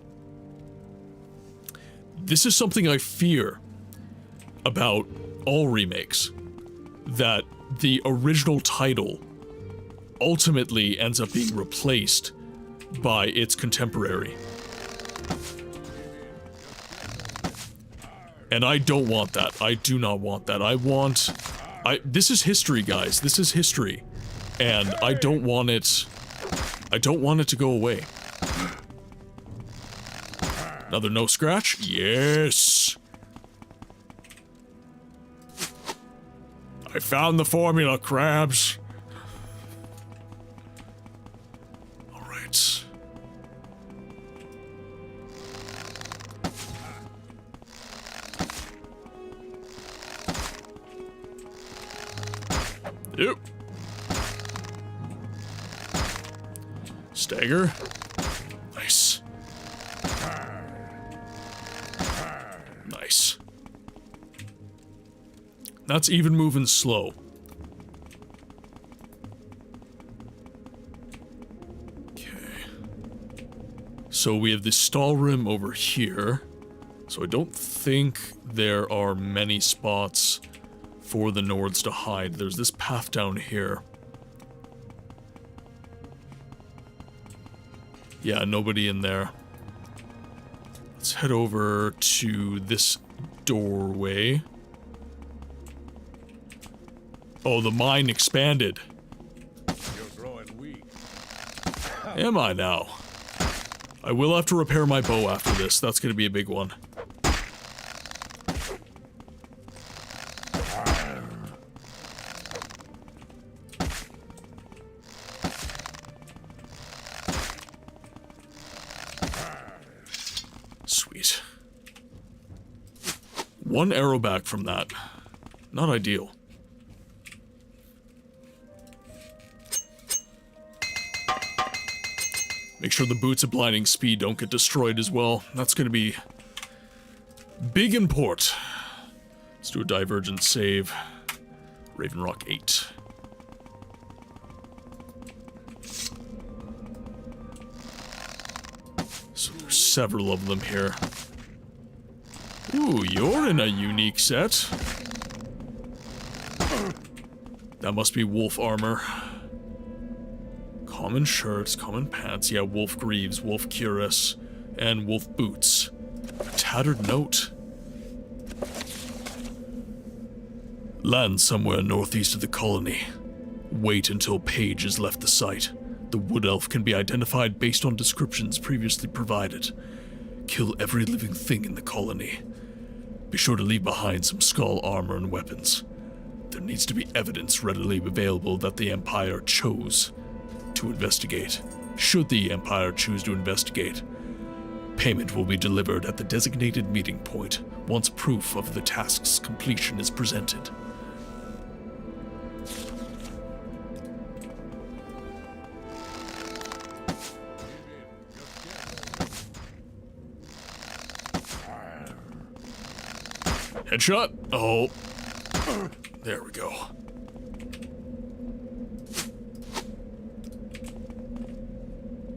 This is something I fear about all remakes, that the original title ultimately ends up being replaced by its contemporary. And I don't want that. I do not want that. This is history, guys. This is history. And I don't want it to go away. Another no scratch? Yes! I found the formula, crabs. Alright. Yep. Stagger. Nice. Nice. That's even moving slow. Okay. So we have this stall room over here. So I don't think there are many spots for the Nords to hide. There's this path down here. Yeah, nobody in there. Let's head over to this doorway. Oh, the mine expanded. You're growing weak. Am I now? I will have to repair my bow after this. That's gonna be a big one. Sweet. One arrow back from that. Not ideal. Make sure the boots of blinding speed don't get destroyed as well. That's gonna be big import. Let's do a divergent save. Raven Rock 8. So there's several of them here. Ooh, you're in a unique set. That must be wolf armor. Common shirts, common pants, yeah, wolf greaves, wolf cuirass, and wolf boots. A tattered note. Land somewhere northeast of the colony. Wait until Paige has left the site. The wood elf can be identified based on descriptions previously provided. Kill every living thing in the colony. Be sure to leave behind some skull armor and weapons. There needs to be evidence readily available that the Empire chose to investigate. Should the Empire choose to investigate, payment will be delivered at the designated meeting point once proof of the task's completion is presented. Headshot? Oh. There we go.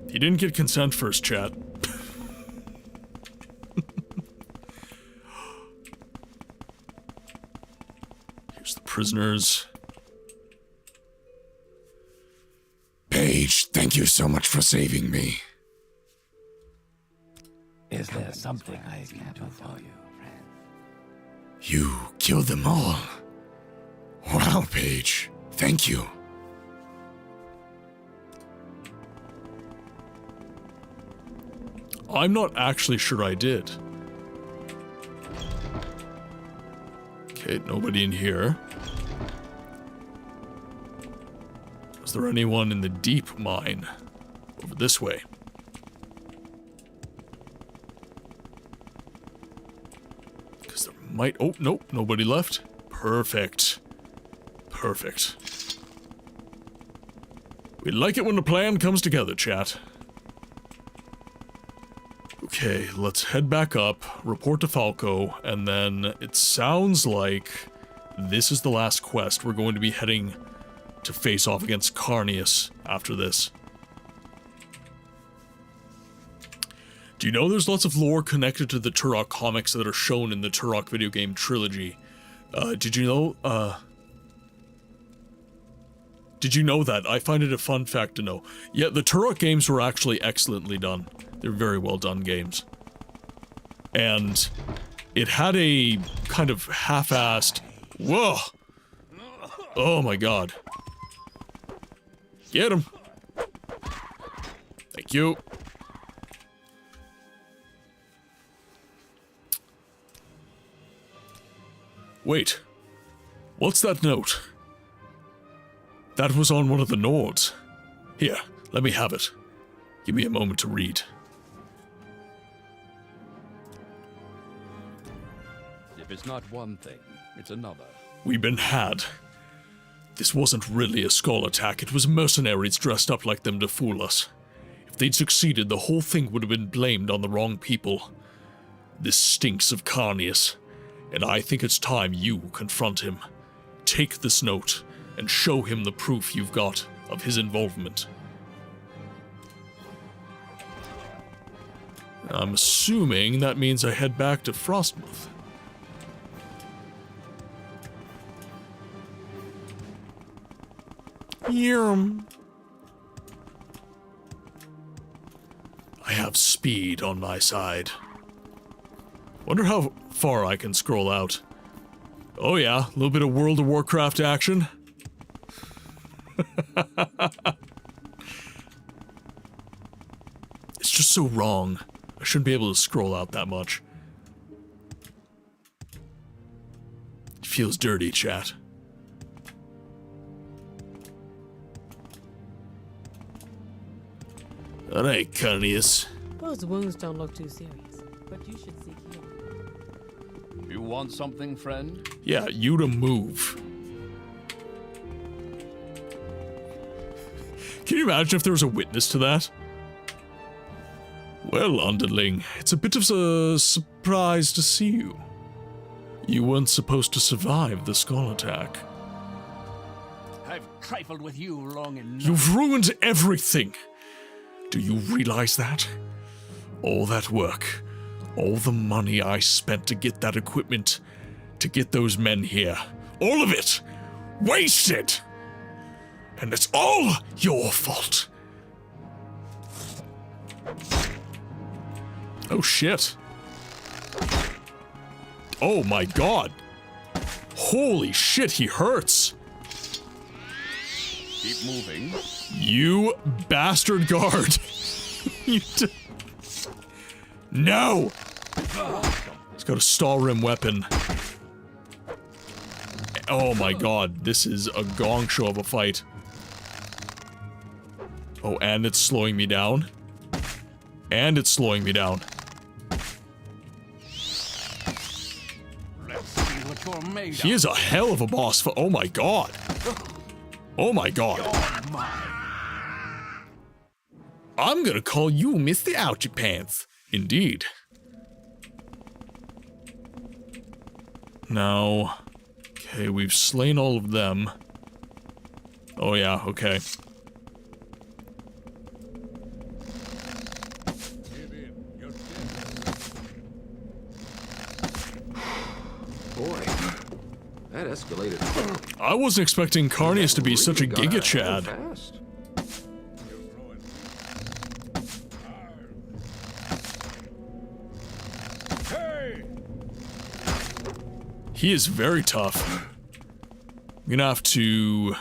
You didn't get consent first, chat. Here's the prisoners. Paige, thank you so much for saving me. Is there something I can do for you? You killed them all. Wow, Paige. Thank you. I'm not actually sure I did. Okay, nobody in here. Is there anyone in the deep mine? Over this way. Because there might... Oh, nope, nobody left. Perfect. Perfect. We like it when the plan comes together, chat. Okay, let's head back up, report to Falco, and then it sounds like this is the last quest. We're going to be heading to face off against Carnius after this. Do you know there's lots of lore connected to the Turok comics that are shown in the Turok video game trilogy? Did you know, Did you know that? I find it a fun fact to know. Yeah, the Turok games were actually excellently done. They're very well done games. And it had a kind of half-assed... Whoa! Oh my god. Get him! Thank you. Wait. What's that note? That was on one of the Nords. Here, let me have it. Give me a moment to read. If it's not one thing, it's another. We've been had. This wasn't really a skull attack, it was mercenaries dressed up like them to fool us. If they'd succeeded, the whole thing would have been blamed on the wrong people. This stinks of Carnius, and I think it's time you confront him. Take this note, and show him the proof you've got of his involvement. I'm assuming that means I head back to Frostmoth. Yum. I have speed on my side. Wonder how far I can scroll out. Oh yeah, a little bit of World of Warcraft action. It's just so wrong. I shouldn't be able to scroll out that much. It feels dirty, chat. Alright, Carnius. Those wounds don't look too serious, but you should seek healing. You want something, friend? Yeah, you to move. Can you imagine if there was a witness to that? Well, underling, it's a bit of a surprise to see you. You weren't supposed to survive the skull attack. I've trifled with you long enough. You've ruined everything! Do you realize that? All that work, all the money I spent to get that equipment, to get those men here, all of it, wasted! And it's all your fault. Oh shit. Oh my god. Holy shit, he hurts. Keep moving. You bastard guard. You No! He's got a Stalrim weapon. Oh my god, this is a gong show of a fight. Oh, and it's slowing me down. And it's slowing me down. Let's see what you're made He is a hell of a boss for— oh my god. Oh my god. I'm gonna call you Mr. Ouchie Pants. Indeed. Now, okay, we've slain all of them. Oh yeah, okay. Boy, that escalated. I wasn't expecting Carnius to be such a Giga Chad. He is very tough. I'm gonna have to...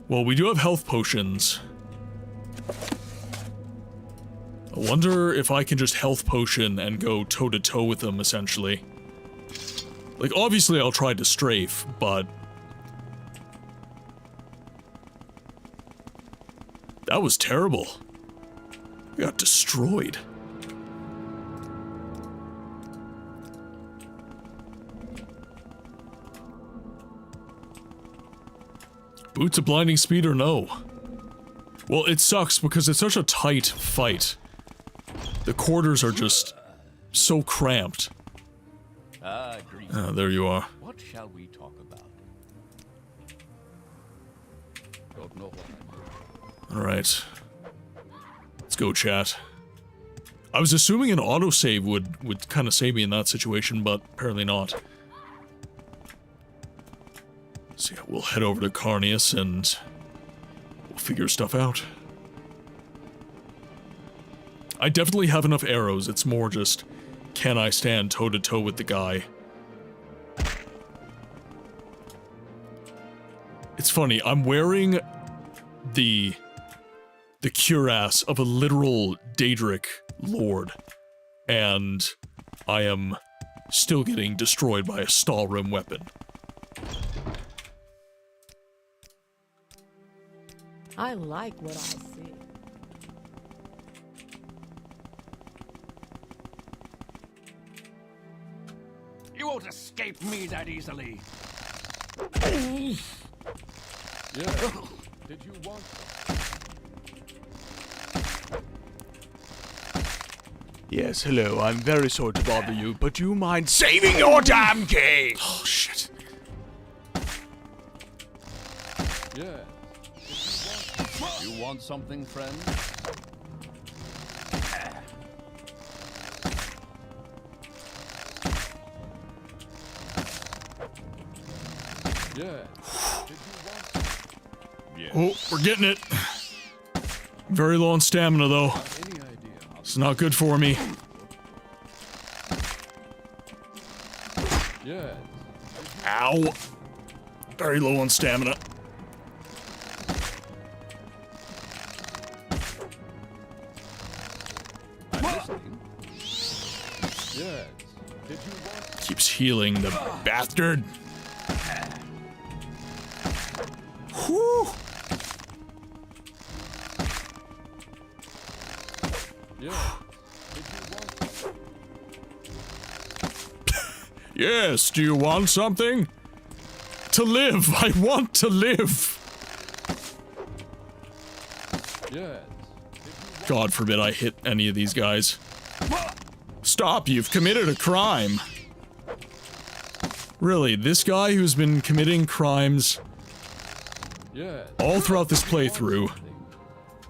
well, we do have health potions. I wonder if I can just health potion and go toe-to-toe with them, essentially. Like, obviously I'll try to strafe, but... that was terrible. I got destroyed. Boots of blinding speed or no? Well, it sucks because it's such a tight fight. The quarters are just so cramped. Greece. There you are. What shall we talk about? Don't know what. Alright. Let's go, chat. I was assuming an autosave would kind of save me in that situation, but apparently not. So yeah, we'll head over to Carnius and we'll figure stuff out. I definitely have enough arrows, it's more just, can I stand toe-to-toe with the guy? It's funny, I'm wearing the cuirass of a literal Daedric lord, and I am still getting destroyed by a Stalrim weapon. I like what I see. You won't escape me that easily. Yeah. Did you want... Yes, hello, I'm very sorry to bother you, but do you mind saving your damn game? Oh, shit. Yeah. You want something, friend? Yeah. Oh, we're getting it. Very low on stamina, though. It's not good for me. Yeah. Ow. Very low on stamina. I'm listening. Yes. Did you want... Keeps healing, the bastard. Whew. Yeah. Did you want... Yes, do you want something? To live, I want to live. Yes. God forbid I hit any of these guys. Stop, you've committed a crime. Really, this guy who's been committing crimes all throughout this playthrough.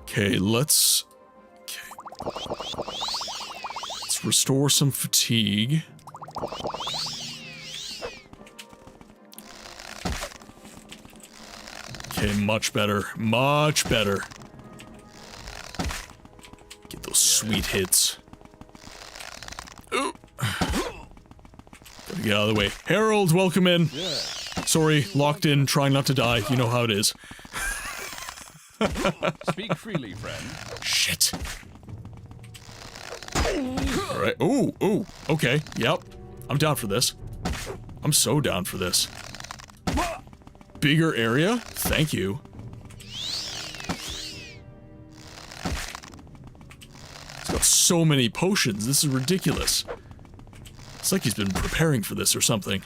Okay, let's restore some fatigue. Okay, much better. Much better. Get those sweet hits. Ooh. Gotta get out of the way. Harold, welcome in. Sorry, locked in, trying not to die. You know how it is. Speak freely, friend. Shit. Alright. Ooh, ooh. Okay, yep. I'm down for this. I'm so down for this. Bigger area? Thank you. He's got so many potions. This is ridiculous. It's like he's been preparing for this or something.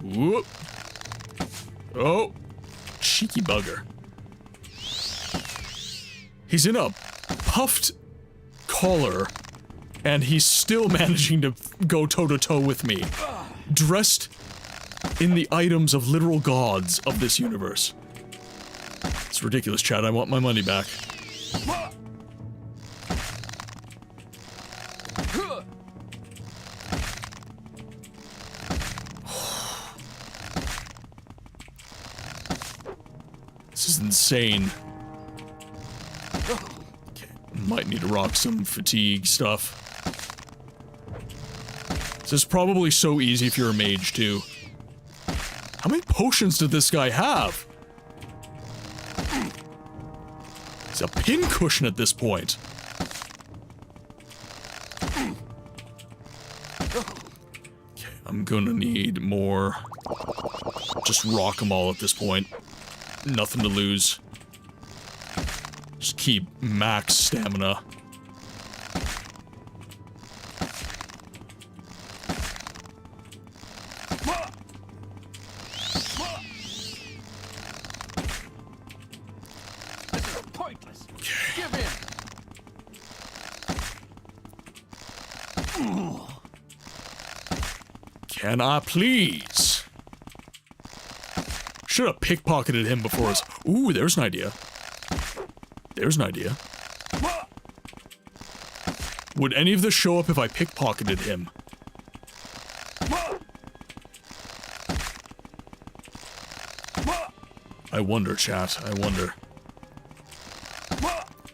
Whoop. Oh. Cheeky bugger. He's in a puffed collar, and he's still managing to go toe-to-toe with me. Dressed in the items of literal gods of this universe. It's ridiculous, Chad. I want my money back. This is insane. Okay, might need to rock some fatigue stuff. This is probably so easy if you're a mage, too. How many potions did this guy have? He's a pincushion at this point. Okay, I'm gonna need more. Just rock them all at this point. Nothing to lose. Just keep max stamina. This is pointless. Give in. Can I please? Should have pickpocketed him before us. Ooh, there's an idea. There's an idea. Would any of this show up if I pickpocketed him? I wonder, chat. I wonder.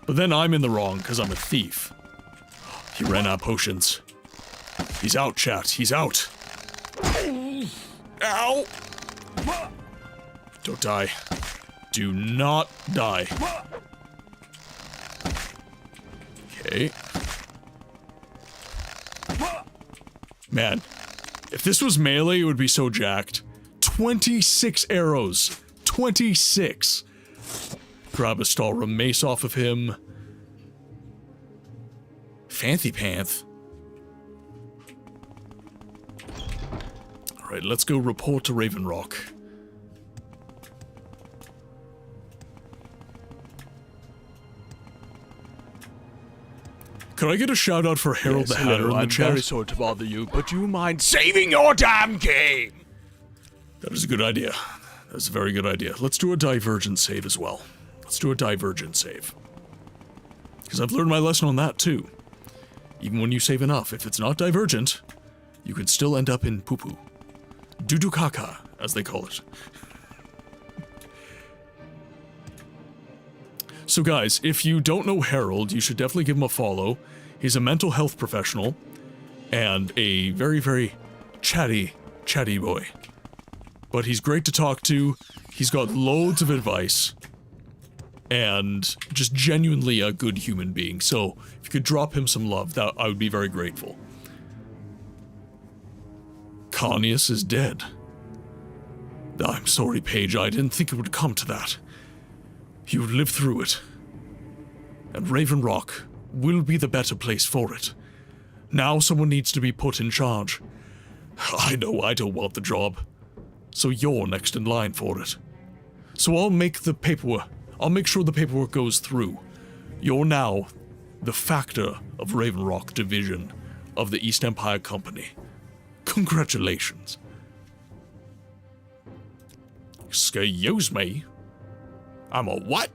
But then I'm in the wrong, because I'm a thief. He ran out of potions. He's out, chat. He's out. Ow! Don't die. Do not die. Okay. Man, if this was melee, it would be so jacked. 26 arrows. 26. Grab a Stalra mace off of him. Fancy Panth. Alright, let's go report to Raven Rock. Could I get a shout out for Harold the Hatter in the chat? I'm very sorry to bother you, but do you mind saving your damn game? That is a good idea. That's a very good idea. Let's do a divergent save as well. Let's do a divergent save. Because I've learned my lesson on that too. Even when you save enough, if it's not divergent, you can still end up in poo-poo. Dudukaka, as they call it. So guys, if you don't know Harold, you should definitely give him a follow. He's a mental health professional and a very, very chatty boy. But he's great to talk to. He's got loads of advice and just genuinely a good human being. So if you could drop him some love, that I would be very grateful. Carnius is dead. I'm sorry, Paige. I didn't think it would come to that. You lived through it. And Raven Rock will be the better place for it. Now someone needs to be put in charge. I know I don't want the job. So you're next in line for it. So I'll make the paperwork. I'll make sure the paperwork goes through. You're now the factor of Raven Rock Division of the East Empire Company. Congratulations. Excuse me? I'm a what?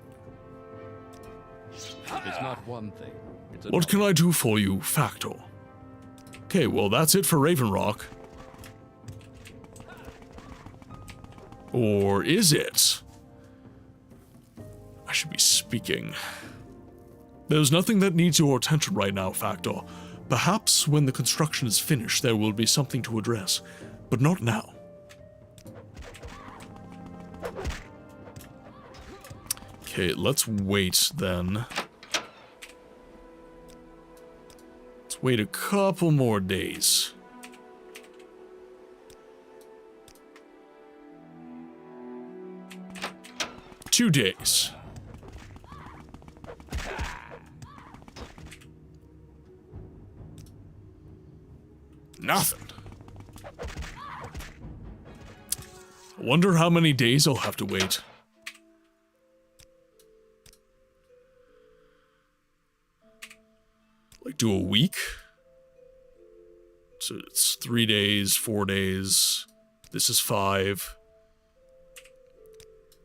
It's not one thing. It's What can I do for you, Factor? Okay, well that's it for Raven Rock. Or is it? I should be speaking. There's nothing that needs your attention right now, Factor. Perhaps when the construction is finished there will be something to address, but not now. Okay, let's wait then. Let's wait a couple more days. Two days. Nothing. I wonder how many days I'll have to wait. Like, do a week? So it's 3 days, 4 days. This is 5.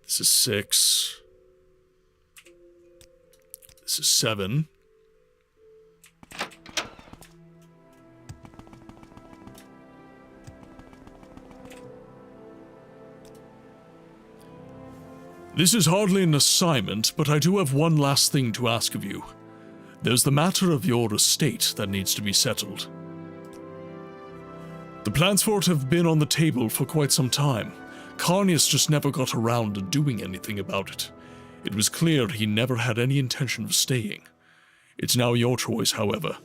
This is 6. This is 7. This is hardly an assignment, but I do have one last thing to ask of you. There's the matter of your estate that needs to be settled. The plans for it have been on the table for quite some time. Carnius just never got around to doing anything about it. It was clear he never had any intention of staying. It's now your choice, however.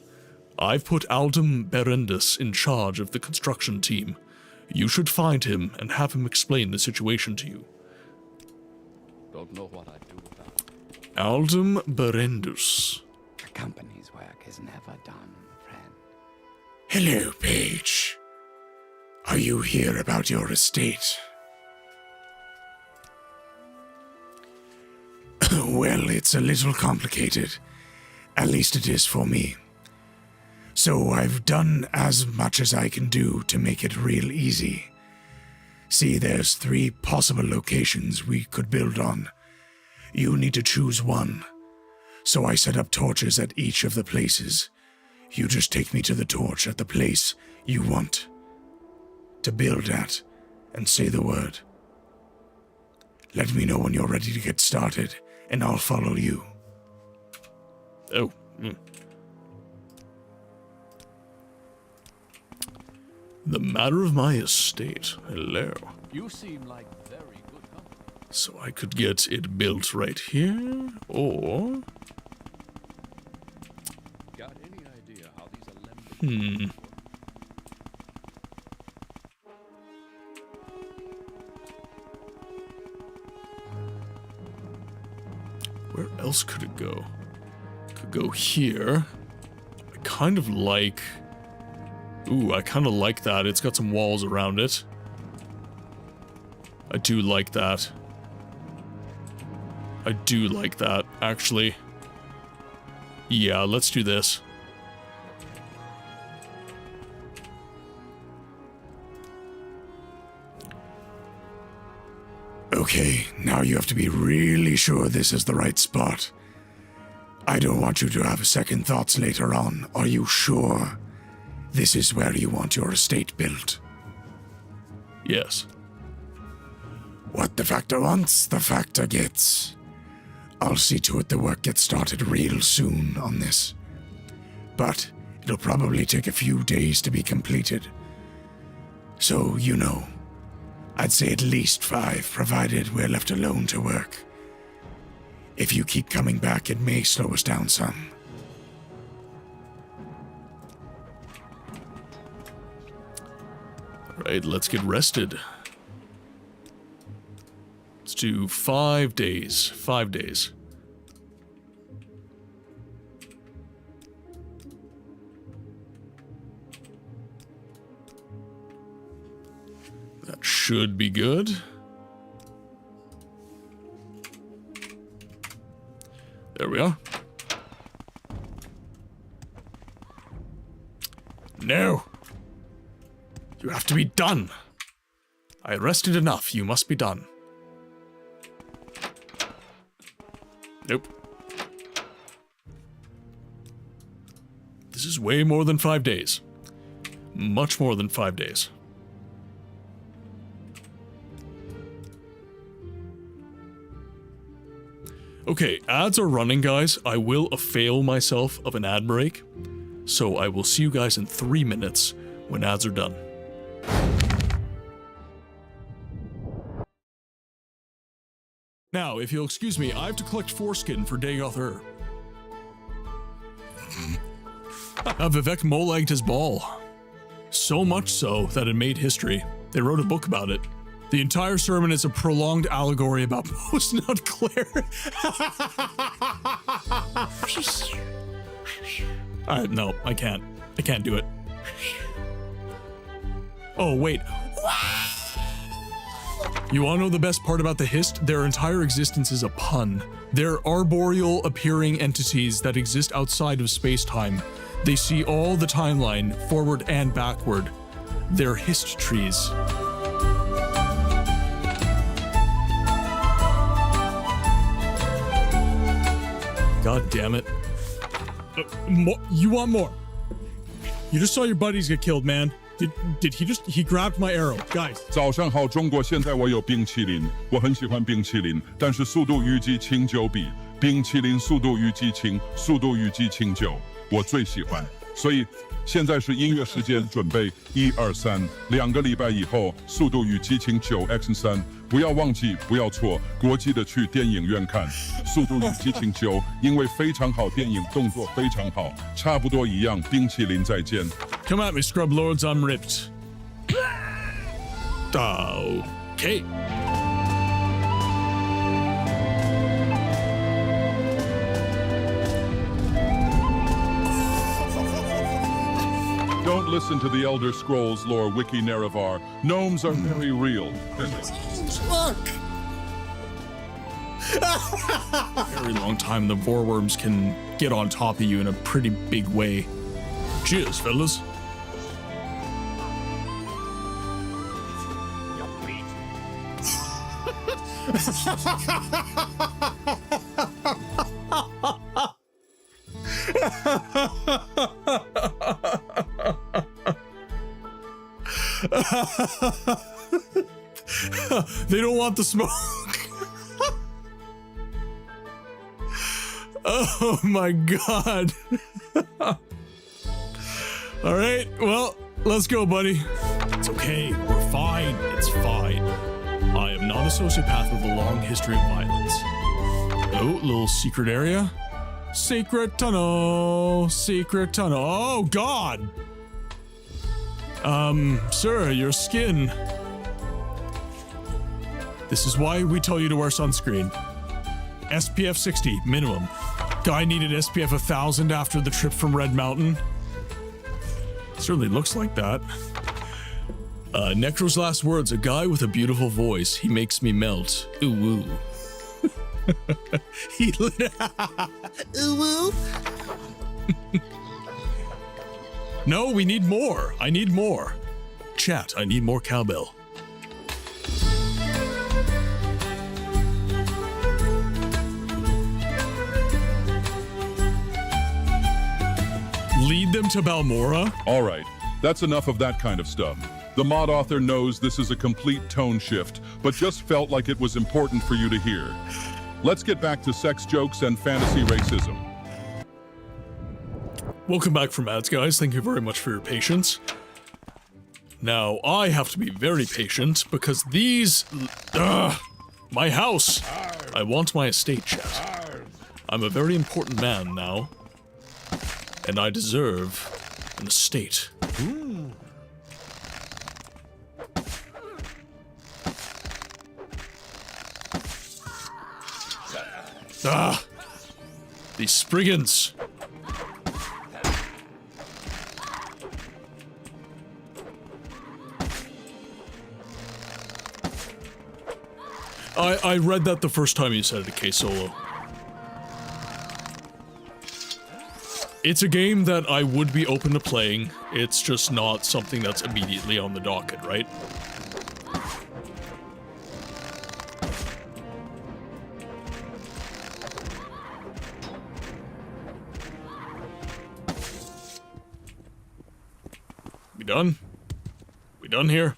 I've put Aldum Berendus in charge of the construction team. You should find him and have him explain the situation to you. Don't know what I'd do without. Aldum Berendus. The company's work is never done, friend. Hello, Paige. Are you here about your estate? Well, it's a little complicated. At least it is for me. So I've done as much as I can do to make it real easy. See, there's 3 possible locations we could build on. You need to choose one. So I set up torches at each of the places. You just take me to the torch at the place you want to build at and say the word. Let me know when you're ready to get started, and I'll follow you. Oh. The matter of my estate. Hello. You seem like very good company. So I could get it built right here, or... Got any idea how these alembics Where else could it go? Could go here. I kind of like... Ooh, I kind of like that. It's got some walls around it. I do like that. I do like that, actually. Yeah, let's do this. Okay, now you have to be really sure this is the right spot. I don't want you to have second thoughts later on. Are you sure this is where you want your estate built? Yes. What the factor wants, the factor gets. I'll see to it the work gets started real soon on this. But it'll probably take a few days to be completed. So, you know, I'd say at least 5, provided we're left alone to work. If you keep coming back, it may slow us down some. Alright, let's get rested. Let's do 5 days. 5 days. That should be good. There we are. No! You have to be done! I rested enough, you must be done. Nope. This is way more than 5 days. Much more than 5 days. Okay, ads are running, guys. I will avail myself of an ad break. So I will see you guys in 3 minutes when ads are done. Now, if you'll excuse me, I have to collect foreskin for Dagoth Vivek mole-egged his ball. So much so that it made history. They wrote a book about it. The entire sermon is a prolonged allegory about post-nut Claire. No, I can't. I can't do it. Oh, wait. You wanna know the best part about the Hist? Their entire existence is a pun. They're arboreal appearing entities that exist outside of space-time. They see all the timeline, forward and backward. They're Hist trees. God damn it. You want more? You just saw your buddies get killed, man. Did he grabbed my arrow, guys. 早上好，中国！现在我有冰淇淋，我很喜欢冰淇淋，但是速度与激情9比。冰淇淋速度与激情，速度与激情9，我最喜欢。所以现在是音乐时间，准备1、2、3。2个礼拜以后，速度与激情9 Action 3，不要忘记，不要错，国际的去电影院看《速度与激情9》，因为非常好，电影动作非常好，差不多一样。冰淇淋再见。Come at me, scrub lords, I'm ripped. Okay. Don't listen to the Elder Scrolls lore wiki Nerevar. Gnomes are very real. Fuck! Very long time, the Vorworms can get on top of you in a pretty big way. Cheers, fellas. They don't want the smoke. Oh my god. Alright, well, let's go, buddy. It's okay, we're fine, it's fine. I am not a sociopath with a long history of violence. Oh, little secret area. Secret tunnel, secret tunnel. Oh god! Sir, your skin. This is why we tell you to wear sunscreen. SPF 60, minimum. Guy needed SPF 1000 after the trip from Red Mountain. Certainly looks like that. Necro's last words, a guy with a beautiful voice. He makes me melt. Ooh woo. He lit. Ooh woo. No, we need more. I need more. Chat, I need more cowbell. Lead them to Balmora? All right, that's enough of that kind of stuff. The mod author knows this is a complete tone shift, but just felt like it was important for you to hear. Let's get back to sex jokes and fantasy racism. Welcome back from ads, guys. Thank you very much for your patience. Now, I have to be very patient because these... my house! I want my estate, chat. I'm a very important man now. And I deserve an estate. These Spriggans. I read that the first time you said it, K-Solo. It's a game that I would be open to playing. It's just not something that's immediately on the docket, right? We done? We done here?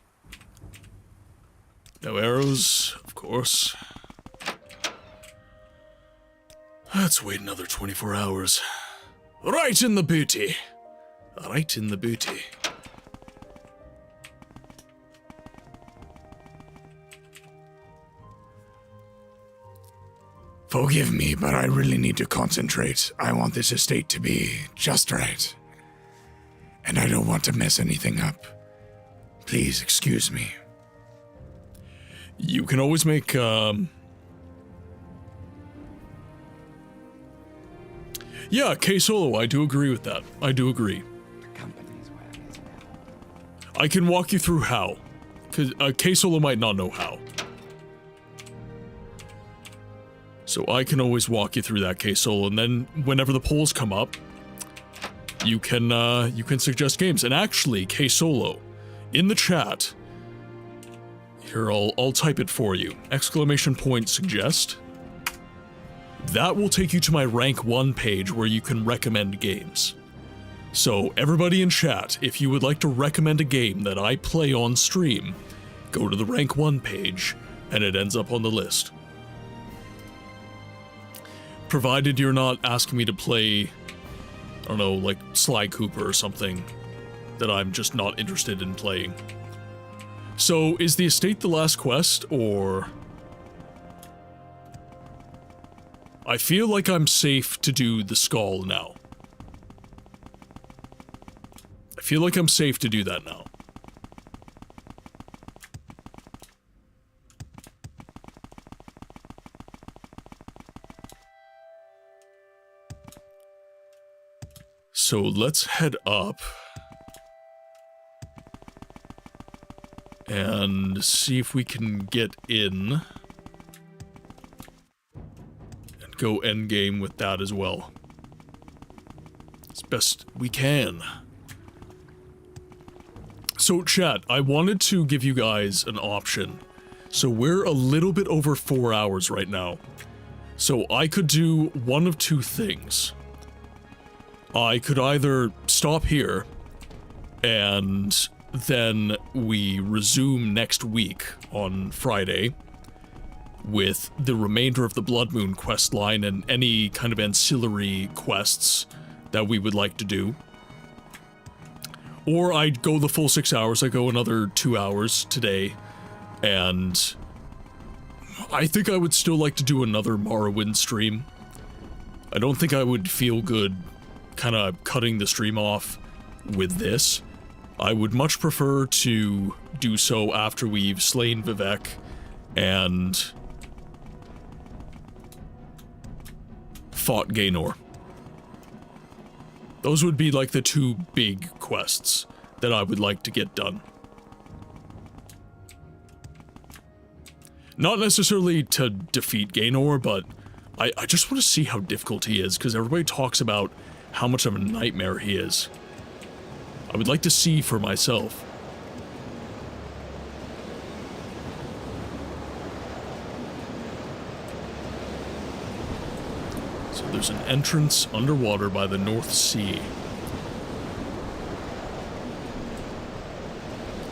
No arrows, of course. Let's wait another 24 hours. Right in the booty. Right in the booty. Forgive me, but I really need to concentrate. I want this estate to be just right. And I don't want to mess anything up. Please excuse me. You can always make, yeah, K-Solo, I do agree with that. I do agree. I can walk you through how. Because K-Solo might not know how. So I can always walk you through that, K-Solo, and then whenever the polls come up, you can suggest games. And actually, K-Solo, in the chat, here, I'll type it for you. ! Suggest. That will take you to my rank 1 page where you can recommend games. So everybody in chat, if you would like to recommend a game that I play on stream, go to the rank 1 page and it ends up on the list. Provided you're not asking me to play, I don't know, like Sly Cooper or something that I'm just not interested in playing. So is the estate the last quest, or... I feel like I'm safe to do the skull now. I feel like I'm safe to do that now. So let's head up and see if we can get in. Go endgame with that as well. As best we can. So chat, I wanted to give you guys an option. So we're a little bit over 4 hours right now. So I could do one of two things. I could either stop here and then we resume next week on Friday with the remainder of the Blood Moon quest line and any kind of ancillary quests that we would like to do. Or I'd go the full 6 hours, I go another 2 hours today, and I think I would still like to do another Morrowind stream. I don't think I would feel good kind of cutting the stream off with this. I would much prefer to do so after we've slain Vivek and fought Gaynor. Those would be like the two big quests that I would like to get done. Not necessarily to defeat Gaynor, but I just want to see how difficult he is, because everybody talks about how much of a nightmare he is. I would like to see for myself. So there's an entrance underwater by the North Sea.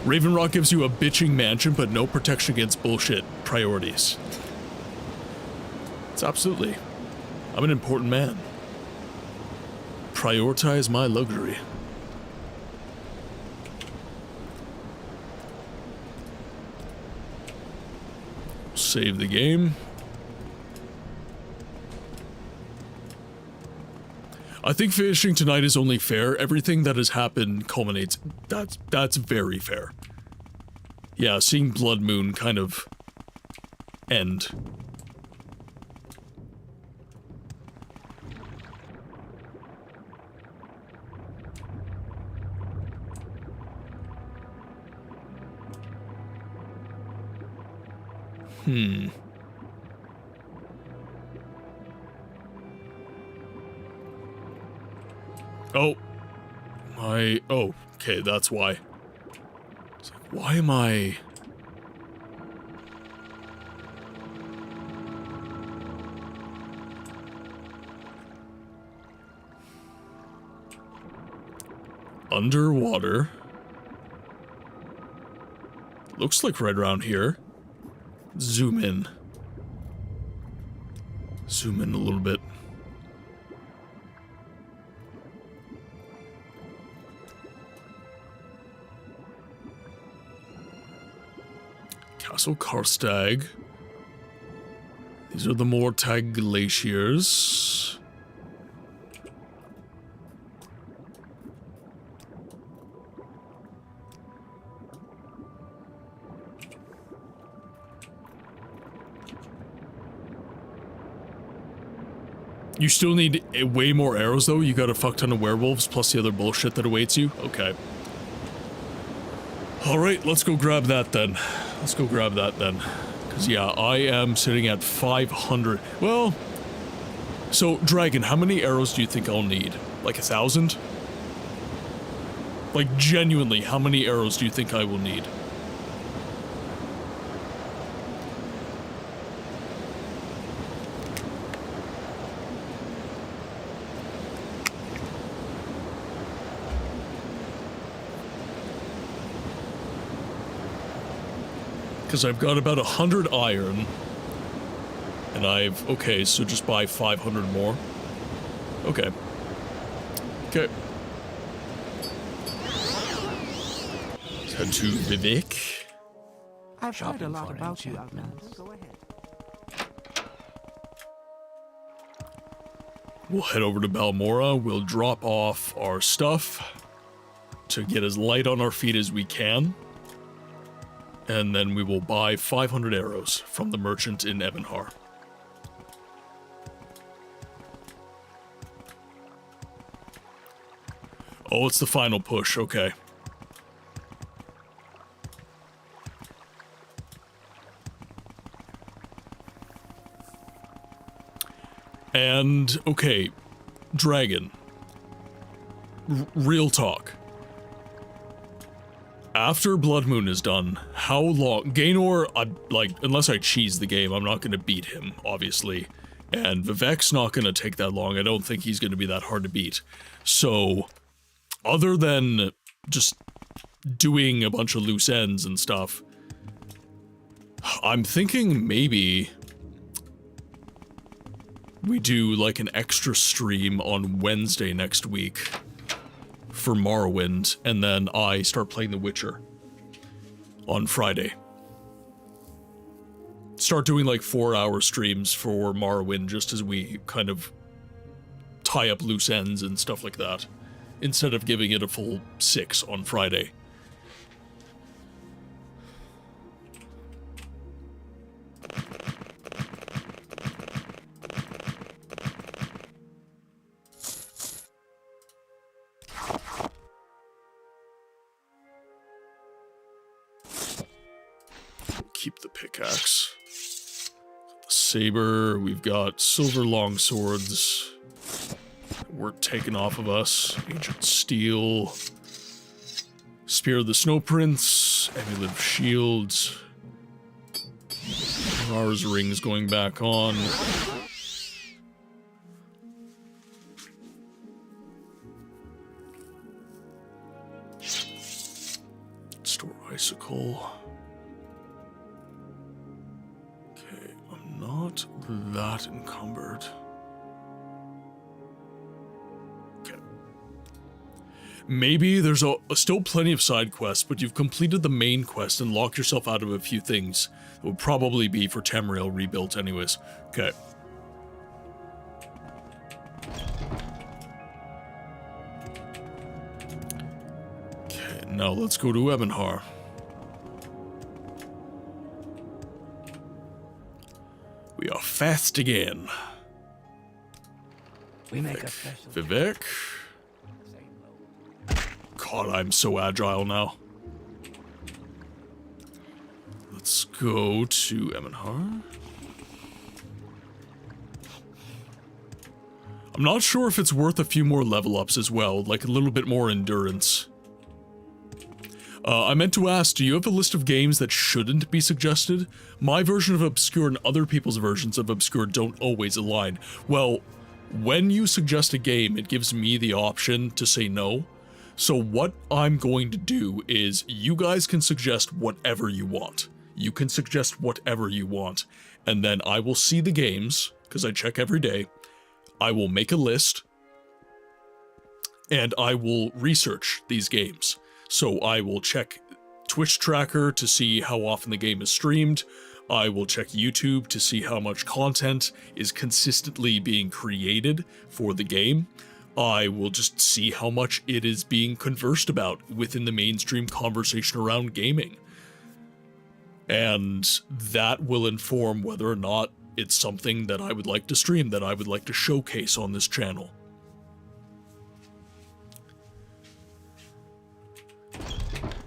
Raven Rock gives you a bitching mansion, but no protection against bullshit priorities. It's absolutely. I'm an important man. Prioritize my luxury. Save the game. I think finishing tonight is only fair. Everything that has happened culminates. That's very fair. Yeah, seeing Blood Moon kind of end. Oh, okay, that's why. It's like, why am I... Underwater. Looks like right around here. Zoom in. Zoom in a little bit. Castle Karstag. These are the Mortag Glaciers. You still need way more arrows, though? You got a fuck ton of werewolves, plus the other bullshit that awaits you? Okay. Alright, let's go grab that then. Let's go grab that then. Because, yeah, I am sitting at 500. Well, so, Dragon, how many arrows do you think I'll need? Like 1,000? Like, genuinely, how many arrows do you think I will need? Because I've got about 100 iron, and I've... Okay, so just buy 500 more. Okay. Okay. Let's head to Vivek. I've heard a lot about you, Outlander. Go ahead. We'll head over to Balmora. We'll drop off our stuff to get as light on our feet as we can. And then we will buy 500 arrows from the merchant in Evanhar. Oh, it's the final push, okay. And, okay, Dragon. Real talk. After Blood Moon is done, how long? Gaynor, unless I cheese the game, I'm not going to beat him, obviously. And Vivek's not going to take that long. I don't think he's going to be that hard to beat. So, other than just doing a bunch of loose ends and stuff, I'm thinking maybe we do like an extra stream on Wednesday next week for Morrowind, and then I start playing The Witcher on Friday. Start doing like 4-hour streams for Morrowind just as we kind of tie up loose ends and stuff like that, instead of giving it a full 6 on Friday. Keep the pickaxe. The saber, we've got silver longswords. We're taken off of us. Ancient steel. Spear of the Snow Prince. Amulet of Shields. Rara's rings going back on. Store icicle. Not that encumbered. Okay. Maybe there's still plenty of side quests, but you've completed the main quest and locked yourself out of a few things that would probably be for Tamriel rebuilt anyways. Okay. Okay, now let's go to Ebonhar. We are fast again. We make a special Vivek. God, I'm so agile now. Let's go to Ebonhar. I'm not sure if it's worth a few more level ups as well, like a little bit more endurance. I meant to ask, do you have a list of games that shouldn't be suggested? My version of Obscure and other people's versions of Obscure don't always align. Well, when you suggest a game, it gives me the option to say no. So what I'm going to do is, you guys can suggest whatever you want. You can suggest whatever you want. And then I will see the games, because I check every day. I will make a list. And I will research these games. So I will check Twitch tracker to see how often the game is streamed. I will check YouTube to see how much content is consistently being created for the game. I will just see how much it is being conversed about within the mainstream conversation around gaming. And that will inform whether or not it's something that I would like to stream, that I would like to showcase on this channel.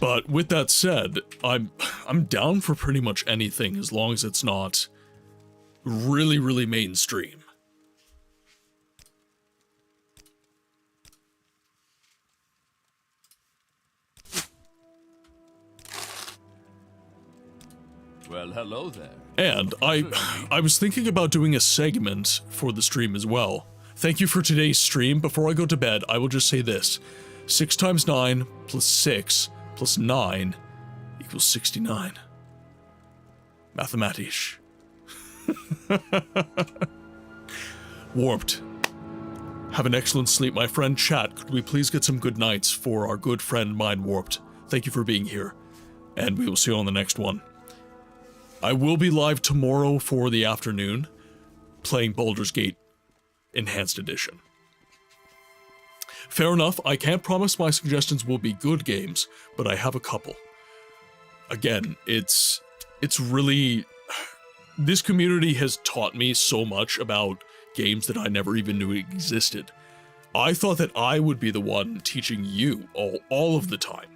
But with that said, I'm down for pretty much anything as long as it's not really, really mainstream. Well, hello there. And I was thinking about doing a segment for the stream as well. Thank you for today's stream. Before I go to bed, I will just say this. 6 times 9 plus 6 plus 9 equals 69. Mathematisch. Warped. Have an excellent sleep, my friend. Chat, could we please get some good nights for our good friend Mind Warped? Thank you for being here, and we will see you on the next one. I will be live tomorrow for the afternoon, playing Baldur's Gate Enhanced Edition. Fair enough, I can't promise my suggestions will be good games, but I have a couple. Again, it's really... This community has taught me so much about games that I never even knew existed. I thought that I would be the one teaching you all of the time,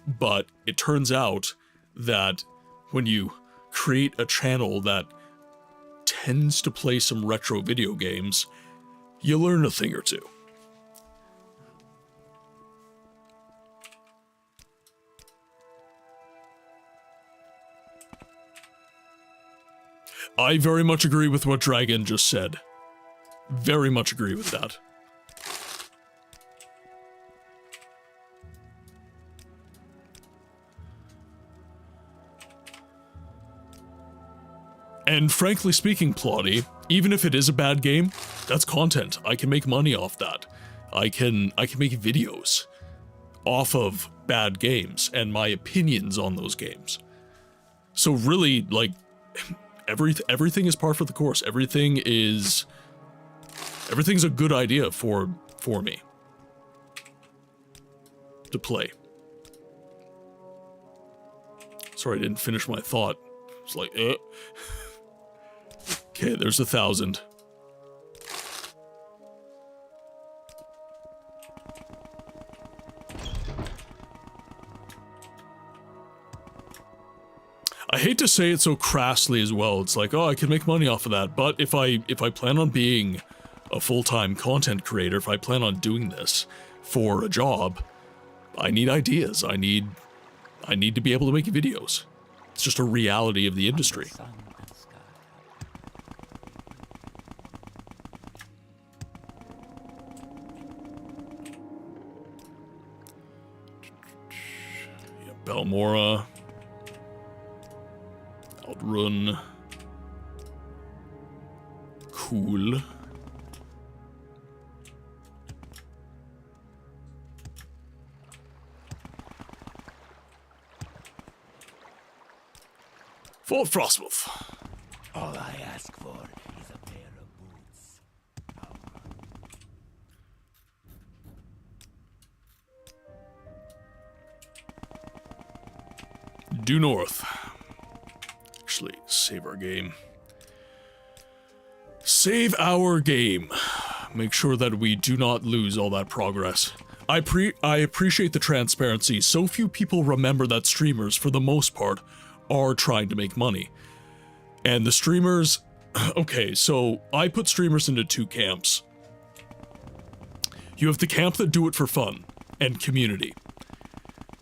but it turns out that when you create a channel that tends to play some retro video games, you learn a thing or two. I very much agree with what Dragon just said. Very much agree with that. And frankly speaking, Plotty, even if it is a bad game, that's content. I can make money off that. I can make videos off of bad games and my opinions on those games. So really, like, everything is par for the course. Everything's a good idea for me to play. Sorry, I didn't finish my thought. It's like, Okay, there's 1,000. I hate to say it so crassly as well. It's like, oh, I can make money off of that. But if I plan on being a full-time content creator, if I plan on doing this for a job, I need ideas. I need to be able to make videos. It's just a reality of the industry. Yeah, Balmora. Outrun. Cool. Fort Frostwolf. All I ask for is a pair of boots. Due north. Actually, save our game. Save our game. Make sure that we do not lose all that progress. I appreciate the transparency. So few people remember that streamers, for the most part, are trying to make money. And the streamers... Okay, so I put streamers into two camps. You have the camp that do it for fun and community.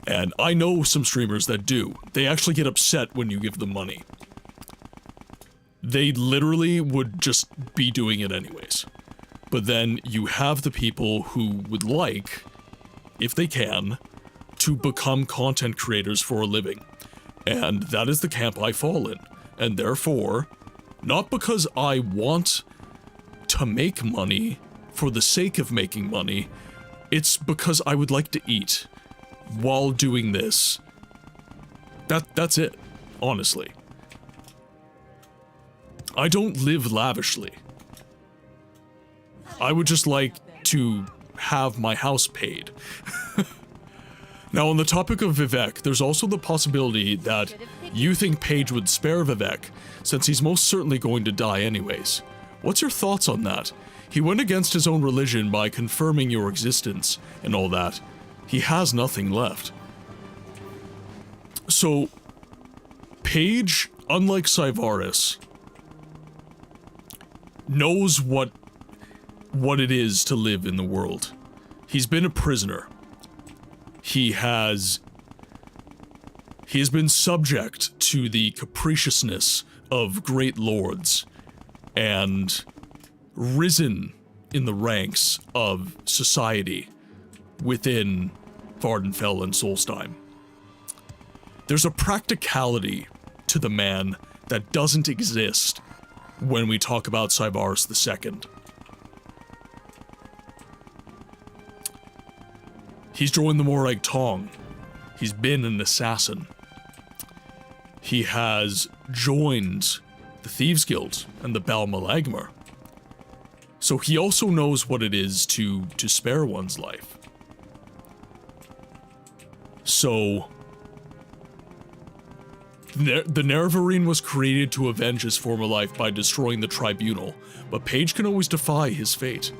And I know some streamers that do. They actually get upset when you give them money. They literally would just be doing it anyways. But then you have the people who would like, if they can, to become content creators for a living. And that is the camp I fall in. And therefore, not because I want to make money for the sake of making money, it's because I would like to eat while doing this. That's it, honestly. I don't live lavishly. I would just like to have my house paid. Now, on the topic of Vivek, there's also the possibility that you think Paige would spare Vivek, since he's most certainly going to die anyways. What's your thoughts on that? He went against his own religion by confirming your existence and all that. He has nothing left. So, Paige, unlike Syvaris, knows what it is to live in the world. He's been a prisoner. He has been subject to the capriciousness of great lords and risen in the ranks of society within Vardenfell and Solstheim. There's a practicality to the man that doesn't exist when we talk about Syvaris II. He's joined the Morag Tong. He's been an assassin. He has joined the Thieves Guild and the Bal Malagmar. So he also knows what it is to spare one's life. So the Nerevarine was created to avenge his former life by destroying the Tribunal, but Paige can always defy his fate.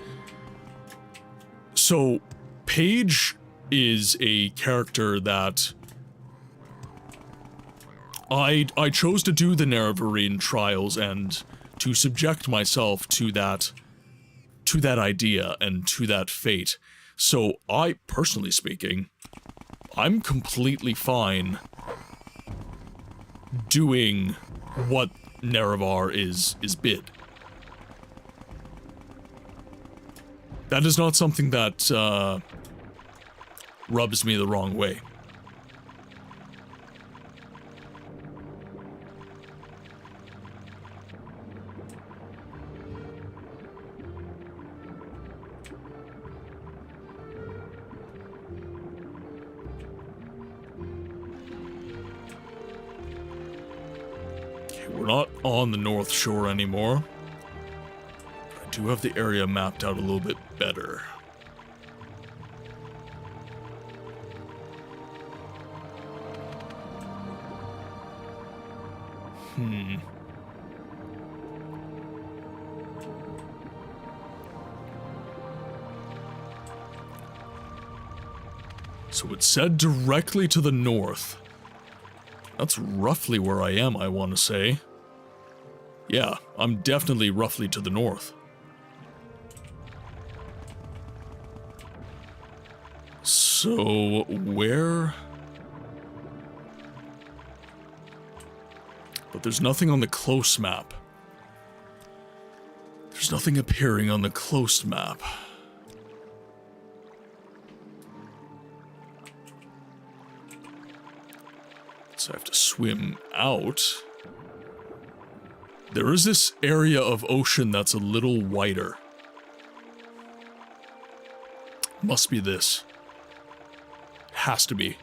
So Paige is a character that I chose to do the Nerevarine trials and to subject myself to that idea and to that fate. So I, personally speaking, I'm completely fine doing what Nerevar is bid. That is not something that rubs me the wrong way. We're not on the North Shore anymore. I do have the area mapped out a little bit better. So it said directly to the north. That's roughly where I am, I want to say. Yeah, I'm definitely roughly to the north. So, where? But there's nothing on the close map. There's nothing appearing on the close map. So I have to swim out. There is this area of ocean that's a little wider. Must be this. Has to be.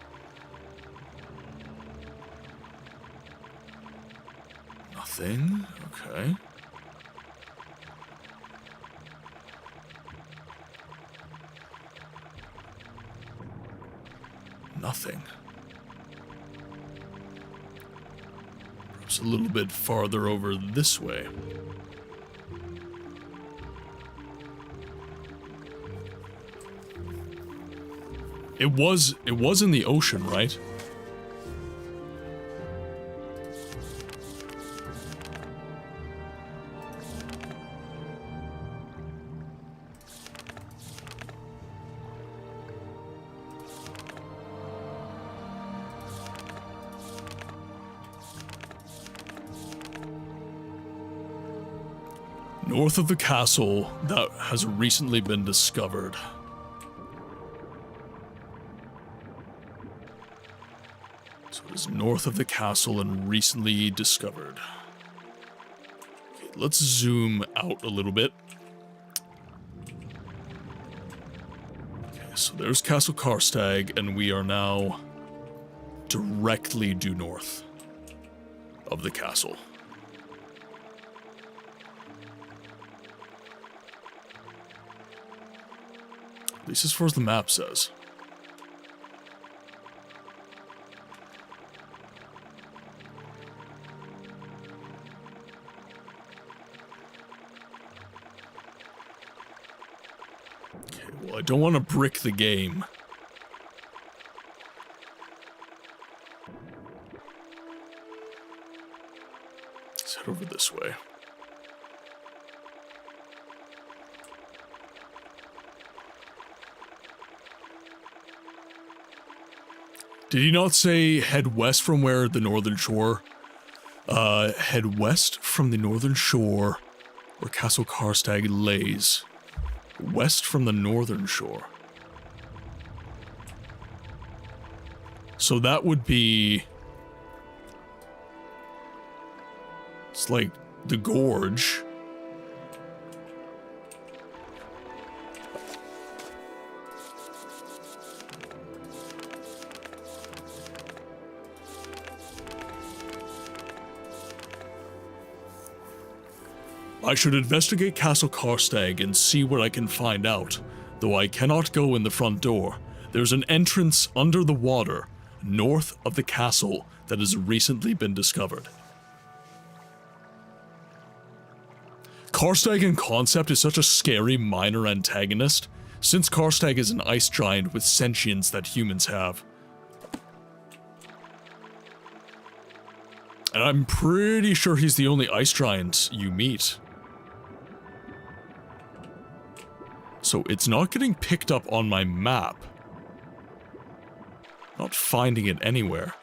Nothing? Okay. Nothing. Perhaps a little bit farther over this way. It was in the ocean, right? North of the castle that has recently been discovered. So it is north of the castle and recently discovered. Okay, let's zoom out a little bit. Okay, so there's Castle Karstag, and we are now directly due north of the castle. At least as far as the map says. Okay, well, I don't want to brick the game. Let's head over this way. Did he not say head west from where the northern shore? Head west from the northern shore where Castle Karstag lays. West from the northern shore. So that would be... It's like the gorge. I should investigate Castle Karstag and see what I can find out, though I cannot go in the front door. There's an entrance under the water, north of the castle, that has recently been discovered. Karstag in concept is such a scary minor antagonist, since Karstag is an ice giant with sentience that humans have. And I'm pretty sure he's the only ice giant you meet. So it's not getting picked up on my map. Not finding it anywhere.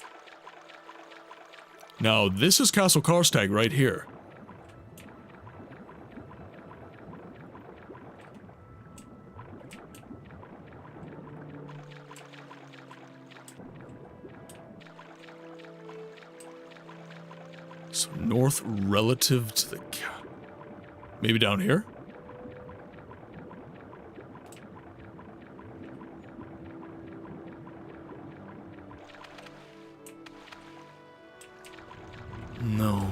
Now, this is Castle Karstag right here. So north relative to the... Maybe down here? No.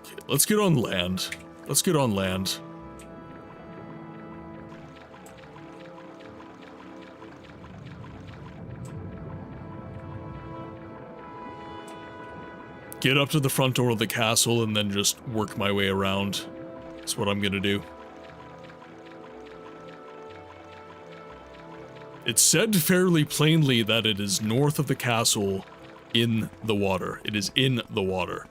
Okay, let's get on land. Let's get on land. Get up to the front door of the castle and then just work my way around. That's what I'm gonna do. It's said fairly plainly that it is north of the castle in the water. It is in the water.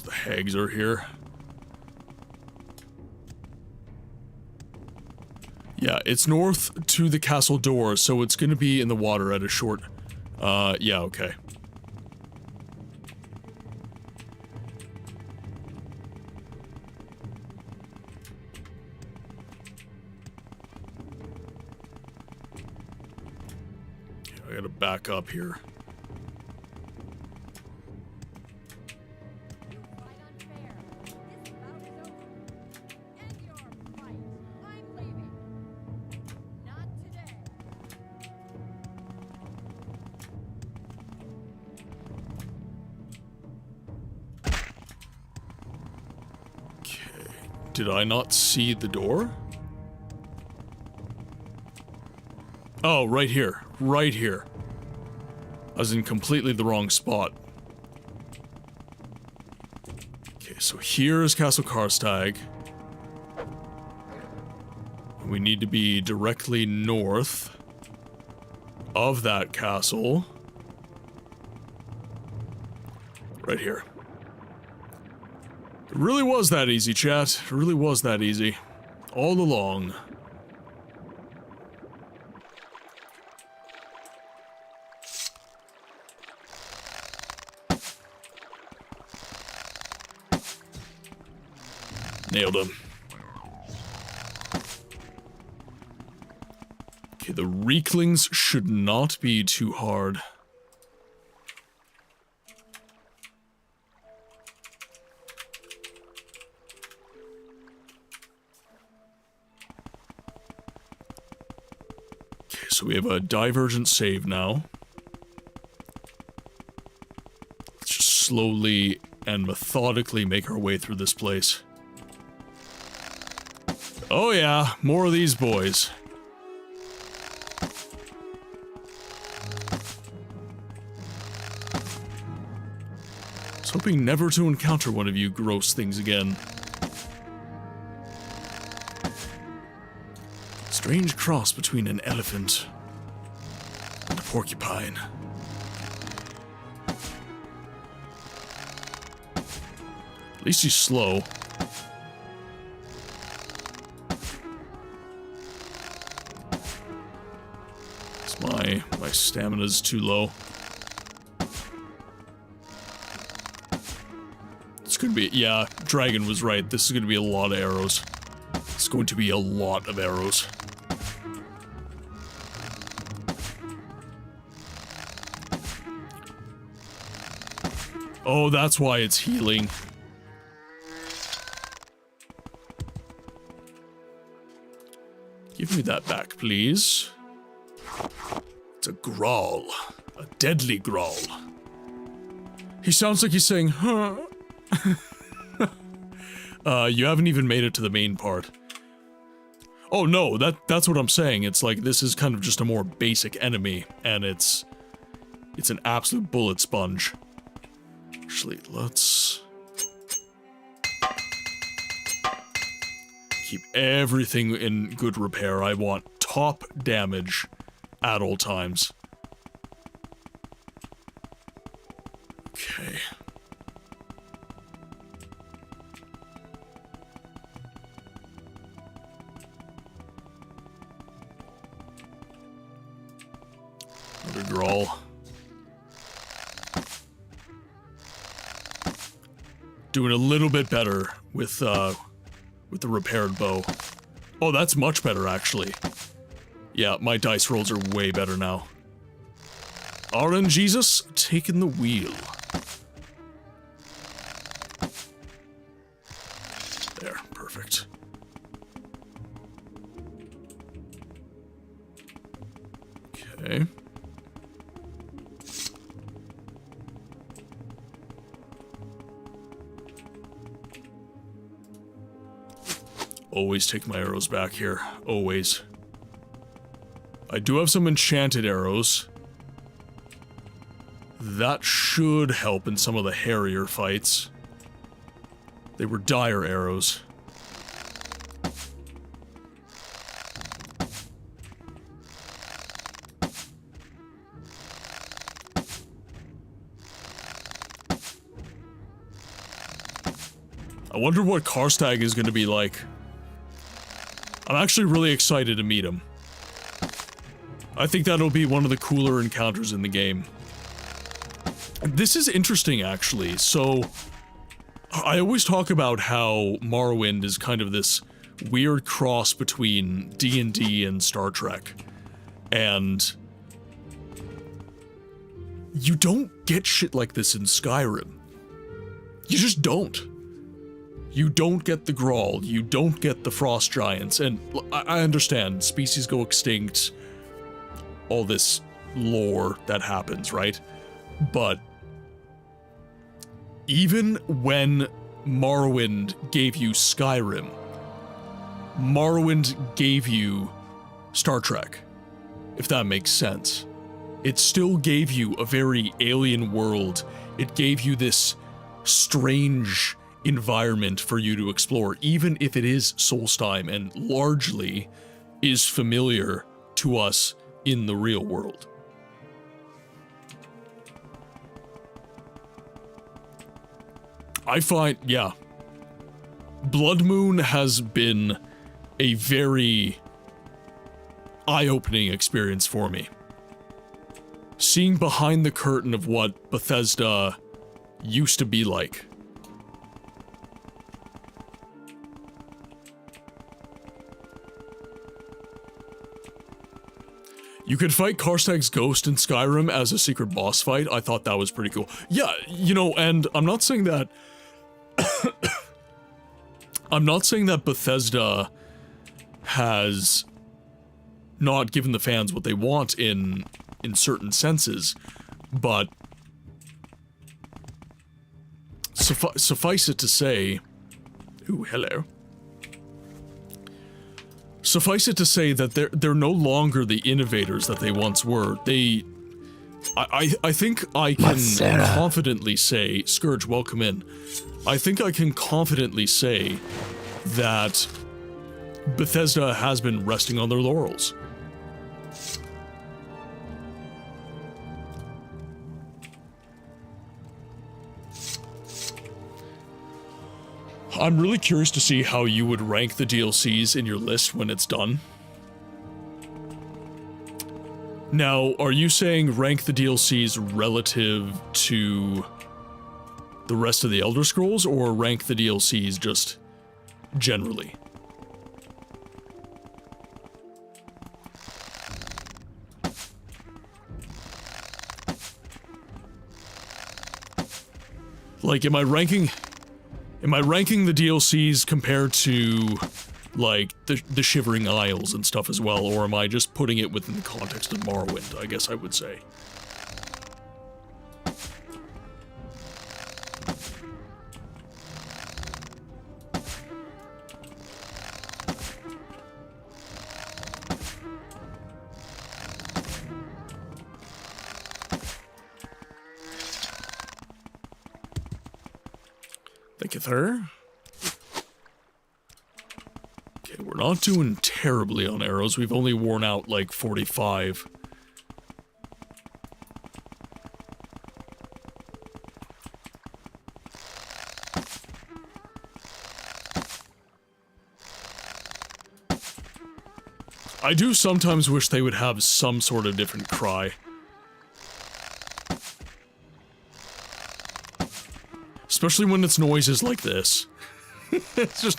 The hags are here. Yeah, it's north to the castle door, so it's gonna be in the water at a short... yeah, okay. I gotta back up here. Did I not see the door? Oh, right here. Right here. I was in completely the wrong spot. Okay, so here is Castle Karstag. We need to be directly north of that castle. Right here. It really was that easy, chat. It really was that easy. All along. Nailed him. Okay, the Reeklings should not be too hard. So we have a divergent save now. Let's just slowly and methodically make our way through this place. Oh yeah, more of these boys. I was hoping never to encounter one of you gross things again. Strange cross between an elephant and a porcupine. At least he's slow. My stamina's too low. It's gonna be, yeah, Dragon was right. This is gonna be a lot of arrows. It's going to be a lot of arrows. Oh, that's why it's healing. Give me that back, please. It's a growl. A deadly growl. He sounds like he's saying, huh? You haven't even made it to the main part. Oh no, that's what I'm saying. It's like this is kind of just a more basic enemy, and it's an absolute bullet sponge. Actually, let's keep everything in good repair. I want top damage at all times. Okay. Another Grawl. Doing a little bit better with the repaired bow. Oh, that's much better, actually. Yeah, my dice rolls are way better now. RNGesus, taking the wheel. There, perfect. Okay. Always take my arrows back here. Always. I do have some enchanted arrows. That should help in some of the hairier fights. They were dire arrows. I wonder what Karstag is going to be like. I'm actually really excited to meet him. I think that'll be one of the cooler encounters in the game. This is interesting, actually. So, I always talk about how Morrowind is kind of this weird cross between D&D and Star Trek. And you don't get shit like this in Skyrim. You just don't. You don't get the Grawl, you don't get the Frost Giants, and I understand, species go extinct, all this lore that happens, right? But even when Morrowind gave you Skyrim, Morrowind gave you Star Trek, if that makes sense. It still gave you a very alien world. It gave you this strange environment for you to explore, even if it is Solstheim and largely is familiar to us in the real world. I find, yeah, BLOODMOON has been a very eye-opening experience for me. Seeing behind the curtain of what Bethesda used to be like. You could fight Karstag's ghost in Skyrim as a secret boss fight. I thought that was pretty cool. Yeah, you know, and I'm not saying that... I'm not saying that Bethesda has not given the fans what they want in certain senses, but suffice it to say... Ooh, hello. Suffice it to say that they're no longer the innovators that they once were. I think I can confidently say, Scourge, welcome in. I think I can confidently say that Bethesda has been resting on their laurels. I'm really curious to see how you would rank the DLCs in your list when it's done. Now, are you saying rank the DLCs relative to the rest of the Elder Scrolls, or rank the DLCs just generally? Like, am I ranking the DLCs compared to, like, the Shivering Isles and stuff as well, or am I just putting it within the context of Morrowind, I guess I would say? Thank you, sir. Okay, we're not doing terribly on arrows. We've only worn out like 45. I do sometimes wish they would have some sort of different cry. Especially when it's noises like this. It's just...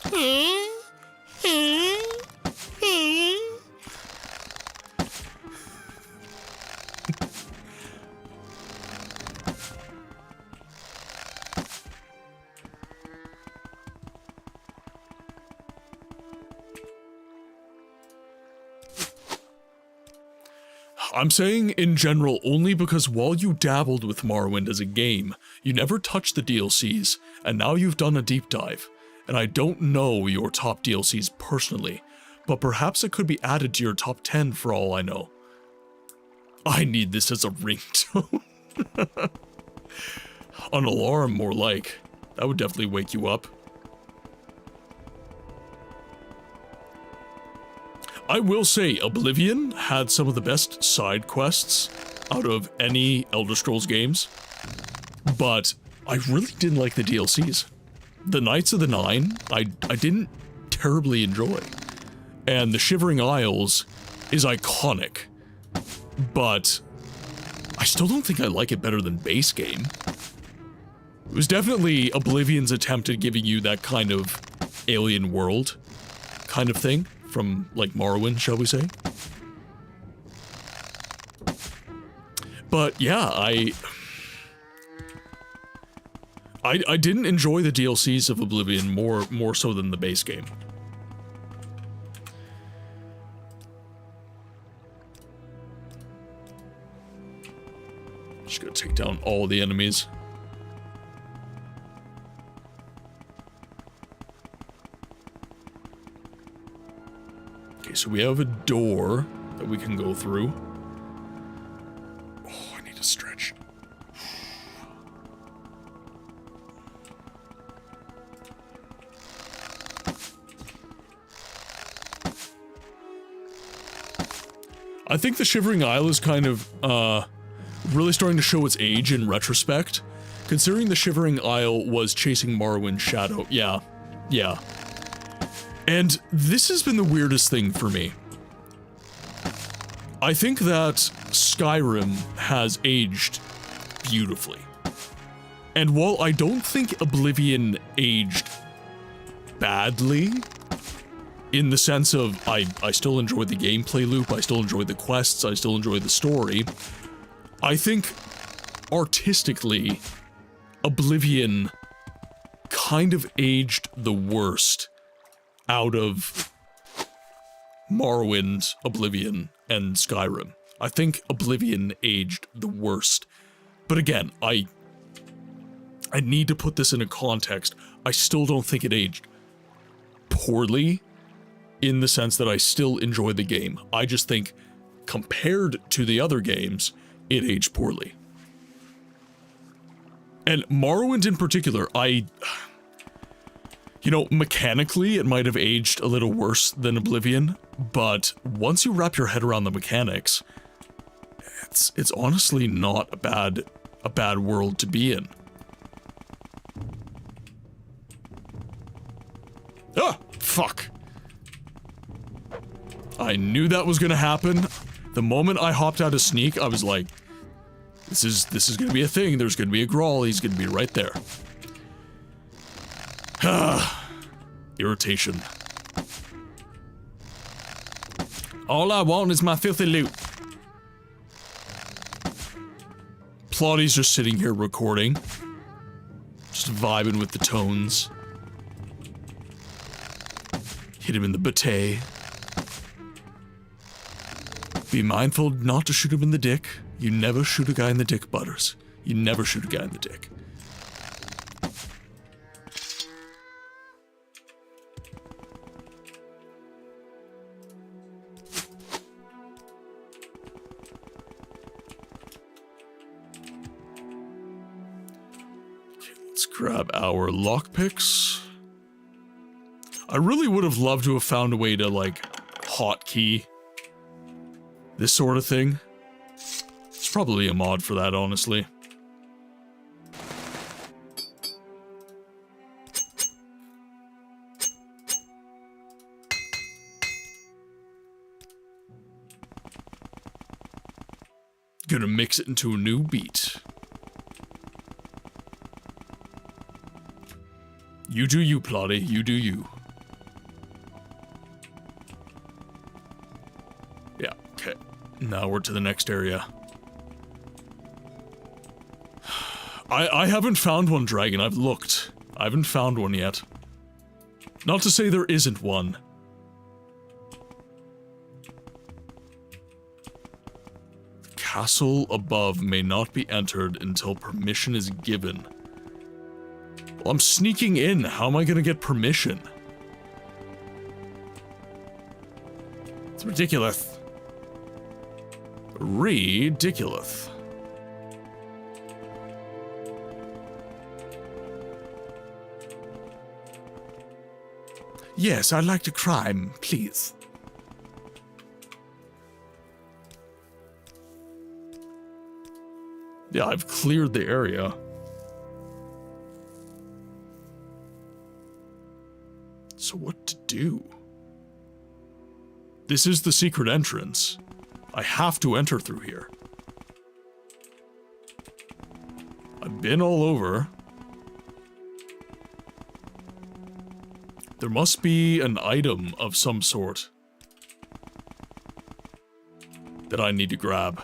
I'm saying in general only because while you dabbled with Morrowind as a game, you never touched the DLCs, and now you've done a deep dive. And I don't know your top DLCs personally, but perhaps it could be added to your top 10 for all I know. I need this as a ringtone. An alarm, more like. That would definitely wake you up. I will say, Oblivion had some of the best side quests out of any Elder Scrolls games, but I really didn't like the DLCs. The Knights of the Nine, I didn't terribly enjoy, and the Shivering Isles is iconic, but I still don't think I like it better than base game. It was definitely Oblivion's attempt at giving you that kind of alien world kind of thing. From, like, Morrowind, shall we say? But, yeah, I didn't enjoy the DLCs of Oblivion more so than the base game. Just gonna take down all the enemies. Okay, so we have a door that we can go through. Oh, I need to stretch. I think the Shivering Isle is kind of, really starting to show its age in retrospect. Considering the Shivering Isle was chasing Morrowind's shadow. Yeah. Yeah. And this has been the weirdest thing for me. I think that Skyrim has aged beautifully. And while I don't think Oblivion aged badly, in the sense of I still enjoy the gameplay loop, I still enjoy the quests, I still enjoy the story, I think artistically, Oblivion kind of aged the worst out of Morrowind, Oblivion, and Skyrim. I think Oblivion aged the worst. But again, I need to put this in a context. I still don't think it aged poorly, in the sense that I still enjoy the game. I just think, compared to the other games, it aged poorly. And Morrowind in particular, you know, mechanically, it might have aged a little worse than Oblivion, but once you wrap your head around the mechanics, it's honestly not a bad world to be in. Ah! Fuck! I knew that was gonna happen. The moment I hopped out of sneak, I was like, this is gonna be a thing, there's gonna be a Grawl, he's gonna be right there. Irritation. All I want is my filthy loot. Plotty's just sitting here recording. Just vibing with the tones. Hit him in the batay. Be mindful not to shoot him in the dick. You never shoot a guy in the dick, Butters. You never shoot a guy in the dick. Let's grab our lockpicks. I really would have loved to have found a way to, like, hotkey this sort of thing. It's probably a mod for that, honestly. Gonna mix it into a new beat. You do you, Plotty. You do you. Yeah, okay. Now we're to the next area. I haven't found one, Dragon. I've looked. I haven't found one yet. Not to say there isn't one. The castle above may not be entered until permission is given. Well, I'm sneaking in. How am I gonna get permission? It's ridiculous. Ridiculous. Yes, I'd like to crime, please. Yeah, I've cleared the area. So what to do? This is the secret entrance. I have to enter through here. I've been all over. There must be an item of some sort that I need to grab.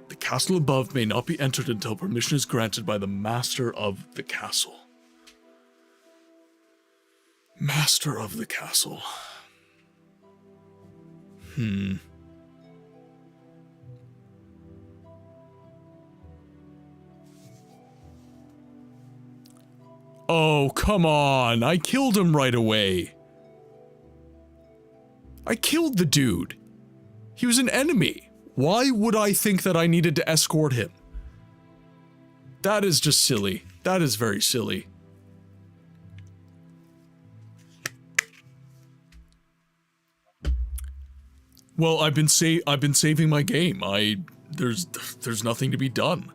The castle above may not be entered until permission is granted by the master of the castle. Master of the castle. Oh, come on. I killed him right away. I killed the dude. He was an enemy. Why would I think that I needed to escort him? That is just silly. That is very silly. Well, I've been saving my game. There's nothing to be done.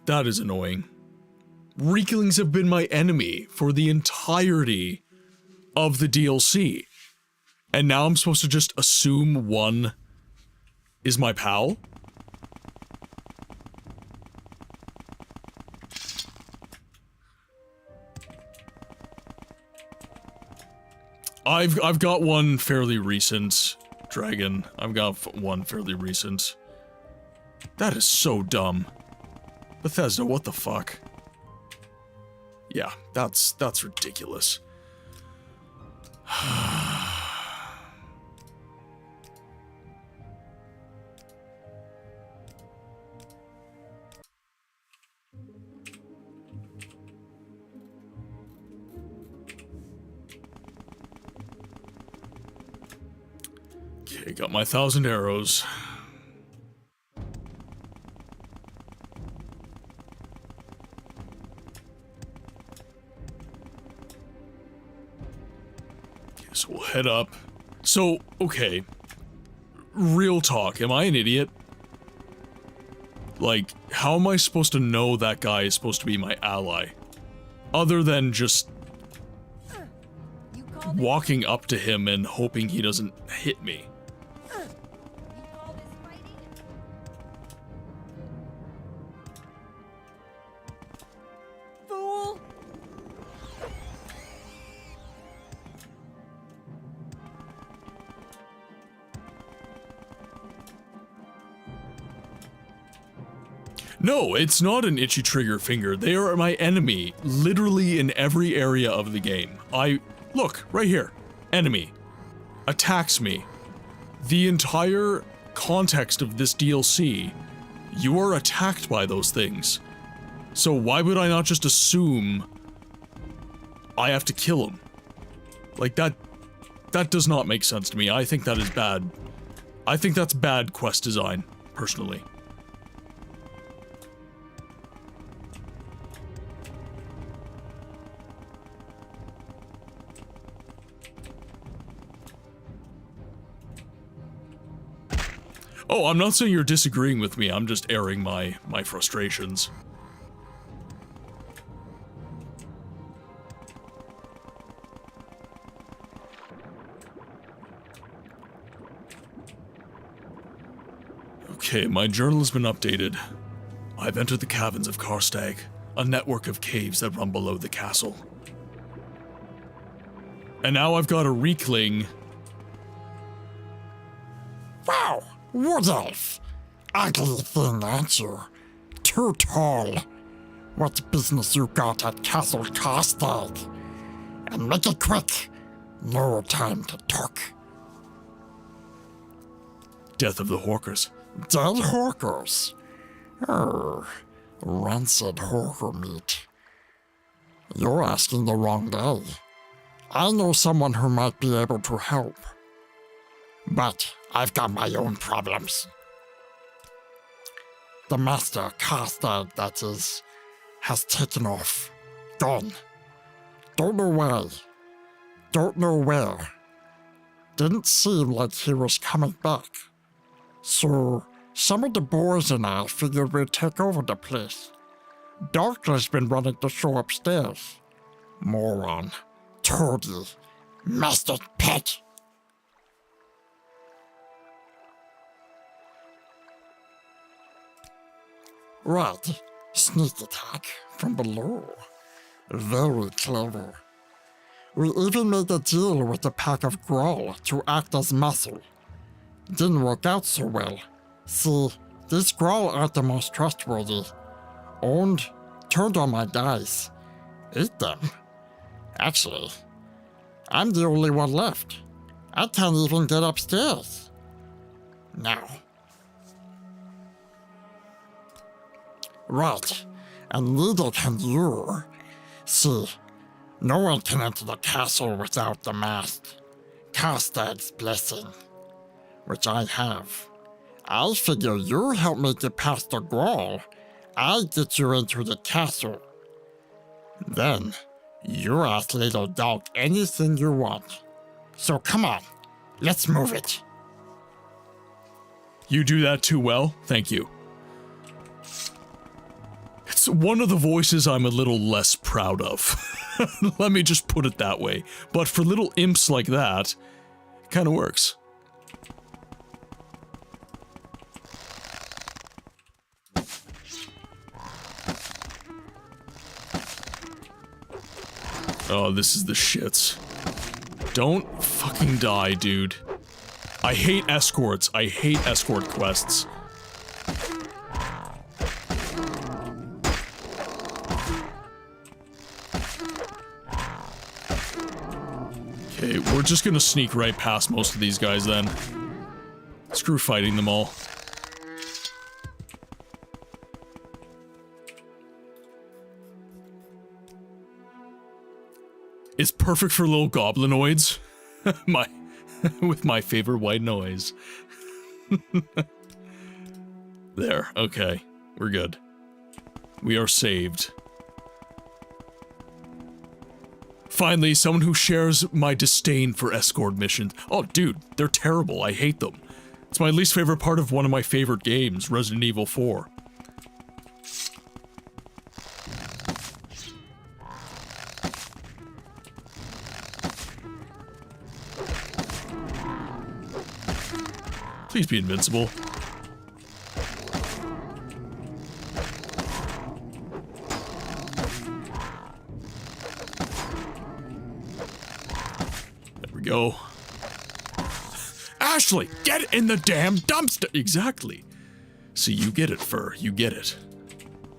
That is annoying. Reeklings have been my enemy for the entirety of the DLC. And now I'm supposed to just assume one is my pal? I've got one fairly recent, Dragon. I've got one fairly recent. That is so dumb. Bethesda, what the fuck? Yeah, that's ridiculous. Okay, got my 1,000 arrows. So we'll head up. So, okay. Real talk, am I an idiot? Like, how am I supposed to know that guy is supposed to be my ally? Other than just walking up to him and hoping he doesn't hit me. No, it's not an itchy trigger finger. They are my enemy, literally in every area of the game. Look, right here. Enemy. Attacks me. The entire context of this DLC, you are attacked by those things. So why would I not just assume I have to kill him? Like, that That does not make sense to me. I think that is bad. I think that's bad quest design, personally. Oh, I'm not saying you're disagreeing with me, I'm just airing my frustrations. Okay, my journal has been updated. I've entered the caverns of Karstag, a network of caves that run below the castle. And now I've got a Reekling. Wow, wood elf. Ugly thing, aren't you? Too tall. What business you got at Castle Karstag? And make it quick. No time to talk. Death of the Hawkers. Dead hawkers? Rancid hawker meat. You're asking the wrong guy. I know someone who might be able to help. But I've got my own problems. The master, Karstag, that is, has taken off. Gone. Don't know why. Don't know where. Didn't seem like he was coming back. So, some of the boys and I figured we'd take over the place. Doctor's been running the show upstairs. Moron. Toady. Master's pet. Right. Sneak attack from below. Very clever. We even made a deal with a pack of Grawl to act as muscle. Didn't work out so well. See, these Grawl aren't the most trustworthy. Turned on my dice. Ate them. Actually, I'm the only one left. I can't even get upstairs. Now. Right, and neither can you. See, no one can enter the castle without the mask. Karstag's blessing. Which I have. I figure you help me get past the Grawl. I get you into the castle. Then, you ask little dog anything you want. So come on, let's move it. You do that too well, thank you. It's one of the voices I'm a little less proud of. Let me just put it that way. But for little imps like that, it kind of works. Oh, this is the shits. Don't fucking die, dude. I hate escorts. I hate escort quests. Okay, we're just gonna sneak right past most of these guys then. Screw fighting them all. It's perfect for little goblinoids. With my favorite white noise. There, okay. We're good. We are saved. Finally, someone who shares my disdain for escort missions. Oh, dude, they're terrible. I hate them. It's my least favorite part of one of my favorite games, Resident Evil 4. Please be invincible. There we go. Ashley, get in the damn dumpster! Exactly. See, you get it, Fur. You get it.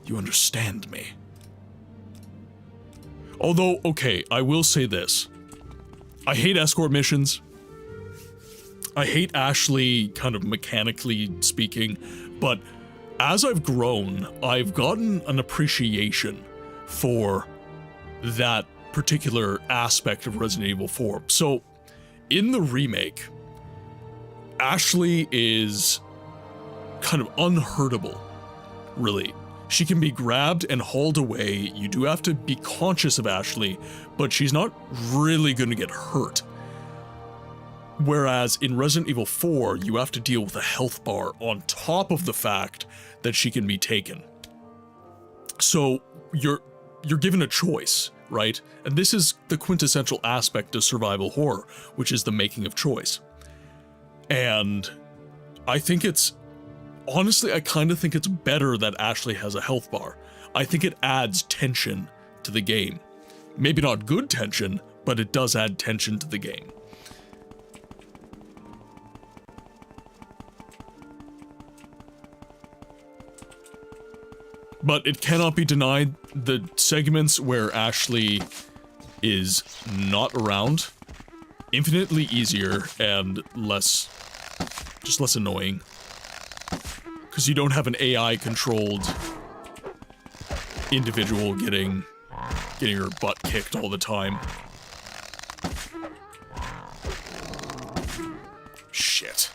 You understand me. Although, okay, I will say this. I hate escort missions. I hate Ashley, kind of mechanically speaking, but as I've grown, I've gotten an appreciation for that particular aspect of Resident Evil 4. So, in the remake, Ashley is kind of unhurtable, really. She can be grabbed and hauled away. You do have to be conscious of Ashley, but she's not really going to get hurt. Whereas in Resident Evil 4, you have to deal with a health bar on top of the fact that she can be taken. So you're given a choice, right? And this is the quintessential aspect of survival horror, which is the making of choice. And I think honestly, I kind of think it's better that Ashley has a health bar. I think it adds tension to the game. Maybe not good tension, but it does add tension to the game. But it cannot be denied, the segments where Ashley is not around, infinitely easier and less annoying. Because you don't have an AI-controlled individual getting her butt kicked all the time. Shit.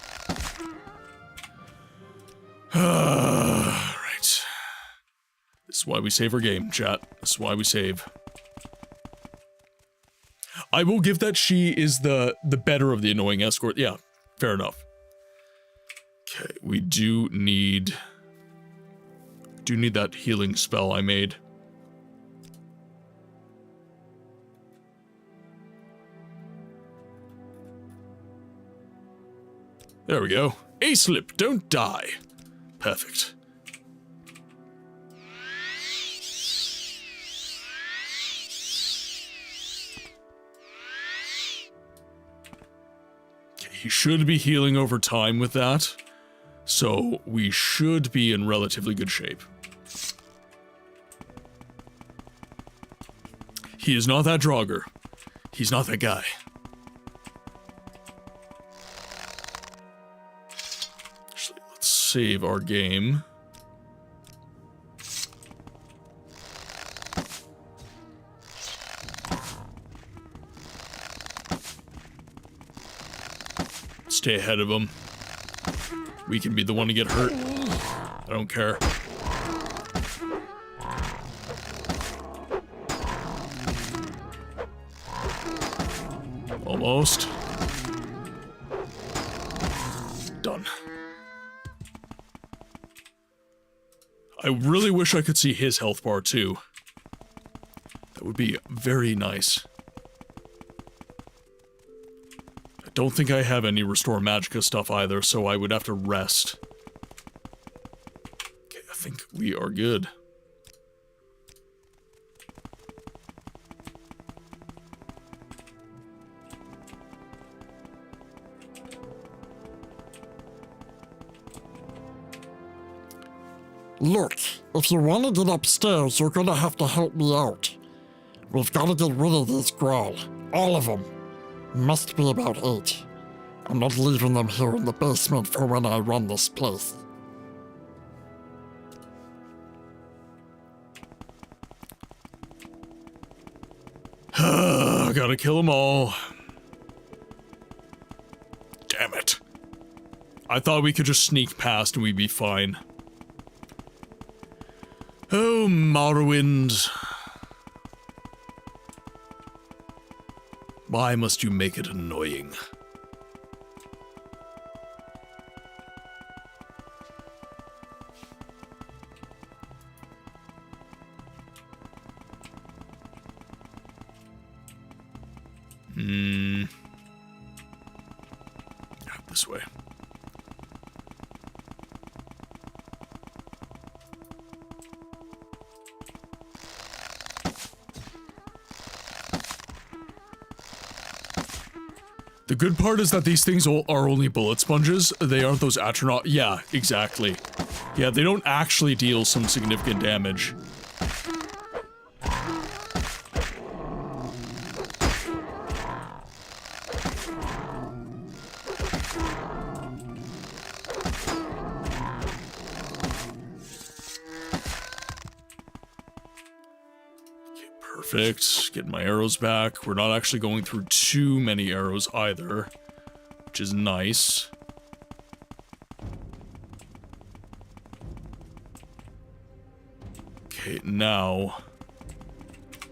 Right. This is why we save our game, chat. This is why we save. I will give that she is the better of the annoying escort. Yeah, fair enough. Okay, we do need that healing spell I made. There we go. A-slip, don't die. Perfect. Okay, he should be healing over time with that. So we should be in relatively good shape. He is not that Draugr. He's not that guy. Actually, let's save our game. Stay ahead of him. We can be the one to get hurt. I don't care. Almost. Done. I really wish I could see his health bar too. That would be very nice. I don't think I have any Restore Magicka stuff either, so I would have to rest. Okay, I think we are good. Look, if you want to get upstairs, you're gonna have to help me out. We've got to get rid of these Grawl. All of them. Must be about 8. I'm not leaving them here in the basement for when I run this place. Gotta kill them all. Damn it. I thought we could just sneak past and we'd be fine. Oh, Morrowind. Why must you make it annoying? This way. The good part is that these things are only bullet sponges. They aren't those Atronach. Yeah, exactly. Yeah, they don't actually deal some significant damage. Perfect. Getting my arrows back. We're not actually going through too many arrows either, which is nice. Okay, now,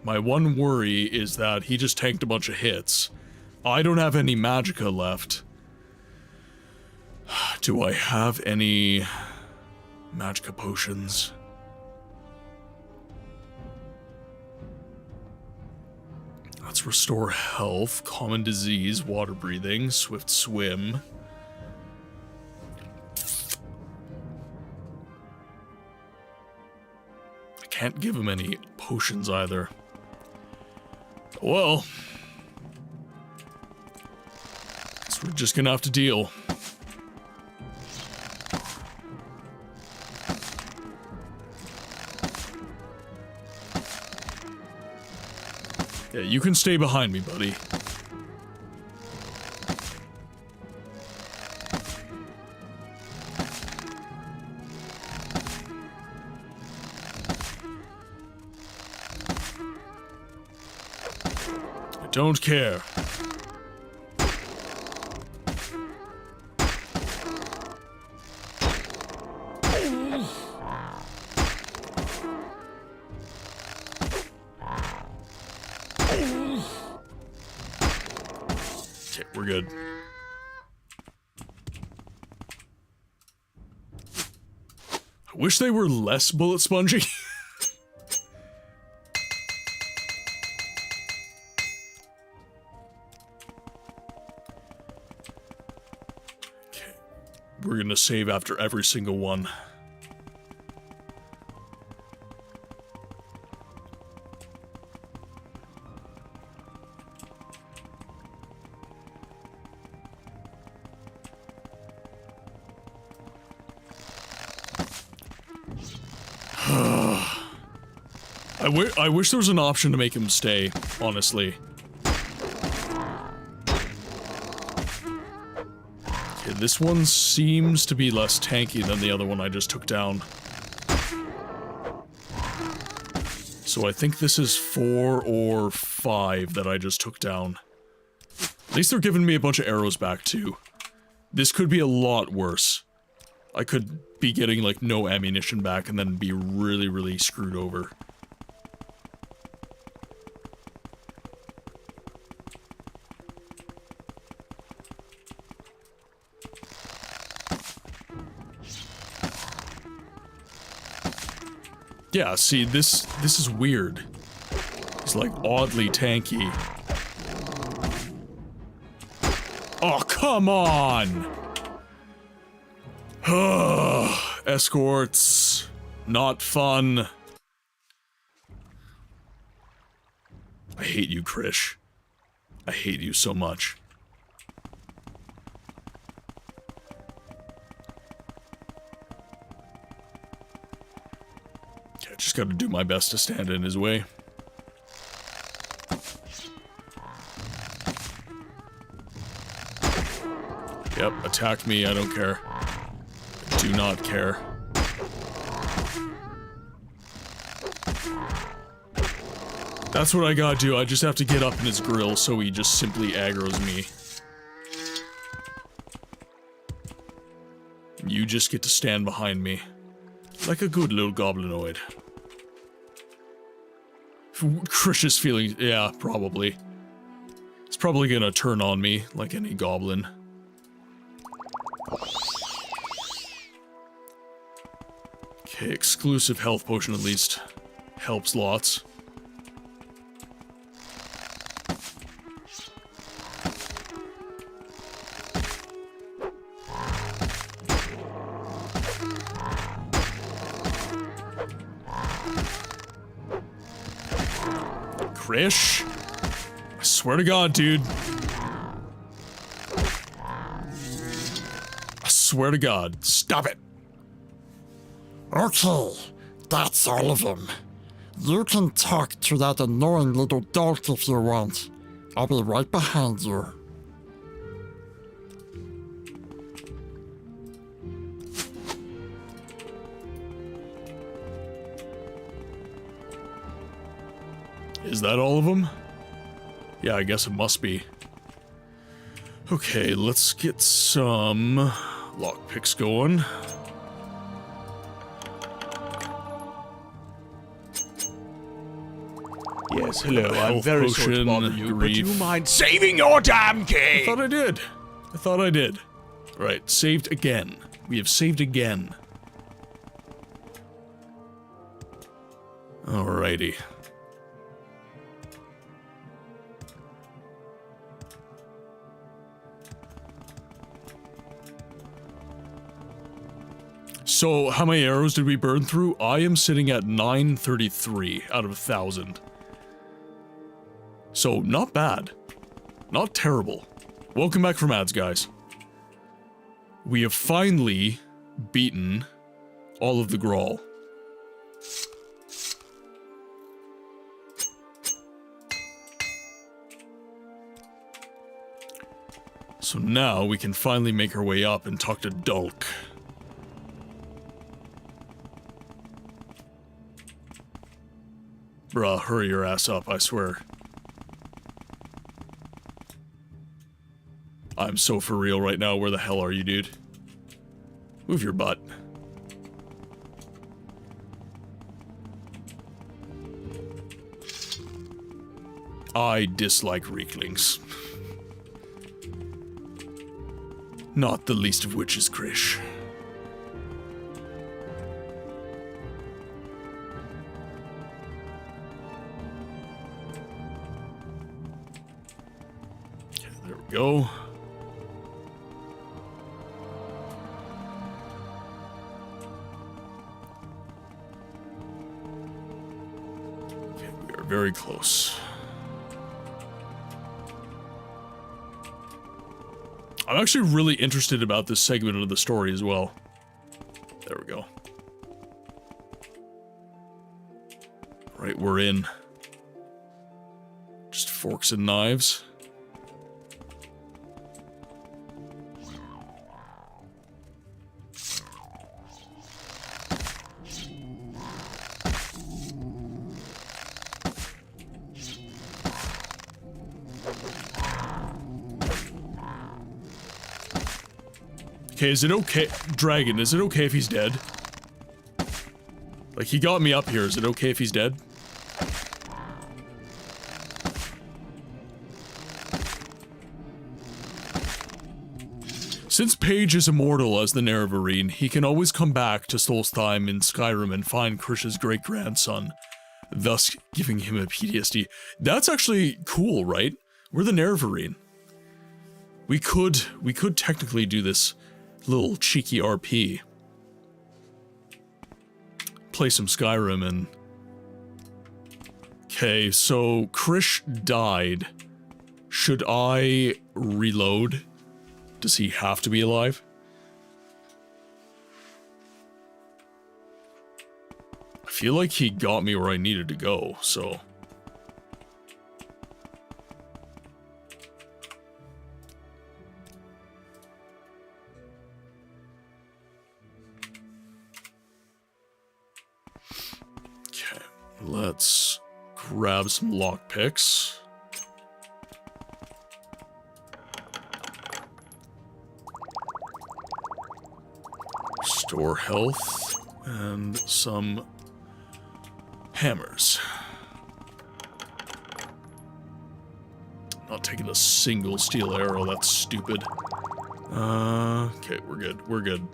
my one worry is that he just tanked a bunch of hits. I don't have any magicka left. Do I have any magicka potions? Let's restore health, common disease, water breathing, swift swim. I can't give him any potions either. Well, guess we're just gonna have to deal. Yeah, you can stay behind me, buddy. I don't care. Okay, we're good. I wish they were less bullet spongy. Okay, we're gonna save after every single one. I wish there was an option to make him stay, honestly. Okay, this one seems to be less tanky than the other one I just took down. So I think this is 4 or 5 that I just took down. At least they're giving me a bunch of arrows back, too. This could be a lot worse. I could be getting, like, no ammunition back and then be really, really screwed over. Yeah, see, this is weird. He's, like, oddly tanky. Oh, come on! Escorts. Not fun. I hate you, Krish. I hate you so much. Okay, I just gotta do my best to stand in his way. Yep, attack me, I don't care. I do not care. That's what I gotta do, I just have to get up in his grill so he just simply aggroes me. You just get to stand behind me. Like a good little goblinoid. Krish's feelings, yeah, probably. It's probably gonna turn on me, like any goblin. Okay, exclusive health potion at least. Helps lots. Krish? I swear to God, dude. I swear to God, stop it. Okay, that's all of them. You can talk to that annoying little dog if you want. I'll be right behind you. Is that all of them? Yeah, I guess it must be. Okay, let's get some lockpicks going. Yes, hello, I'm Health very sorry to potion, bother you, but do you grief. mind saving your damn key? I thought I did. Right, saved again. We have saved again. Alrighty. So, how many arrows did we burn through? I am sitting at 933 out of 1,000. So, not bad. Not terrible. Welcome back from ads, guys. We have finally beaten all of the Grawl. So now we can finally make our way up and talk to Dulk. Bruh, hurry your ass up, I swear. I'm so for real right now. Where the hell are you, dude? Move your butt. I dislike Reeklings. Not the least of which is Krish. Okay, there we go. Okay, we are very close. I'm actually really interested about this segment of the story as well. There we go. Right, we're in. Just forks and knives. Okay, is it okay, Dragon, is it okay if he's dead? Like, he got me up here, is it okay if he's dead? Since Paige is immortal as the Nerevarine, he can always come back to Solstheim in Skyrim and find Krish's great-grandson, thus giving him a PTSD. That's actually cool, right? We're the Nerevarine. We could technically do this little cheeky RP. Play some Skyrim and... Okay, so Krish died. Should I reload? Does he have to be alive? I feel like he got me where I needed to go, so... Let's grab some lockpicks. Store health and some hammers. Not taking a single steel arrow, that's stupid. Okay, we're good, we're good.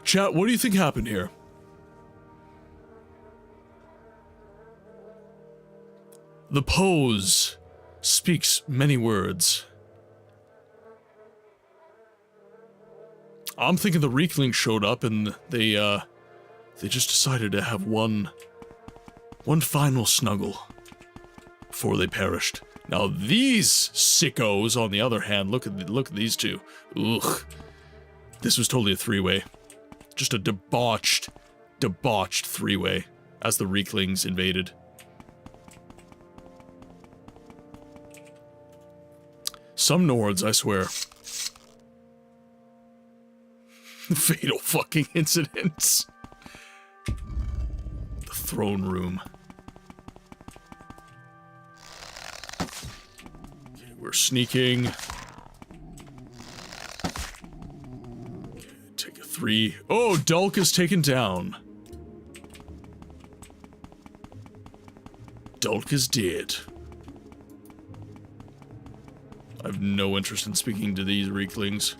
Chat, what do you think happened here? The pose speaks many words. I'm thinking the Reeklings showed up and they just decided to have one final snuggle before they perished. Now these sickos, on the other hand, look at these two. Ugh. This was totally a three-way. Just a debauched three-way as the Reeklings invaded. Some Nords, I swear. Fatal fucking incidents. The throne room. Okay, we're sneaking. Okay, take a 3. Oh, Dulk is taken down. Dulk is dead. I have no interest in speaking to these weaklings.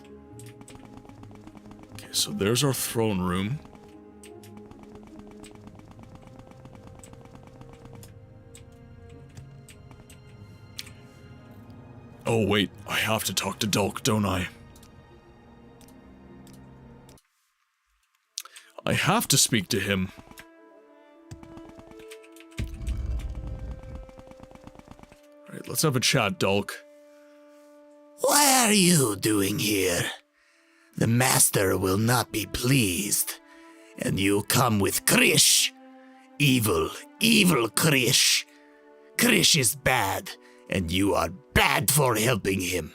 Okay, so there's our throne room. Oh wait, I have to talk to Dulk, don't I? I have to speak to him. Alright, let's have a chat, Dulk. What are you doing here? The master will not be pleased. And you come with Krish. Evil, evil Krish. Krish is bad, and you are bad for helping him.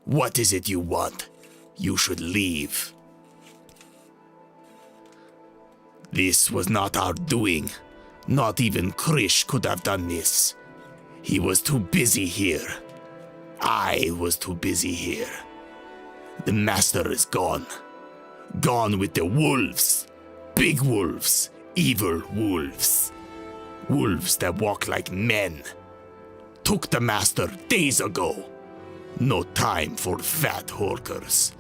What is it you want? You should leave. This was not our doing. Not even Krish could have done this. He was too busy here. I was too busy here. The master is gone. Gone with the wolves. Big wolves. Evil wolves. Wolves that walk like men. Took the master days ago. No time for fat horkers.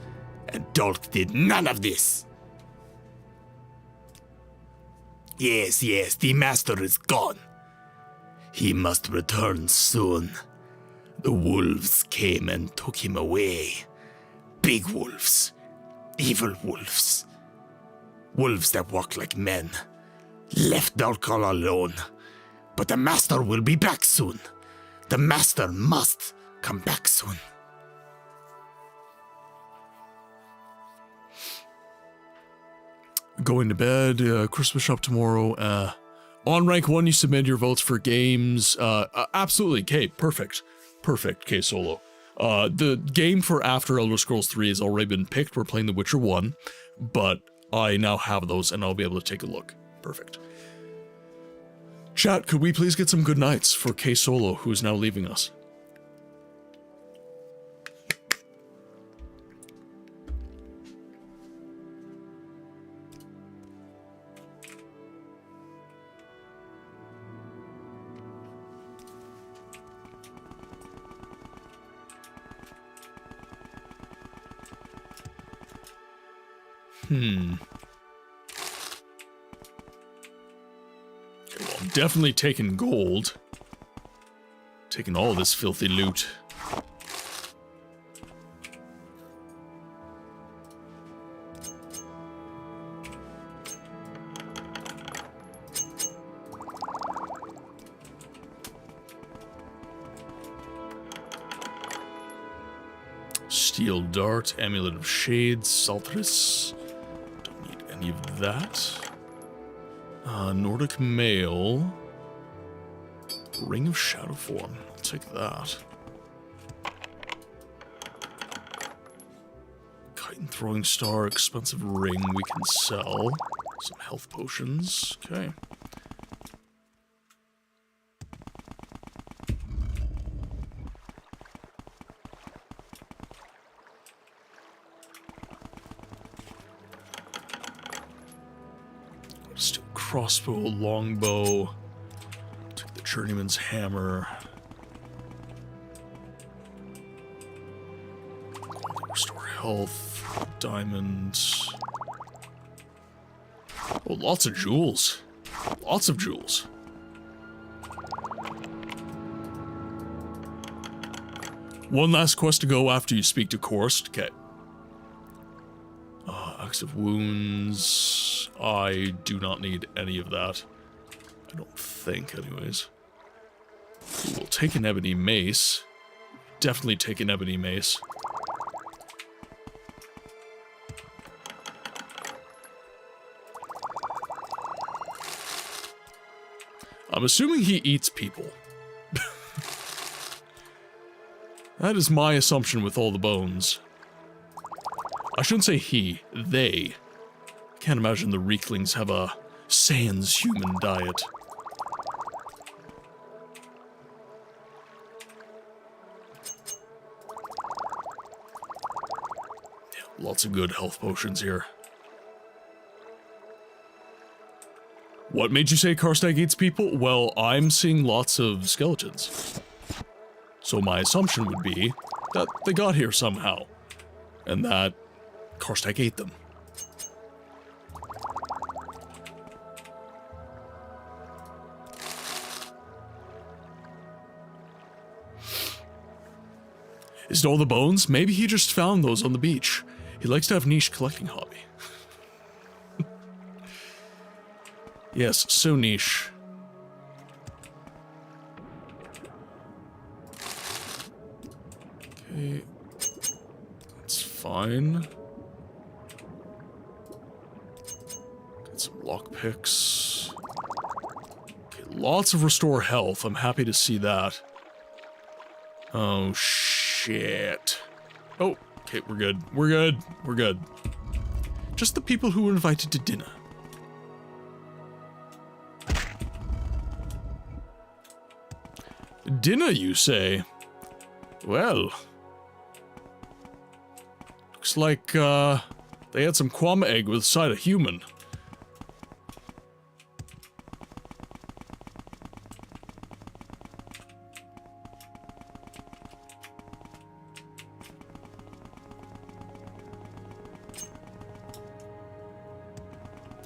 And Dulk did none of this. Yes, the master is gone. He must return soon. The wolves came and took him away. Big wolves. Evil wolves. Wolves that walk like men. Left Dulk all alone. But the master will be back soon. The master must come back soon. Going to bed, Christmas shop tomorrow. On rank 1, you submit your votes for games. Absolutely, okay, perfect. Perfect, okay, Solo. The game for after Elder Scrolls 3 has already been picked. We're playing The Witcher 1, but I now have those and I'll be able to take a look. Perfect. Chat, could we please get some good nights for K Solo, who is now leaving us? Okay, well, I'm definitely taking gold. Taking all this filthy loot. Steel dart, amulet of shades, saltris. Don't need any of that. Nordic mail. Ring of shadow form. I'll take that. Kite and throwing star, expensive ring we can sell. Some health potions. Okay. Steel crossbow, longbow. Take the journeyman's hammer. Restore health. Diamonds. Oh, lots of jewels. Lots of jewels. One last quest to go after you speak to Korst. Okay. Axe of wounds. I do not need any of that. I don't think, anyways. We'll take an ebony mace. Definitely take an ebony mace. I'm assuming he eats people. That is my assumption with all the bones. I shouldn't say he, they. Can't imagine the Reeklings have a sans human diet. Yeah, lots of good health potions here. What made you say Karstag eats people? Well, I'm seeing lots of skeletons. So my assumption would be that they got here somehow, and that Karstag ate them. Is it all the bones? Maybe he just found those on the beach. He likes to have niche collecting hobby. Yes, so niche. Okay. That's fine. Got some lockpicks. Okay, lots of restore health. I'm happy to see that. Oh, shit. Oh, okay, we're good. We're good. We're good. Just the people who were invited to dinner. Dinner, you say? Well, looks like, they had some quam egg with a side of human.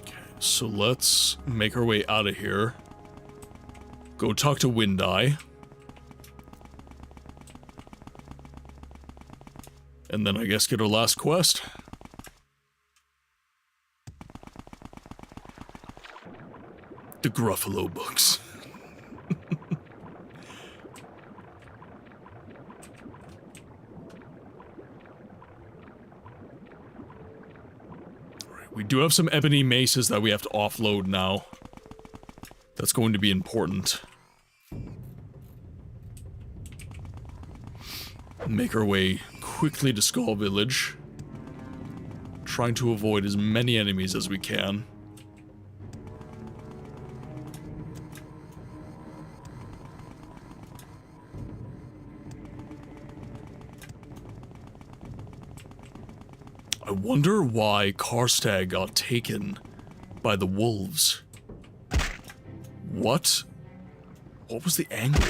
Okay, so let's make our way out of here. Go talk to Windeye. And then I guess get our last quest. The Gruffalo books. Alright, we do have some ebony maces that we have to offload now. That's going to be important. Make our way quickly to Skull Village, trying to avoid as many enemies as we can. I wonder why Karstag got taken by the wolves. What was the angle?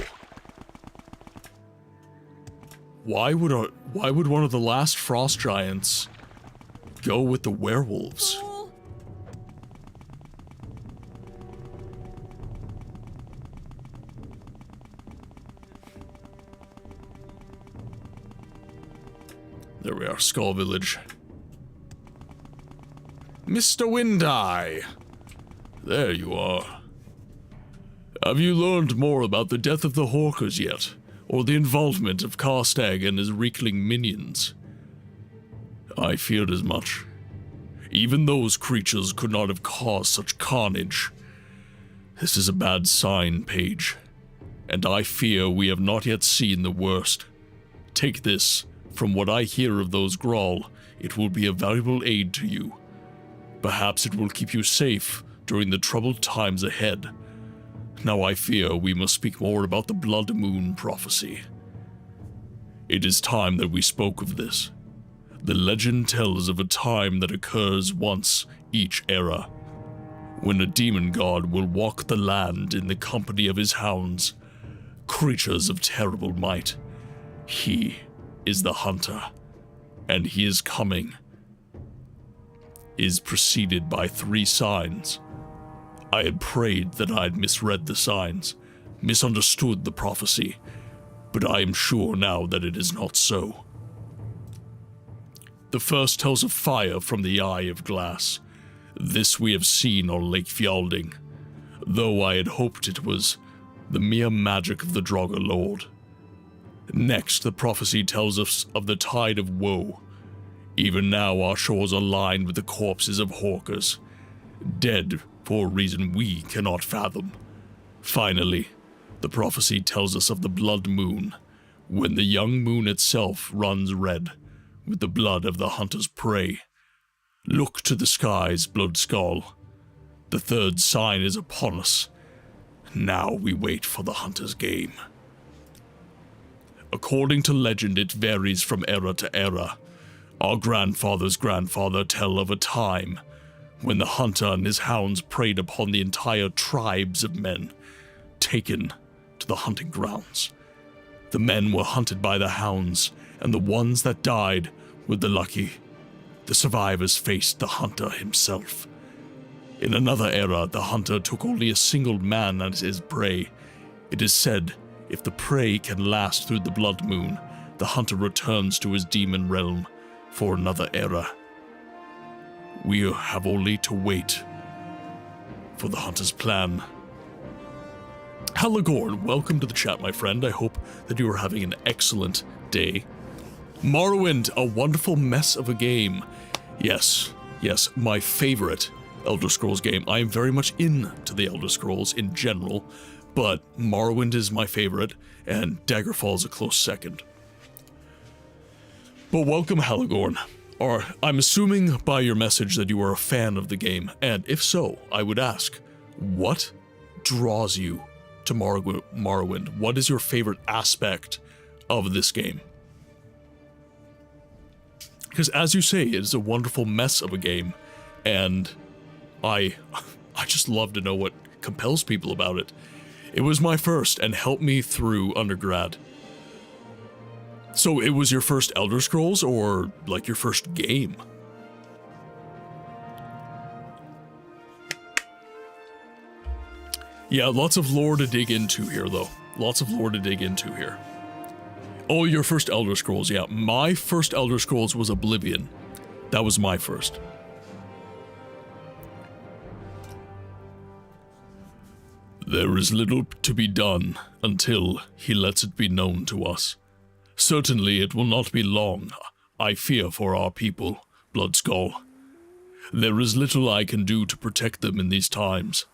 Why would one of the last frost giants go with the werewolves? There we are, Skull Village. Mr. Windeye! There you are. Have you learned more about the death of the Hawkers yet? Or the involvement of Karstag and his Reekling minions? I feared as much. Even those creatures could not have caused such carnage. This is a bad sign, Paige. And I fear we have not yet seen the worst. Take this. From what I hear of those Grawl, it will be a valuable aid to you. Perhaps it will keep you safe during the troubled times ahead. Now I fear we must speak more about the Blood Moon prophecy. It is time that we spoke of this. The legend tells of a time that occurs once each era, when a demon god will walk the land in the company of his hounds, creatures of terrible might. He is the hunter, and he is coming. Is preceded by 3 signs. I had prayed that I had misread the signs, misunderstood the prophecy, but I am sure now that it is not so. The first tells of fire from the Eye of Glass. This we have seen on Lake Fjalding, though I had hoped it was the mere magic of the Draugr Lord. Next, the prophecy tells us of the Tide of Woe. Even now our shores are lined with the corpses of Hawkers, dead for a reason we cannot fathom. Finally, the prophecy tells us of the Blood Moon, when the young moon itself runs red, with the blood of the hunter's prey. Look to the skies, Bloodskull. The third sign is upon us. Now we wait for the hunter's game. According to legend, it varies from era to era. Our grandfather's grandfather tell of a time when the hunter and his hounds preyed upon the entire tribes of men, taken to the hunting grounds. The men were hunted by the hounds, and the ones that died were the lucky. The survivors faced the hunter himself. In another era, the hunter took only a single man as his prey. It is said, if the prey can last through the blood moon, the hunter returns to his demon realm for another era. We have only to wait for the hunter's plan. Halagorn, welcome to the chat, my friend. I hope that you are having an excellent day. Morrowind, a wonderful mess of a game. Yes, my favorite Elder Scrolls game. I am very much into the Elder Scrolls in general, but Morrowind is my favorite, and Daggerfall is a close second. But welcome, Halagorn. Or I'm assuming by your message that you are a fan of the game, and if so, I would ask, what draws you to Morrowind? What is your favorite aspect of this game? Because as you say, it is a wonderful mess of a game, and I just love to know what compels people about it. It was my first and helped me through undergrad. So it was your first Elder Scrolls, or like your first game? Yeah, lots of lore to dig into here, though. Lots of lore to dig into here. Oh, your first Elder Scrolls, yeah. My first Elder Scrolls was Oblivion. That was my first. There is little to be done until he lets it be known to us. Certainly it will not be long. I fear for our people, Bloodskull. There is little I can do to protect them in these times.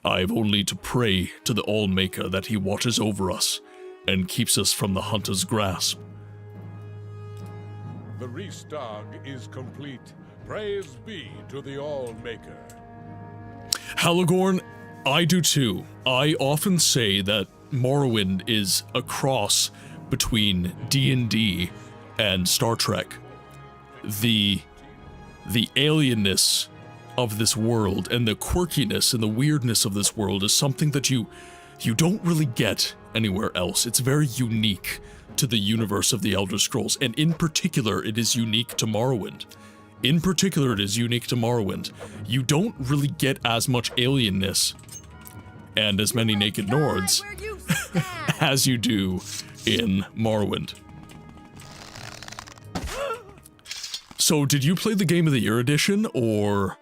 I have only to pray to the Allmaker that he watches over us and keeps us from the hunter's grasp. The Restog is complete. Praise be to the All-Maker. Halagorn, I do too. I often say that Morrowind is a cross between D&D and Star Trek. The alienness of this world and the quirkiness and the weirdness of this world is something that you don't really get anywhere else. It's very unique to the universe of the Elder Scrolls, and in particular, it is unique to Morrowind. In particular, it is unique to Morrowind. You don't really get as much alienness and as many naked Nords as you do in Morrowind. So, did you play the Game of the Year edition, or...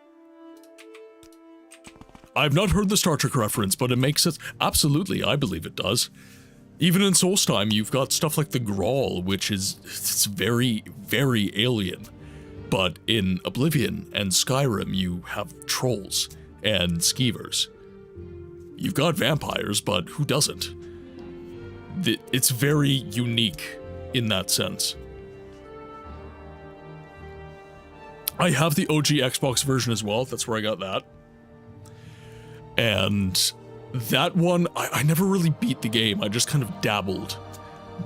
I've not heard the Star Trek reference, but it makes sense. Absolutely, I believe it does. Even in Solstheim, you've got stuff like the Grawl, which is it's very, very alien. But in Oblivion and Skyrim, you have trolls and skeevers. You've got vampires, but who doesn't? It's very unique in that sense. I have the OG Xbox version as well. That's where I got that. And that one, I never really beat the game. I just kind of dabbled.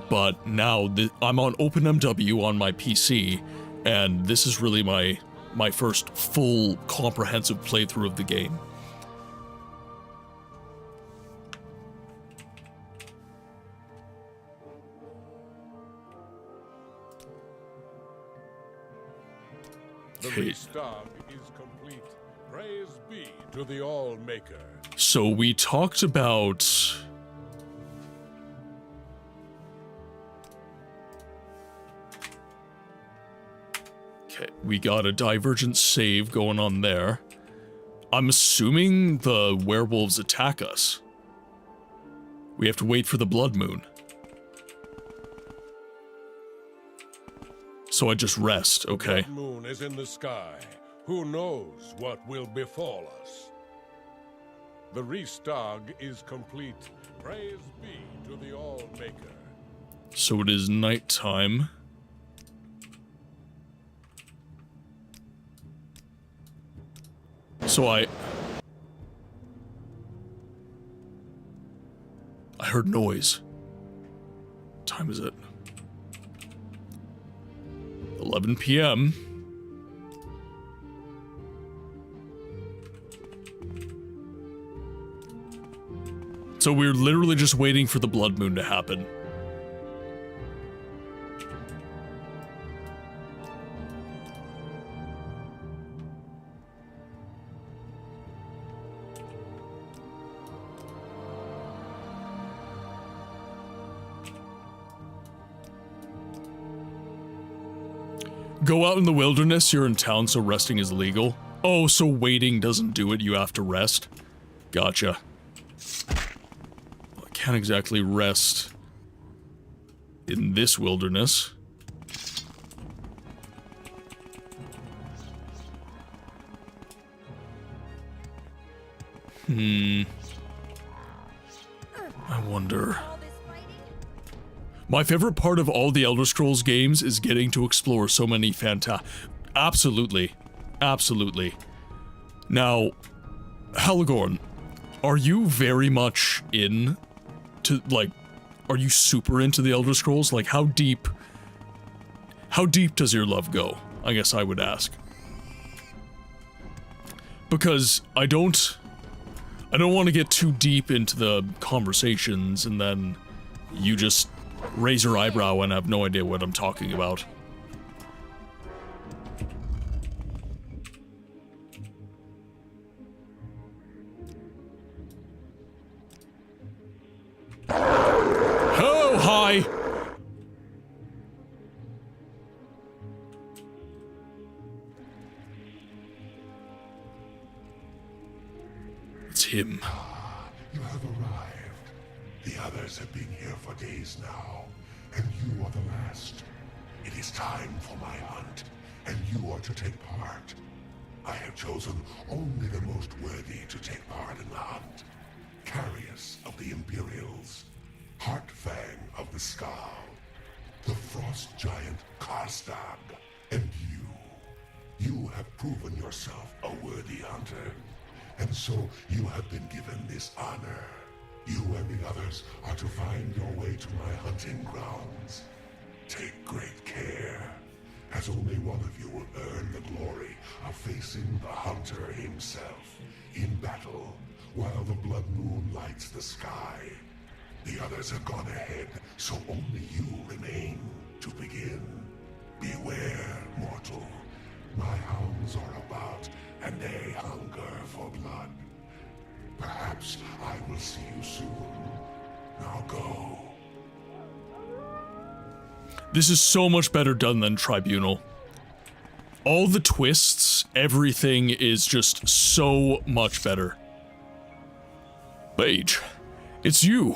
But now I'm on OpenMW on my PC, and this is really my first full comprehensive playthrough of the game. The Restog is complete. Praise be to the All-Maker. So we talked about... Okay, we got a divergent save going on there. I'm assuming the werewolves attack us. We have to wait for the blood moon. So I just rest, okay. The blood moon is in the sky. Who knows what will befall us? The Restog is complete. Praise be to the All-Maker. So it is nighttime. So I heard noise. What time is it? 11 p.m. So we're literally just waiting for the blood moon to happen. Go out in the wilderness, you're in town, so resting is legal. Oh, so waiting doesn't do it, you have to rest. Gotcha. Well, I can't exactly rest in this wilderness. I wonder... My favorite part of all the Elder Scrolls games is getting to explore so many Absolutely. Absolutely. Now, Helagorn, are you very much in to, like, are you super into the Elder Scrolls? Like, how deep does your love go? I guess I would ask. Because I don't want to get too deep into the conversations and then you just raise your eyebrow and have no idea what I'm talking about. Oh, hi! It's him. You have arrived. The others have been here for days now, and you are the last. It is time for my hunt, and you are to take part. I have chosen only the most worthy to take part in the hunt. Carius of the Imperials, Heartfang of the Skal, the Frost Giant Karstag, and you. You have proven yourself a worthy hunter, and so you have been given this honor. You and the others are to find your way to my hunting grounds. Take great care, as only one of you will earn the glory of facing the hunter himself in battle while the blood moon lights the sky. The others have gone ahead, so only you remain to begin. Beware, mortal. My hounds are about, and they hunger for blood. Perhaps I will see you soon. Now go. This is so much better done than Tribunal. All the twists, everything is just so much better. Mage, it's you.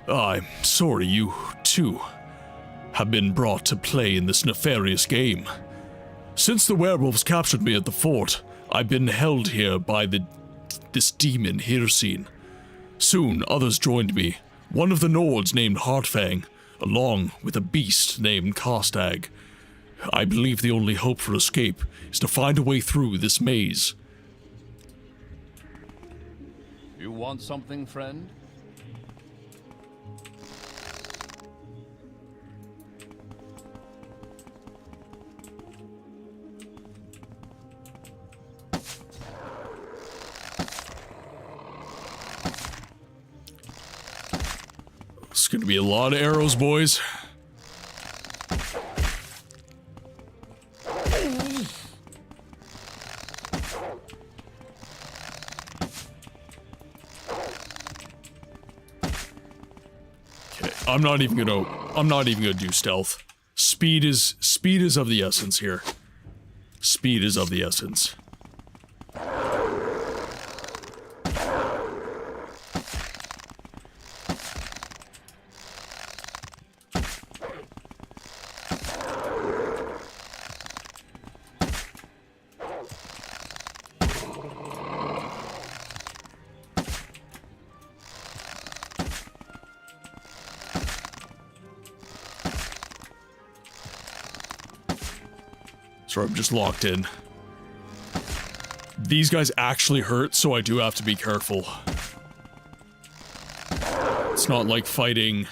I'm sorry you, too, have been brought to play in this nefarious game. Since the werewolves captured me at the fort, I've been held here by this demon Hircine. Soon, others joined me, one of the Nords named Heartfang, along with a beast named Karstag. I believe the only hope for escape is to find a way through this maze. You want something, friend? It's gonna be a lot of arrows, boys. Okay, I'm not even gonna do stealth. Speed is of the essence here. Speed is of the essence. Sorry, I'm just locked in. These guys actually hurt, so I do have to be careful. It's not like fighting...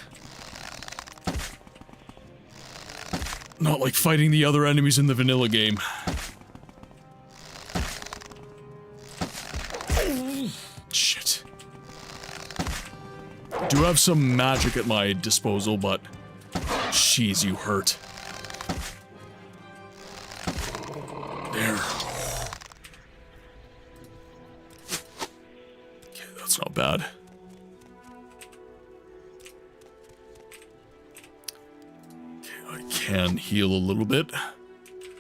Not like fighting the other enemies in the vanilla game. Shit. Do have some magic at my disposal, but... Jeez, you hurt. There. Okay, that's not bad. Okay, I can heal a little bit.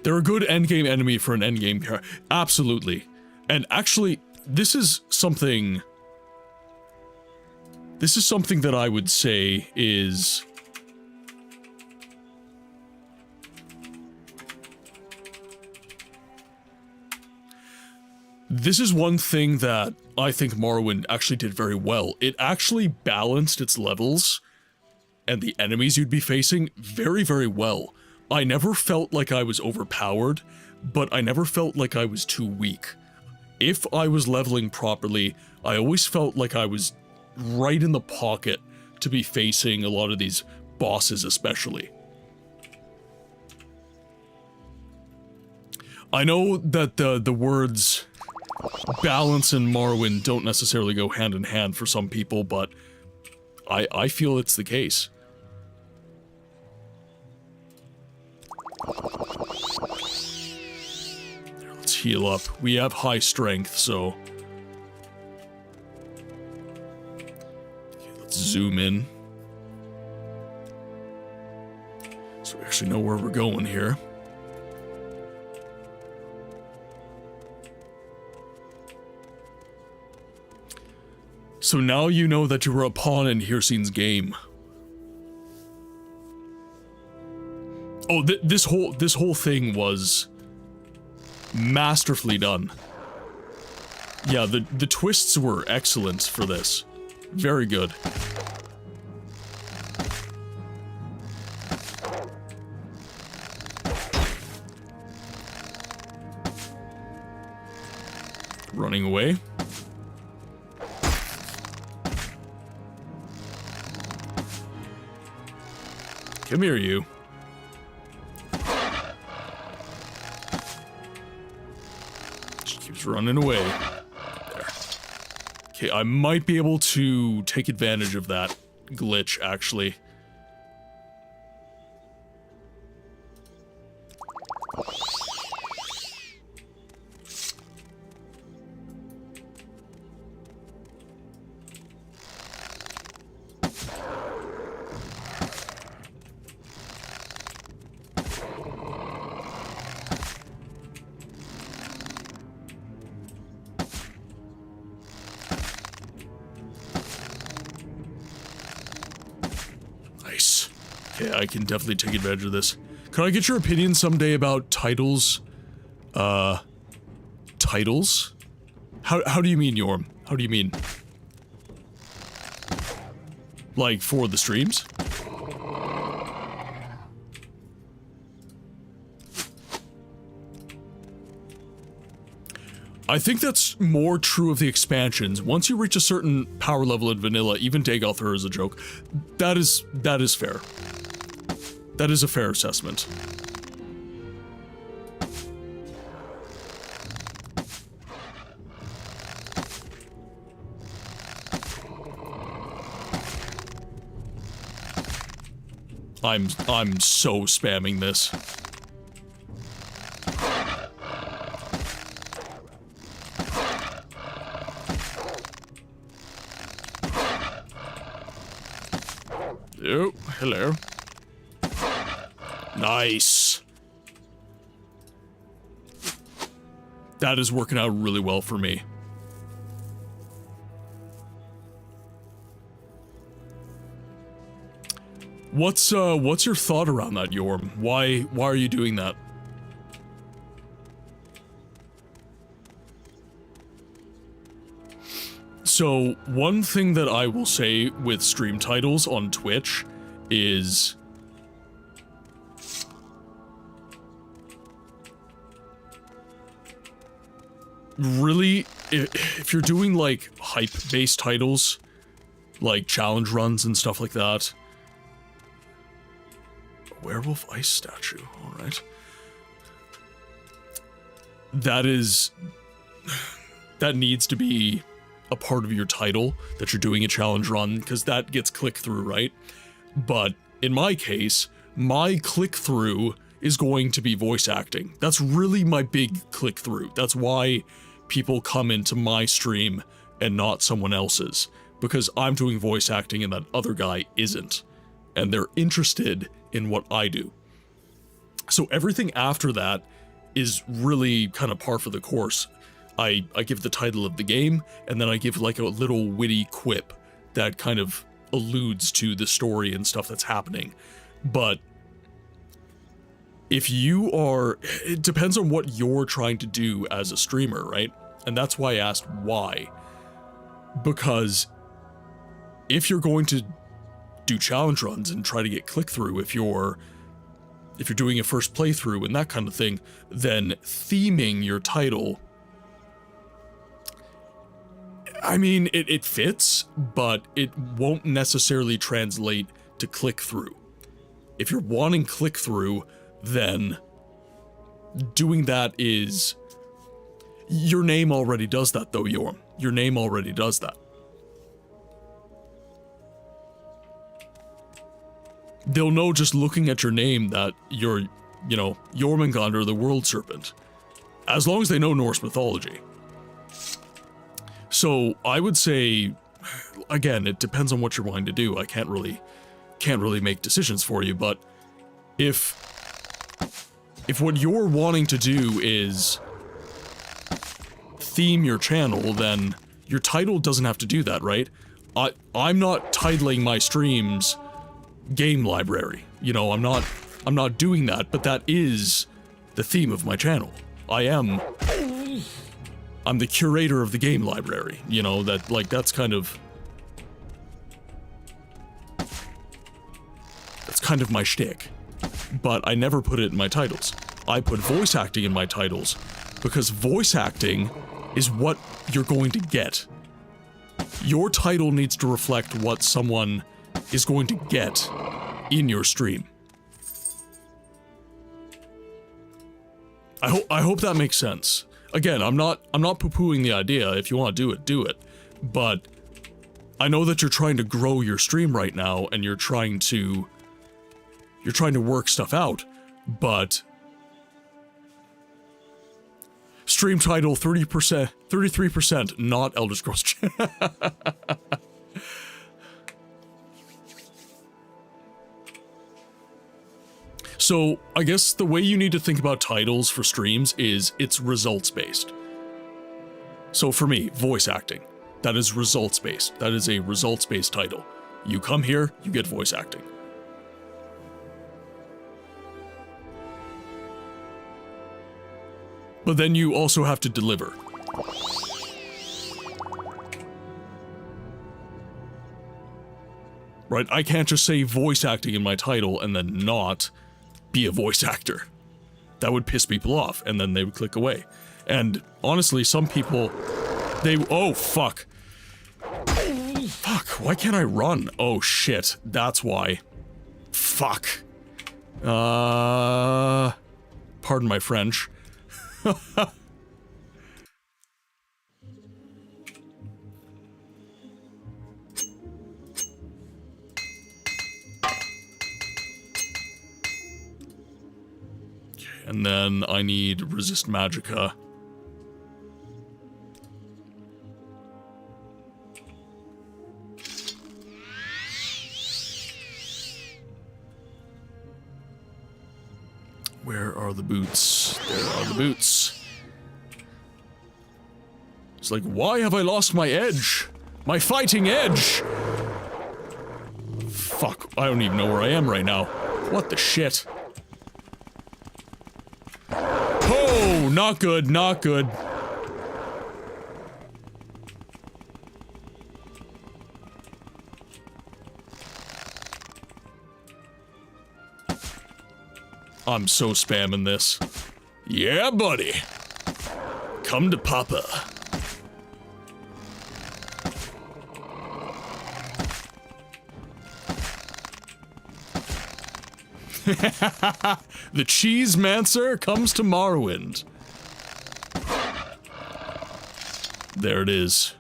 They're a good endgame enemy for an endgame character. Absolutely. And actually, this is something that I would say is... This is one thing that I think Morrowind actually did very well. It actually balanced its levels and the enemies you'd be facing very, very well. I never felt like I was overpowered, but I never felt like I was too weak. If I was leveling properly, I always felt like I was right in the pocket to be facing a lot of these bosses especially. I know that the words balance and Morrowind don't necessarily go hand in hand for some people, but I feel it's the case. There, let's heal up. We have high strength, so... Okay, let's zoom in. So we actually know where we're going here. So now you know that you were a pawn in Hircine's game. Oh, this whole thing was masterfully done. Yeah, the twists were excellent for this. Very good. Running away. Come here, you. She keeps running away. There. Okay, I might be able to take advantage of that glitch, actually. I can definitely take advantage of this. Can I get your opinion someday about titles? Titles? How do you mean, Yorm? How do you mean? Like, for the streams? I think that's more true of the expansions. Once you reach a certain power level in vanilla, even Dagoth is a joke. That is fair. That is a fair assessment. I'm so spamming this. Oh, hello. Nice. That is working out really well for me. What's your thought around that, Yorm? Why are you doing that? So, one thing that I will say with stream titles on Twitch is really, if you're doing, like, hype-based titles, like challenge runs and stuff like that. Werewolf ice statue, alright. That needs to be a part of your title, that you're doing a challenge run, because that gets click-through, right? But in my case, my click-through is going to be voice acting. That's really my big click-through. That's why people come into my stream and not someone else's, because I'm doing voice acting and that other guy isn't, and they're interested in what I do. So everything after that is really kind of par for the course. I give the title of the game, and then I give like a little witty quip that kind of alludes to the story and stuff that's happening. But if you are, it depends on what you're trying to do as a streamer, right? And that's why I asked why. Because if you're going to do challenge runs and try to get click-through, if you're doing a first playthrough and that kind of thing, then theming your title, I mean, it fits, but it won't necessarily translate to click-through. If you're wanting click-through, then doing that is... Your name already does that, though, Yorm. Your name already does that. They'll know just looking at your name that you're, you know, Jormungandr, the World Serpent. As long as they know Norse mythology. So, I would say, again, it depends on what you're wanting to do. I can't really make decisions for you, but if what you're wanting to do is theme your channel, then your title doesn't have to do that, right? I'm not titling my streams Game Library. You know, I'm not doing that, but that is the theme of my channel. I'm the curator of the game library, you know, that, like, that's kind of my shtick. But I never put it in my titles. I put voice acting in my titles, because voice acting is what you're going to get. Your title needs to reflect what someone is going to get in your stream. I hope that makes sense. Again, I'm not poo-pooing the idea. If you want to do it, do it. But I know that you're trying to grow your stream right now, and you're trying to work stuff out, but stream title 30%, 33% not Elder Scrolls. So, I guess the way you need to think about titles for streams is it's results-based. So for me, voice acting, that is results-based. That is a results-based title. You come here, you get voice acting. But then you also have to deliver. Right? I can't just say voice acting in my title and then not be a voice actor. That would piss people off, and then they would click away. And honestly, some people, oh, fuck. Fuck, why can't I run? Oh, shit, that's why. Fuck. Pardon my French. And then I need resist magicka. Where are the boots? There are the boots. It's like, why have I lost my edge? My fighting edge! Fuck, I don't even know where I am right now. What the shit? Oh, not good, not good. I'm so spamming this. Yeah, buddy. Come to Papa. The Cheesemancer comes to Morrowind. There it is.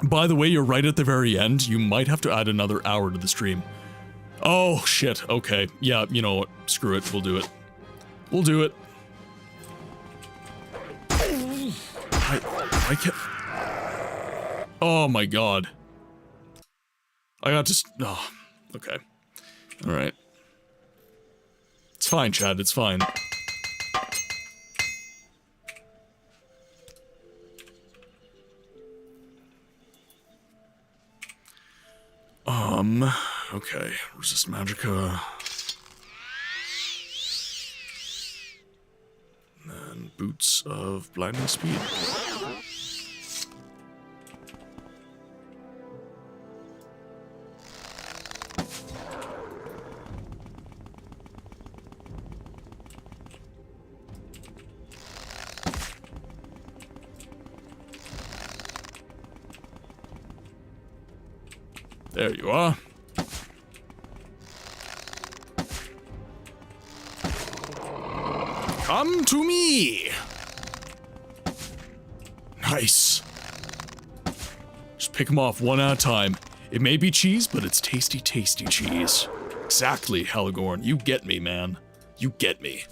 By the way, you're right at the very end. You might have to add another hour to the stream. Oh, shit. Okay. Yeah, you know what? Screw it. We'll do it. We'll do it. I can't... Oh my god. I got to... Oh, okay. Alright. It's fine, Chad. It's fine. Okay. Resist Magicka. And then Boots of Blinding Speed. There you are. Come to me! Nice. Just pick them off one at a time. It may be cheese, but it's tasty, tasty cheese. Exactly, Helagorn. You get me, man. You get me.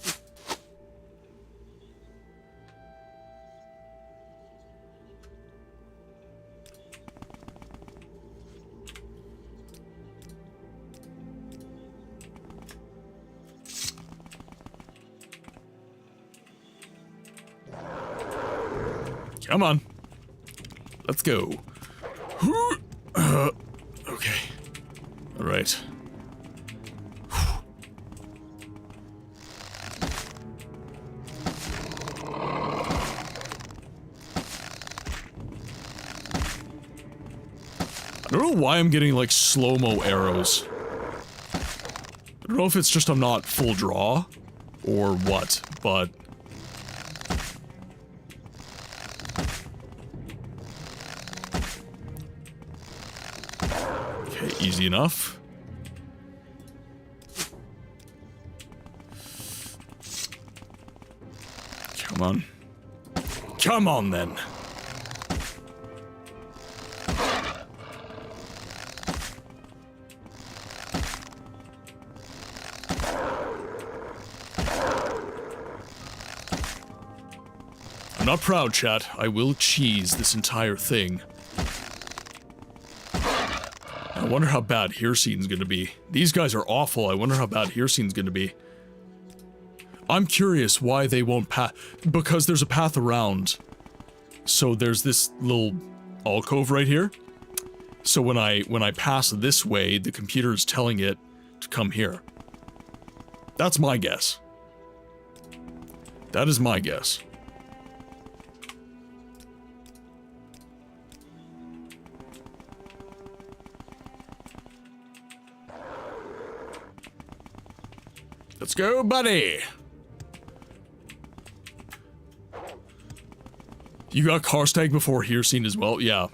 Come on. Let's go. Okay. Alright. I don't know why I'm getting, like, slow-mo arrows. I don't know if it's just I'm not full draw, or what, but... Okay, easy enough. Come on. Come on, then! I'm not proud, chat. I will cheese this entire thing. I wonder how bad Hircine's gonna be. These guys are awful. I wonder how bad Hircine's gonna be. I'm curious why they won't pass. Because there's a path around. So there's this little alcove right here. So when I pass this way, the computer is telling it to come here. That's my guess. That is my guess. Let's go, buddy! You got Karstag before Hircine as well? Yeah.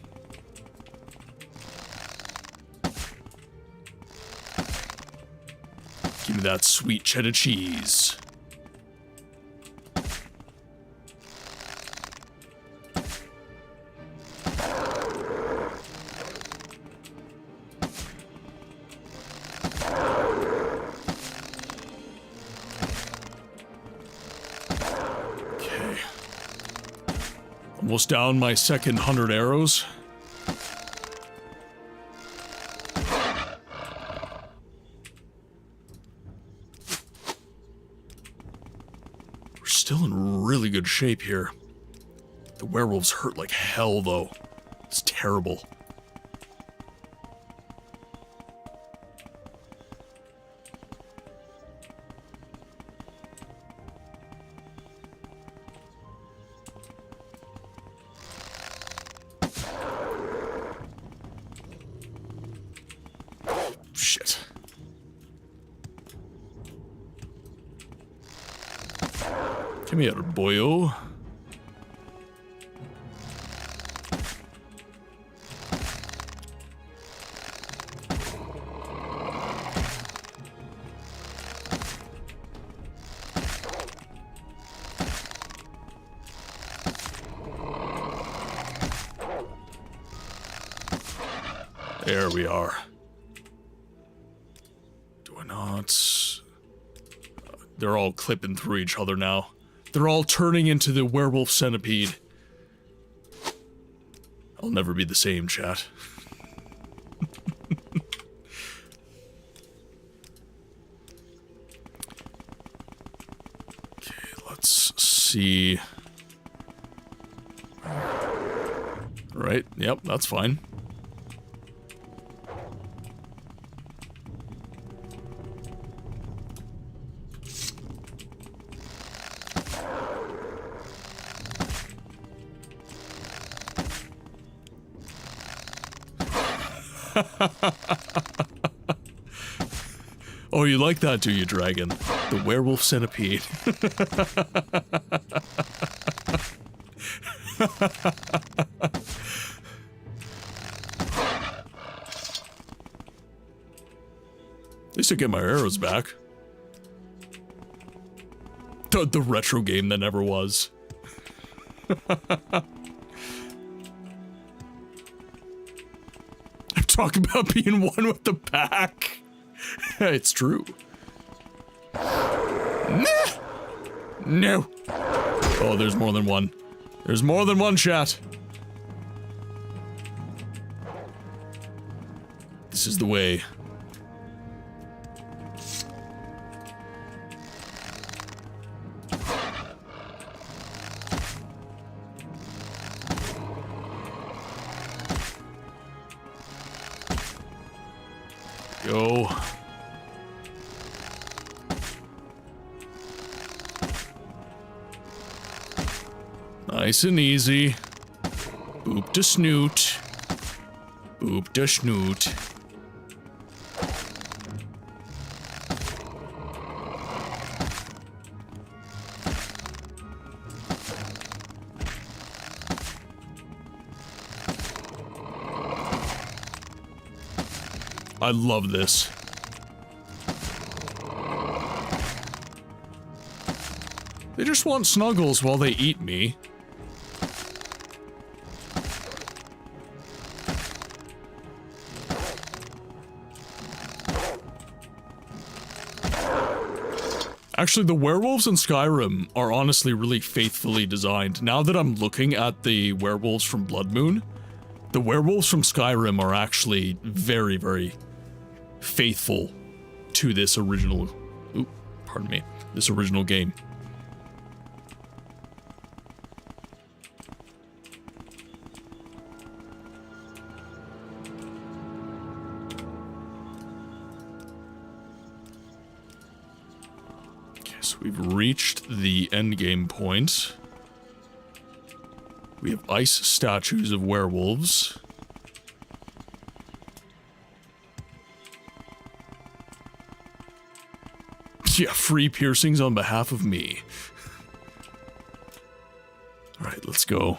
Give me that sweet cheddar cheese. Almost down my second 100 arrows. We're still in really good shape here. The werewolves hurt like hell, though. It's terrible. Shit. Come here, boyo. There we are. Do I not? They're all clipping through each other now. They're all turning into the werewolf centipede. I'll never be the same, chat. Okay, let's see. Right, yep, that's fine. Oh, you like that, do you, dragon? The werewolf centipede. At least I get my arrows back. The retro game that never was. Talk about being one with the pack. It's true. No. Oh, there's more than one. There's more than one, chat. This is the way. Go. Nice and easy. Boop to snoot. Boop to snoot. I love this. They just want snuggles while they eat me. Actually, the werewolves in Skyrim are honestly really faithfully designed. Now that I'm looking at the werewolves from BLOODMOON, the werewolves from Skyrim are actually very, very faithful to this original, pardon me, this original game. Okay, so we've reached the endgame point. We have ice statues of werewolves. Yeah, free piercings on behalf of me. Alright, let's go.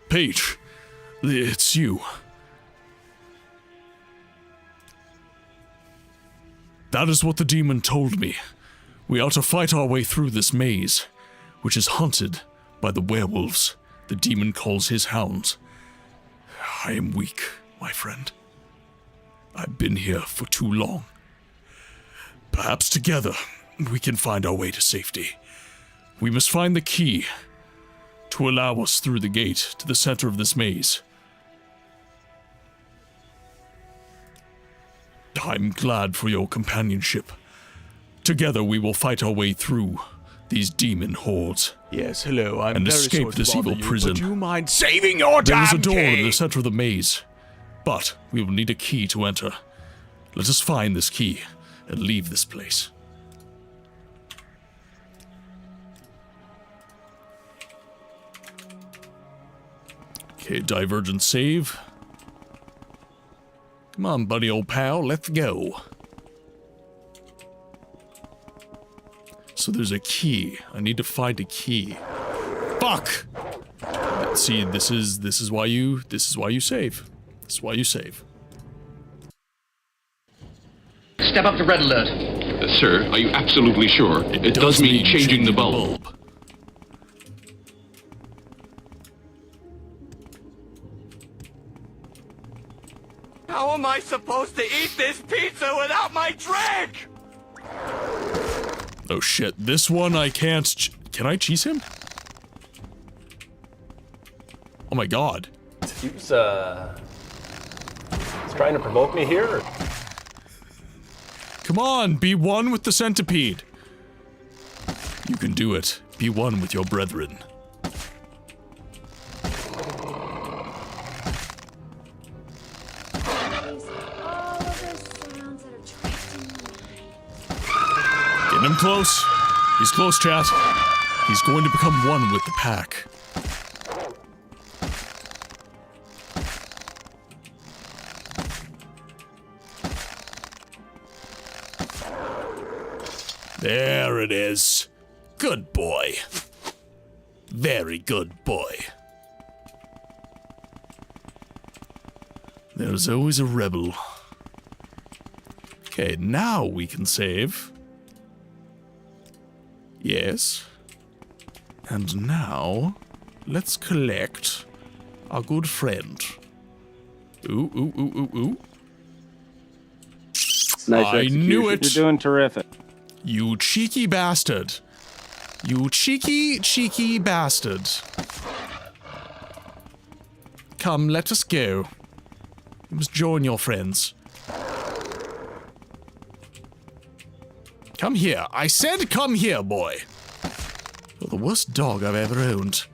Paige, it's you. That is what the demon told me. We are to fight our way through this maze, which is haunted by the werewolves the demon calls his hounds. I am weak, my friend. I've been here for too long. Perhaps together, we can find our way to safety. We must find the key to allow us through the gate to the center of this maze. I'm glad for your companionship. Together we will fight our way through these demon hordes. Yes, hello, I'm and very escape sorry to this bother evil you, prison. But do you mind saving your There is a damn door key? in the center of the maze, but we will need a key to enter. Let us find this key and leave this place. Okay, divergent save. Come on, buddy, old pal, let's go. So there's a key. I need to find a key. Fuck! See, this is why you save. This is why you save. Step up to red alert. Sir, are you absolutely sure? It does mean changing the bulb. How am I supposed to eat this pizza without my drink? Oh shit, this one I can't can I cheese him? Oh my god. He's trying to provoke me here? Come on, be one with the centipede. You can do it. Be one with your brethren. Getting him close. He's close, chat. He's going to become one with the pack. There it is. Good boy. Very good boy. There's always a rebel. Okay, now we can save. Yes. And now, let's collect our good friend. Ooh, ooh, ooh, ooh, ooh. Nice I knew it. You're doing terrific. You cheeky bastard. You cheeky bastard. Come, let us go. You must join your friends. Come here. I said come here, boy. You're the worst dog I've ever owned.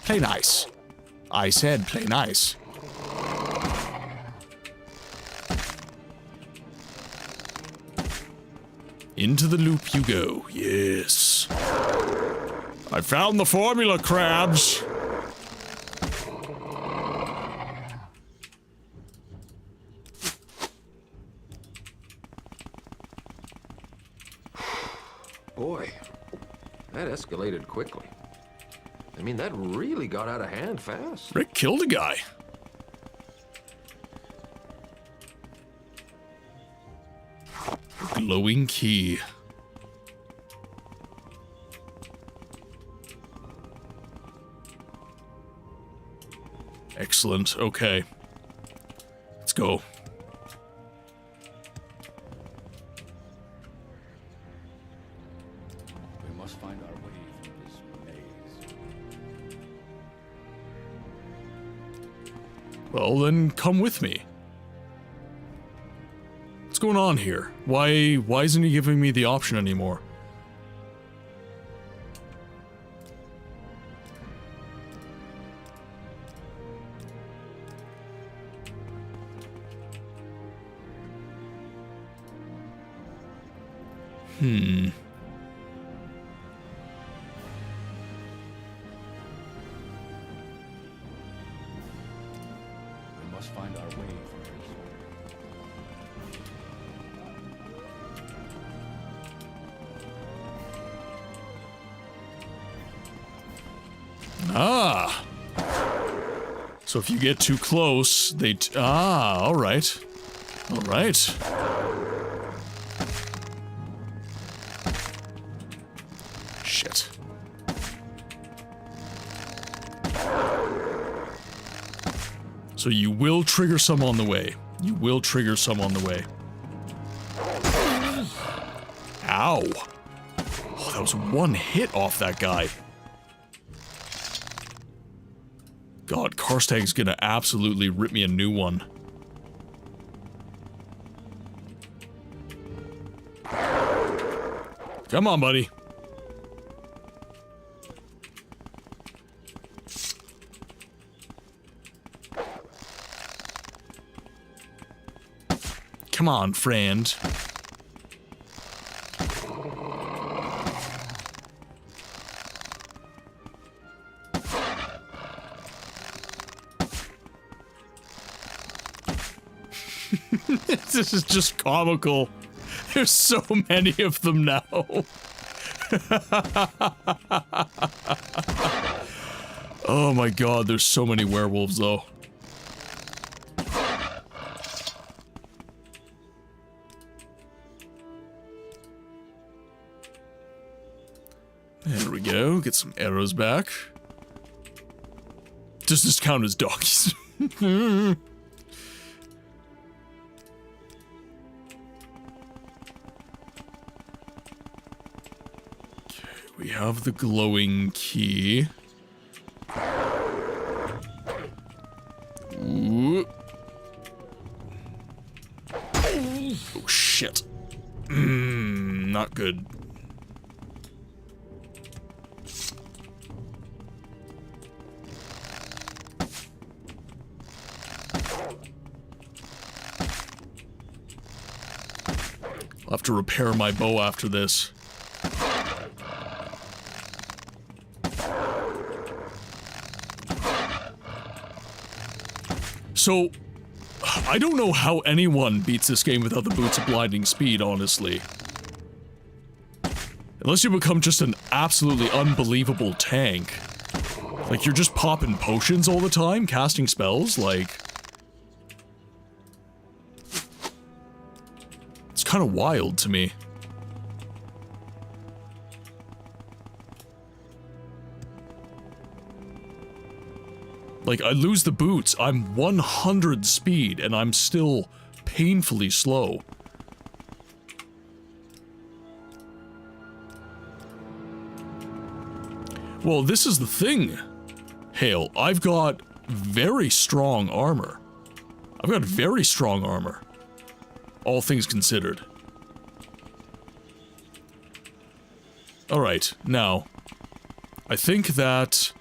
Play nice. I said play nice. Into the loop you go. Yes. I found the formula, crabs. Boy, that escalated quickly. I mean, that really got out of hand fast. Rick killed a guy. Glowing key. Excellent. Okay. Let's go. We must find our way through this maze. Well, then come with me. What's going on here? Why isn't he giving me the option anymore? We must find our way through this. Ah. So if you get too close, all right. All right. Shit. So you will trigger some on the way. You will trigger some on the way. Ow. Oh, that was one hit off that guy. God, Karstag's gonna absolutely rip me a new one. Come on, buddy. Come on, friend. This is just comical. There's so many of them now. Oh my god, there's so many werewolves though. There we go, get some arrows back. Does this count as doggies? Okay, we have the glowing key. Ooh. Oh shit. Not good. I'll have to repair my bow after this. So, I don't know how anyone beats this game without the boots of blinding speed, honestly. Unless you become just an absolutely unbelievable tank. Like, you're just popping potions all the time, casting spells, like... It's kind of wild to me. Like, I lose the boots, I'm 100 speed, and I'm still painfully slow. Well, this is the thing, Hale. I've got very strong armor. I've got very strong armor. All things considered. Alright, now, I think that...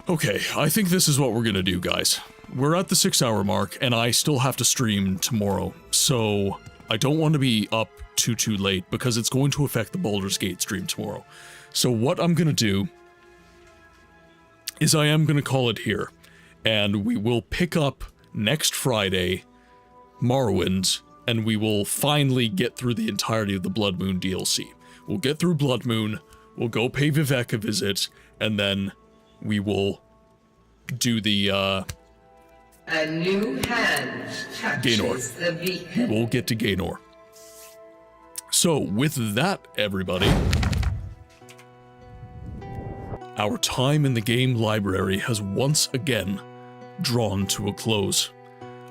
Okay, I think this is what we're gonna do, guys. We're at the 6-hour mark, and I still have to stream tomorrow, so I don't want to be up too late, because it's going to affect the Baldur's Gate stream tomorrow. So what I'm gonna do is I am gonna call it here, and we will pick up next Friday Morrowind, and we will finally get through the entirety of the Blood Moon DLC. We'll get through Blood Moon, we'll go pay Vivek a visit, and then we will do the, A new hand touches Gaynor. the beacon. We'll get to Gaynor. So, with that, everybody, our time in the game library has once again drawn to a close.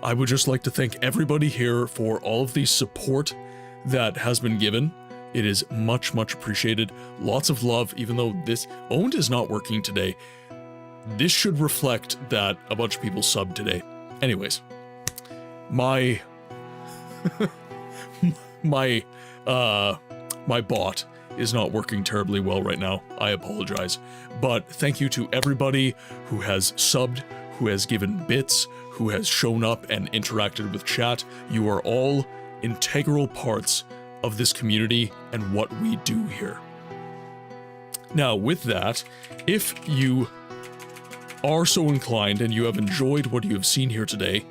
I would just like to thank everybody here for all of the support that has been given. It is much appreciated. Lots of love, even though this Owned is not working today. This should reflect that a bunch of people subbed today. Anyways, my bot is not working terribly well right now. I apologize. But thank you to everybody who has subbed, who has given bits, who has shown up and interacted with chat. You are all integral parts of this community and what we do here. Now, with that, if you are so inclined and you have enjoyed what you have seen here today,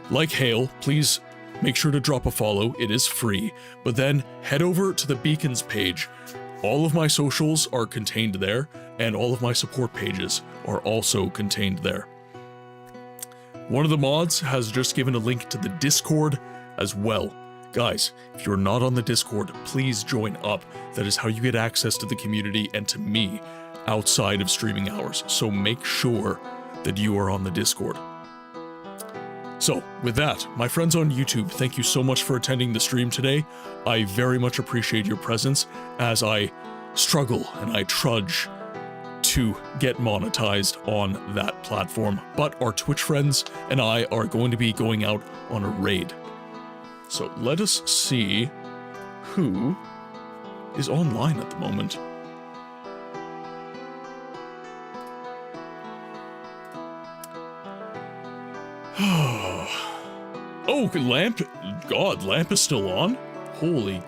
like Hale, please make sure to drop a follow. It is free. But then head over to the Beacons page. All of my socials are contained there, and all of my support pages are also contained there. One of the mods has just given a link to the Discord as well. Guys, if you're not on the Discord, please join up. That is how you get access to the community and to me outside of streaming hours. So make sure that you are on the Discord. So, with that, my friends on YouTube, thank you so much for attending the stream today. I very much appreciate your presence as I struggle and I trudge to get monetized on that platform. But our Twitch friends and I are going to be going out on a raid. So let us see who is online at the moment. Oh, Lamp is still on? Holy.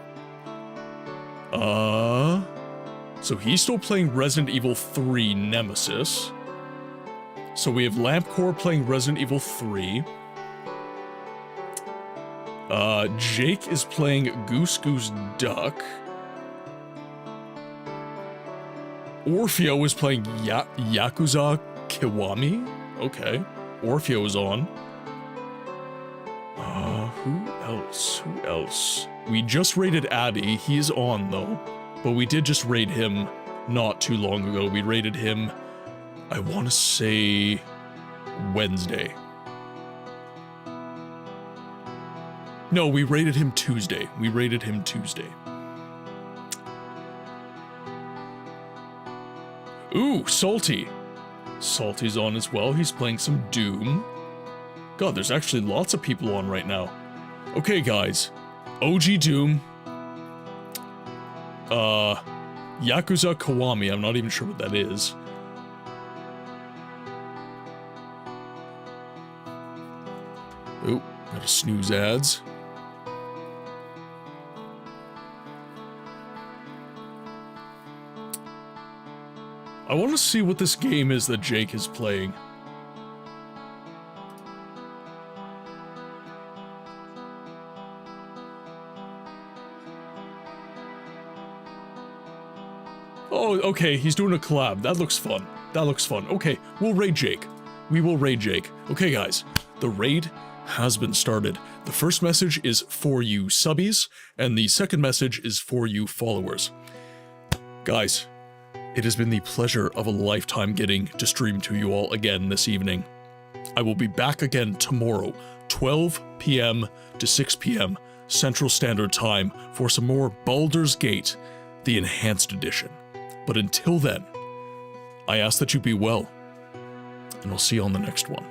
So he's still playing Resident Evil 3 Nemesis. So we have Lampcore playing Resident Evil 3. Jake is playing Goose Goose Duck. Orfeo is playing Yakuza Kiwami. Okay. Orfeo is on. Who else? Who else? We just raided Addy. He's on, though. But we did just raid him not too long ago. We raided him, I want to say, Wednesday. No, we raided him Tuesday. We raided him Tuesday. Ooh, Salty. Salty's on as well. He's playing some Doom. God, there's actually lots of people on right now. Okay, guys. OG Doom. Yakuza Kiwami. I'm not even sure what that is. Ooh, gotta snooze ads. I want to see what this game is that Jake is playing. Oh, okay, he's doing a collab. That looks fun. That looks fun. Okay, we'll raid Jake. We will raid Jake. Okay, guys, the raid has been started. The first message is for you subbies, and the second message is for you followers. Guys, it has been the pleasure of a lifetime getting to stream to you all again this evening. I will be back again tomorrow, 12 p.m. to 6 p.m. Central Standard Time for some more Baldur's Gate, the Enhanced Edition. But until then, I ask that you be well, and I'll see you on the next one.